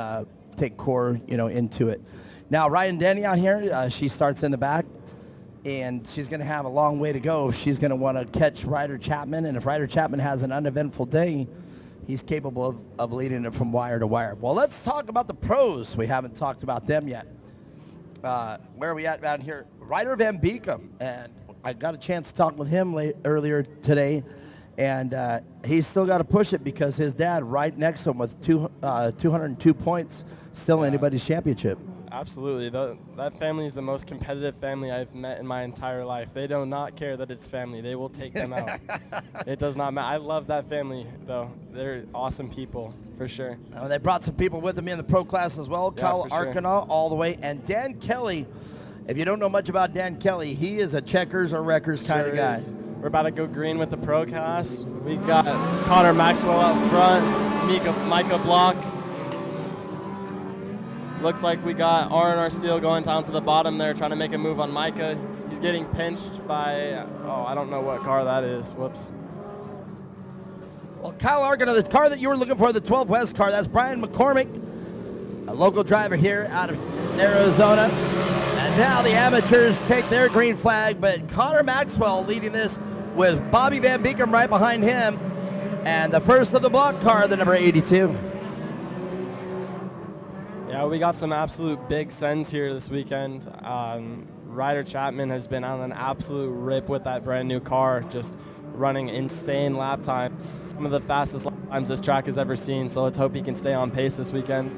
take core, into it. Now, Ryan Denny out here, she starts in the back. and she's going to have a long way to go. She's going to want to catch Ryder Chapman, and if Ryder Chapman has an uneventful day, he's capable of leading it from wire to wire. Well, let's talk about the pros. We haven't talked about them yet. Where are we at down here? Ryder Van Beekem, and I got a chance to talk with him earlier today, and he's still got to push it because his dad right next to him with 202 points, still anybody's championship. Absolutely. That family is the most competitive family I've met in my entire life. They do not care that it's family. They will take them out. It does not matter. I love that family, though. They're awesome people, for sure. They brought some people with them in the pro class as well. Yeah, Kyle for sure. Arcana all the way. And Dan Kelly, if you don't know much about Dan Kelly, he is a checkers or wreckers kind of guy. Is. We're about to go green with the pro class. We got Connor Maxwell out front, Micah Block. Looks like we got R&R Steel going down to the bottom there, trying to make a move on Micah. He's getting pinched by, I don't know what car that is. Whoops. Well, Kyle Arcana, the car that you were looking for, the 12 West car, that's Brian McCormick, a local driver here out of Arizona. And now the amateurs take their green flag, but Connor Maxwell leading this with Bobby Van Beekem right behind him. And the first of the block car, the number 82. Yeah, we got some absolute big sends here this weekend. Ryder Chapman has been on an absolute rip with that brand new car, just running insane lap times. Some of the fastest lap times this track has ever seen, so let's hope he can stay on pace this weekend.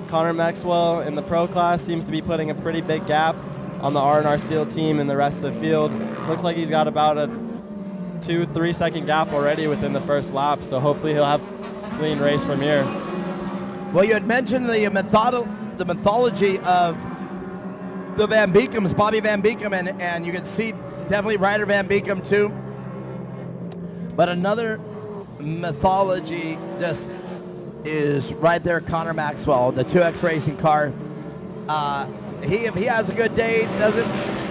Connor Maxwell in the pro class seems to be putting a pretty big gap on the R&R Steel team and the rest of the field. Looks like he's got about a 2-3 second gap already within the first lap, so hopefully he'll have a clean race from here. Well, you had mentioned the mythology of the Van Beekems, Bobby Van Beekem, and you can see definitely Ryder Van Beekem too. But another mythology just is right there, Connor Maxwell, the 2X racing car. If he has a good day,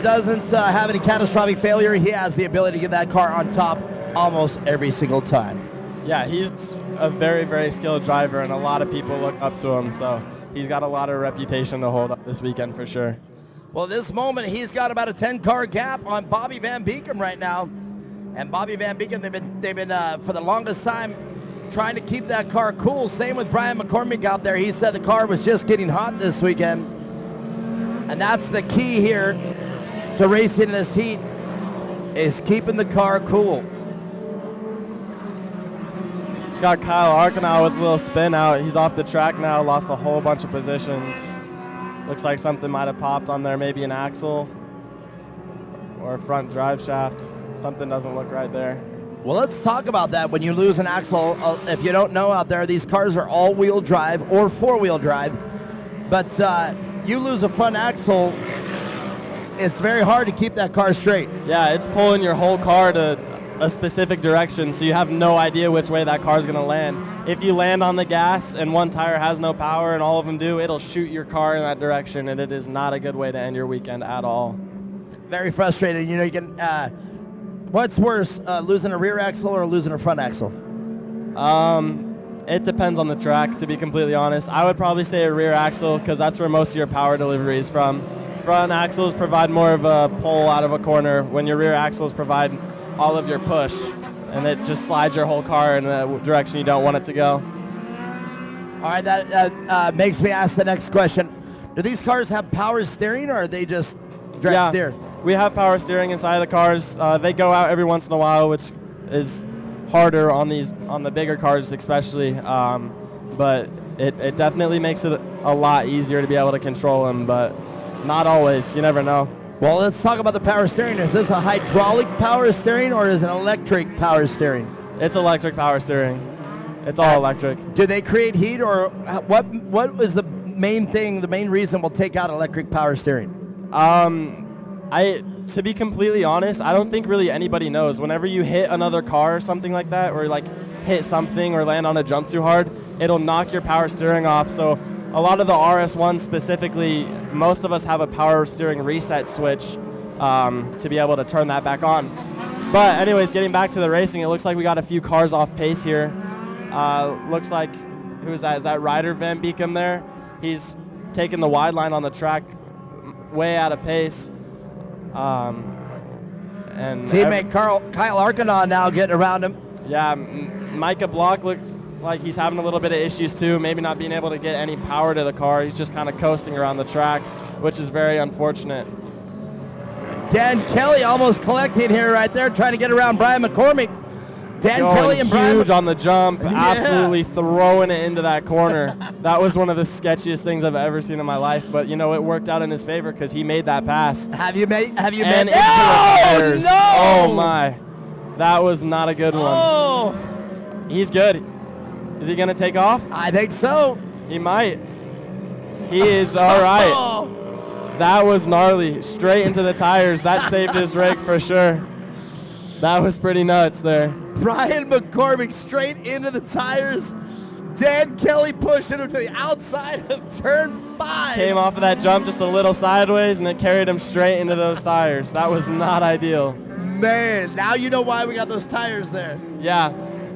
doesn't have any catastrophic failure, he has the ability to get that car on top almost every single time. Yeah, he's a very, very skilled driver, and a lot of people look up to him, so he's got a lot of reputation to hold up this weekend for sure. Well, this moment, he's got about a 10-car gap on Bobby Van Beekem right now. And Bobby Van Beekem, they've been for the longest time trying to keep that car cool. Same with Brian McCormick out there. He said the car was just getting hot this weekend. And that's the key here to racing this heat, is keeping the car cool. Got Kyle Arcana with a little spin out. He's off the track now, lost a whole bunch of positions. Looks like something might have popped on there, maybe an axle or a front drive shaft. Something doesn't look right there. Well, let's talk about that. When you lose an axle, if you don't know out there, these cars are all-wheel drive or four-wheel drive. But you lose a front axle, it's very hard to keep that car straight. Yeah, it's pulling your whole car to a specific direction, so you have no idea which way that car's gonna land. If you land on the gas and one tire has no power and all of them do, it'll shoot your car in that direction, and it is not a good way to end your weekend at all. Very frustrating. You know, you can. What's worse, losing a rear axle or losing a front axle? It depends on the track, to be completely honest. I would probably say a rear axle, because that's where most of your power delivery is from. Front axles provide more of a pull out of a corner, when your rear axles provide all of your push, and it just slides your whole car in the direction you don't want it to go. All right, that makes me ask the next question. Do these cars have power steering, or are they just direct steer? We have power steering inside of the cars. They go out every once in a while, which is harder on the bigger cars especially, but it definitely makes it a lot easier to be able to control them, but not always. You never know. Well, let's talk about the power steering. Is this a hydraulic power steering or is it an electric power steering? It's electric power steering. It's all electric. Do they create heat, or what is the main thing, the main reason we'll take out electric power steering? To be completely honest, I don't think really anybody knows. Whenever you hit another car or something like that, or like hit something or land on a jump too hard, it'll knock your power steering off. So a lot of the RS1 specifically, most of us have a power steering reset switch to be able to turn that back on. But anyways, getting back to the racing, it looks like we got a few cars off pace here. Looks like, who is that? Is that Ryder Van Beekem there? He's taking the wide line on the track way out of pace. And Teammate Kyle Arkanon now getting around him. Yeah, Micah Block looks like he's having a little bit of issues too, maybe not being able to get any power to the car. He's just kind of coasting around the track, which is very unfortunate. Dan Kelly almost collecting here right there, trying to get around Brian McCormick. Dan Going Kelly and Brian huge on the jump, Yeah. absolutely throwing it into that corner. That was one of the sketchiest things I've ever seen in my life, but you know, it worked out in his favor because he made that pass. Have you met? And into the Oh, tires. no! Oh my, that was not a good one. Oh. He's good. Is he gonna take off? I think so. He might. He is all right. Oh. That was gnarly. Straight into the tires. That saved his rig for sure. That was pretty nuts there. Brian McCormick straight into the tires. Dan Kelly pushing him to the outside of turn 5. Came off of that jump just a little sideways, and it carried him straight into those tires. That was not ideal. Man, now you know why we got those tires there. Yeah.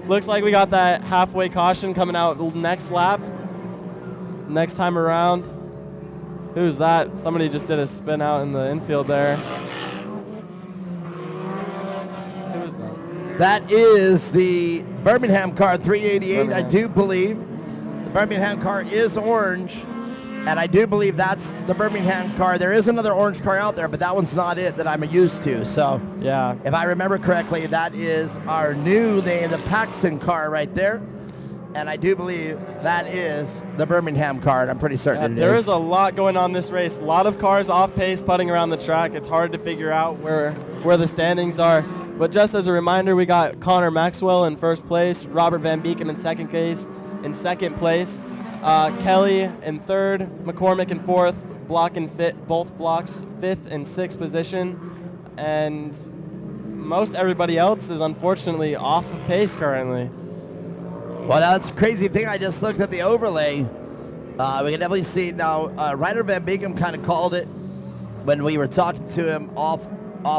Looks like we got that halfway caution coming out next lap. Next time around. Who's that? Somebody just did a spin out in the infield there. Who is that? That is the Birmingham car 388, I Birmingham. do believe. The Birmingham car is orange, and I do believe that's the Birmingham car. There is another orange car out there, but that one's not it that I'm used to. So yeah, if I remember correctly, that is our new name, the Paxton car right there. And I do believe that is the Birmingham car, and I'm pretty certain it is. There is a lot going on this race. A lot of cars off pace putting around the track. It's hard to figure out where the standings are. But just as a reminder, we got Connor Maxwell in first place, Robert Van Beeken in second place, Kelly in third, McCormick in fourth, Block and Fit, both blocks fifth and sixth position, and most everybody else is unfortunately off of pace currently. Well, that's a crazy thing. I just looked at the overlay. We can definitely see now. Ryder Van Beeken kind of called it when we were talking to him off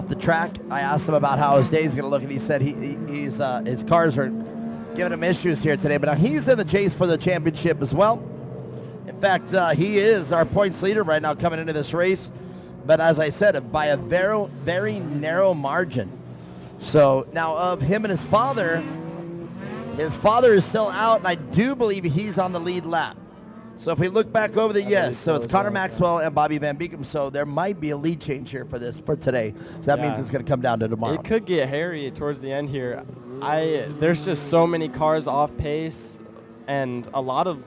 the track. I asked him about how his day's going to look, and he said he's his cars are giving him issues here today. But now he's in the chase for the championship as well. In fact, he is our points leader right now coming into this race. But as I said, by a very, very narrow margin. So now of him and his father is still out, and I do believe he's on the lead lap. So if we look back over so it's Connor Maxwell and Bobby Van Beeken. So there might be a lead change here for today. So that means it's going to come down to tomorrow. It could get hairy towards the end here. There's just so many cars off pace and a lot of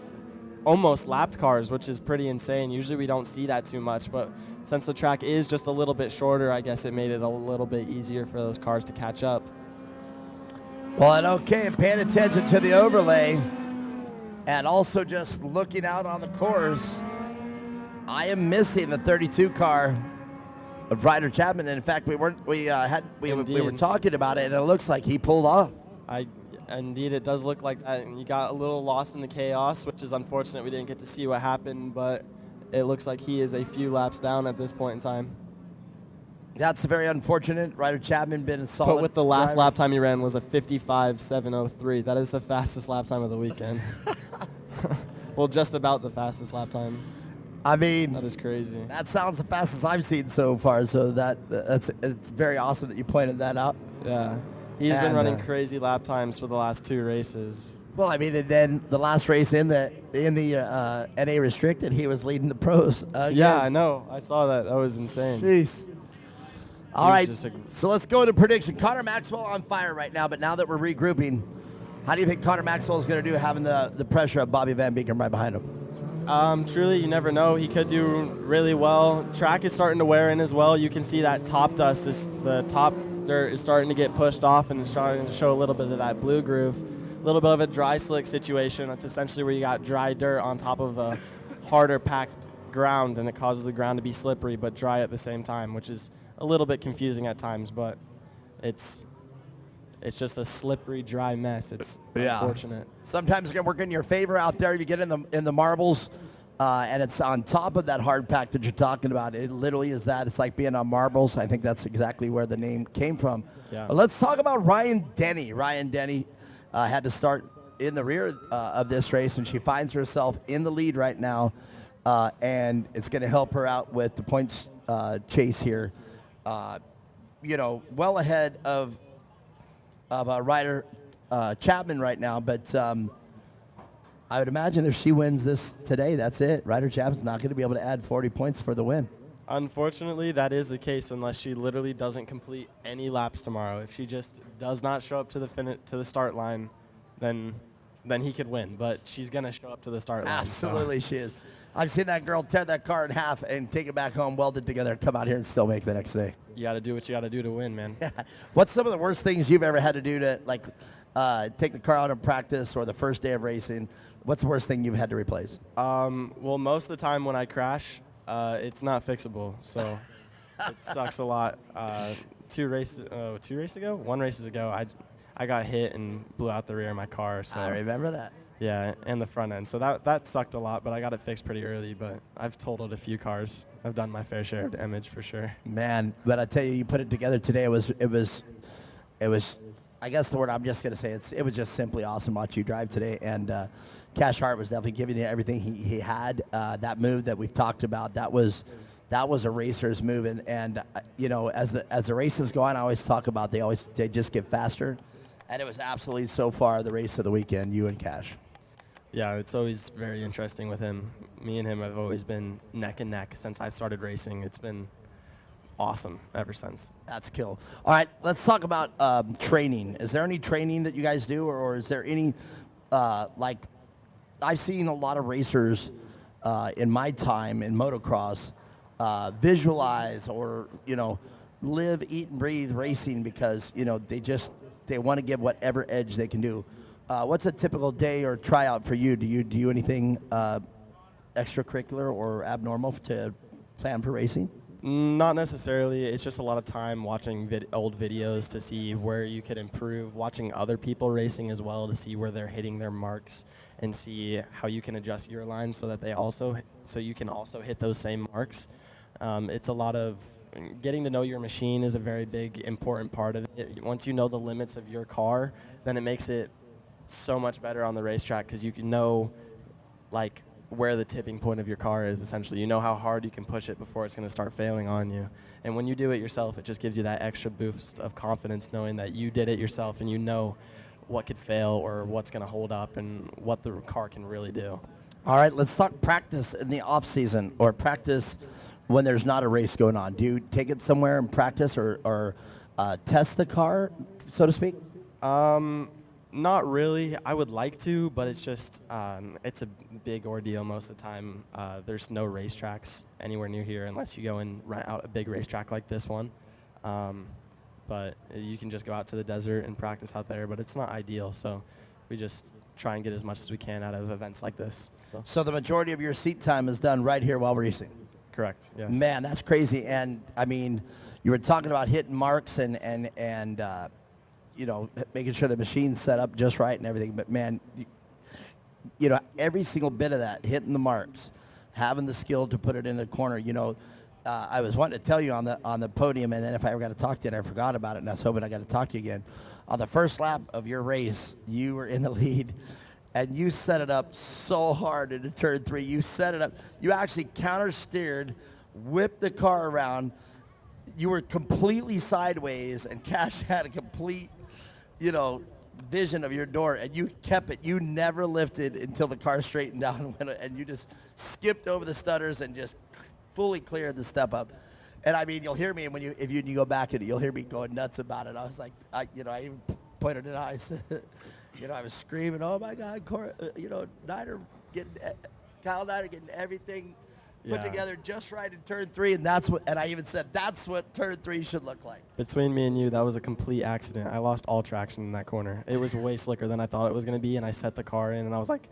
almost lapped cars, which is pretty insane. Usually we don't see that too much, but since the track is just a little bit shorter, I guess it made it a little bit easier for those cars to catch up. Well, and okay, and paying attention to the overlay and also just looking out on the course, I am missing the 32 car of Ryder Chapman. And in fact, we were talking about it, and it looks like he pulled off. Indeed, it does look like that. And you got a little lost in the chaos, which is unfortunate. We didn't get to see what happened, but it looks like he is a few laps down at this point in time. That's very unfortunate. Ryder Chapman been a solid But with the last driver. lap time he ran was a 55.703. That is the fastest lap time of the weekend. Well, just about the fastest lap time. I mean, that is crazy. That sounds the fastest I've seen so far. So it's very awesome that you pointed that out. Yeah, he's been running crazy lap times for the last 2 races. Well, I mean, and then the last race in the NA Restricted, he was leading the pros. Yeah, I know. I saw that. That was insane. Jeez. All right, so let's go to prediction. Connor Maxwell on fire right now, but now that we're regrouping, how do you think Connor Maxwell is going to do having the pressure of Bobby Van Beeken right behind him? Truly, you never know. He could do really well. Track is starting to wear in as well. You can see that top dust, the top dirt is starting to get pushed off and it's starting to show a little bit of that blue groove. A little bit of a dry slick situation. That's essentially where you got dry dirt on top of a harder packed ground, and it causes the ground to be slippery but dry at the same time, which is a little bit confusing at times, but it's just a slippery, dry mess. It's unfortunate. Sometimes it can work in your favor out there. You get in the marbles, and it's on top of that hard pack that you're talking about. It literally is that. It's like being on marbles. I think that's exactly where the name came from. Yeah. Let's talk about Ryan Denny. Ryan Denny had to start in the rear of this race, and she finds herself in the lead right now, and it's going to help her out with the points chase here. well ahead of Ryder Chapman right now. But I would imagine if she wins this today, that's it. Ryder Chapman's not going to be able to add 40 points for the win. Unfortunately, that is the case unless she literally doesn't complete any laps tomorrow. If she just does not show up to the start line, then he could win. But she's going to show up to the start line. Absolutely, she is. I've seen that girl tear that car in half and take it back home, weld it together, and come out here and still make the next day. You got to do what you got to do to win, man. What's some of the worst things you've ever had to do to, like, take the car out in practice or the first day of racing? What's the worst thing you've had to replace? Well, most of the time when I crash, it's not fixable, so it sucks a lot. 1 race ago, I got hit and blew out the rear of my car. So I remember that. Yeah, and the front end. So that sucked a lot, but I got it fixed pretty early. But I've totaled a few cars. I've done my fair share of damage for sure. Man, but I tell you, you put it together today. It was. I guess the word I'm just gonna say it was just simply awesome to watch you drive today. And Cash Hart was definitely giving you everything he had. That move that we've talked about, that was a racer's move. And as the races go on, I always talk about they just get faster. And it was absolutely so far the race of the weekend, you and Cash. Yeah, it's always very interesting with him. Me and him have always been neck and neck since I started racing. It's been awesome ever since. That's cool. All right, let's talk about training. Is there any training that you guys do, or is there any, like, I've seen a lot of racers in my time in motocross visualize or, live, eat, and breathe racing because, they want to give whatever edge they can do. What's a typical day or tryout for you? Do you do anything extracurricular or abnormal to plan for racing? Not necessarily. It's just a lot of time watching old videos to see where you could improve, watching other people racing as well to see where they're hitting their marks and see how you can adjust your line so that you can also hit those same marks. It's a lot of getting to know your machine is a very big, important part of it. Once you know the limits of your car, then it makes it so much better on the racetrack because you can know, like, where the tipping point of your car is, essentially. You know how hard you can push it before it's going to start failing on you. And when you do it yourself, it just gives you that extra boost of confidence knowing that you did it yourself and you know what could fail or what's going to hold up and what the car can really do. All right, let's talk practice in the off season or practice when there's not a race going on. Do you take it somewhere and practice or test the car, so to speak? Not really. I would like to, but it's just it's a big ordeal most of the time. There's no racetracks anywhere near here unless you go and rent out a big racetrack like this one. But you can just go out to the desert and practice out there, but it's not ideal. So we just try and get as much as we can out of events like this. So the majority of your seat time is done right here while racing? Correct, yes. Man, that's crazy. And, I mean, you were talking about hitting marks and making sure the machine's set up just right and everything. But, man, every single bit of that, hitting the marks, having the skill to put it in the corner, I was wanting to tell you on the podium, and then if I ever got to talk to you and I forgot about it, and I was hoping I got to talk to you again. On the first lap of your race, you were in the lead, and you set it up so hard into turn 3. You set it up. You actually counter-steered, whipped the car around. You were completely sideways, and Cash had a complete, vision of your door, and you kept it. You never lifted until the car straightened out, and you just skipped over the stutters and just fully cleared the step up. And I mean, you'll hear me if you go back at it, you'll hear me going nuts about it. I was like, I even pointed it out. I said, I was screaming, "Oh my God, Kyle Nider getting everything put together just right in turn 3," and I even said that's what turn 3 should look like. Between me and you, that was a complete accident. I lost all traction in that corner. It was way slicker than I thought it was going to be, and I set the car in, and I was like,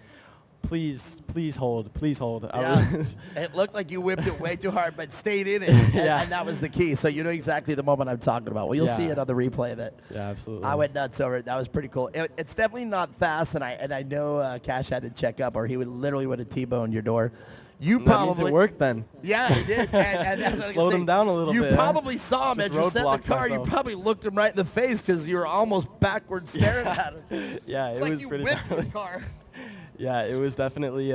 please hold. Yeah. It looked like you whipped it way too hard, but stayed in it, and that was the key. So you know exactly the moment I'm talking about. Well, you'll see it on the replay that absolutely. I went nuts over it. That was pretty cool. It's definitely not fast, and I know Cash had to check up, or he would have T-boned your door. You that probably means it worked then. Yeah, it did. And that's what slowed him down a little bit. You probably saw him as you set the car. You probably looked him right in the face because you were almost backwards staring at him. Yeah, it's it like was you pretty whipped the car. Yeah, it was definitely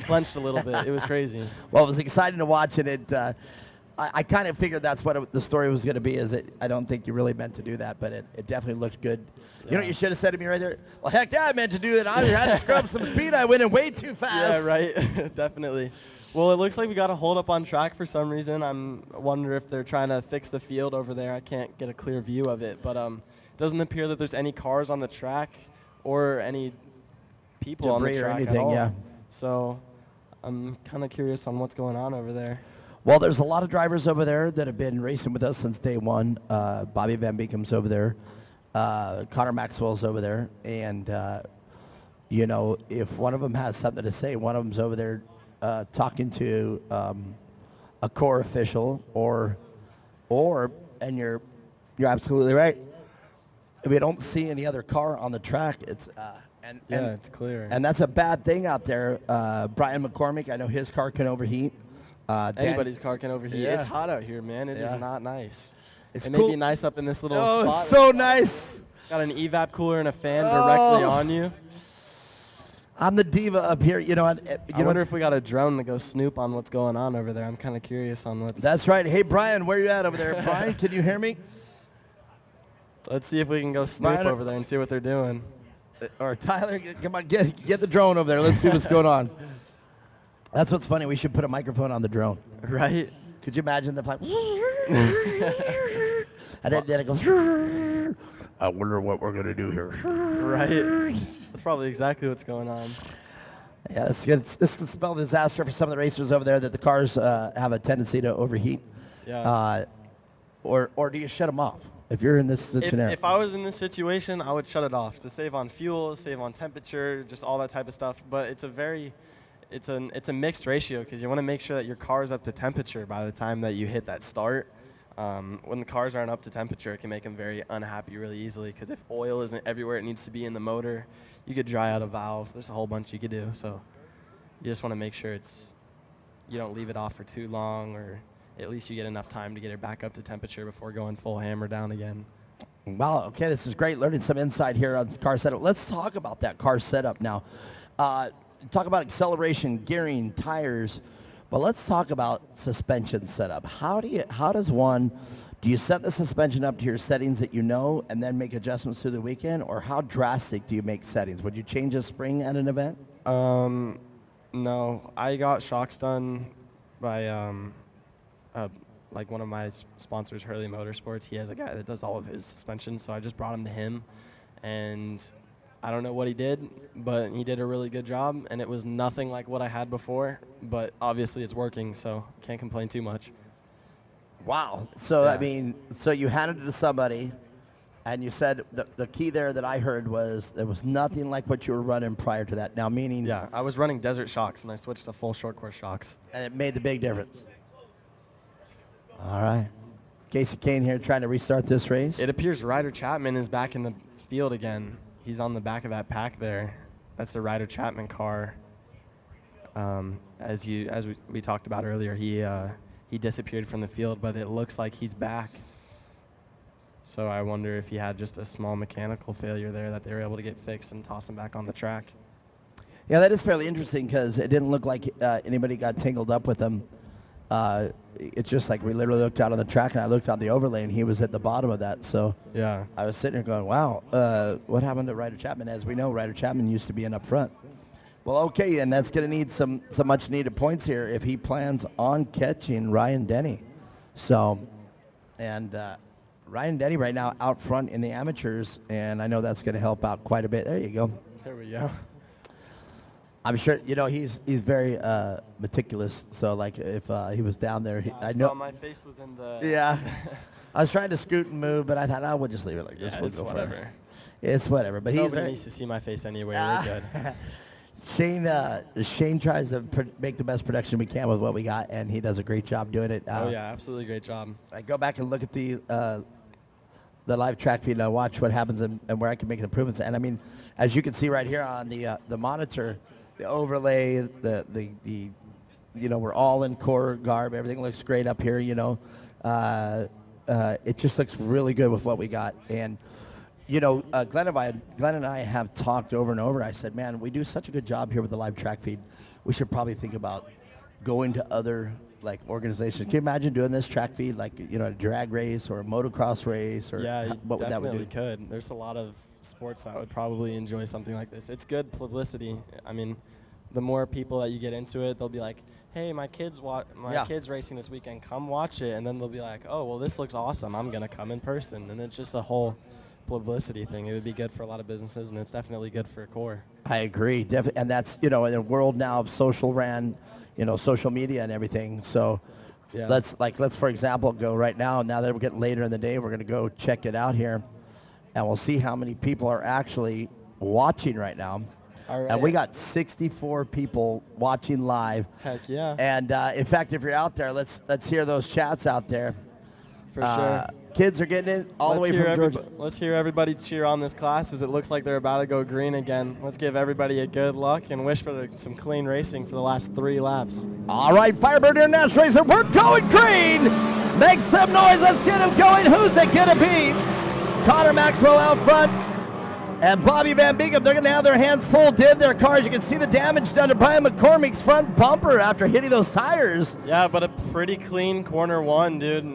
clenched a little bit. It was crazy. Well, it was exciting to watch, and I kind of figured that's what the story was going to be. Is that I don't think you really meant to do that, but it definitely looked good. You know what you should have said to me right there? Well, heck yeah, I meant to do that. I had to scrub some speed. I went in way too fast. Yeah, right. Definitely. Well, it looks like we got a hold up on track for some reason. I'm wondering if they're trying to fix the field over there. I can't get a clear view of it, but it doesn't appear that there's any cars on the track or any people on the Debris or track anything, at all. yeah. So I'm kind of curious on what's going on over there. Well, there's a lot of drivers over there that have been racing with us since day one. Bobby Van Beekam's over there. Connor Maxwell's over there. And, you know, if one of them has something to say, one of them's over there talking to a core official and you're absolutely right. If we don't see any other car on the track, it's it's clear. And that's a bad thing out there. Brian McCormick, I know his car can overheat. Anybody's car can overheat. Yeah. It's hot out here, man. It is Yeah. not nice. It's it cool. may be nice up in this little Oh, spot. it's so nice. Got an evap cooler and a fan directly Oh. on you. I'm the diva up here. You know, I wonder if we got a drone to go snoop on what's going on over there. I'm kind of curious on what's. That's right. Hey, Brian, where you at over there? Brian, can you hear me? Let's see if we can go snoop Brian, over there and see what they're doing. Or Tyler, come on, get the drone over there. Let's see what's going on. That's what's funny. We should put a microphone on the drone. Right? Could you imagine the flight? And then it goes. I wonder what we're gonna do here. Right. That's probably exactly what's going on. Yeah, this can spell disaster for some of the racers over there that the cars have a tendency to overheat. Yeah. Or do you shut them off if you're in this scenario? If I was in this situation, I would shut it off to save on fuel, save on temperature, just all that type of stuff. But it's a mixed ratio because you want to make sure that your car is up to temperature by the time that you hit that start. When the cars aren't up to temperature, it can make them very unhappy really easily because if oil isn't everywhere it needs to be in the motor, you could dry out a valve. There's a whole bunch you could do. So you just want to make sure you don't leave it off for too long, or at least you get enough time to get it back up to temperature before going full hammer down again. Wow, okay, this is great. Learning some insight here on car setup. Let's talk about that car setup now. Talk about acceleration, gearing, tires, but let's talk about suspension setup. Do you set the suspension up to your settings that you know and then make adjustments through the weekend, or how drastic do you make settings? Would you change a spring at an event? No, I got shocks done by like one of my sponsors, Hurley Motorsports. He has a guy that does all of his suspension, so I just brought him to him, and I don't know what he did, but he did a really good job, and it was nothing like what I had before, but obviously it's working, so can't complain too much. Wow. So, Yeah. I mean, so you handed it to somebody, and you said the key there that I heard was there was nothing like what you were running prior to that. Now, meaning... Yeah, I was running desert shocks, and I switched to full short course shocks. And it made the big difference. All right. Casey Kane here trying to restart this race. It appears Ryder Chapman is back in the field again. He's on the back of that pack there. That's the Ryder Chapman car. As we talked about earlier, he disappeared from the field, but it looks like he's back. So I wonder if he had just a small mechanical failure there that they were able to get fixed and toss him back on the track. Yeah, that is fairly interesting because it didn't look like anybody got tangled up with him. It's just like we literally looked out on the track, and I looked on the overlay, and he was at the bottom of that. So yeah, I was sitting there going, wow, what happened to Ryder Chapman? As we know, Ryder Chapman used to be in up front. Well, okay, and that's going to need some much-needed points here if he plans on catching Ryan Denny. So, and Ryan Denny right now out front in the amateurs, and I know that's going to help out quite a bit. There you go. There we go. I'm sure, you know, he's very meticulous. So, like, if he was down there, I know. saw my face was in the... Yeah. I was trying to scoot and move, but I thought, we'll just leave it like this. Yeah, We'll it's go whatever. forever. It's whatever. But Nobody he's very, needs to see my face anyway. We're good. Shane tries to make the best production we can with what we got, and he does a great job doing it. Oh, yeah, absolutely great job. I go back and look at the live track feed, and I watch what happens and where I can make improvements. And, I mean, as you can see right here on the monitor, the overlay, the you know, we're all in core garb. Everything looks great up here, you know. It just looks really good with what we got. And, you know, Glenn and I have talked over and over. I said, man, we do such a good job here with the live track feed. We should probably think about going to other like organizations. Can you imagine doing this track feed like a drag race or a motocross race or Yeah, you what would that definitely would do? could. There's a lot of sports that would probably enjoy something like this. It's good publicity. I mean, the more people that you get into it, they'll be like, "Hey, my kid's kid's racing this weekend. Come watch it." And then they'll be like, "Oh, well, this looks awesome. I'm gonna come in person." And it's just a whole publicity thing. It would be good for a lot of businesses, and it's definitely good for Core. I agree, definitely, and that's in a world now of social media and everything. So Yeah. let's for example go right now. Now that we're getting later in the day, we're gonna go check it out here, and we'll see how many people are actually watching right now. All right. And we got 64 people watching live. Heck yeah. And in fact, if you're out there, let's hear those chats out there. For sure. Kids are getting it all the way from Georgia. Let's hear everybody cheer on this class as it looks like they're about to go green again. Let's give everybody a good luck and wish for some clean racing for the last 3 laps. All right, Firebird International Racer, we're going green. Make some noise. Let's get them going. Who's it going to be? Connor Maxwell out front and Bobby Van Beekham. They're going to have their hands full. Did their cars. You can see the damage done to Brian McCormick's front bumper after hitting those tires. Yeah, but a pretty clean corner 1, dude.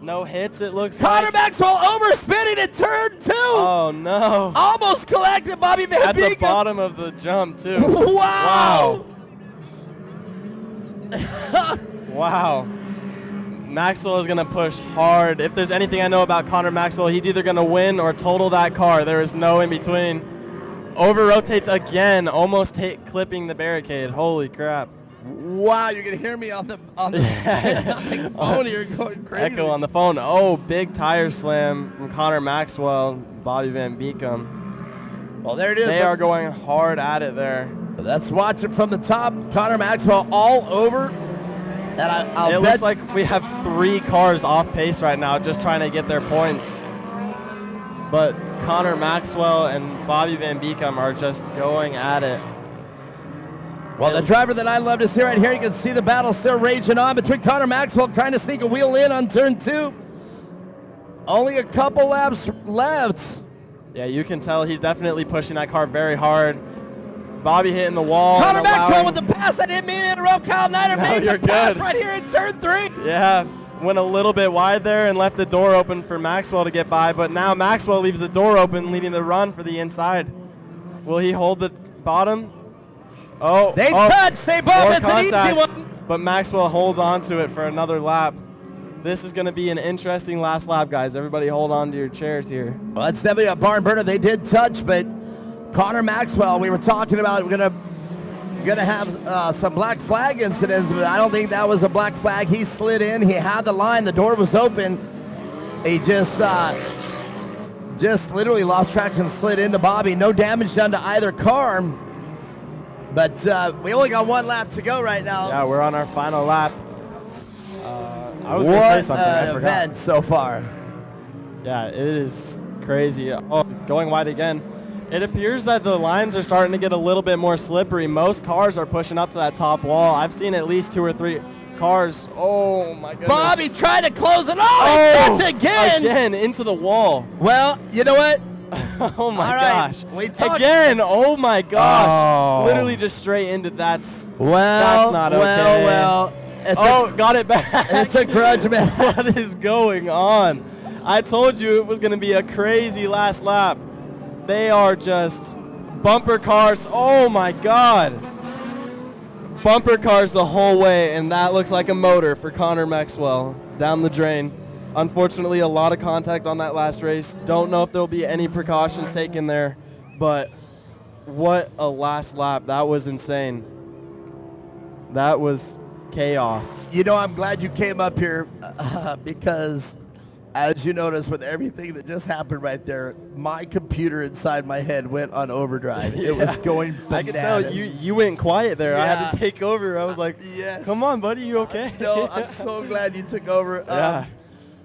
No hits, it looks Connor like. Maxwell overspinning in turn 2. Oh, no. Almost collected Bobby Van At Beekham. the bottom of the jump, too. Wow. Wow. Maxwell is going to push hard. If there's anything I know about Connor Maxwell, he's either going to win or total that car. There is no in between. Over rotates again, almost clipping the barricade. Holy crap. Wow, you're going to hear me on the phone here going crazy. Echo on the phone. Oh, big tire slam from Connor Maxwell, Bobby Van Beekham. Well, there it is. They are going hard at it there. Let's watch it from the top. Connor Maxwell all over. And I'll it bet looks like we have 3 cars off pace right now just trying to get their points. But Connor Maxwell and Bobby Van Beekham are just going at it. Well, the driver that I love to see right here, you can see the battle still raging on between Connor Maxwell trying to sneak a wheel in on turn 2. Only a couple laps left. Yeah, you can tell he's definitely pushing that car very hard. Bobby hitting the wall. Connor Maxwell with the pass. I didn't mean to interrupt. Kyle Niner made the pass right here in turn 3. Yeah, went a little bit wide there and left the door open for Maxwell to get by, but now Maxwell leaves the door open, leading the run for the inside. Will he hold the bottom? Oh, they touch. They bump. It's an easy one. But Maxwell holds on to it for another lap. This is going to be an interesting last lap, guys. Everybody hold on to your chairs here. Well, that's definitely a barn burner. They did touch, but Connor Maxwell, we were talking about, we're gonna have some black flag incidents, but I don't think that was a black flag. He slid in. He had the line. The door was open. He just literally lost traction, slid into Bobby. No damage done to either car. But we only got 1 lap to go right now. Yeah, we're on our final lap. I was going to say something. I forgot. Event so far. Yeah, it is crazy. Oh, going wide again. It appears that the lines are starting to get a little bit more slippery. Most cars are pushing up to that top wall. I've seen at least 2 or 3 cars. Oh, my goodness. Bobby tried to close it off. That's again. Again, into the wall. Well, you know what? Oh, my right. gosh. Again. Oh, my gosh. Literally just straight into that's not okay. Well. Got it back. It's a grudge match. What is going on? I told you it was going to be a crazy last lap. They are just bumper cars. Oh, my God. Bumper cars the whole way, and that looks like a motor for Connor Maxwell down the drain. Unfortunately, a lot of contact on that last race. Don't know if there'll be any precautions taken there, but what a last lap. That was insane. That was chaos. You know, I'm glad you came up here because, as you notice, with everything that just happened right there, my computer inside my head went on overdrive. It was going bananas. I can tell you went quiet there. I had to take over. I was like, yes. Come on, buddy, you okay? No, I'm so glad you took over. Yeah.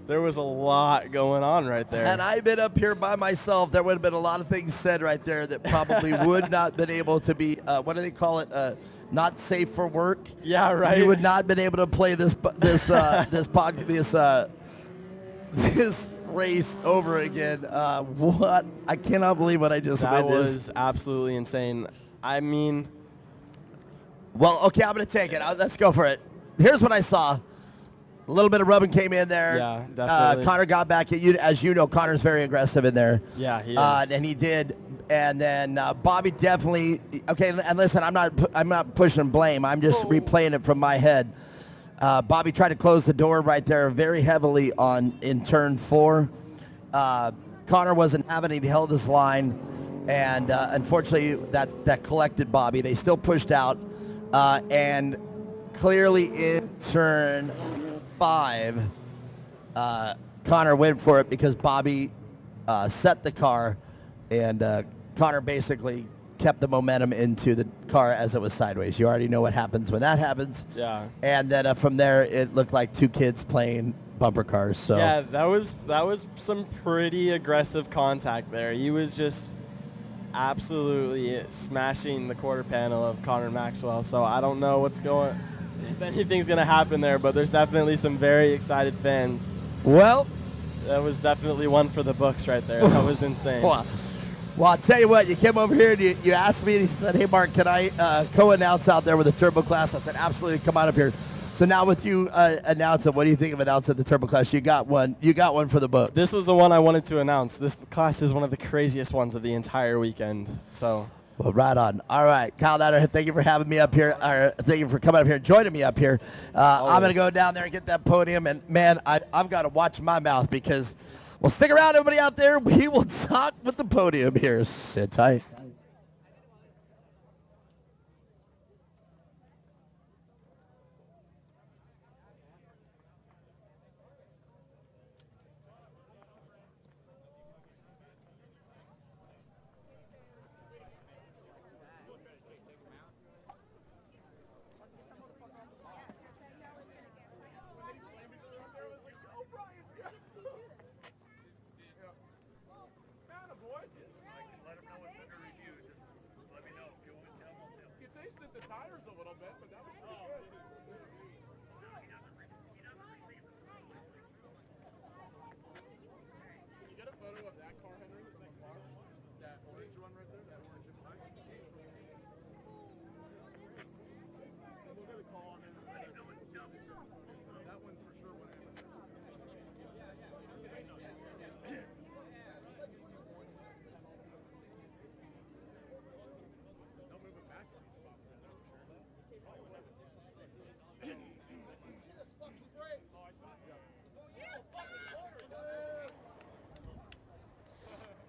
There was a lot going on right there. Had I been up here by myself, there would have been a lot of things said right there that probably would not been able to be, what do they call it, not safe for work. Yeah, right. You would not have been able to play this race over again. What? I cannot believe what I just witnessed. That was absolutely insane. I mean, well, okay, I'm going to take it. Let's go for it. here's what I saw. A little bit of rubbing came in there. Yeah, definitely. Connor got back at you. As you know, Connor's very aggressive in there. Yeah, he is. And he did. And then Bobby definitely. Okay, and listen, I'm not pushing blame. I'm just replaying it from my head. Bobby tried to close the door right there very heavily in turn 4. Connor wasn't having it. He held his line, and unfortunately, that collected Bobby. They still pushed out, and clearly in turn 5, Connor went for it because Bobby set the car, and Connor basically kept the momentum into the car as it was sideways. You already know what happens when that happens. Yeah. And then from there, it looked like 2 kids playing bumper cars. So yeah, that was some pretty aggressive contact there. He was just absolutely smashing the quarter panel of Connor Maxwell. So I don't know if anything's going to happen there, but there's definitely some very excited fans. Well, that was definitely one for the books right there. That was insane. Well, I'll tell you what, you came over here and you asked me, and you said, hey, Mark, can I co-announce out there with the Turbo Class? I said, absolutely, come on up here. So now with you announcing, what do you think of announcing the Turbo Class? You got one for the book. This was the one I wanted to announce. This class is one of the craziest ones of the entire weekend. So. Well, right on. All right, Kyle Natter, thank you for having me up here. Thank you for coming up here and joining me up here. I'm going to go down there and get that podium. And, man, I've got to watch my mouth because, well, stick around, everybody out there. We will talk with the podium here. Sit tight.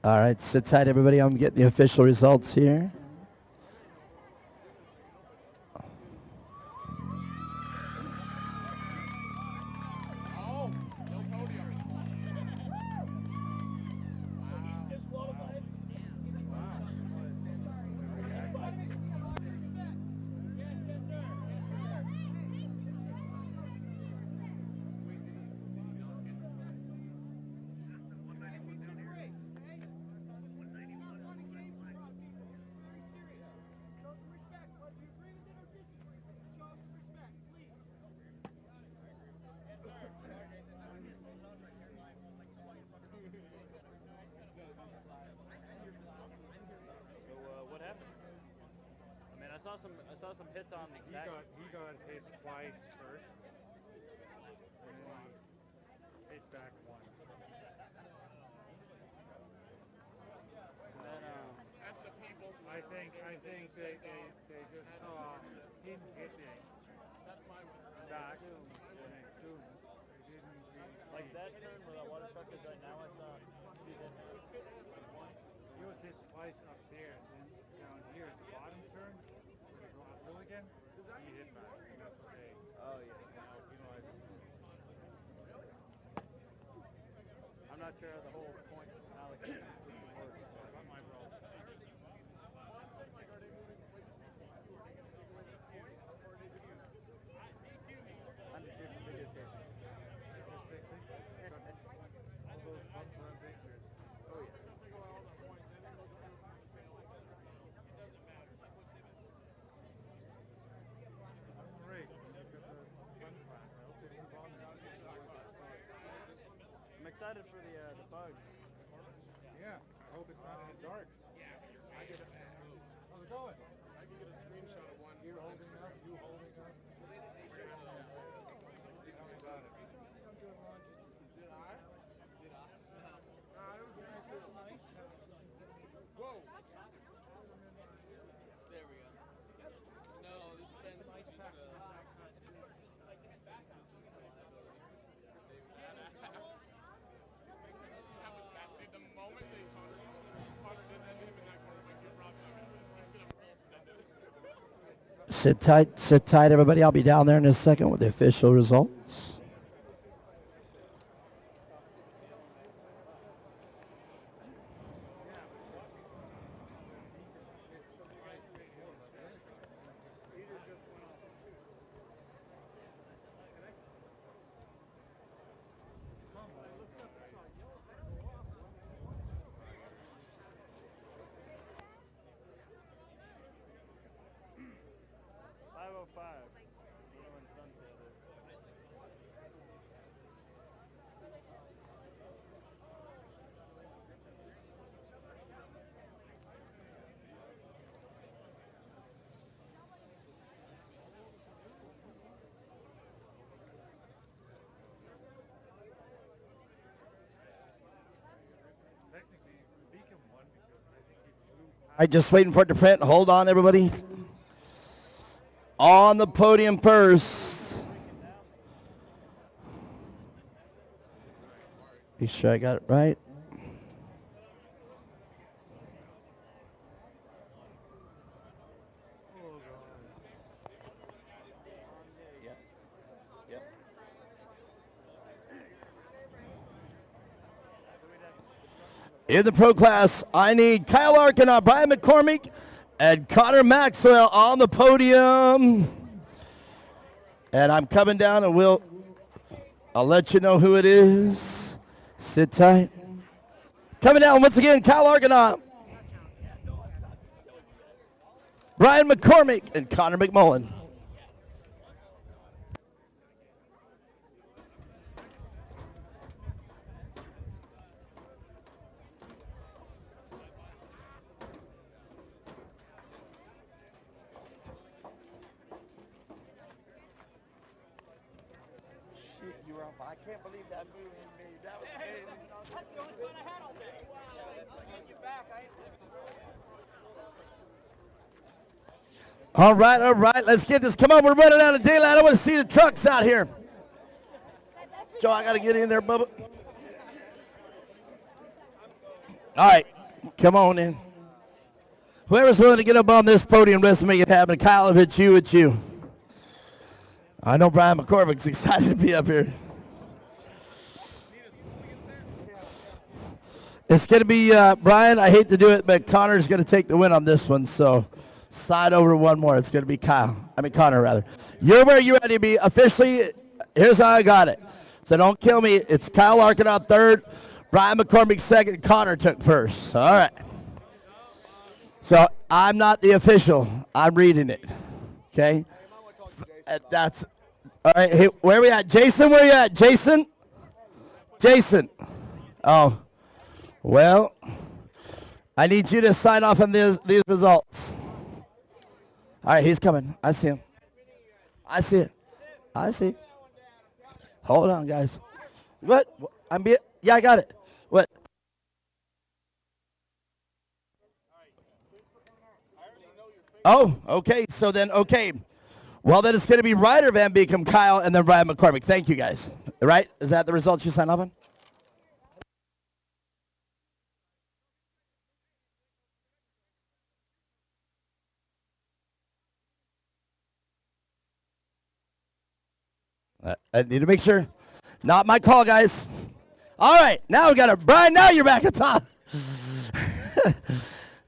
All right, sit tight, everybody. I'm getting the official results here. I saw some hits on the back. He got hit twice first, and then he hit back once. That's the people. I think they just saw him hitting back, and then boom, they didn't really Like that turn where that water truck is right now, I saw he hit once. He was hit twice up there, and then down here at the bottom turn. Again, he hit back. That's okay. Oh yeah. I'm not sure how the whole point allocation system works. But my role. I'm just here for videotape. All those bumps are pictures. Oh yeah. I'm excited for the bugs. Yeah, I hope it's not in the dark. How's it going? I can get a screenshot of one. You're holding up, you holding up. Sit tight, everybody. I'll be down there in a second with the official results. All right, just waiting for it to print. Hold on, everybody. On the podium first. Be sure I got it right. In the pro class, I need Kyle Arkin, Brian McCormick, and Connor Maxwell on the podium. And I'm coming down and I'll let you know who it is. Sit tight. Coming down once again, Kyle Arkin, Brian McCormick, and Connor McMullen. I can't believe that movie made. That was amazing. That's the only fun I had all day. Wow. Get you back. All right. Let's get this. Come on, we're running out of daylight. I want to see the trucks out here. Joe, I got to get in there, Bubba. All right. Come on in. Whoever's willing to get up on this podium, let's make it happen. Kyle, if it's you. I know Brian McCormick's excited to be up here. It's going to be Brian. I hate to do it, but Connor's going to take the win on this one. So slide over one more. It's going to be Connor, rather. You're where you ready to be. Officially, here's how I got it. So don't kill me. It's Kyle Arkin on third, Brian McCormick second, Connor took first. All right. So I'm not the official. I'm reading it. Okay? That's all right. Hey, where are we at? Jason, where are you at? Jason. Oh. Well, I need you to sign off on these results. All right, he's coming. I see him. I see. Hold on, guys. What? Yeah, I got it. What? Oh, okay. So then, okay. Well, then it's going to be Ryder Van Beekum, Kyle, and then Brian McCormick. Thank you, guys. Right? Is that the results you signed off on? I need to make sure. Not my call, guys. All right. Now we got it. Brian, now you're back at top.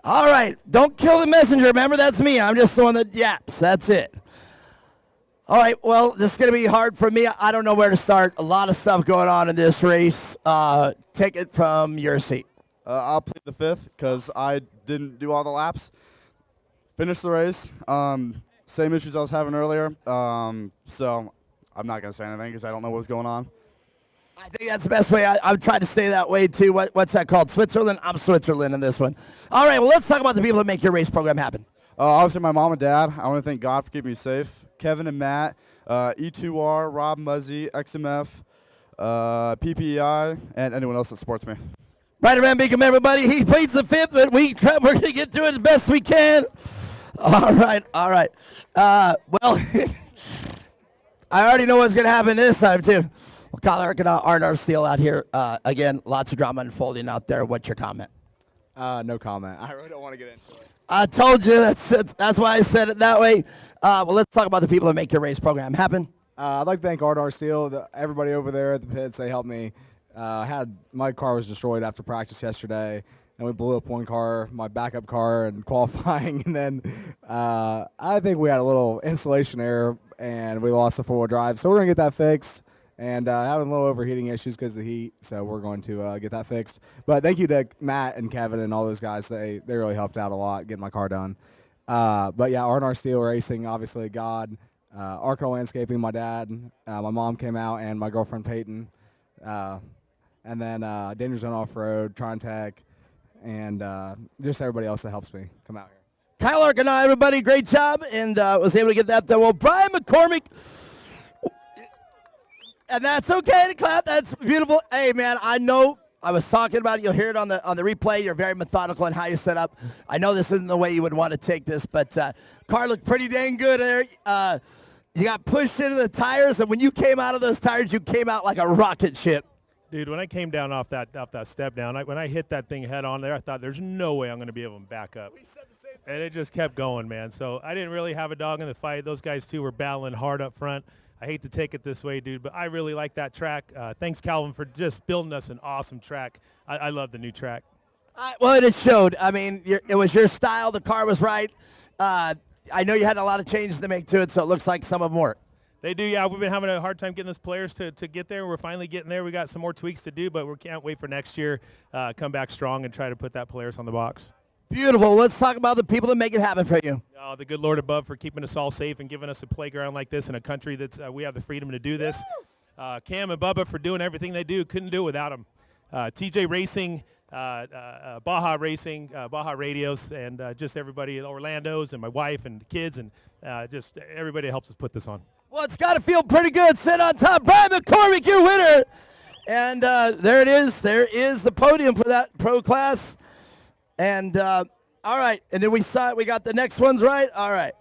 All right. Don't kill the messenger. Remember, that's me. I'm just the one that yaps. That's it. All right. Well, this is going to be hard for me. I don't know where to start. A lot of stuff going on in this race. Take it from your seat. I'll plead the fifth because I didn't do all the laps. Finished the race. Same issues I was having earlier. So I'm not going to say anything because I don't know what's going on. I think that's the best way. I've tried to stay that way, too. What's that called? Switzerland? I'm Switzerland in this one. All right, well, let's talk about the people that make your race program happen. Obviously, my mom and dad. I want to thank God for keeping me safe. Kevin and Matt, E2R, Rob Muzzy, XMF, PPEI, and anyone else that supports me. Ryder Van Beekum, everybody. He pleads the fifth, but we're going to get to it as best we can. All right. Well, I already know what's going to happen this time, too. Well, Kyle Arkin, R&R Steel out here. Again, lots of drama unfolding out there. What's your comment? No comment. I really don't want to get into it. I told you. That's why I said it that way. Well, let's talk about the people that make your race program happen. I'd like to thank Ardar Steel, everybody over there at the pits. They helped me. My car was destroyed after practice yesterday, and we blew up one car, my backup car, in qualifying. And then I think we had a little installation error, and we lost the four-wheel drive. So we're going to get that fixed. And having a little overheating issues because of the heat, so we're going to get that fixed. But thank you to Matt and Kevin and all those guys. They really helped out a lot getting my car done. But yeah, R&R Steel Racing, obviously God. Arco Landscaping, my dad. My mom came out, and my girlfriend Peyton. And then Danger Zone Off-Road, Trontec, and just everybody else that helps me come out here. Kyle Arcanine, everybody, great job, and was able to get that done. Well, Brian McCormick. And that's okay to clap. That's beautiful. Hey, man, I know I was talking about it. You'll hear it on the replay. You're very methodical in how you set up. I know this isn't the way you would want to take this, but car looked pretty dang good there. You got pushed into the tires, and when you came out of those tires, you came out like a rocket ship. Dude, when I came down off that step down, when I hit that thing head on there, I thought there's no way I'm going to be able to back up. And it just kept going, man. So I didn't really have a dog in the fight. Those guys, too, were battling hard up front. I hate to take it this way, dude, but I really like that track. Thanks, Calvin, for just building us an awesome track. I love the new track. Well, it showed. I mean, it was your style. The car was right. I know you had a lot of changes to make to it, so it looks like some of them worked. They do, yeah. We've been having a hard time getting those players to get there. We're finally getting there. We got some more tweaks to do, but we can't wait for next year. Come back strong and try to put that players on the box. Beautiful. Let's talk about the people that make it happen for you. The good Lord above for keeping us all safe and giving us a playground like this in a country that's we have the freedom to do this. Cam and Bubba for doing everything they do. Couldn't do it without them. TJ Racing, Baja Racing, Baja Radios, and just everybody at Orlando's and my wife and kids and just everybody that helps us put this on. Well, it's got to feel pretty good. Sit on top. Brian McCormick, your winner. And there it is. There is the podium for that pro class. And all right, and then we got the next ones right. All right.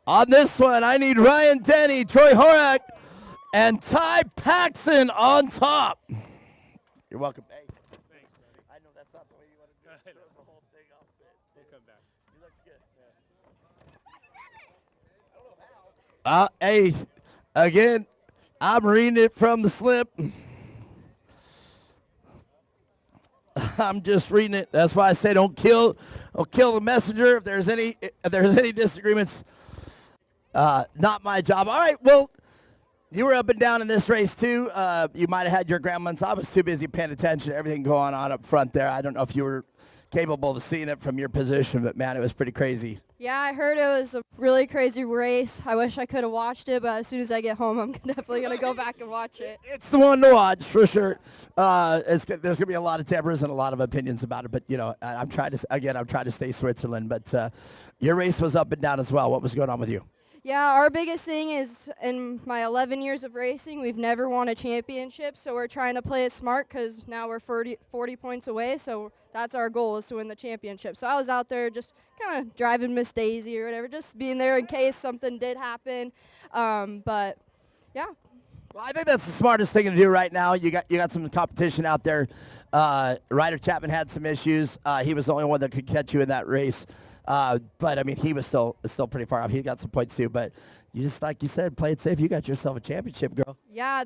On this one, I need Ryan Denny, Troy Horak, and Ty Paxson on top. You're welcome. Hey. Thanks, buddy. I know that's not the way you want to do it. Throw the whole thing off. We'll come back. He looks good. Hey, again, I'm reading it from the slip. I'm just reading it. That's why I say don't kill the messenger. If there's any disagreements, not my job. All right. Well, you were up and down in this race too. You might have had your grandmas. I was too busy paying attention to everything going on up front there. I don't know if you were capable of seeing it from your position, but man, it was pretty crazy. Yeah, I heard it was a really crazy race. I wish I could have watched it, but as soon as I get home, I'm definitely going to go back and watch it. It's the one to watch for sure. There's going to be a lot of tempers and a lot of opinions about it, but you know, I'm trying to stay Switzerland. But your race was up and down as well. What was going on with you? Yeah, our biggest thing is in my 11 years of racing, we've never won a championship, so we're trying to play it smart because now we're 40 points away, so that's our goal is to win the championship. So I was out there just kind of driving Miss Daisy or whatever, just being there in case something did happen. But, yeah. Well, I think that's the smartest thing to do right now. You got some competition out there. Ryder Chapman had some issues. He was the only one that could catch you in that race. But I mean, he was still pretty far off. He got some points too. But you just, like you said, play it safe. You got yourself a championship, girl. Yeah,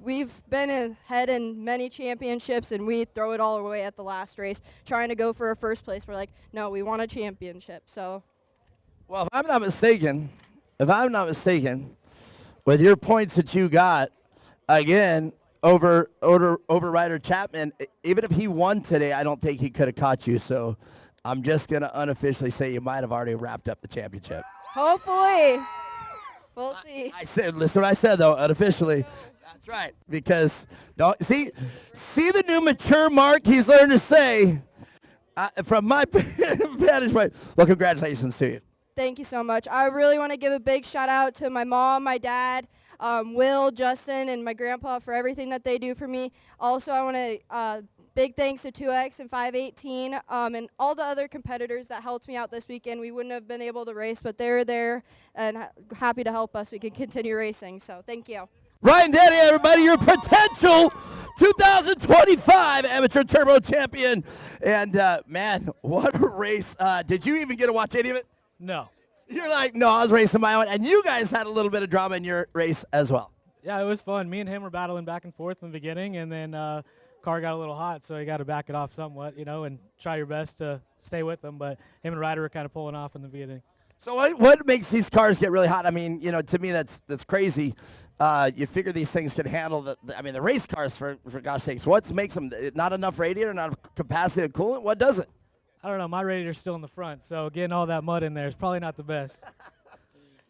we've been ahead in many championships, and we throw it all away at the last race, trying to go for a first place. We're like, no, we want a championship. So, well, if I'm not mistaken, with your points that you got, again over Ryder Chapman, even if he won today, I don't think he could have caught you. So. I'm just going to unofficially say you might have already wrapped up the championship. Hopefully. We'll see. Listen what I said, though, unofficially. That's right. Because, don't see the new mature Mark he's learned to say from my vantage point. Well, congratulations to you. Thank you so much. I really want to give a big shout out to my mom, my dad, Will, Justin, and my grandpa for everything that they do for me. Also, I want to big thanks to 2X and 518 and all the other competitors that helped me out this weekend. We wouldn't have been able to race, but they were there and happy to help us. We can continue racing, so thank you. Ryan Danny, everybody, your potential 2025 Amateur Turbo Champion. And man, what a race! Did you even get to watch any of it? No. You're like, no, I was racing my own, and you guys had a little bit of drama in your race as well. Yeah, it was fun. Me and him were battling back and forth in the beginning, and then car got a little hot, so you got to back it off somewhat, and try your best to stay with them. But him and Ryder were kind of pulling off in the beginning. So what makes these cars get really hot? I mean, to me that's crazy. You figure these things can handle the race cars for gosh sakes. What makes them not enough radiator, not enough capacity of coolant? What does it? I don't know. My radiator's still in the front, so getting all that mud in there is probably not the best.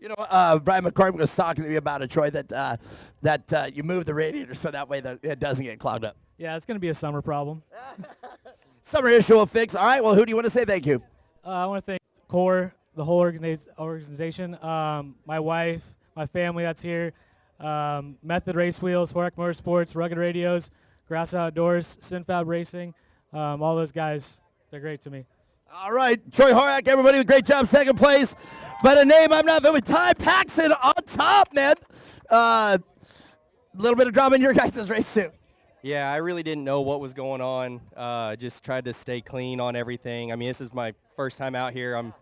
Brian McCormick was talking to me about it, Troy, that you move the radiator so that way that it doesn't get clogged up. Yeah, it's going to be a summer problem. Summer issue will fix. All right, well, who do you want to say thank you? I want to thank CORE, the whole organization, my wife, my family that's here, Method Race Wheels, Forex Motorsports, Rugged Radios, Grass Outdoors, Synfab Racing, all those guys, they're great to me. All right, Troy Horak, everybody, great job, second place. But a name I'm not with Ty Paxson on top, man. A little bit of drama in your guys' race too. Yeah, I really didn't know what was going on. Just tried to stay clean on everything. I mean, this is my first time out here.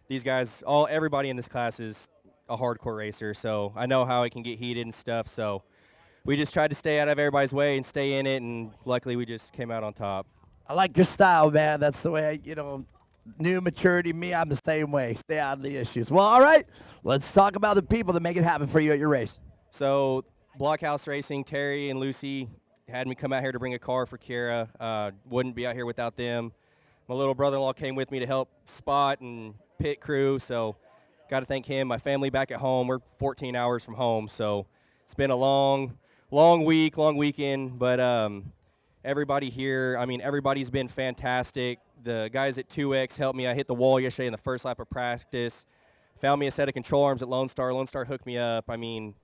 These guys, everybody in this class is a hardcore racer, so I know how it can get heated and stuff. So we just tried to stay out of everybody's way and stay in it, and luckily we just came out on top. I like your style, man. That's the way, new maturity, me, I'm the same way. Stay out of the issues. Well, all right, let's talk about the people that make it happen for you at your race. So Blockhouse Racing, Terry and Lucy had me come out here to bring a car for Kiera. Wouldn't be out here without them. My little brother-in-law came with me to help spot and pit crew, so got to thank him. My family back at home, we're 14 hours from home, so it's been a long week, long weekend, but everybody here, everybody's been fantastic. The guys at 2X helped me. I hit the wall yesterday in the first lap of practice. Found me a set of control arms at Lone Star. Lone Star hooked me up. I'd be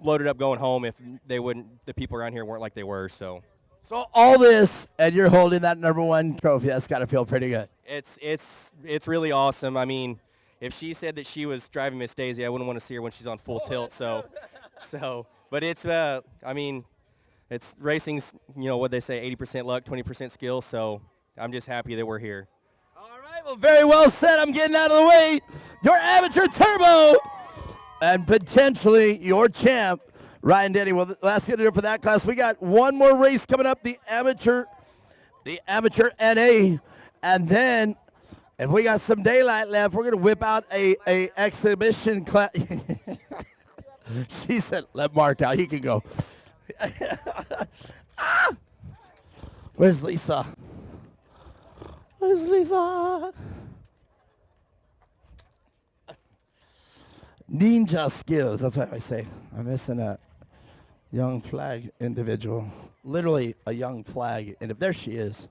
loaded up going home if the people around here weren't like they were. So all this, and you're holding that #1 trophy. That's got to feel pretty good. It's really awesome. I mean, if she said that she was driving Miss Daisy, I wouldn't want to see her when she's on full tilt. But it's it's racing's, what they say, 80% luck, 20% skill. So I'm just happy that we're here. All right, well, very well said. I'm getting out of the way. Your amateur turbo and potentially your champ, Ryan Denny. Well, that's going to do it for that class. We got one more race coming up, the amateur NA. And then if we got some daylight left, we're going to whip out a exhibition class. She said, let Mark out. He can go. Where's Lisa? Where's Lisa? Ninja skills. That's what I say. I'm missing a young flag individual. Literally a young flag. And if there she is.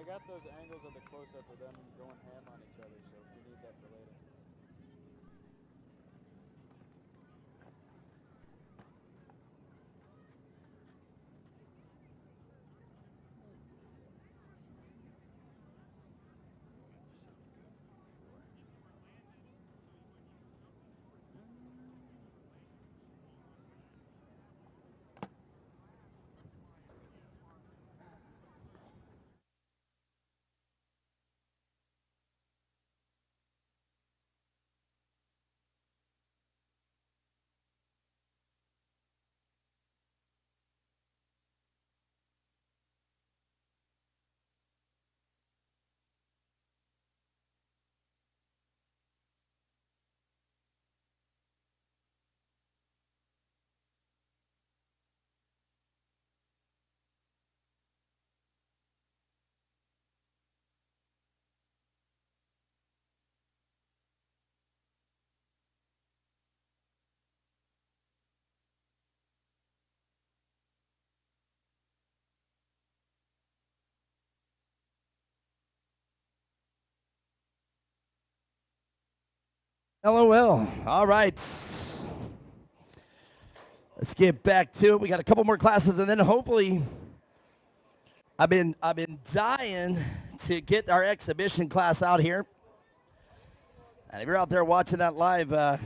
got those angles of the close-up of them going ham on each other, so if you need that for later. LOL. All right. Let's get back to it. We got a couple more classes, and then hopefully, I've been dying to get our exhibition class out here. And if you're out there watching that live, let's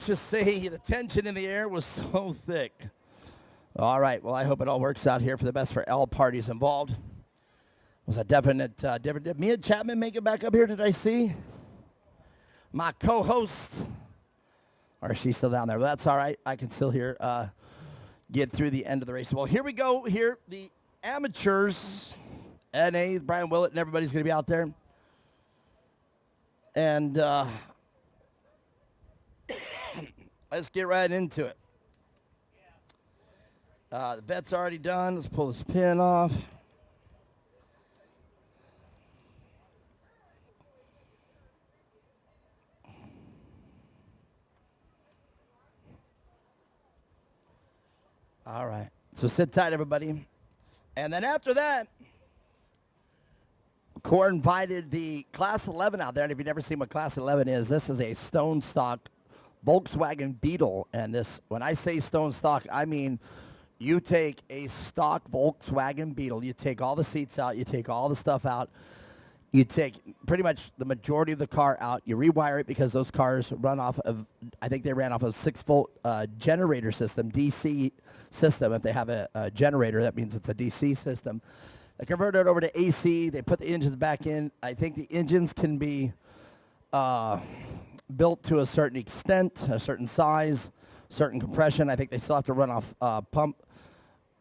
just say the tension in the air was so thick. All right. Well, I hope it all works out here for the best for all parties involved. Was a definite different. Did Mia Chapman make it back up here? Did I see? My co-host. Or is she still down there? Well, that's all right. I can still hear get through the end of the race. Well, here we go. Here, the amateurs, NA, Brian Willett, and everybody's going to be out there. And let's get right into it. The vet's already done. Let's pull this pin off. All right. So sit tight, everybody. And then after that, Core invited the Class 11 out there. And if you've never seen what Class 11 is, this is a stone stock Volkswagen Beetle. And this, when I say stone stock, I mean you take a stock Volkswagen Beetle, you take all the seats out, you take all the stuff out, you take pretty much the majority of the car out, you rewire it because those cars run off of, I think they ran off of 6-volt generator system, DC system. If they have a generator, that means it's a DC system. They convert it over to AC. They put the engines back in. I think the engines can be built to a certain extent, a certain size, certain compression. I think they still have to run off pump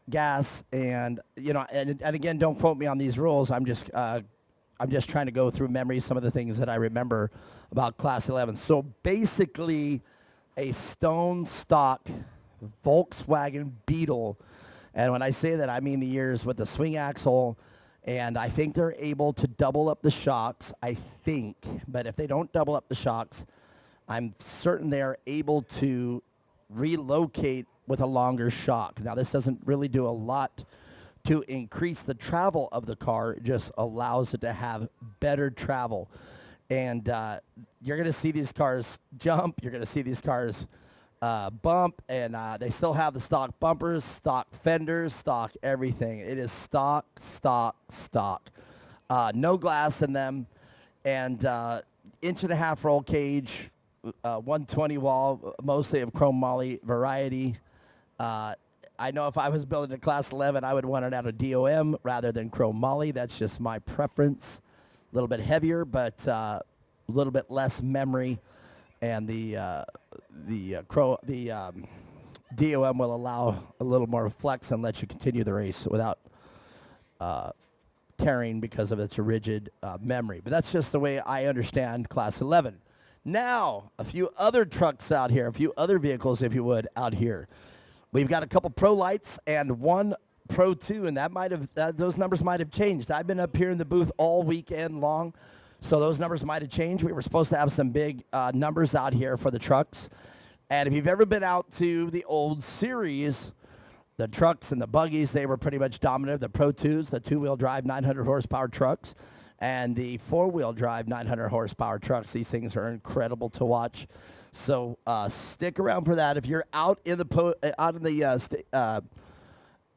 gas. And you know, and again, don't quote me on these rules. I'm just trying to go through memory some of the things that I remember about Class 11. So basically, a stone stock Volkswagen Beetle. And when I say that, I mean the years with the swing axle. And I think they're able to double up the shocks, I think. But if they don't double up the shocks, I'm certain they are able to relocate with a longer shock. Now, this doesn't really do a lot to increase the travel of the car. It just allows it to have better travel. And you're going to see these cars jump. You're going to see these cars bump, and they still have the stock bumpers, stock fenders, stock everything. It is stock, stock, stock. No glass in them, and 1.5-inch roll cage, 120 wall, mostly of chrome moly variety. I know if I was building a Class 11, I would want it out of DOM rather than chrome moly. That's just my preference. A little bit heavier, but a little bit less memory, and the DOM will allow a little more flex and let you continue the race without tearing because of its rigid memory. But that's just the way I understand Class 11. Now, a few other trucks out here, a few other vehicles, if you would, out here. We've got a couple Pro Lights and one Pro 2, and that might have those numbers might have changed. I've been up here in the booth all weekend long, so those numbers might have changed. We were supposed to have some big numbers out here for the trucks. And if you've ever been out to the old series, The trucks and the buggies, they were pretty much dominant. The Pro 2s, the two-wheel drive 900 horsepower trucks, and the four-wheel drive 900 horsepower trucks. These things are incredible to watch. So stick around for that. If you're out in the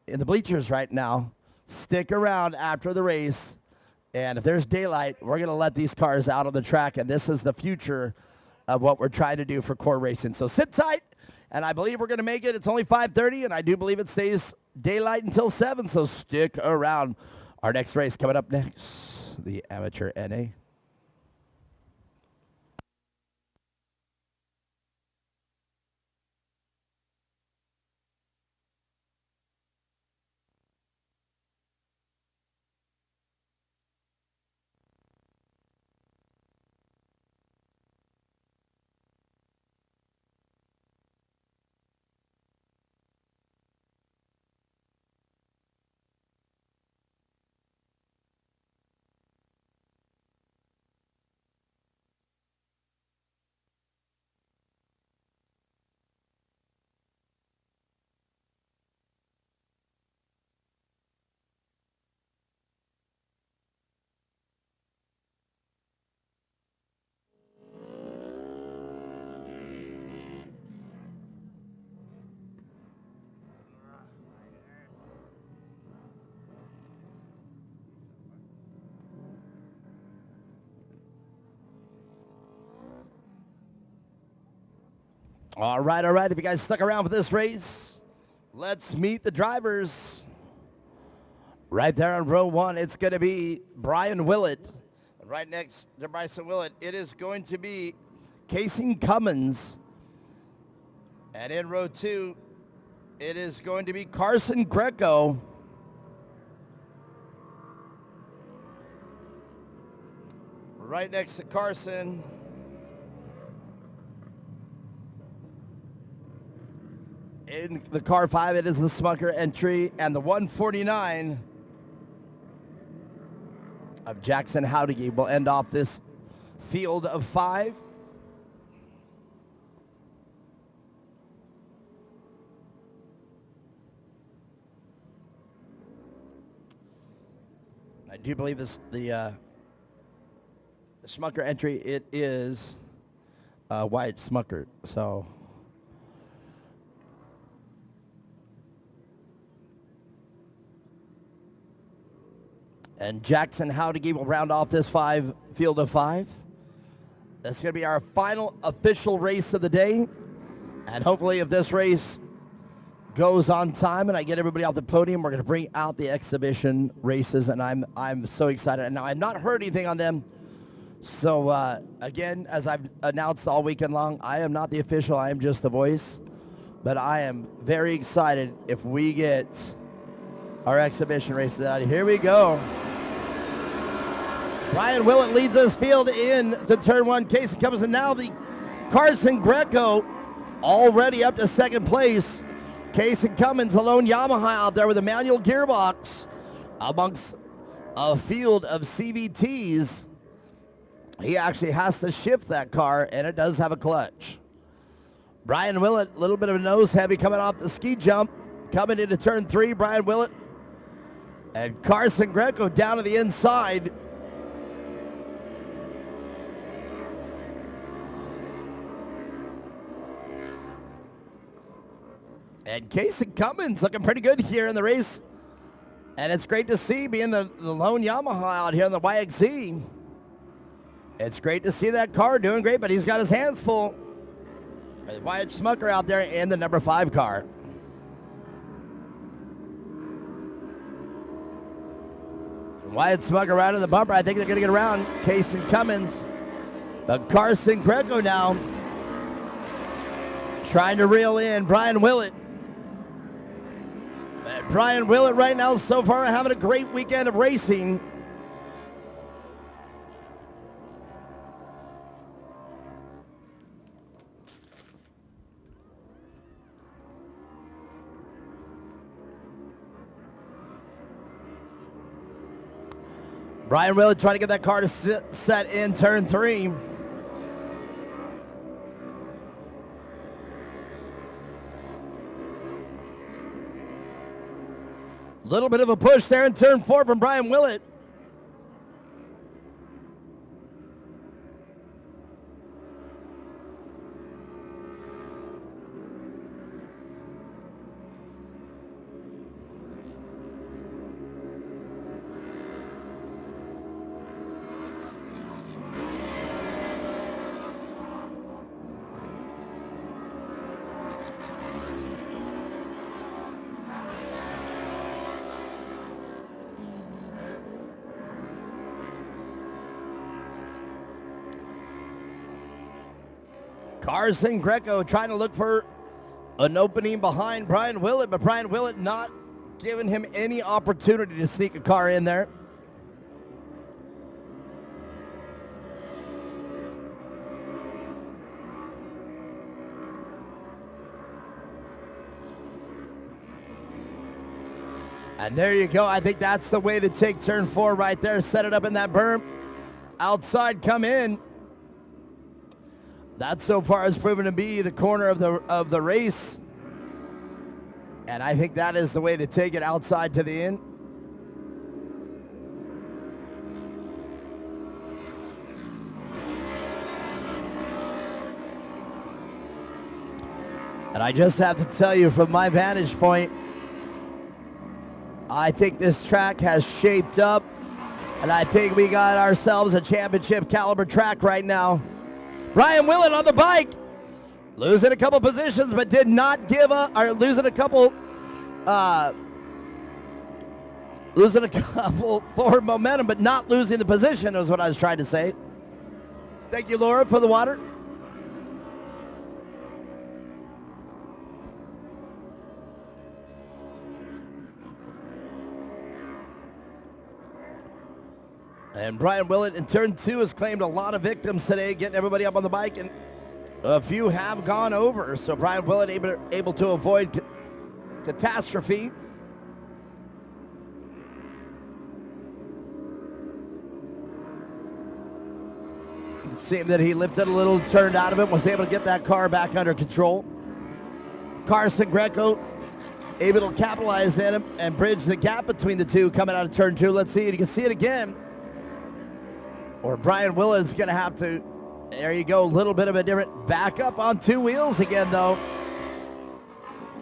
in the bleachers right now, stick around after the race. And if there's daylight, we're going to let these cars out on the track, and this is the future of what we're trying to do for Core Racing. So sit tight, and I believe we're going to make it. It's only 5:30, and I do believe it stays daylight until 7, so stick around. Our next race coming up next, the Amateur NA. All right. If you guys stuck around for this race, let's meet the drivers. Right there on row 1, it's going to be Brian Willett. Right next to Bryson Willett, it is going to be Casey Cummins. And in row 2, it is going to be Carson Greco. Right next to Carson, in the car 5, it is the Smucker entry, and the 149 of Jackson Howdy will end off this field of 5. I do believe this the Smucker entry, it is Wyatt Smucker, so and Jackson Howdy will round off this field of 5. That's going to be our final official race of the day. And hopefully if this race goes on time and I get everybody off the podium, we're going to bring out the exhibition races. And I'm so excited. And now I've not heard anything on them. So again, as I've announced all weekend long, I am not the official. I am just the voice. But I am very excited if we get our exhibition races out. Here we go. Brian Willett leads this field in to turn 1. Casey Cummins, and now the Carson Greco already up to 2nd place. Casey Cummins, a lone Yamaha out there with a manual gearbox amongst a field of CVTs. He actually has to shift that car, and it does have a clutch. Brian Willett, a little bit of a nose heavy coming off the ski jump. Coming into turn 3, Brian Willett. And Carson Greco down to the inside. And Casey Cummins looking pretty good here in the race. And it's great to see, being the lone Yamaha out here in the YXZ. It's great to see that car doing great, but he's got his hands full. Wyatt Smucker out there in the number 5 car. Wyatt Smucker right in the bumper. I think they're going to get around Casey Cummins. But Carson Greco now trying to reel in Brian Willett. And Brian Willett right now so far having a great weekend of racing. Brian Willett trying to get that car to set in turn 3. Little bit of a push there in turn 4 from Brian Willett. Carson Greco trying to look for an opening behind Brian Willett, but Brian Willett not giving him any opportunity to sneak a car in there. And there you go. I think that's the way to take turn 4 right there. Set it up in that berm. Outside, come in. That so far has proven to be the corner of the race. And I think that is the way to take it outside to the end. And I just have to tell you from my vantage point, I think this track has shaped up, and I think we got ourselves a championship caliber track right now. Brian Willett on the bike, losing a couple positions, but did not give up, or losing a couple forward momentum, but not losing the position is what I was trying to say. Thank you, Laura, for the water. And Brian Willett in turn 2 has claimed a lot of victims today, getting everybody up on the bike, and a few have gone over. So Brian Willett able to avoid catastrophe. It seemed that he lifted a little, turned out of it, was able to get that car back under control. Carson Greco able to capitalize in him and bridge the gap between the two coming out of turn 2. Let's see it. You can see it again. Or Brian Willett is going to have to, there you go, a little bit of a different back up on 2 wheels again, though.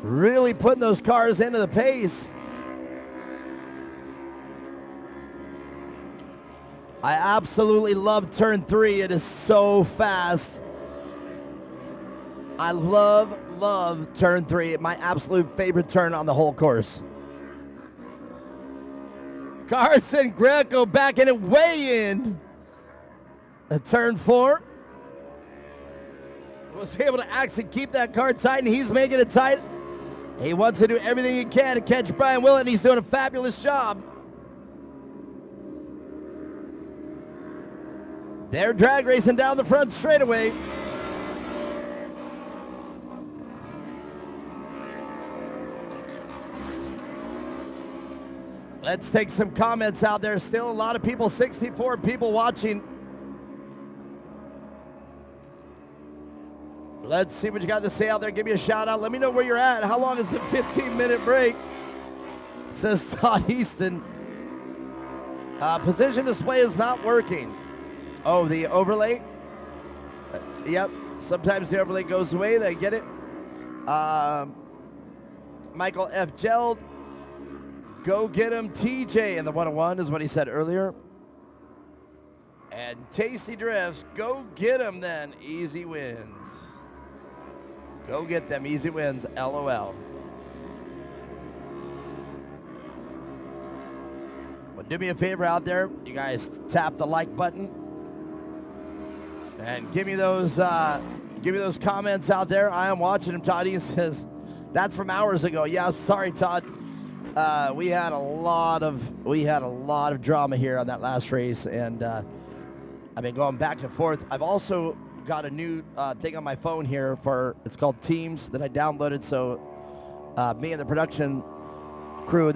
Really putting those cars into the pace. I absolutely love turn 3. It is so fast. I love turn 3. My absolute favorite turn on the whole course. Carson Greco back in it way in. A turn 4. Was able to actually keep that car tight, and he's making it tight. He wants to do everything he can to catch Brian Willett, and he's doing a fabulous job. They're drag racing down the front straightaway. Let's take some comments out there. Still a lot of people, 64 people watching. Let's see what you got to say out there. Give me a shout out. Let me know where you're at. How long is the 15-minute break? Says Todd Easton. Position display is not working. Oh, the overlay? Yep. Sometimes the overlay goes away. They get it. Michael F. Geld. Go get him, TJ. And the 101 is what he said earlier. And Tasty Drifts. Go get him then. Easy wins. Go get them. Easy wins. LOL. Well, do me a favor out there. You guys tap the like button. And give me those comments out there. I am watching them. Todd E says, that's from hours ago. Yeah, sorry, Todd. We had a lot of drama here on that last race, and I've been going back and forth. I've also got a new thing on my phone here it's called Teams that I downloaded. So me and the production crew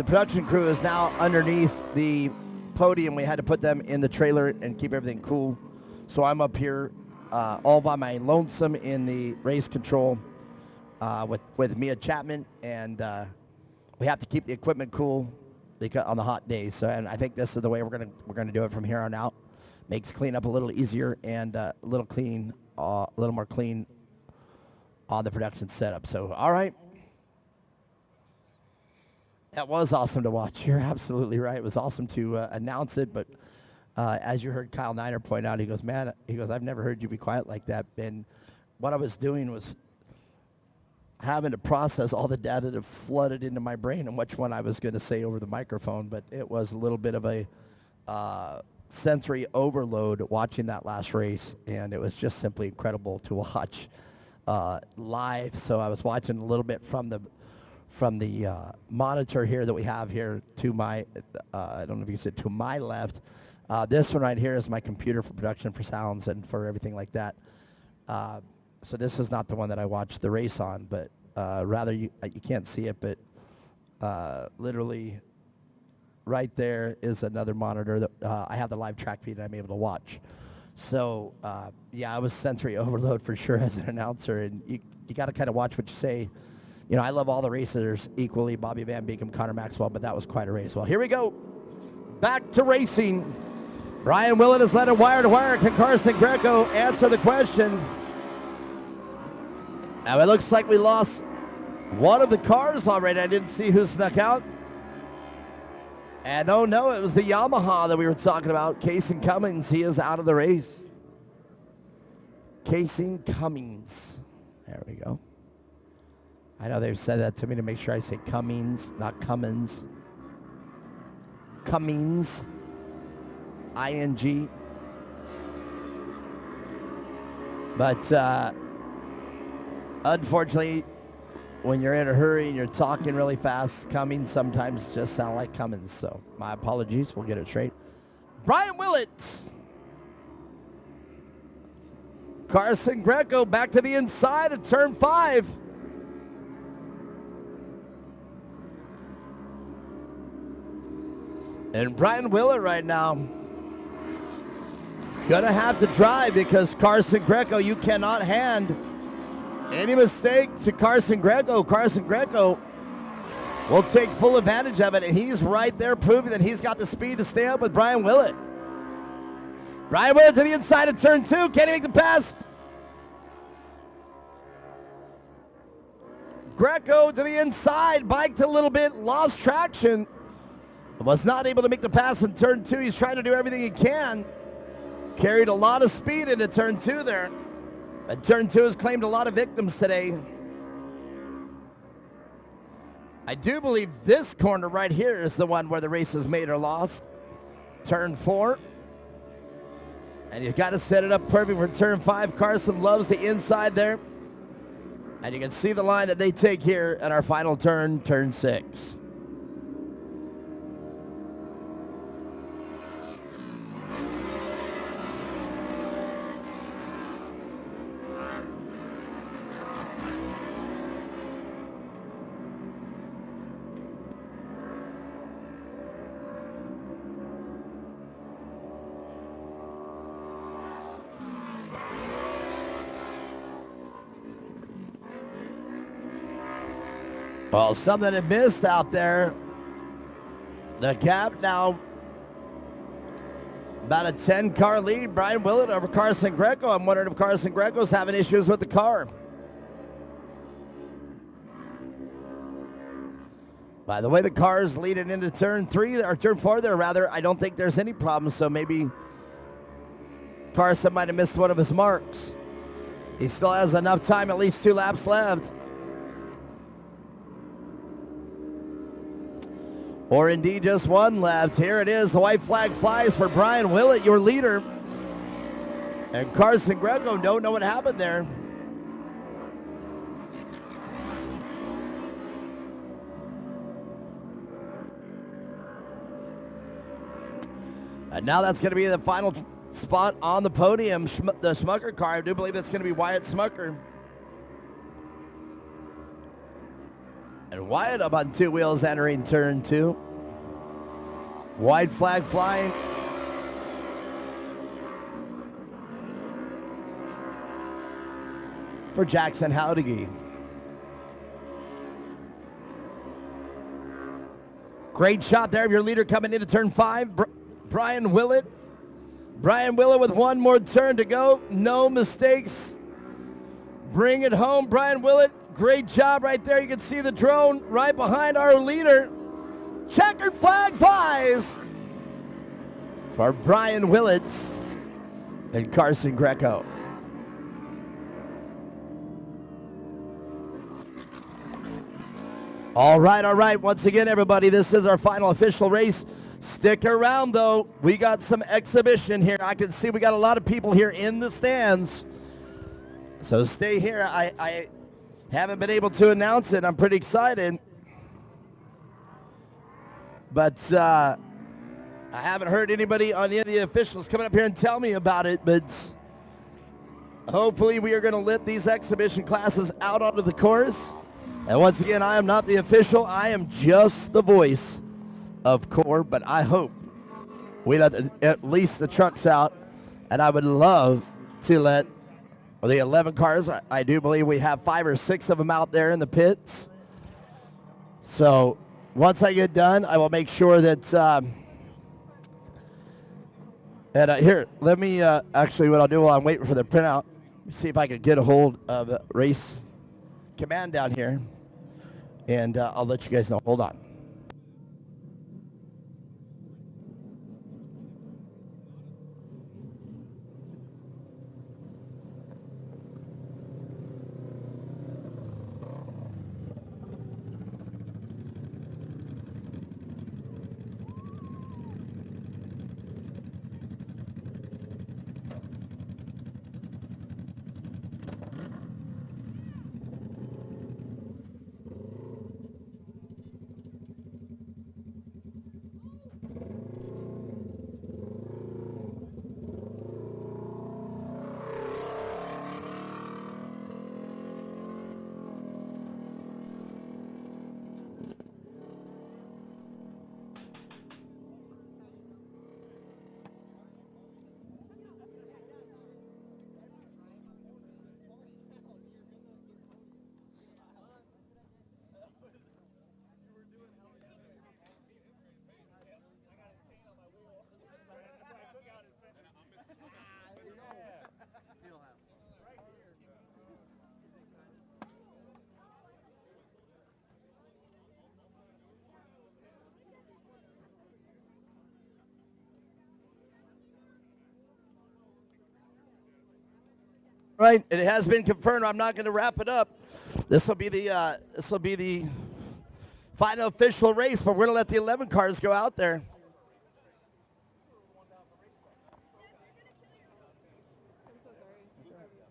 is now underneath the podium. We had to put them in the trailer and keep everything cool. So I'm up here all by my lonesome in the race control with Mia Chapman, and we have to keep the equipment cool because on the hot days. So, and I think this is the way we're gonna do it from here on out. Makes cleanup a little easier and a little more clean on the production setup. So, all right. That was awesome to watch. You're absolutely right. It was awesome to announce it, but as you heard Kyle Niner point out, he goes, man, I've never heard you be quiet like that. And what I was doing was having to process all the data that flooded into my brain and which one I was going to say over the microphone, but it was a little bit of a sensory overload watching that last race, and it was just simply incredible to watch live. So I was watching a little bit from the monitor here that we have here to my, I don't know if you said to my left. This one right here is my computer for production for sounds and for everything like that. So this is not the one that I watched the race on, but rather you can't see it, but literally right there is another monitor that I have the live track feed and I'm able to watch. So yeah, I was sensory overload for sure as an announcer, and you got to kind of watch what you say. You know, I love all the racers equally, Bobby Van Beekem, Connor Maxwell, but that was quite a race. Well, here we go. Back to racing. Brian Willett has led it wire to wire. Can Carson Greco answer the question? Now it looks like we lost one of the cars already. I didn't see who snuck out. And oh no, it was the Yamaha that we were talking about. Casey Cummings, he is out of the race. Casey Cummings. There we go. I know they've said that to me to make sure I say Cummings, not Cummins. Cummings. I-N-G. But unfortunately, when you're in a hurry and you're talking really fast, Cummings sometimes just sound like Cummins. So my apologies. We'll get it straight. Brian Willett. Carson Greco back to the inside of turn 5. And Brian Willett right now gonna have to drive because Carson Greco, you cannot hand any mistake to Carson Greco. Carson Greco will take full advantage of it, and he's right there proving that he's got the speed to stay up with Brian Willett. Brian Willett to the inside of turn 2. Can he make the pass? Greco to the inside, biked a little bit, lost traction. Was not able to make the pass in turn 2. He's trying to do everything he can. Carried a lot of speed into turn 2 there. But turn 2 has claimed a lot of victims today. I do believe this corner right here is the one where the race is made or lost. Turn 4. And you've got to set it up perfect for turn 5. Carson loves the inside there. And you can see the line that they take here at our final turn, turn 6. Well, something had missed out there. The gap now about a 10-car lead. Brian Willett over Carson Greco. I'm wondering if Carson Greco's having issues with the car. By the way, the car's leading into turn 3, or turn 4 there, rather. I don't think there's any problem, so maybe Carson might have missed one of his marks. He still has enough time, at least 2 laps left. Or indeed just 1 left. Here it is. The white flag flies for Brian Willett, your leader. And Carson Greco don't know what happened there. And now that's going to be the final spot on the podium. The Smucker car. I do believe that's going to be Wyatt Smucker. And Wyatt up on 2 wheels entering turn 2. White flag flying. For Jackson Howdigi. Great shot there of your leader coming into turn 5, Brian Willett. Brian Willett with one more turn to go. No mistakes. Bring it home, Brian Willett. Great job right there. You can see the drone right behind our leader. Checkered flag flies for Brian Willett and Carson Greco. All right. Once again, everybody, this is our final official race. Stick around, though. We got some exhibition here. I can see we got a lot of people here in the stands. So stay here. I haven't been able to announce it. I'm pretty excited. But I haven't heard anybody on any of the officials coming up here and tell me about it. But hopefully we are going to let these exhibition classes out onto the course. And once again, I am not the official. I am just the voice of CORE. But I hope we let at least the trucks out. And I would love to let the 11 cars. I do believe we have 5 or 6 of them out there in the pits. So once I get done, I will make sure that. Here, let me actually what I'll do while I'm waiting for the printout, see if I can get a hold of the race command down here, and I'll let you guys know. Hold on. Right, it has been confirmed. I'm not going to wrap it up. This will be the final official race, but we're going to let the 11 cars go out there.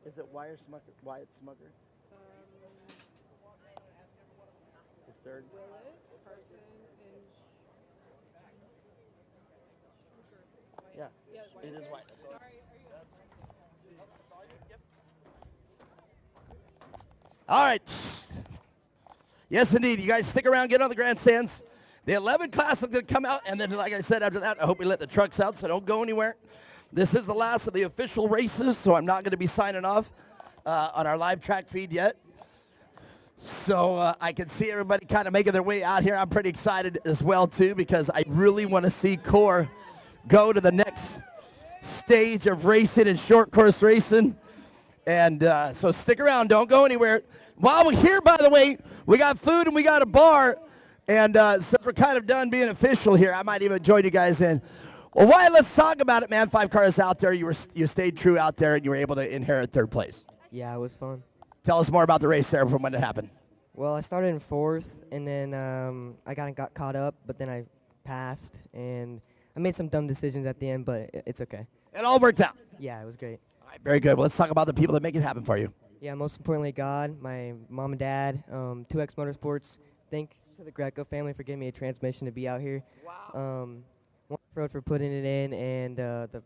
Is it Wyatt Smucker? Is third? Yeah, it is Wyatt. All right. Yes, indeed. You guys stick around, get on the grandstands. The 11 class is going to come out, and then, like I said, after that, I hope we let the trucks out, so don't go anywhere. This is the last of the official races, so I'm not going to be signing off on our live track feed yet. So I can see everybody kind of making their way out here. I'm pretty excited as well, too, because I really want to see CORE go to the next stage of racing and short course racing. And so stick around. Don't go anywhere. While we're here, by the way, we got food and we got a bar. And since we're kind of done being official here, I might even join you guys in. Well, Wyatt, let's talk about it, man. 5 cars out there. You stayed true out there, and you were able to inherit 3rd place. Yeah, it was fun. Tell us more about the race there from when it happened. Well, I started in 4th, and then I got caught up, but then I passed, and I made some dumb decisions at the end, but it's okay. It all worked out. Yeah, it was great. All right, very good. Well, let's talk about the people that make it happen for you. Yeah, most importantly, God, my mom and dad, 2X Motorsports. Thanks to the Greco family for giving me a transmission to be out here. Wow. Road for putting it in, and the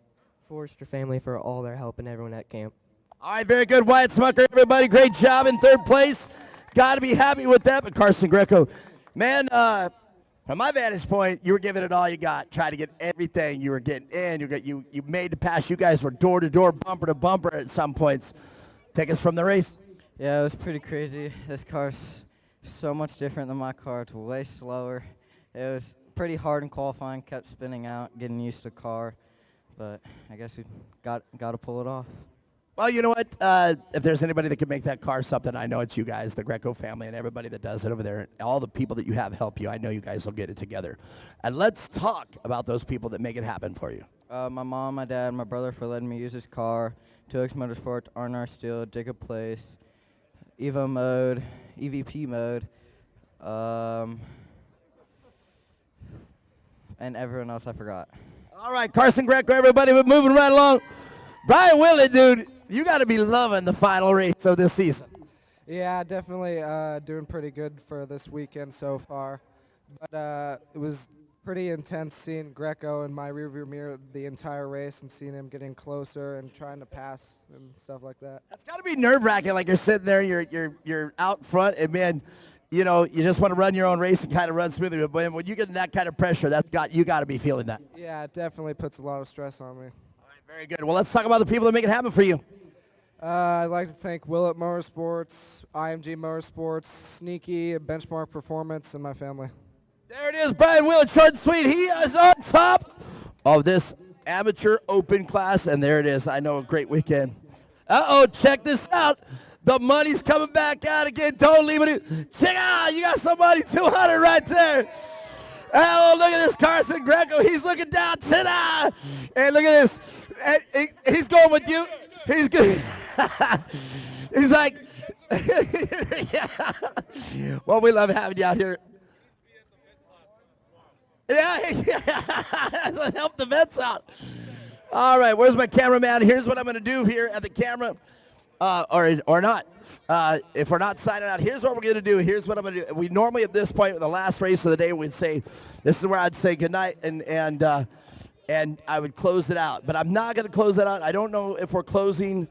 Forrester family for all their help and everyone at camp. All right, very good. Wyatt Smucker, everybody. Great job in 3rd place. Got to be happy with that. But Carson Greco, man, from my vantage point, you were giving it all you got, trying to get everything you were getting in. You made the pass. You guys were door-to-door, bumper-to-bumper at some points. Take us from the race. Yeah, it was pretty crazy. This car's so much different than my car. It's way slower. It was pretty hard in qualifying, kept spinning out, getting used to the car, but I guess we got to pull it off. Well, you know what? If there's anybody that can make that car something, I know it's you guys, the Greco family, and everybody that does it over there. All the people that you have help you, I know you guys will get it together. And let's talk about those people that make it happen for you. My mom, my dad, my brother for letting me use his car, 2X Motorsports, R&R Steel, Jacob Place, Evo Mode, EVP Mode, and everyone else I forgot. All right, Carson Greco, everybody, we're moving right along. Brian Willett, dude, you got to be loving the final race of this season. Yeah, definitely doing pretty good for this weekend so far. But it was pretty intense seeing Greco in my rearview mirror the entire race and seeing him getting closer and trying to pass and stuff like that. It's got to be nerve-wracking, like you're sitting there, you're out front, and man, you know, you just want to run your own race and kind of run smoothly. But when you get in that kind of pressure, you got to be feeling that. Yeah, it definitely puts a lot of stress on me. Very good. Well, let's talk about the people that make it happen for you. I'd like to thank Willett Motorsports, IMG Motorsports, Sneaky, Benchmark Performance, and my family. There it is, Brian Willett, short and sweet. He is on top of this amateur open class, and there it is. I know, a great weekend. Uh-oh, check this out. The money's coming back out again. Don't leave it. Check out, you got somebody 200 right there. Oh, look at this, Carson Greco. He's looking down. Ta-da! And look at this. And he's going with you. He's good. He's like, well, we love having you out here. Yeah, help the vets out. All right, where's my cameraman? Here's what I'm going to do here at the camera, or not. If we're not signing out, here's what we're going to do. Here's what I'm going to do. We normally at this point, the last race of the day, we'd say, this is where I'd say goodnight, and I would close it out. But I'm not going to close it out. I don't know if we're closing.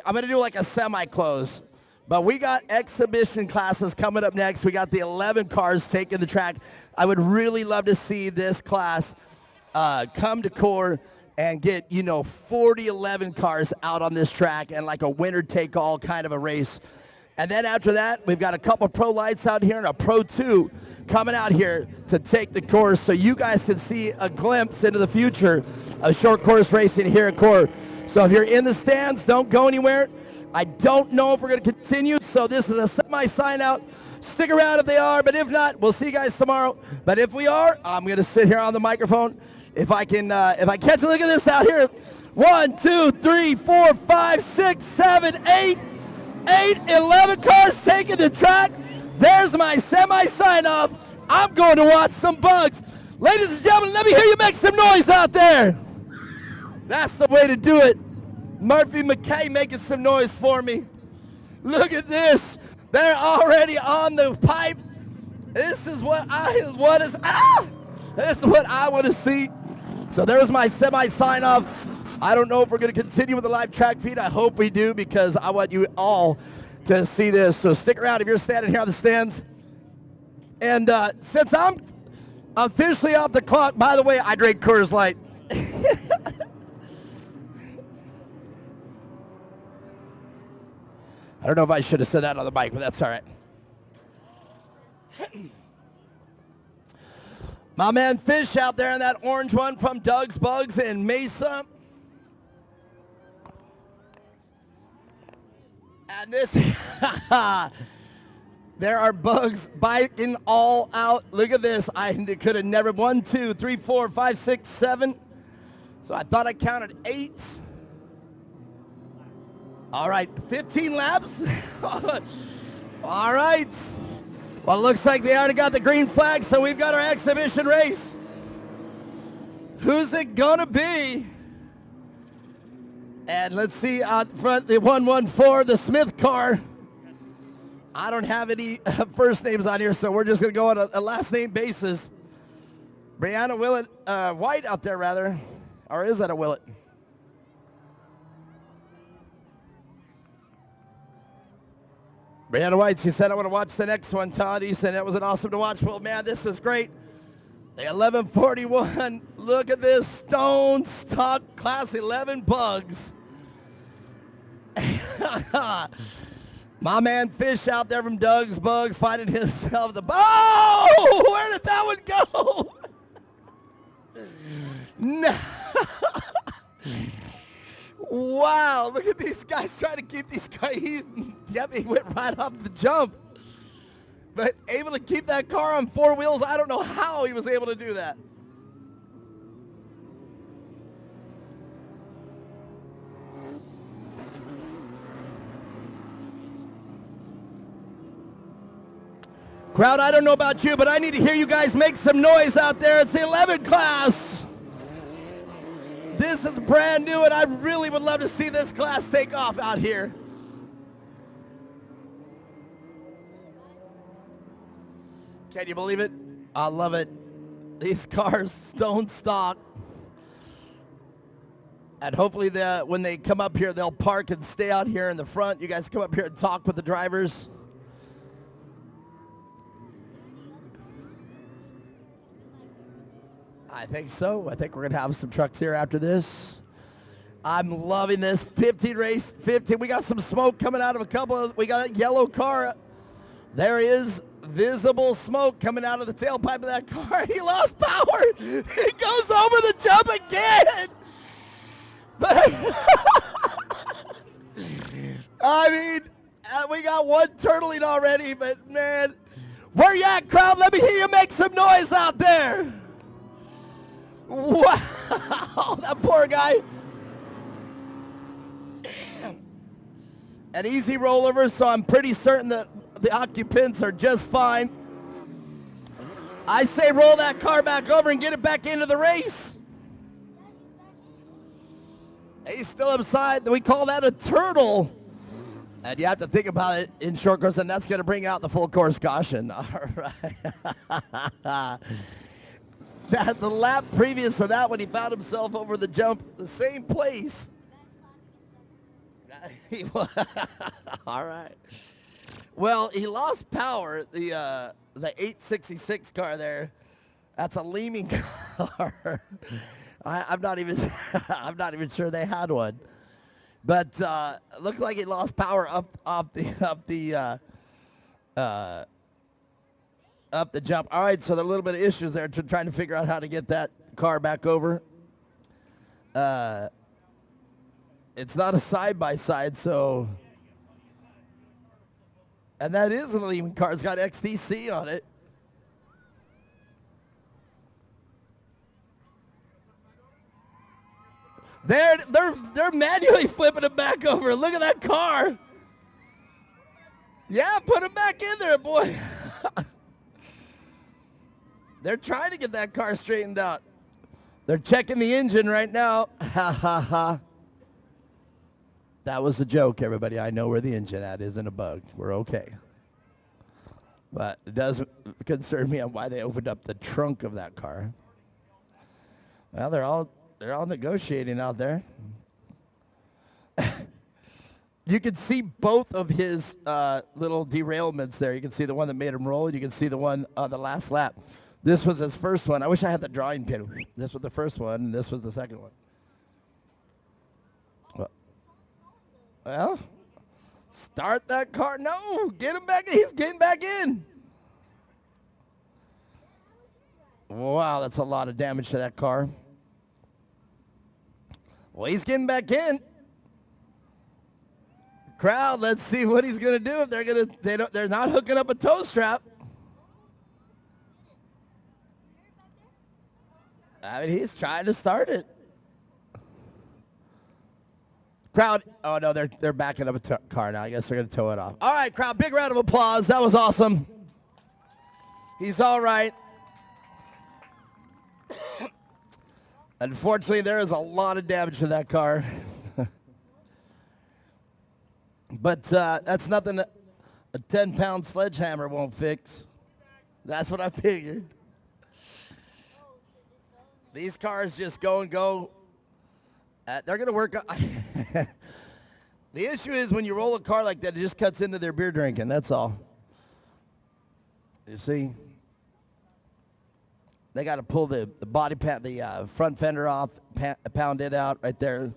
I'm going to do like a semi-close. But we got exhibition classes coming up next. We got the 11 cars taking the track. I would really love to see this class come to core and get, 40, 11 cars out on this track and like a winner-take-all kind of a race. And then after that, we've got a couple pro lights out here and a Pro 2 coming out here to take the course so you guys can see a glimpse into the future of short course racing here at Core. So if you're in the stands, don't go anywhere. I don't know if we're going to continue, so this is a semi-sign out. Stick around if they are, but if not, we'll see you guys tomorrow. But if we are, I'm going to sit here on the microphone. If I catch a look at this out here. 1, 2, 3, 4, 5, 6, 7, 8, 11 cars taking the track. There's my semi-sign off. I'm going to watch some bugs. Ladies and gentlemen, let me hear you make some noise out there. That's the way to do it. Murphy McKay making some noise for me. Look at this. They're already on the pipe. This is what I want to see. So there's my semi sign off. I don't know if we're going to continue with the live track feed. I hope we do because I want you all to see this. So stick around if you're standing here on the stands. And since I'm officially off the clock, by the way, I drink Coors Light. I don't know if I should have said that on the mic, but that's all right. My man Fish out there in that orange one from Doug's Bugs in Mesa. And this, there are bugs biting all out. Look at this. I could have never, 1, 2, 3, 4, 5, 6, 7. So I thought I counted 8. All right, 15 laps. All right. Well, it looks like they already got the green flag, so we've got our exhibition race. Who's it gonna be? And let's see out front, the 114, the Smith car. I don't have any first names on here, so we're just gonna go on a last name basis. Brianna Willett, White out there rather, or is that a Willett? Brianna White, she said, I want to watch the next one, Todd. He said, that was an awesome to watch. Well, man, this is great. The 1141, look at this Stone Stock Class 11 Bugs. My man Fish out there from Doug's Bugs finding himself the... Oh, where did that one go? No. Wow, look at these guys trying to keep these guys. He went right off the jump. But able to keep that car on four wheels, I don't know how he was able to do that. Crowd, I don't know about you, but I need to hear you guys make some noise out there. It's the 11 class. This is brand new, and I really would love to see this class take off out here. Can you believe it? I love it. These cars don't stop. And hopefully when they come up here, they'll park and stay out here in the front. You guys come up here and talk with the drivers. I think so. I think we're going to have some trucks here after this. I'm loving this. 15 race, 15. We got some smoke coming out of a couple of, we got a yellow car. There is visible smoke coming out of the tailpipe of that car. He lost power. He goes over the jump again. But I mean, we got one turtling already, but man, where you at, crowd? Let me hear you make some noise out there. Wow, that poor guy. An easy rollover, so I'm pretty certain that the occupants are just fine. I say roll that car back over and get it back into the race. He's still upside. We call that a turtle. And you have to think about it in short course, and that's going to bring out the full course caution. All right. The lap previous to that, when he found himself over the jump, the same place. All right. Well, he lost power. The 866 car there, that's a Leeming car. I'm not even sure they had one. But looks like he lost power up the jump. All right, so there are a little bit of issues there trying to figure out how to get that car back over. It's not a side-by-side, so... And that is a Lehman car. It's got XTC on it. They're manually flipping it back over. Look at that car. Yeah, put him back in there, boy. They're trying to get that car straightened out. They're checking the engine right now. Ha, ha, ha. That was a joke, everybody. I know where the engine at isn't a bug. We're okay. But it doesn't concern me on why they opened up the trunk of that car. Well, they're all negotiating out there. You can see both of his little derailments there. You can see the one that made him roll. You can see the one on the last lap. This was his first one. I wish I had the drawing pin. This was the first one, and this was the second one. Well, start that car. No, get him back in. He's getting back in. Wow, that's a lot of damage to that car. Well, he's getting back in. Crowd, let's see what he's gonna do if they're not hooking up a tow strap. I mean, he's trying to start it. Crowd, oh no, they're backing up a car now. I guess they're gonna tow it off. All right, crowd, big round of applause. That was awesome. He's all right. Unfortunately, there is a lot of damage to that car. But that's nothing that a 10-pound sledgehammer won't fix. That's what I figured. These cars just go and go. They're going to work. The issue is when you roll a car like that, it just cuts into their beer drinking. That's all. You see? They got to pull the body the front fender off, pound it out right there.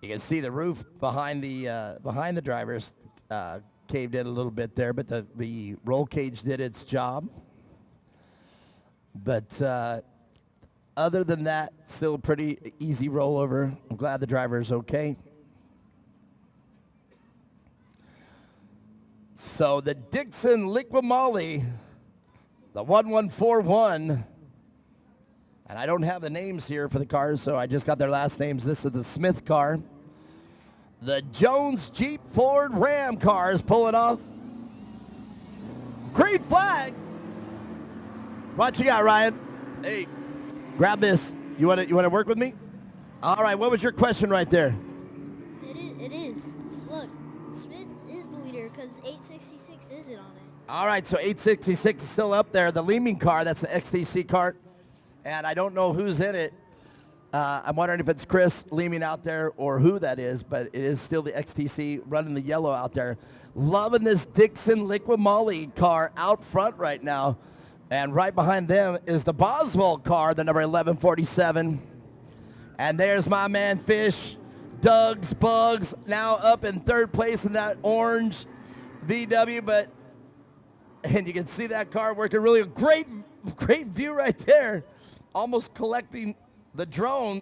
You can see the roof behind the drivers caved in a little bit there, but the roll cage did its job. But other than that, still a pretty easy rollover. I'm glad the driver is okay. So the Dixon Liqui Moly, the 1141, and I don't have the names here for the cars, so I just got their last names. This is the Smith car. The Jones Jeep Ford Ram car is pulling off. Green flag. What you got, Ryan? Hey, grab this. You want to work with me? All right. What was your question right there? It is. Look, Smith is the leader because 866 isn't on it. All right. So 866 is still up there. The Leeming car. That's the XTC car, and I don't know who's in it. I'm wondering if it's Chris Leeming out there or who that is, but it is still the XTC running the yellow out there. Loving this Dixon Liqui Moly car out front right now. And right behind them is the Boswell car, the number 1147. And there's my man Fish, Doug's Bugs, now up in third place in that orange VW. And you can see that car working really great view right there. Almost collecting the drone.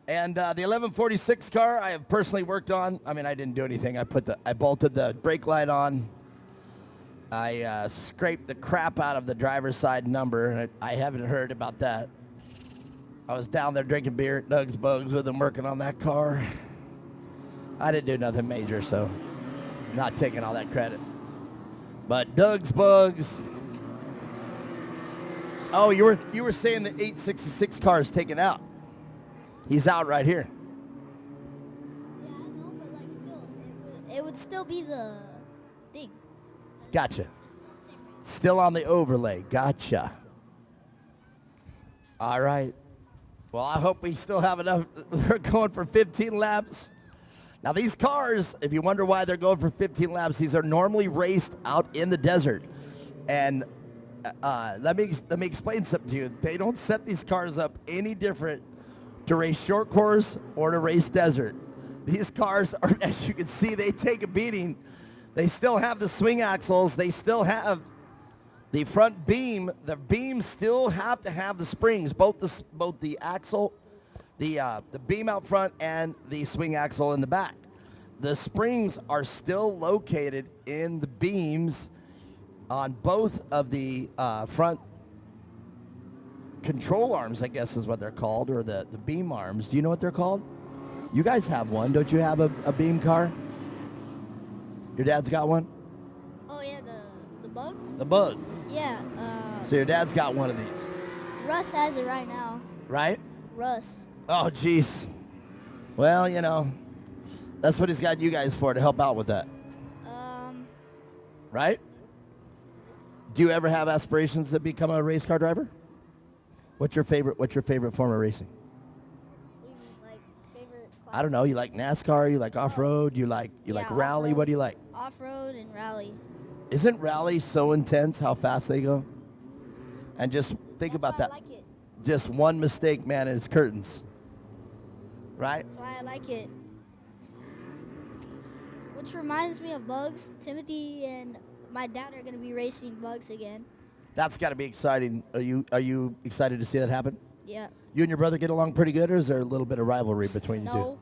And the 1146 car I have personally worked on. I mean, I didn't do anything. I bolted the brake light on. I scraped the crap out of the driver's side number, and I haven't heard about that. I was down there drinking beer at Doug's Bugs with him working on that car. I didn't do nothing major, so not taking all that credit. But Doug's Bugs. Oh, you were saying the 866 car is taken out. He's out right here. Yeah, I know, but like still, it would still be the thing. Gotcha. Still on the overlay. Gotcha. All right. Well, I hope we still have enough. They're going for 15 laps. Now, these cars, if you wonder why they're going for 15 laps, these are normally raced out in the desert. And let me explain something to you. They don't set these cars up any different to race short course or to race desert. These cars are, as you can see, they take a beating. They still have the swing axles. They still have the front beam. The beams still have to have the springs, both the axle, the beam out front, and the swing axle in the back. The springs are still located in the beams on both of the front control arms, I guess is what they're called, or the beam arms. Do you know what they're called? You guys have one. Don't you have a beam car? Your dad's got one? Oh yeah, the bug? The bug. Yeah. So your dad's got one of these. Russ has it right now. Right? Russ. Oh, jeez. Well, you know, that's what he's got you guys for, to help out with that. Right? Do you ever have aspirations to become a race car driver? What's your favorite form of racing? What do you mean, like favorite class? I don't know. You like NASCAR? You like off-road? You like rally? What do you like? Off-road and rally. Isn't rally so intense how fast they go? And just think about that. I like it. Just one mistake, man, and it's curtains. Right? That's why I like it. Which reminds me of Bugs. Timothy and my dad are going to be racing Bugs again. That's got to be exciting. Are you excited to see that happen? Yeah. You and your brother get along pretty good, or is there a little bit of rivalry between you two? No.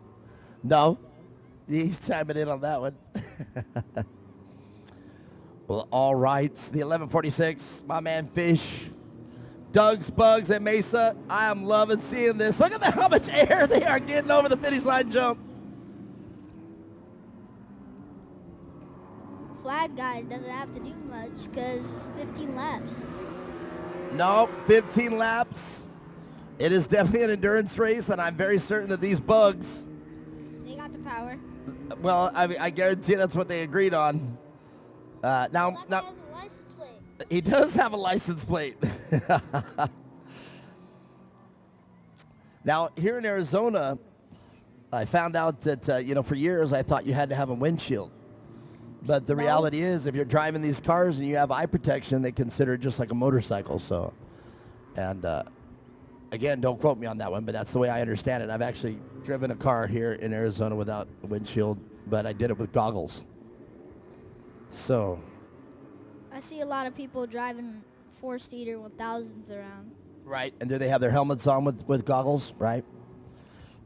No? He's chiming in on that one. Well, all right. The 1146, my man Fish. Doug's Bugs at Mesa. I am loving seeing this. Look at how much air they are getting over the finish line jump. Flag guy doesn't have to do much because it's 15 laps. No, 15 laps. It is definitely an endurance race, and I'm very certain that these Bugs, They got the power. well, I guarantee that's what they agreed on. Now, That guy has a license plate. he does have a license plate. Now, here in Arizona, I found out that, for years I thought you had to have a windshield. But the reality is, if you're driving these cars and you have eye protection, they consider it just like a motorcycle. So, and again, don't quote me on that one, but that's the way I understand it. I've actually driven a car here in Arizona without a windshield, but I did it with goggles. So, I see a lot of people driving four-seater with thousands around. Right. And do they have their helmets on with goggles? Right.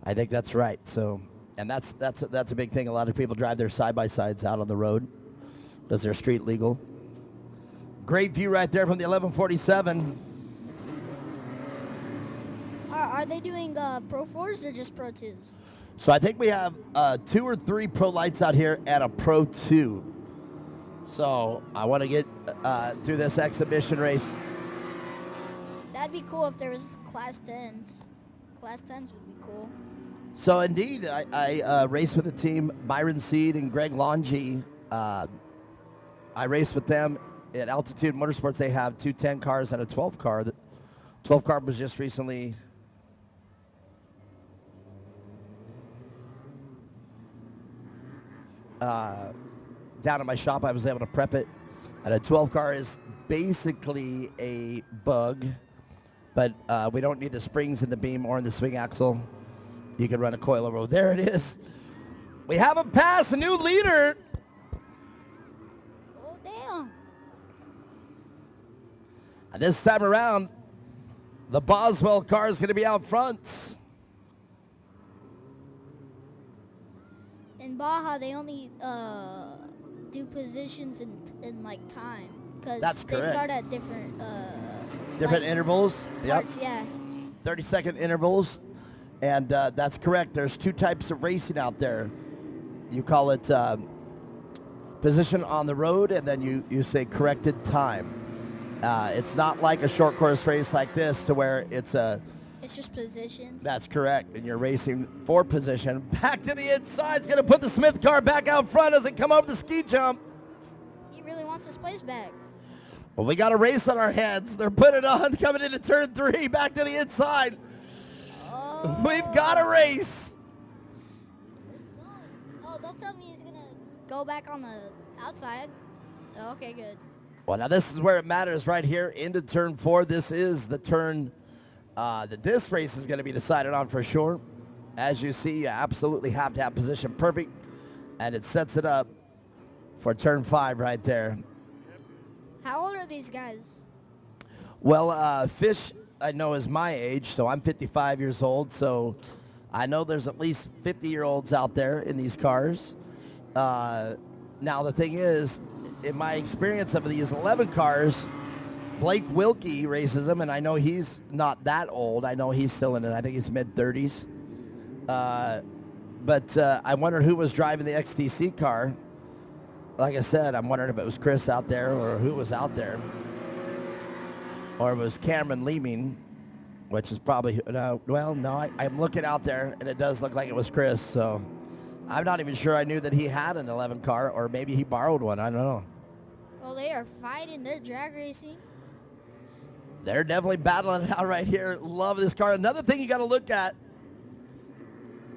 I think that's right. So, and that's a big thing. A lot of people drive their side-by-sides out on the road because they're street legal. Great view right there from the 1147. Are they doing Pro 4s or just Pro 2s? So I think we have 2 or 3 Pro Lights out here and a Pro 2. So I want to get through this exhibition race. That'd be cool if there was Class 10s. Class 10s would be cool. So indeed, I raced with the team, Byron Seed and Greg Longy. I raced with them at Altitude Motorsports. They have 2 10 cars and a 12 car. The 12 car was just recently down at my shop. I was able to prep it. And a 12 car is basically a bug, but we don't need the springs in the beam or in the swing axle. You can run a coilover. There it is. We have a pass, a new leader. Oh, damn. And this time around, the Boswell car is going to be out front. In Baja, they only do positions in like time. That's Because they correct. start at different... Different like, intervals. parts, yeah. 30-second intervals. And that's correct. There's 2 types of racing out there. You call it position on the road, and then you say corrected time. It's not like a short course race like this to where it's a... It's just positions. That's correct. And you're racing for position. Back to the inside. It's going to put the Smith car back out front as it come over the ski jump. He really wants his place back. Well, we got a race on our hands. They're putting it on, coming into turn 3, back to the inside. Oh. We've got a race. Oh, don't tell me he's going to go back on the outside. Oh, okay, good. Well, now this is where it matters right here into turn 4. This is the turn that this race is going to be decided on for sure. As you see, you absolutely have to have position perfect, and it sets it up for turn 5 right there. How old are these guys? Well, Fish, I know, is my age, so I'm 55 years old, so I know there's at least 50-year-olds out there in these cars. Now, the thing is, in my experience of these 11 cars, Blake Wilkie races them, and I know he's not that old. I know he's still in it. I think he's mid-30s. But I wondered who was driving the XTC car. Like I said, I'm wondering if it was Chris out there or who was out there. Or it was Cameron Leeming, which is probably, I'm looking out there, and it does look like it was Chris. So I'm not even sure I knew that he had an 11 car, or maybe he borrowed one. I don't know. Well, they are fighting. They're drag racing. They're definitely battling it out right here. Love this car. Another thing you got to look at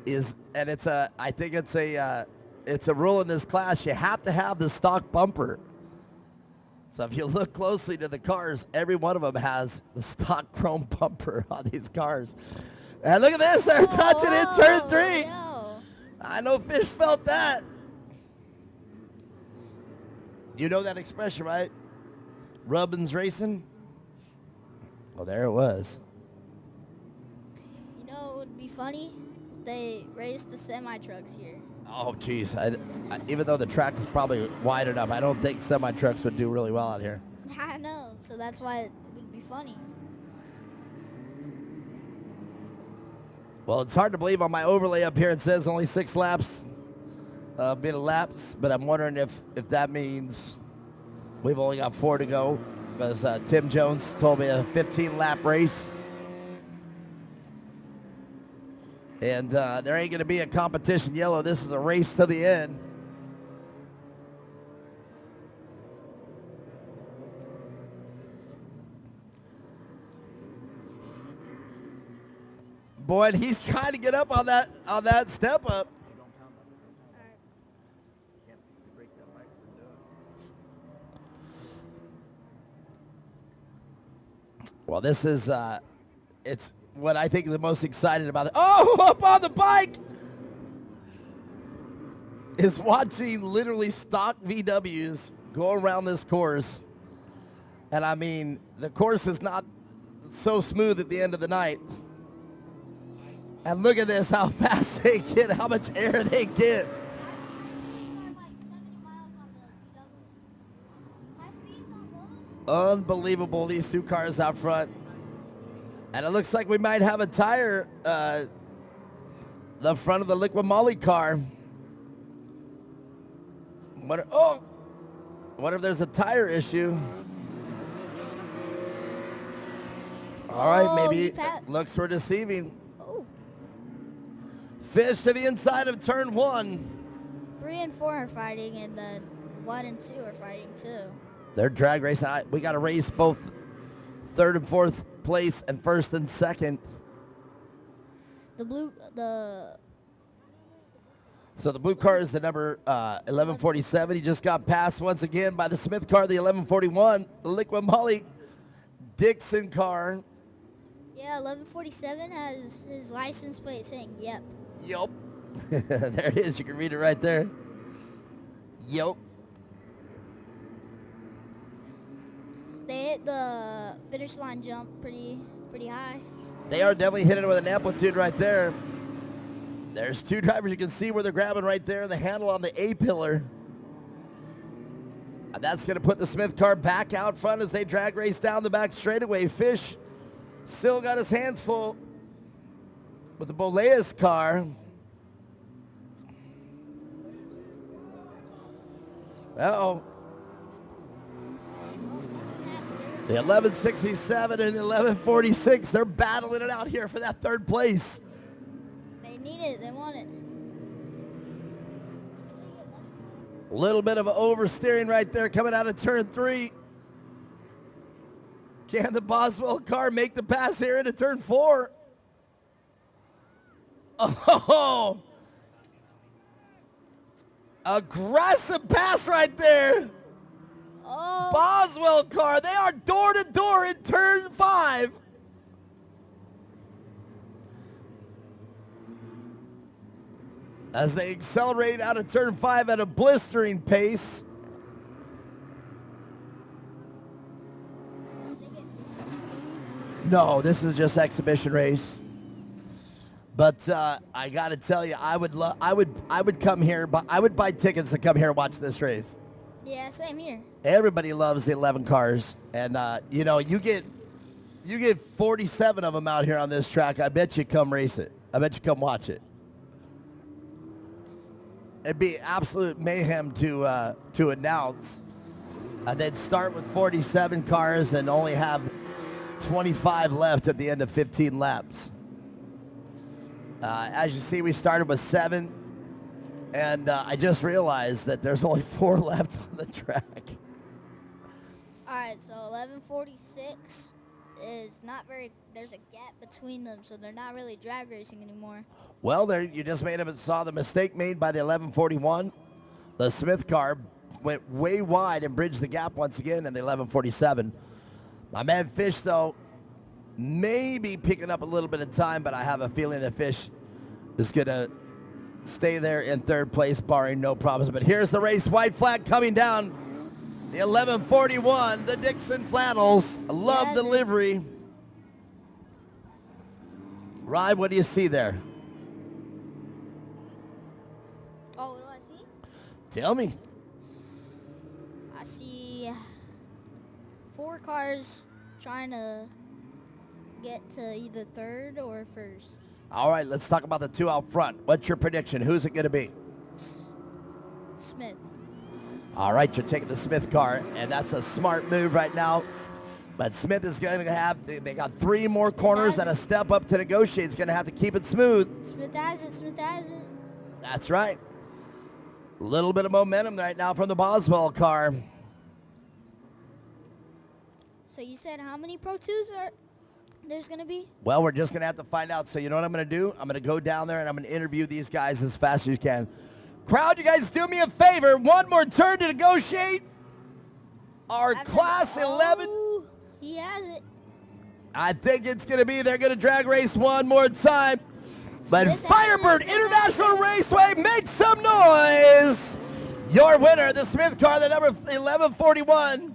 is, and I think it's a rule in this class, you have to have the stock bumper. So if you look closely to the cars, every one of them has the stock chrome bumper on these cars. And look at this, they're touching in turn 3. I know Fish felt that. You know that expression, right? Rubbin's racing? Well, there it was. You know, it would be funny if they raced the semi-trucks here. Oh, geez. Even though the track is probably wide enough, I don't think semi-trucks would do really well out here. I know, so that's why it would be funny. Well, it's hard to believe on my overlay up here it says only 6 laps, been laps, but I'm wondering if that means we've only got 4 to go, because Tim Jones told me a 15-lap race. And there ain't going to be a competition yellow. This is a race to the end. Boy, and he's trying to get up on that step up. Well, this is it's what I think is the most exciting about it. Oh, up on the bike is watching literally stock VWs go around this course And I mean, the course is not so smooth at the end of the night. And look at this, how fast they get, how much air they get. Unbelievable, these two cars out front. And it looks like we might have a tire, the front of the Liquid Molly car. What if there's a tire issue? All right, maybe looks were deceiving. Fish to the inside of turn 1. 3 and 4 are fighting, and then 1 and 2 are fighting too. They're drag racing. We got to race both 3rd and 4th place and 1st and 2nd. So the blue car is the number 1147. He just got passed once again by the Smith car, the 1141, the Liquid Molly Dixon car. Yeah, 1147 has his license plate saying yep. Yup. There it is. You can read it right there. Yup. They hit the finish line jump pretty high. They are definitely hitting it with an amplitude right there. There's two drivers. You can see where they're grabbing right there, the handle on the A-pillar. And that's going to put the Smith car back out front as they drag race down the back straightaway. Fish still got his hands full with the Boleas car. Uh-oh. The 1167 and 1146, they're battling it out here for that 3rd place. They need it. They want it. A little bit of oversteering right there coming out of turn 3. Can the Boswell car make the pass here into turn 4? Oh, aggressive pass right there. Oh. Boswell car, they are door to door in turn 5. As they accelerate out of turn 5 at a blistering pace. No, this is just exhibition race. But I got to tell you, I would come here, but I would buy tickets to come here and watch this race. Yeah, same here. Everybody loves the 11 cars, and you know, you get 47 of them out here on this track. I bet you come race it. I bet you come watch it. It'd be absolute mayhem to announce. They'd start with 47 cars and only have 25 left at the end of 15 laps. As you see, we started with 7, and I just realized that there's only 4 left on the track. All right, so 1146 is not very, there's a gap between them, so they're not really drag racing anymore. Well, there you just saw the mistake made by the 1141. The Smith car went way wide and bridged the gap once again in the 1147. My man Fish, though, maybe picking up a little bit of time, but I have a feeling that Fish is going to stay there in 3rd place, barring no problems. But here's the race, white flag coming down. The 1141, the Dixon Flannels. I love the livery. Ryan, what do you see there? Oh, what do I see? Tell me. I see 4 cars trying to get to either 3rd or 1st. All right, let's talk about the 2 out front. What's your prediction? Who's it going to be? Smith. All right, you're taking the Smith car, and that's a smart move right now. But Smith is going to have, they got 3 more corners and a step up to negotiate. It's going to have to keep it smooth. Smith has it. Smith has it. That's right. A little bit of momentum right now from the Boswell car. So you said how many Pro 2s are there's going to be? Well, we're just going to have to find out. So you know what I'm going to do? I'm going to go down there, and I'm going to interview these guys as fast as you can. Crowd, you guys do me a favor. One more turn to negotiate. Our Class 11. Oh, he has it. I think it's going to be, they're going to drag race one more time. But Firebird International Raceway, make some noise. Your winner, the Smith car, the number 1141.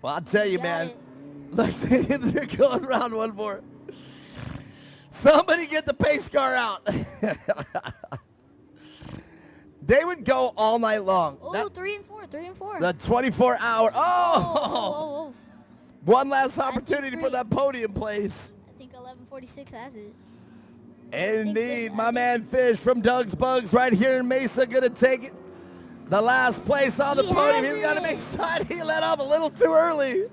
Well, I'll tell you, man. Look, they're going around one more. Somebody get the pace car out. They would go all night long. Oh, 3 and 4, 3 and 4. The 24-hour. Oh. One last opportunity for that podium place. I think 1146 has it. Indeed, my man Fish from Doug's Bugs right here in Mesa gonna take it. The last place on the podium. He's got to be excited. He let off a little too early.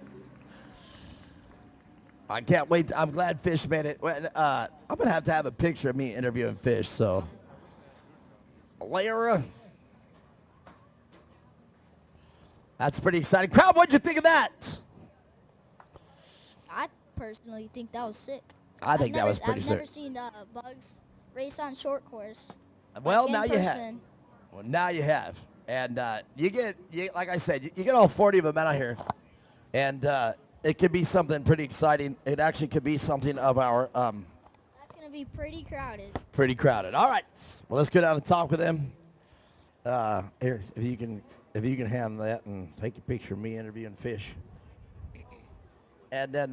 I can't wait. I'm glad Fish made it. I'm gonna have to have a picture of me interviewing Fish. So, Lara, that's pretty exciting. Crowd, what'd you think of that? I personally think that was sick. I think that was pretty sick. I've never seen Bugs race on short course. Well, like now in you have. person. Well, now you have. And like I said, you get all 40 of them out here. And it could be something pretty exciting. It actually could be something of our That's going to be pretty crowded. pretty crowded. All right. Well, let's go down and talk with them. Here, if you can handle that and take a picture of me interviewing Fish. And then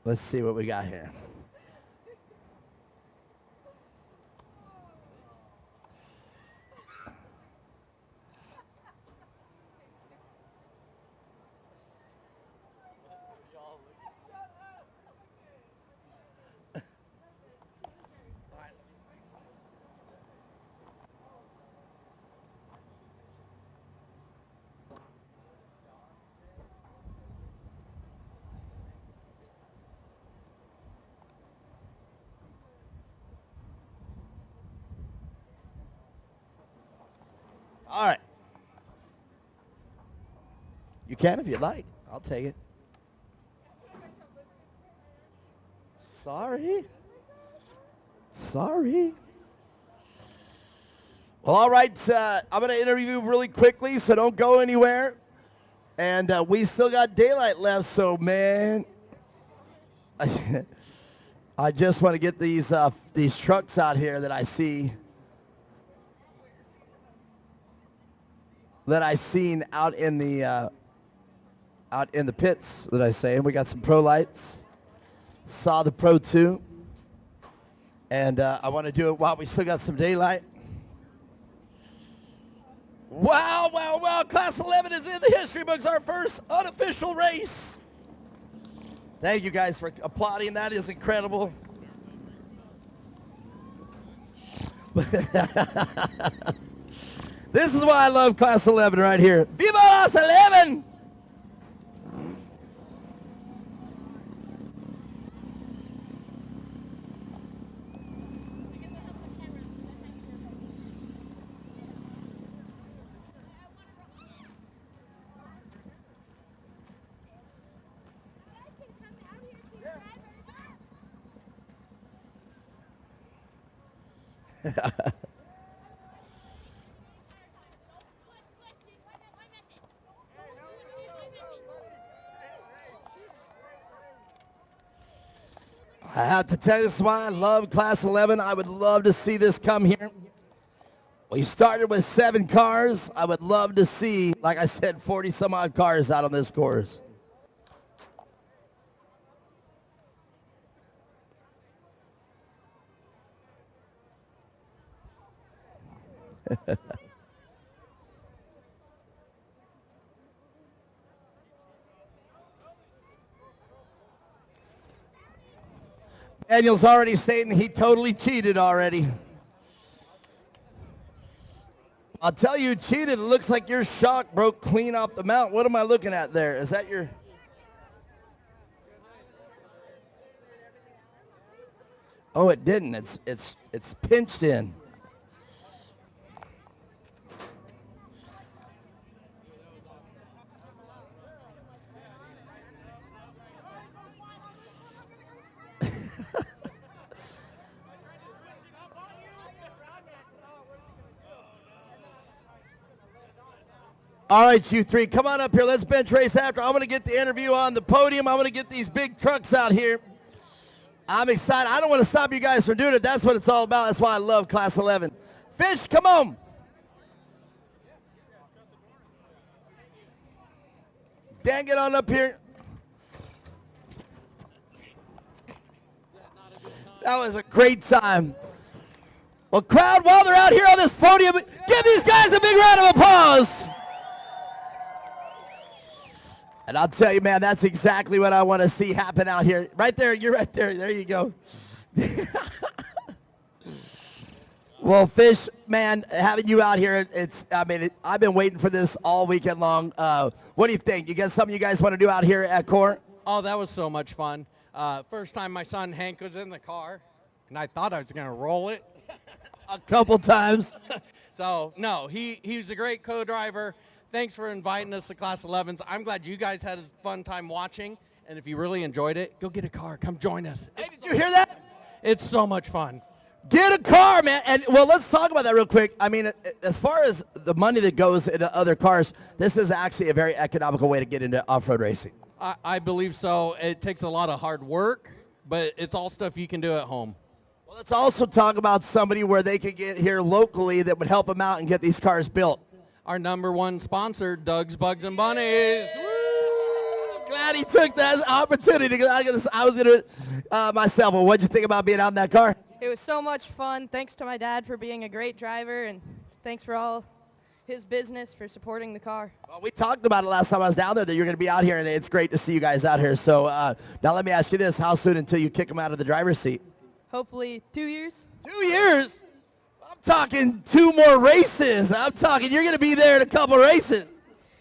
let's see what we got here. All right. You can if you'd like. I'll take it. Sorry. Well, all right. I'm going to interview you really quickly, so don't go anywhere. And we still got daylight left, so, man, I just want to get these trucks out here that I see. That I seen out in the pits that I say, and we got some pro lights. Saw the Pro 2, and I want to do it while we still got some daylight. Wow! Class 11 is in the history books. Our first unofficial race. Thank you guys for applauding. That is incredible. This is why I love Class 11 right here. Viva las 11! I have to tell you, this is why I love Class 11. I would love to see this come here. We started with 7 cars. I would love to see, like I said, 40 some odd cars out on this course. Daniel's already stating he totally cheated already. I'll tell you, cheated. It looks like your shock broke clean off the mount. What am I looking at there? Is that your... Oh, it didn't. It's pinched in. All right, you three, come on up here. Let's bench race after. I'm going to get the interview on the podium. I'm going to get these big trucks out here. I'm excited. I don't want to stop you guys from doing it. That's what it's all about. That's why I love Class 11. Fish, come on. Dan, get on up here. That was a great time. Well, crowd, while they're out here on this podium, give these guys a big round of applause. And I'll tell you, man, that's exactly what I want to see happen out here. Right there, you're right there. There you go. Well, Fish, man, having you out here, I've been waiting for this all weekend long. What do you think? You got something you guys want to do out here at Core? Oh, that was so much fun. First time my son Hank was in the car, and I thought I was going to roll it. A couple times. So, no, he's a great co-driver. Thanks for inviting us to Class 11s. I'm glad you guys had a fun time watching, and if you really enjoyed it, go get a car. Come join us. Hey, did you hear that? It's so much fun. Get a car, man. And, well, let's talk about that real quick. I mean, as far as the money that goes into other cars, this is actually a very economical way to get into off-road racing. I believe so. It takes a lot of hard work, but it's all stuff you can do at home. Well, let's also talk about somebody where they could get here locally that would help them out and get these cars built. Our #1 sponsor, Doug's Bugs and Bunnies. Woo! Glad he took that opportunity. I was going to myself. Well, what'd you think about being out in that car? It was so much fun. Thanks to my dad for being a great driver, and thanks for all his business for supporting the car. Well, we talked about it last time I was down there that you're going to be out here, and it's great to see you guys out here. So now let me ask you this. How soon until you kick them out of the driver's seat? Hopefully 2 years. 2 years? I'm talking 2 more races. I'm talking you're going to be there in a couple races.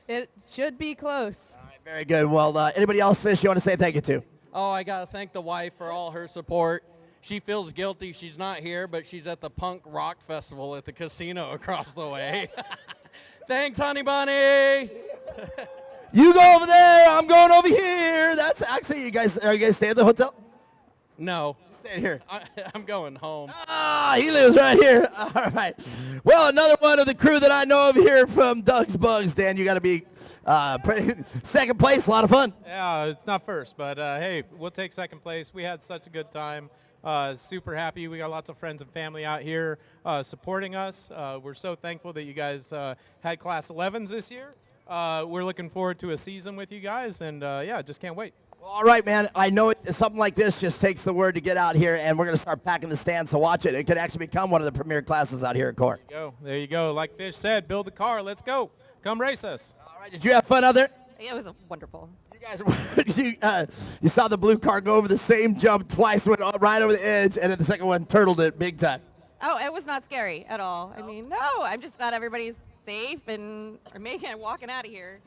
It should be close. All right, very good. Well, anybody else, Fish, you want to say thank you to? Oh, I got to thank the wife for all her support. She feels guilty she's not here, but she's at the punk rock festival at the casino across the way. Thanks, honey bunny. You go over there. I'm going over here. That's actually, are you guys staying at the hotel? No. Staying here. I'm going home. Ah, he lives right here. All right. Well, another one of the crew that I know of here from Doug's Bugs. Dan, you got to be second place. A lot of fun. Yeah, it's not first, but hey, we'll take second place. We had such a good time. Super happy. We got lots of friends and family out here supporting us. We're so thankful that you guys had Class 11s this year. We're looking forward to a season with you guys, and yeah, just can't wait. Well, all right, man. I know something like this just takes the word to get out here, and we're going to start packing the stands to watch it. It could actually become one of the premier classes out here at Core. There you go. Like Fish said, build the car. Let's go. Come race us. All right. Did you have fun out there? Yeah, it was wonderful. You guys, you saw the blue car go over the same jump twice, went right over the edge, and then the second one turtled it big time. Oh, it was not scary at all. I mean, no, I'm just glad everybody's safe and are making it walking out of here.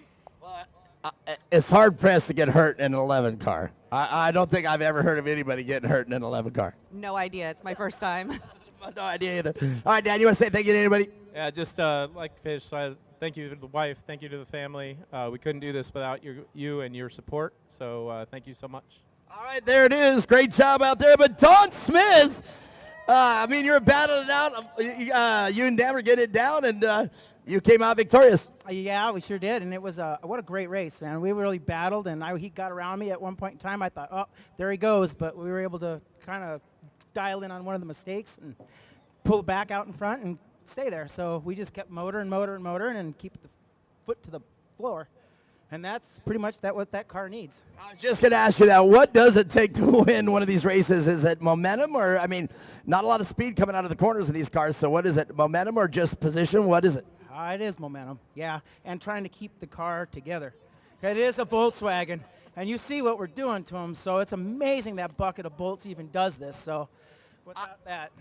It's hard pressed to get hurt in an 11 car. I don't think I've ever heard of anybody getting hurt in an 11 car. No idea. It's my first time. No idea either. All right, Dan, you want to say thank you to anybody? Yeah, just like Fish said, thank you to the wife, thank you to the family. We couldn't do this without you and your support, so thank you so much. All right, there it is. Great job out there. But Don Smith, I mean, you're battling out. You and Dan were getting it down, and you came out victorious. Yeah, we sure did, and it was what a great race, man. We really battled, and he got around me at one point in time. I thought, oh, there he goes, but we were able to kind of dial in on one of the mistakes and pull back out in front and stay there. So we just kept motoring and keep the foot to the floor. And that's pretty much what that car needs. I was just going to ask you that. What does it take to win one of these races? Is it momentum or, I mean, not a lot of speed coming out of the corners of these cars. So what is it, momentum or just position? What is it? It is momentum, yeah, and trying to keep the car together. It is a Volkswagen, and you see what we're doing to them, so it's amazing that bucket of bolts even does this. So without that.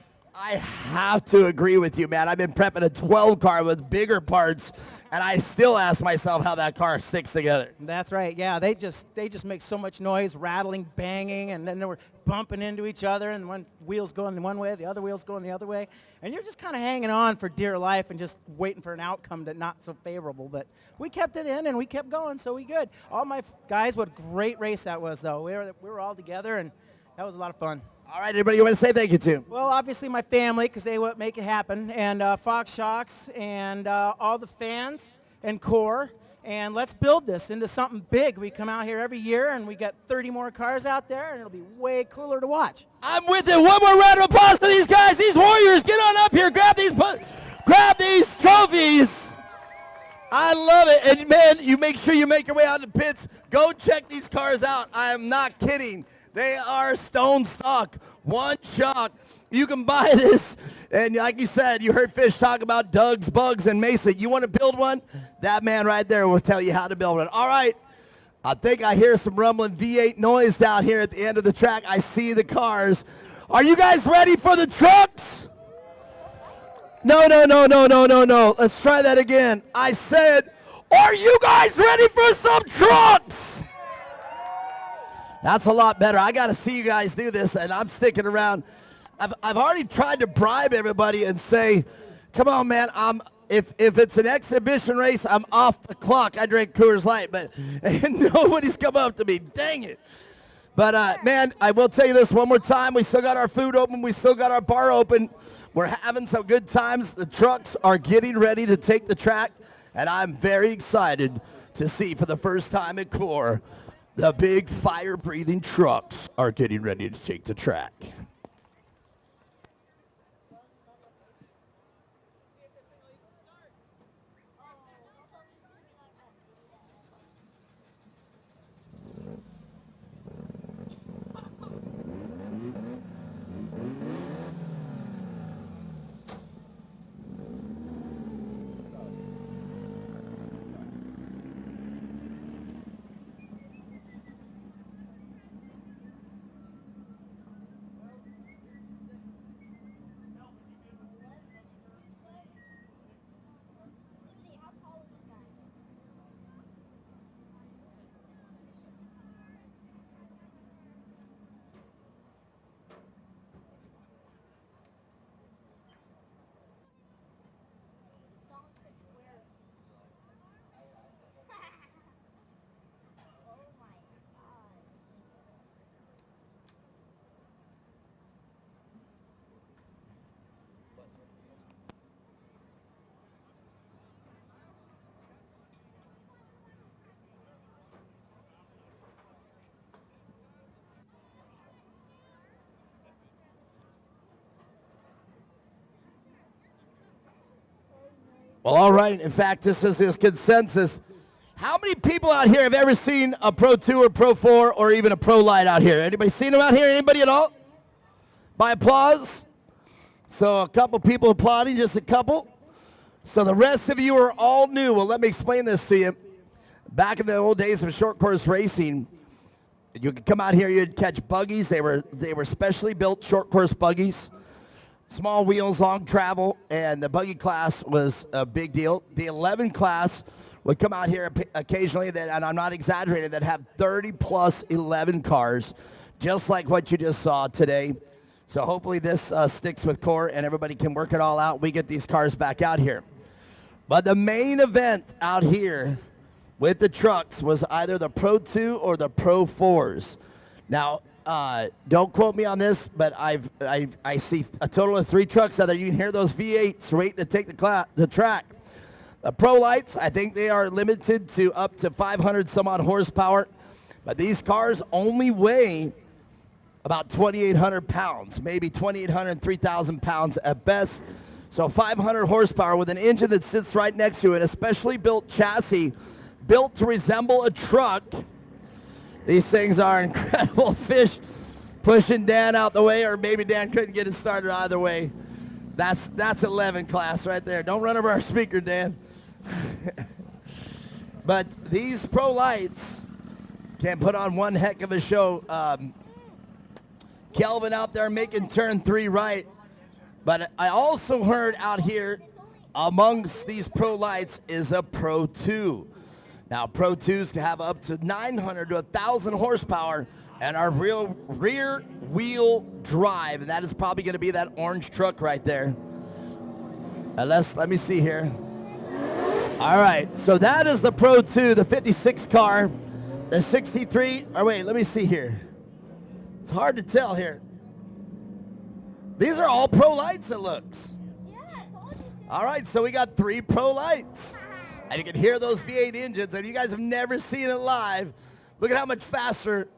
I have to agree with you, man. I've been prepping a 12 car with bigger parts, and I still ask myself how that car sticks together. That's right. Yeah, they just make so much noise, rattling, banging, and then they were bumping into each other, and one wheel's going one way, the other wheel's going the other way, and you're just kind of hanging on for dear life and just waiting for an outcome that's not so favorable. But we kept it in, and we kept going, so we good. All my guys, what a great race that was, though. We were all together, and that was a lot of fun. All right, anybody you want to say thank you to? Well, obviously my family, because they would make it happen, and Fox Shocks, and all the fans, and Core, and let's build this into something big. We come out here every year, and we got 30 more cars out there, and it'll be way cooler to watch. I'm with it. One more round of applause for these guys, these warriors. Get on up here, grab these trophies. I love it. And, man, you make sure you make your way out to the pits. Go check these cars out. I am not kidding. They are stone stock, one shock. You can buy this. And like you said, you heard Fish talk about Doug's, Bugs, and Mesa. You want to build one? That man right there will tell you how to build one. All right. I think I hear some rumbling V8 noise down here at the end of the track. I see the cars. Are you guys ready for the trucks? No. Let's try that again. I said, are you guys ready for some trucks? That's a lot better. I got to see you guys do this, and I'm sticking around. I've already tried to bribe everybody and say, come on, man, if it's an exhibition race, I'm off the clock. I drink Coors Light, but nobody's come up to me. Dang it. But, man, I will tell you this one more time. We still got our food open. We still got our bar open. We're having some good times. The trucks are getting ready to take the track, and I'm very excited to see for the first time at Core, the big fire-breathing trucks are getting ready to take the track. Well, all right. In fact, this is this consensus. How many people out here have ever seen a Pro 2 or Pro 4 or even a Pro Light out here? Anybody seen them out here? Anybody at all? By applause? So a couple people applauding, just a couple. So the rest of you are all new. Well, let me explain this to you. Back in the old days of short course racing, you could come out here, you'd catch buggies. They were specially built short course buggies. Small wheels, long travel, and the buggy class was a big deal. The 11 class would come out here occasionally, and I'm not exaggerating, that have 30-plus 11 cars, just like what you just saw today. So hopefully this sticks with Core, and everybody can work it all out. We get these cars back out here. But the main event out here with the trucks was either the Pro 2 or the Pro 4s. Now, don't quote me on this, but I see a total of 3 trucks out there. You can hear those V8s waiting to take the track. The Pro Lights, I think they are limited to up to 500 some odd horsepower, but these cars only weigh about 2,800 pounds, maybe 2,800, 3,000 pounds at best. So 500 horsepower with an engine that sits right next to it, a specially built chassis built to resemble a truck. These things are incredible. Fish pushing Dan out the way, or maybe Dan couldn't get it started either way. That's 11 class right there. Don't run over our speaker, Dan. But these Pro Lights can put on one heck of a show. Kelvin out there making turn 3 right. But I also heard out here amongst these Pro Lights is a Pro 2. Now, Pro 2s can have up to 900 to 1,000 horsepower and are rear wheel drive. And that is probably going to be that orange truck right there. Let me see here. All right, so that is the Pro 2, the 56 car, the 63. Oh, wait, let me see here. It's hard to tell here. These are all Pro Lights, it looks. Yeah, I told you to. All right, so we got 3 Pro Lights. And you can hear those V8 engines, and you guys have never seen it live. Look at how much faster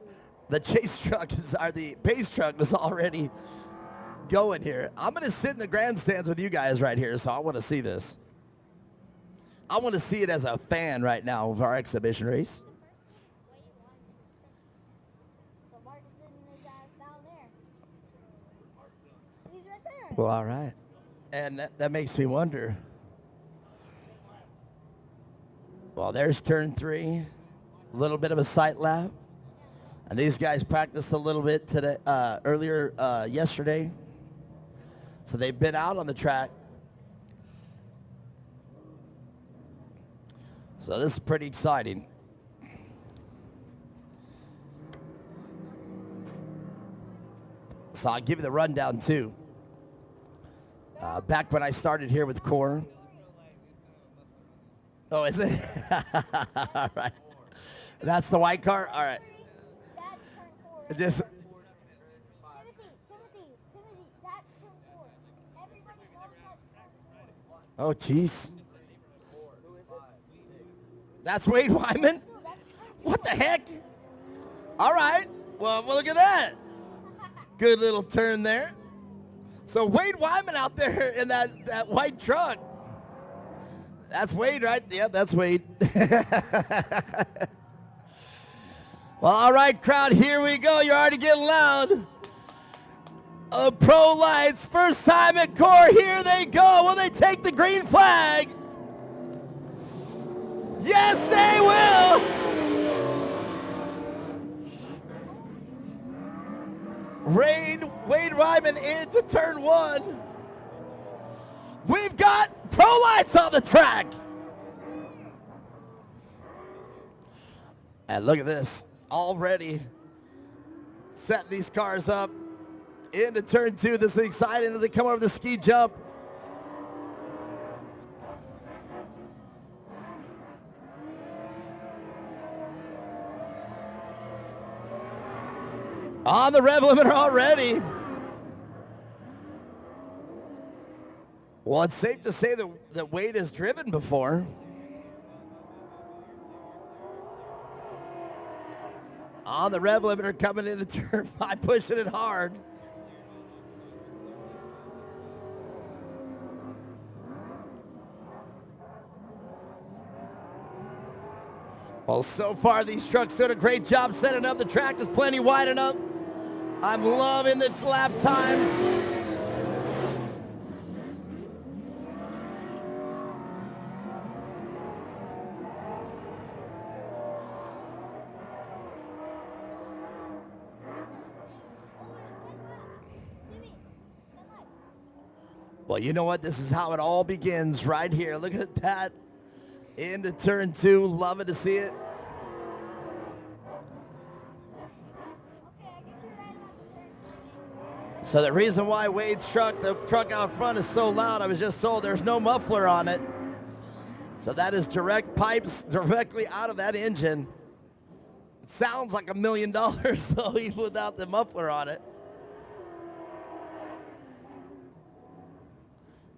the chase truck is, or the pace truck is already going here. I'm going to sit in the grandstands with you guys right here, so I want to see this. I want to see it as a fan right now of our exhibition race. So Mark's sitting his ass down there. He's right there. Well, all right. And that makes me wonder. Well, there's turn 3. A little bit of a sight lap. And these guys practiced a little bit today, earlier yesterday. So they've been out on the track. So this is pretty exciting. So I'll give you the rundown too. Back when I started here with Core. Oh, is it? All right. That's the white car? All right. Just. Timothy, that's turn 4. Everybody knows that's turn 4. Oh, jeez. That's Wade Wyman? What the heck? All right. Well, look at that. Good little turn there. So Wade Wyman out there in that white truck. That's Wade, right? Yeah, that's Wade. Well, all right, crowd, here we go. You're already getting loud. Pro Lights, first time at Core. Here they go. Will they take the green flag? Yes, they will. Wade Ryman into turn 1. We've got Pro Lights on the track. And look at this. Already setting these cars up into turn 2. This is exciting as they come over the ski jump. On the rev limiter already. Well, it's safe to say that Wade has driven before. On the rev limiter coming into turn 5, pushing it hard. Well, so far these trucks did a great job setting up. The track is plenty wide enough. I'm loving the lap times. Well, you know what? This is how it all begins right here. Look at that. Into turn 2. Loving to see it. So the reason why Wade's truck, the truck out front, is so loud, I was just told there's no muffler on it. So that is direct pipes directly out of that engine. It sounds like $1 million, though, even without the muffler on it.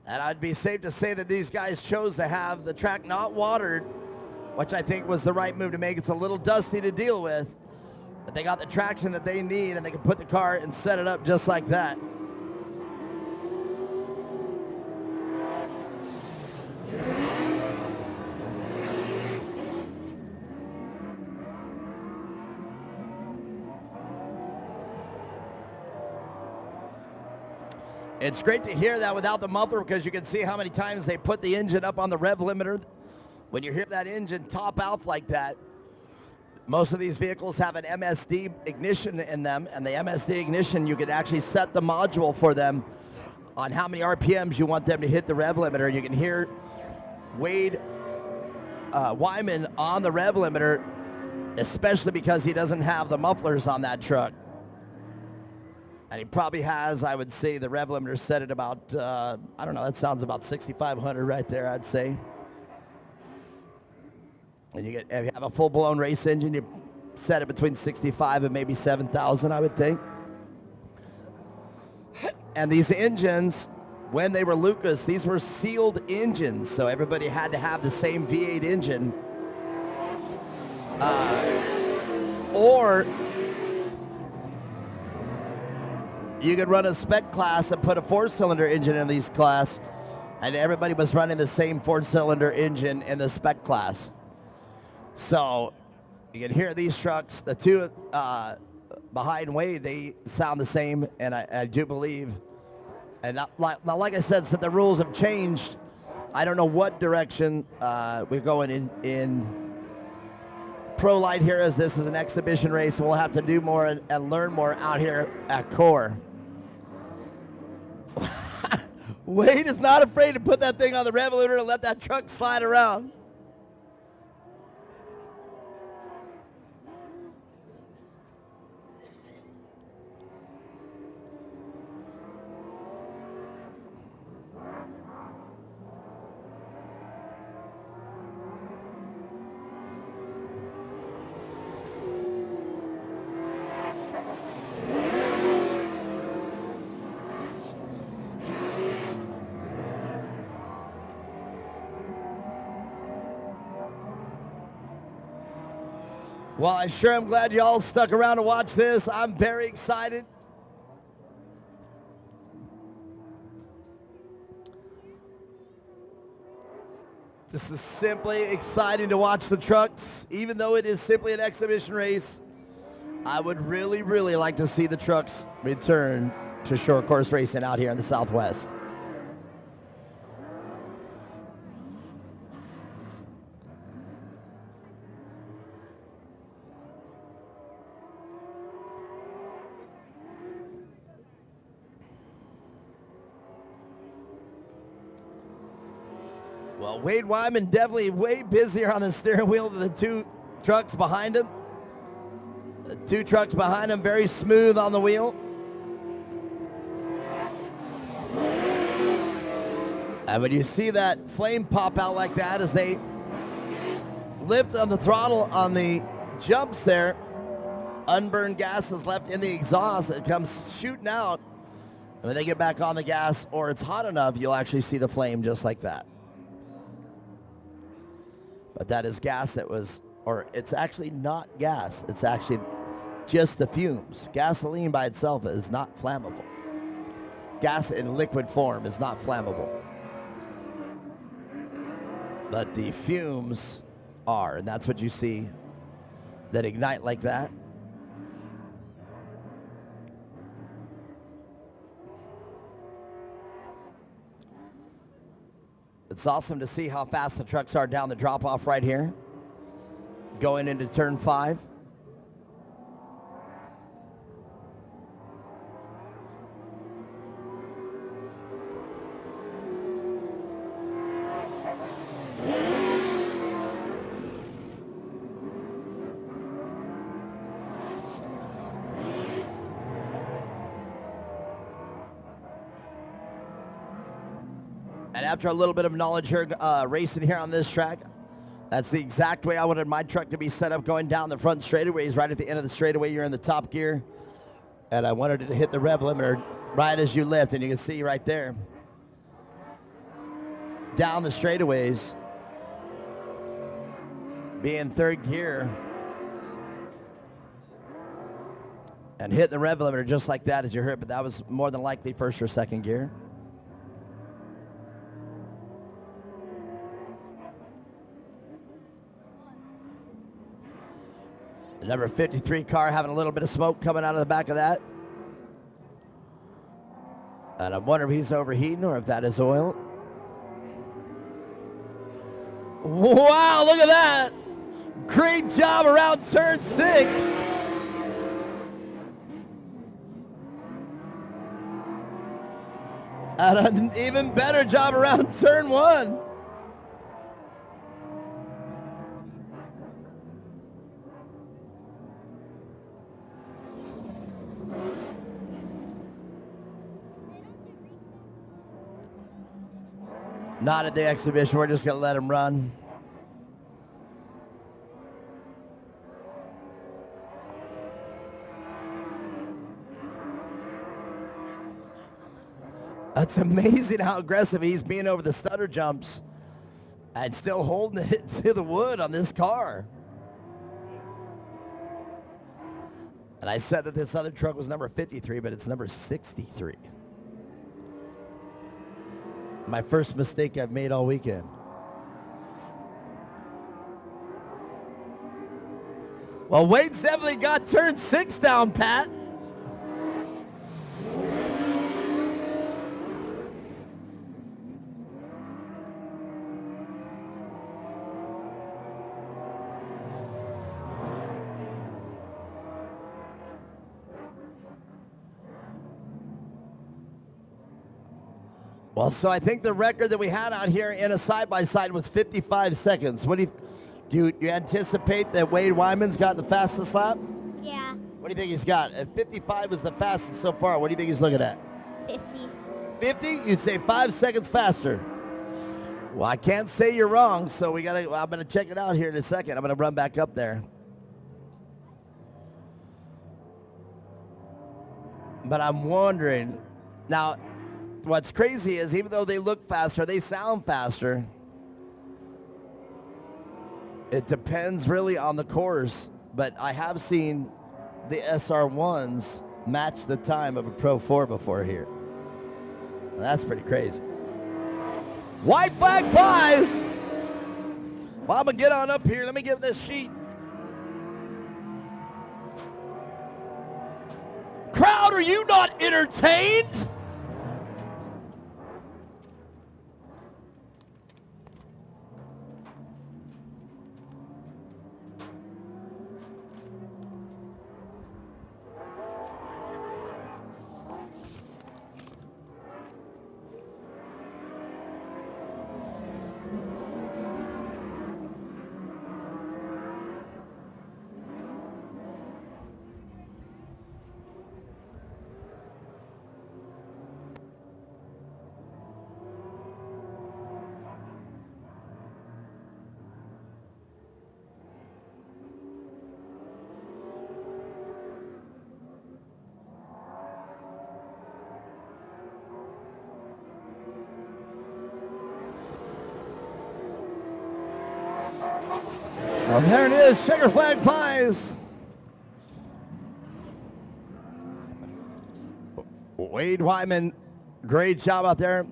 And I'd be safe to say that these guys chose to have the track not watered, which I think was the right move to make. It's a little dusty to deal with, but they got the traction that they need, and they can put the car and set it up just like that. It's great to hear that without the muffler, because you can see how many times they put the engine up on the rev limiter. When you hear that engine top out like that, most of these vehicles have an MSD ignition in them, and the MSD ignition, you can actually set the module for them on how many RPMs you want them to hit the rev limiter. You can hear Wade Wyman on the rev limiter, especially because he doesn't have the mufflers on that truck. And he probably has, I would say, the rev limiter set at about, I don't know, that sounds about 6,500 right there, I'd say. And if you have a full-blown race engine, you set it between 65 and maybe 7,000, I would think. And these engines, when they were Lucas, these were sealed engines, so everybody had to have the same V8 engine. Or you could run a spec class and put a 4-cylinder engine in these class, and everybody was running the same 4-cylinder engine in the spec class. So you can hear these trucks, the two behind Wade, they sound the same, and I do believe. And now, like I said, since the rules have changed, I don't know what direction we're going in Pro Light here, as this is an exhibition race, and we'll have to do more and learn more out here at Core. Wade is not afraid to put that thing on the revolution and let that truck slide around. Well, I sure am glad y'all stuck around to watch this. I'm very excited. This is simply exciting to watch the trucks. Even though it is simply an exhibition race, I would really, really like to see the trucks return to short course racing out here in the Southwest. Well, Wade Wyman definitely way busier on the steering wheel than the two trucks behind him. The two trucks behind him very smooth on the wheel. And when you see that flame pop out like that as they lift on the throttle on the jumps there, unburned gas is left in the exhaust. It comes shooting out. And when they get back on the gas or it's hot enough, you'll actually see the flame just like that. But that is gas that was, or it's actually not gas. It's actually just the fumes. Gasoline by itself is not flammable. Gas in liquid form is not flammable. But the fumes are, and that's what you see that ignite like that. It's awesome to see how fast the trucks are down the drop-off right here, going into turn 5. And after a little bit of knowledge here, racing here on this track, that's the exact way I wanted my truck to be set up going down the front straightaways. Right at the end of the straightaway, you're in the top gear. And I wanted it to hit the rev limiter right as you lift, and you can see right there. Down the straightaways, being third gear, and hit the rev limiter just like that as you heard, but that was more than likely first or second gear. The number 53 car having a little bit of smoke coming out of the back of that. And I wonder if he's overheating or if that is oil. Wow, look at that. Great job around turn 6. And an even better job around turn 1. Not at the exhibition. We're just going to let him run. That's amazing how aggressive he's being over the stutter jumps and still holding it to the wood on this car. And I said that this other truck was number 53, but it's number 63. My first mistake I've made all weekend. Well, Wade's definitely got turn 6 down, Pat. Well, so I think the record that we had out here in a side-by-side was 55 seconds. What do you anticipate that Wade Wyman's got the fastest lap? Yeah. What do you think he's got? 55 was the fastest so far. What do you think he's looking at? 50. 50? You'd say 5 seconds faster. Well, I can't say you're wrong, so I'm gonna check it out here in a second. I'm gonna run back up there. But I'm wondering, now, what's crazy is even though they look faster, they sound faster. It depends really on the course, but I have seen the SR1s match the time of a Pro 4 before here. That's pretty crazy. White flag flies. Well, I'm going to get on up here. Let me give this sheet. Crowd, are you not entertained? Well, there it is, checker flag flies. Wade Wyman, great job out there.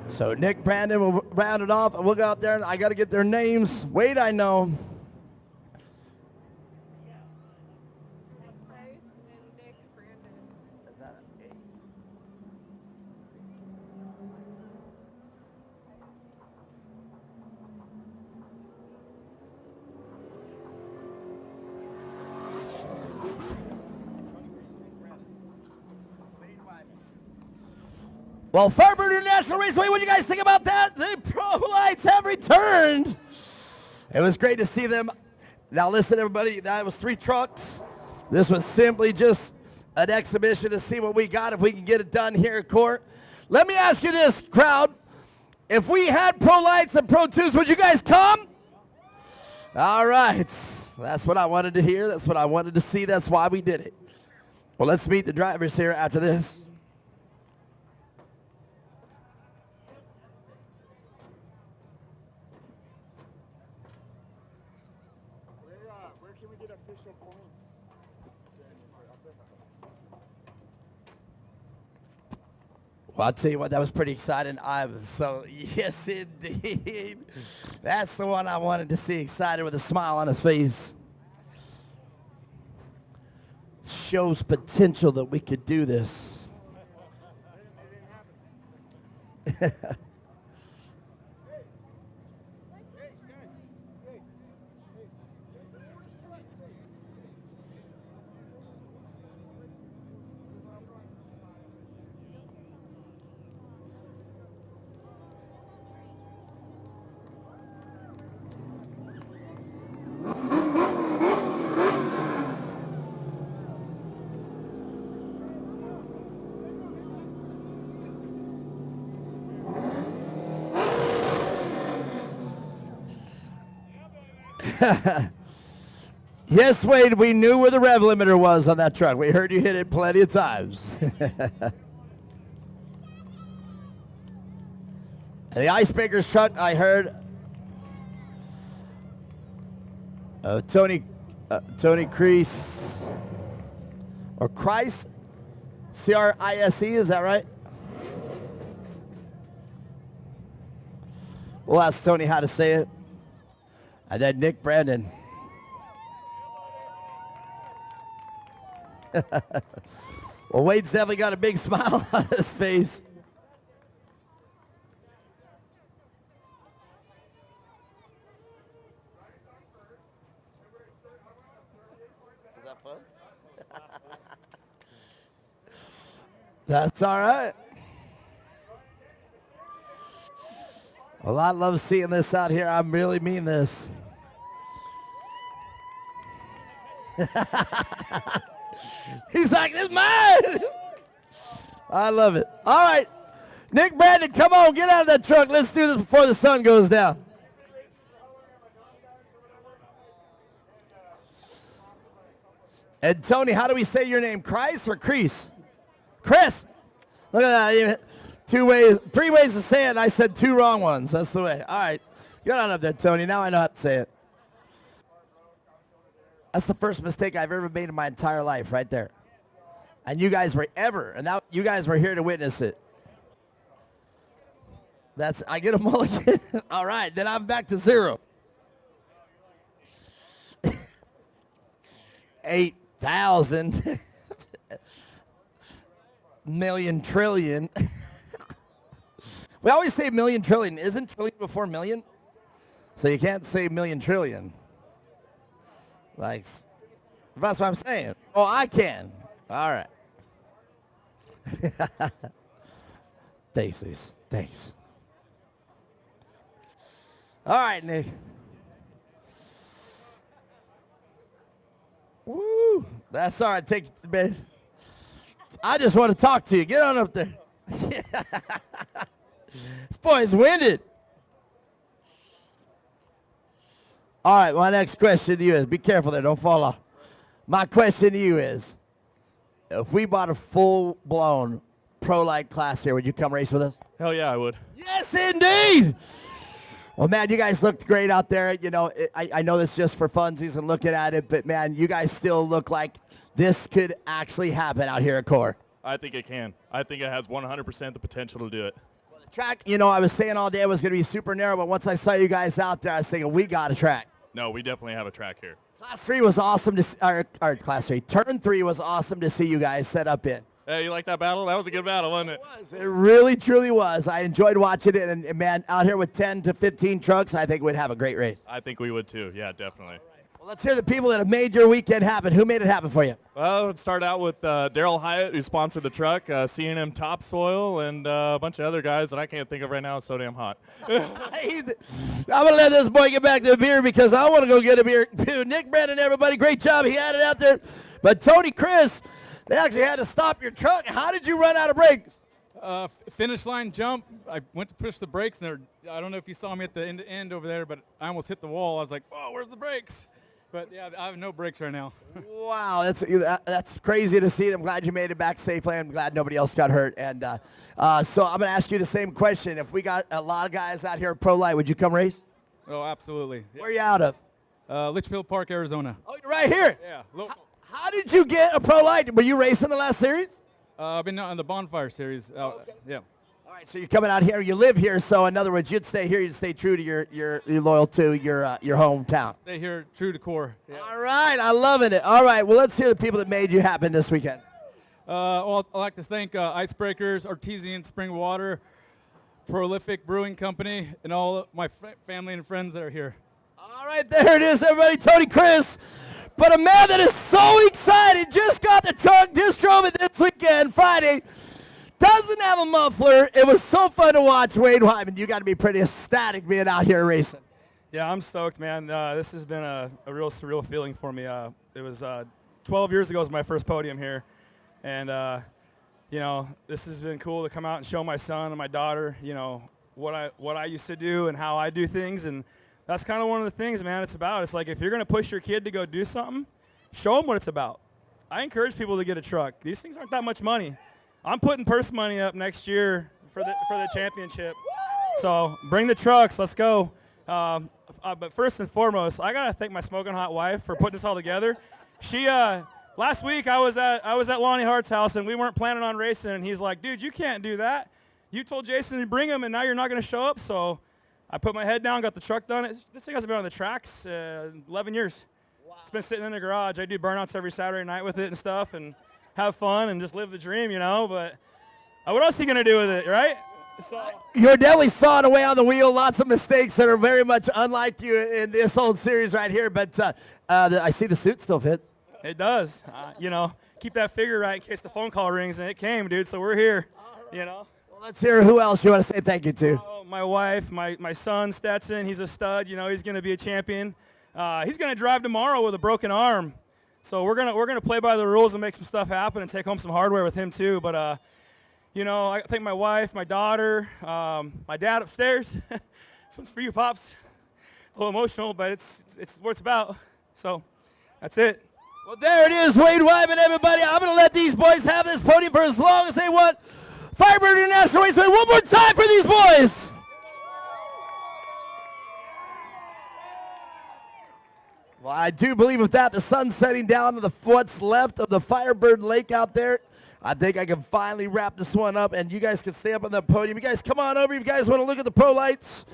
So Nick Brandon will round it off, and we'll go out there, and I got to get their names. Wade, I know. Well, Fairburn International Raceway, what do you guys think about that? The pro lights have returned. It was great to see them. Now listen, everybody, that was 3 trucks. This was simply just an exhibition to see what we got, if we can get it done here at court. Let me ask you this, crowd. If we had pro lights and pro 2s, would you guys come? All right. That's what I wanted to hear. That's what I wanted to see. That's why we did it. Well, let's meet the drivers here after this. Where can we get official points? Well, I'll tell you what, that was pretty exciting. Yes, indeed. That's the one I wanted to see, excited with a smile on his face. Shows potential that we could do this. Yes, Wade, we knew where the rev limiter was on that truck. We heard you hit it plenty of times. And the Icebreakers truck, I heard Tony Crease, or Christ, C-R-I-S-E, is that right? We'll ask Tony how to say it. And then Nick Brandon. Well, Wade's definitely got a big smile on his face. Is that fun? That's all right. Well, I love seeing this out here. I really mean this. He's like, this is mine. I love it. All right. Nick Brandon, come on, get out of that truck. Let's do this before the sun goes down. And Tony, how do we say your name? Chris or Crease? Chris. Look at that. 3 ways to say it, and I said 2 wrong ones. That's the way. All right. Get on up there, Tony. Now I know how to say it. That's the first mistake I've ever made in my entire life right there. And you guys were you guys were here to witness it. I get a mulligan. All right, then I'm back to 0. 8,000 million trillion. We always say million trillion. Isn't trillion before million? So you can't say million trillion. Like, that's what I'm saying. Oh, I can. All right. Thanks, Lise. Thanks. All right, Nick. Woo. That's all right. Take it to bed. I just want to talk to you. Get on up there. This boy's winded. All right, my next question to you is, be careful there, don't fall off. My question to you is, if we bought a full-blown pro-like class here, would you come race with us? Hell yeah, I would. Yes, indeed. Well, man, you guys looked great out there. You know, I know this just for funsies and looking at it, but, man, you guys still look like this could actually happen out here at Core. I think it can. I think it has 100% the potential to do it. Well, the track, you know, I was saying all day it was going to be super narrow, but once I saw you guys out there, I was thinking, we got a track. No, we definitely have a track here. Class 3 was awesome to see, or Class 3. Turn 3 was awesome to see you guys set up in. Hey, you like that battle? That was a good battle, wasn't it? It really, truly was. I enjoyed watching it, and man, out here with 10 to 15 trucks, I think we'd have a great race. I think we would too. Yeah, definitely. Well, let's hear the people that have made your weekend happen. Who made it happen for you? Well, let's start out with Daryl Hyatt, who sponsored the truck, C&M Topsoil, and a bunch of other guys that I can't think of right now. It's so damn hot. I'm going to let this boy get back to the beer because I want to go get a beer too. Nick Brandon, everybody, great job. He had it out there. But Tony, Chris, they actually had to stop your truck. How did you run out of brakes? Finish line jump. I went to push the brakes, and I don't know if you saw me at the end over there, but I almost hit the wall. I was like, oh, where's the brakes? But, yeah, I have no brakes right now. Wow, that's crazy to see. I'm glad you made it back safely. I'm glad nobody else got hurt. And so I'm going to ask you the same question. If we got a lot of guys out here at Pro Light, would you come race? Oh, absolutely. Where are you out of? Litchfield Park, Arizona. Oh, you're right here? Yeah. How did you get a Pro Light? Were you racing the last series? I've been on the Bonfire Series. Okay. Yeah. All right, so you're coming out here. You live here, so in other words, you'd stay here. You'd stay true to you're loyal to your hometown. Stay here, true to Core. Yeah. All right, I'm loving it. All right, well, let's hear the people that made you happen this weekend. Well, I'd like to thank Icebreakers, Artesian Spring Water, Prolific Brewing Company, and all my family and friends that are here. All right, there it is, everybody. Tony Chris. But a man that is so excited, just got the truck, just drove it this weekend, Friday, doesn't have a muffler. It was so fun to watch. Wade Wyman, you got to be pretty ecstatic being out here racing. Yeah, I'm stoked, man. This has been a real surreal feeling for me. It was 12 years ago was my first podium here. And, you know, this has been cool to come out and show my son and my daughter, you know, what I used to do and how I do things. And that's kind of one of the things, man, it's about. It's like if you're going to push your kid to go do something, show them what it's about. I encourage people to get a truck. These things aren't that much money. I'm putting purse money up next year for the championship. So bring the trucks. Let's go. But first and foremost, I got to thank my smoking hot wife for putting this all together. She last week I was at Lonnie Hart's house, and we weren't planning on racing, and he's like, dude, you can't do that. You told Jason to bring him, and now you're not going to show up. So I put my head down, got the truck done. This thing hasn't been on the tracks 11 years. Wow. It's been sitting in the garage. I do burnouts every Saturday night with it and stuff, and have fun and just live the dream, you know. But what else are you going to do with it, right? So You're definitely sawing away on the wheel. Lots of mistakes that are very much unlike you in this old series right here. But I see the suit still fits. It does. You know, keep that figure right in case the phone call rings, and it came, dude. So we're here, you know. Well, let's hear who else you want to say thank you to. My wife, my son Stetson. He's a stud. You know, he's going to be a champion. He's going to drive tomorrow with a broken arm. So we're gonna play by the rules and make some stuff happen and take home some hardware with him too. But you know, I thank my wife, my daughter, my dad upstairs. This one's for you, Pops. A little emotional, but it's what it's about. So that's it. Well, there it is, Wade Wyman, everybody. I'm going to let these boys have this podium for as long as they want. Firebird International Raceway, one more time for these boys. Well, I do believe with that, the sun setting down to what's left of the Firebird Lake out there, I think I can finally wrap this one up, and you guys can stay up on the podium. You guys come on over. If you guys want to look at the pro lights,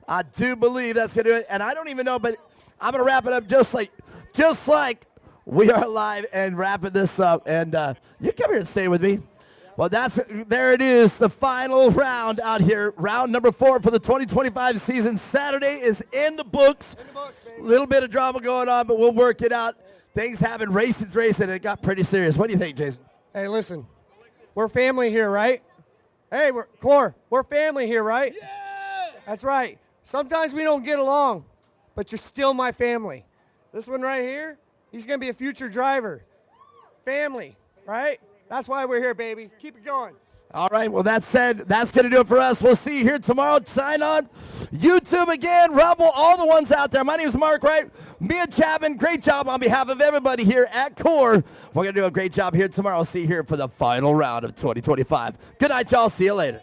I do believe that's going to do it. And I don't even know, but I'm going to wrap it up just like we are live and wrapping this up. And you come here and stay with me. Well, there it is, the final round out here. Round number 4 for the 2025 season. Saturday is in the books. A little bit of drama going on, but we'll work it out. Things happen, racing's racing, and it got pretty serious. What do you think, Jason? Hey, listen, we're family here, right? Hey, we're family here, right? Yeah! That's right. Sometimes we don't get along, but you're still my family. This one right here, he's going to be a future driver. Family, right? That's why we're here, baby. Keep it going. All right, well, that said, that's going to do it for us. We'll see you here tomorrow. Sign on. YouTube again, Rumble, all the ones out there. My name is Mark Wright. Mia Chapman, great job on behalf of everybody here at Core. We're going to do a great job here tomorrow. See you here for the final round of 2025. Good night, y'all. See you later.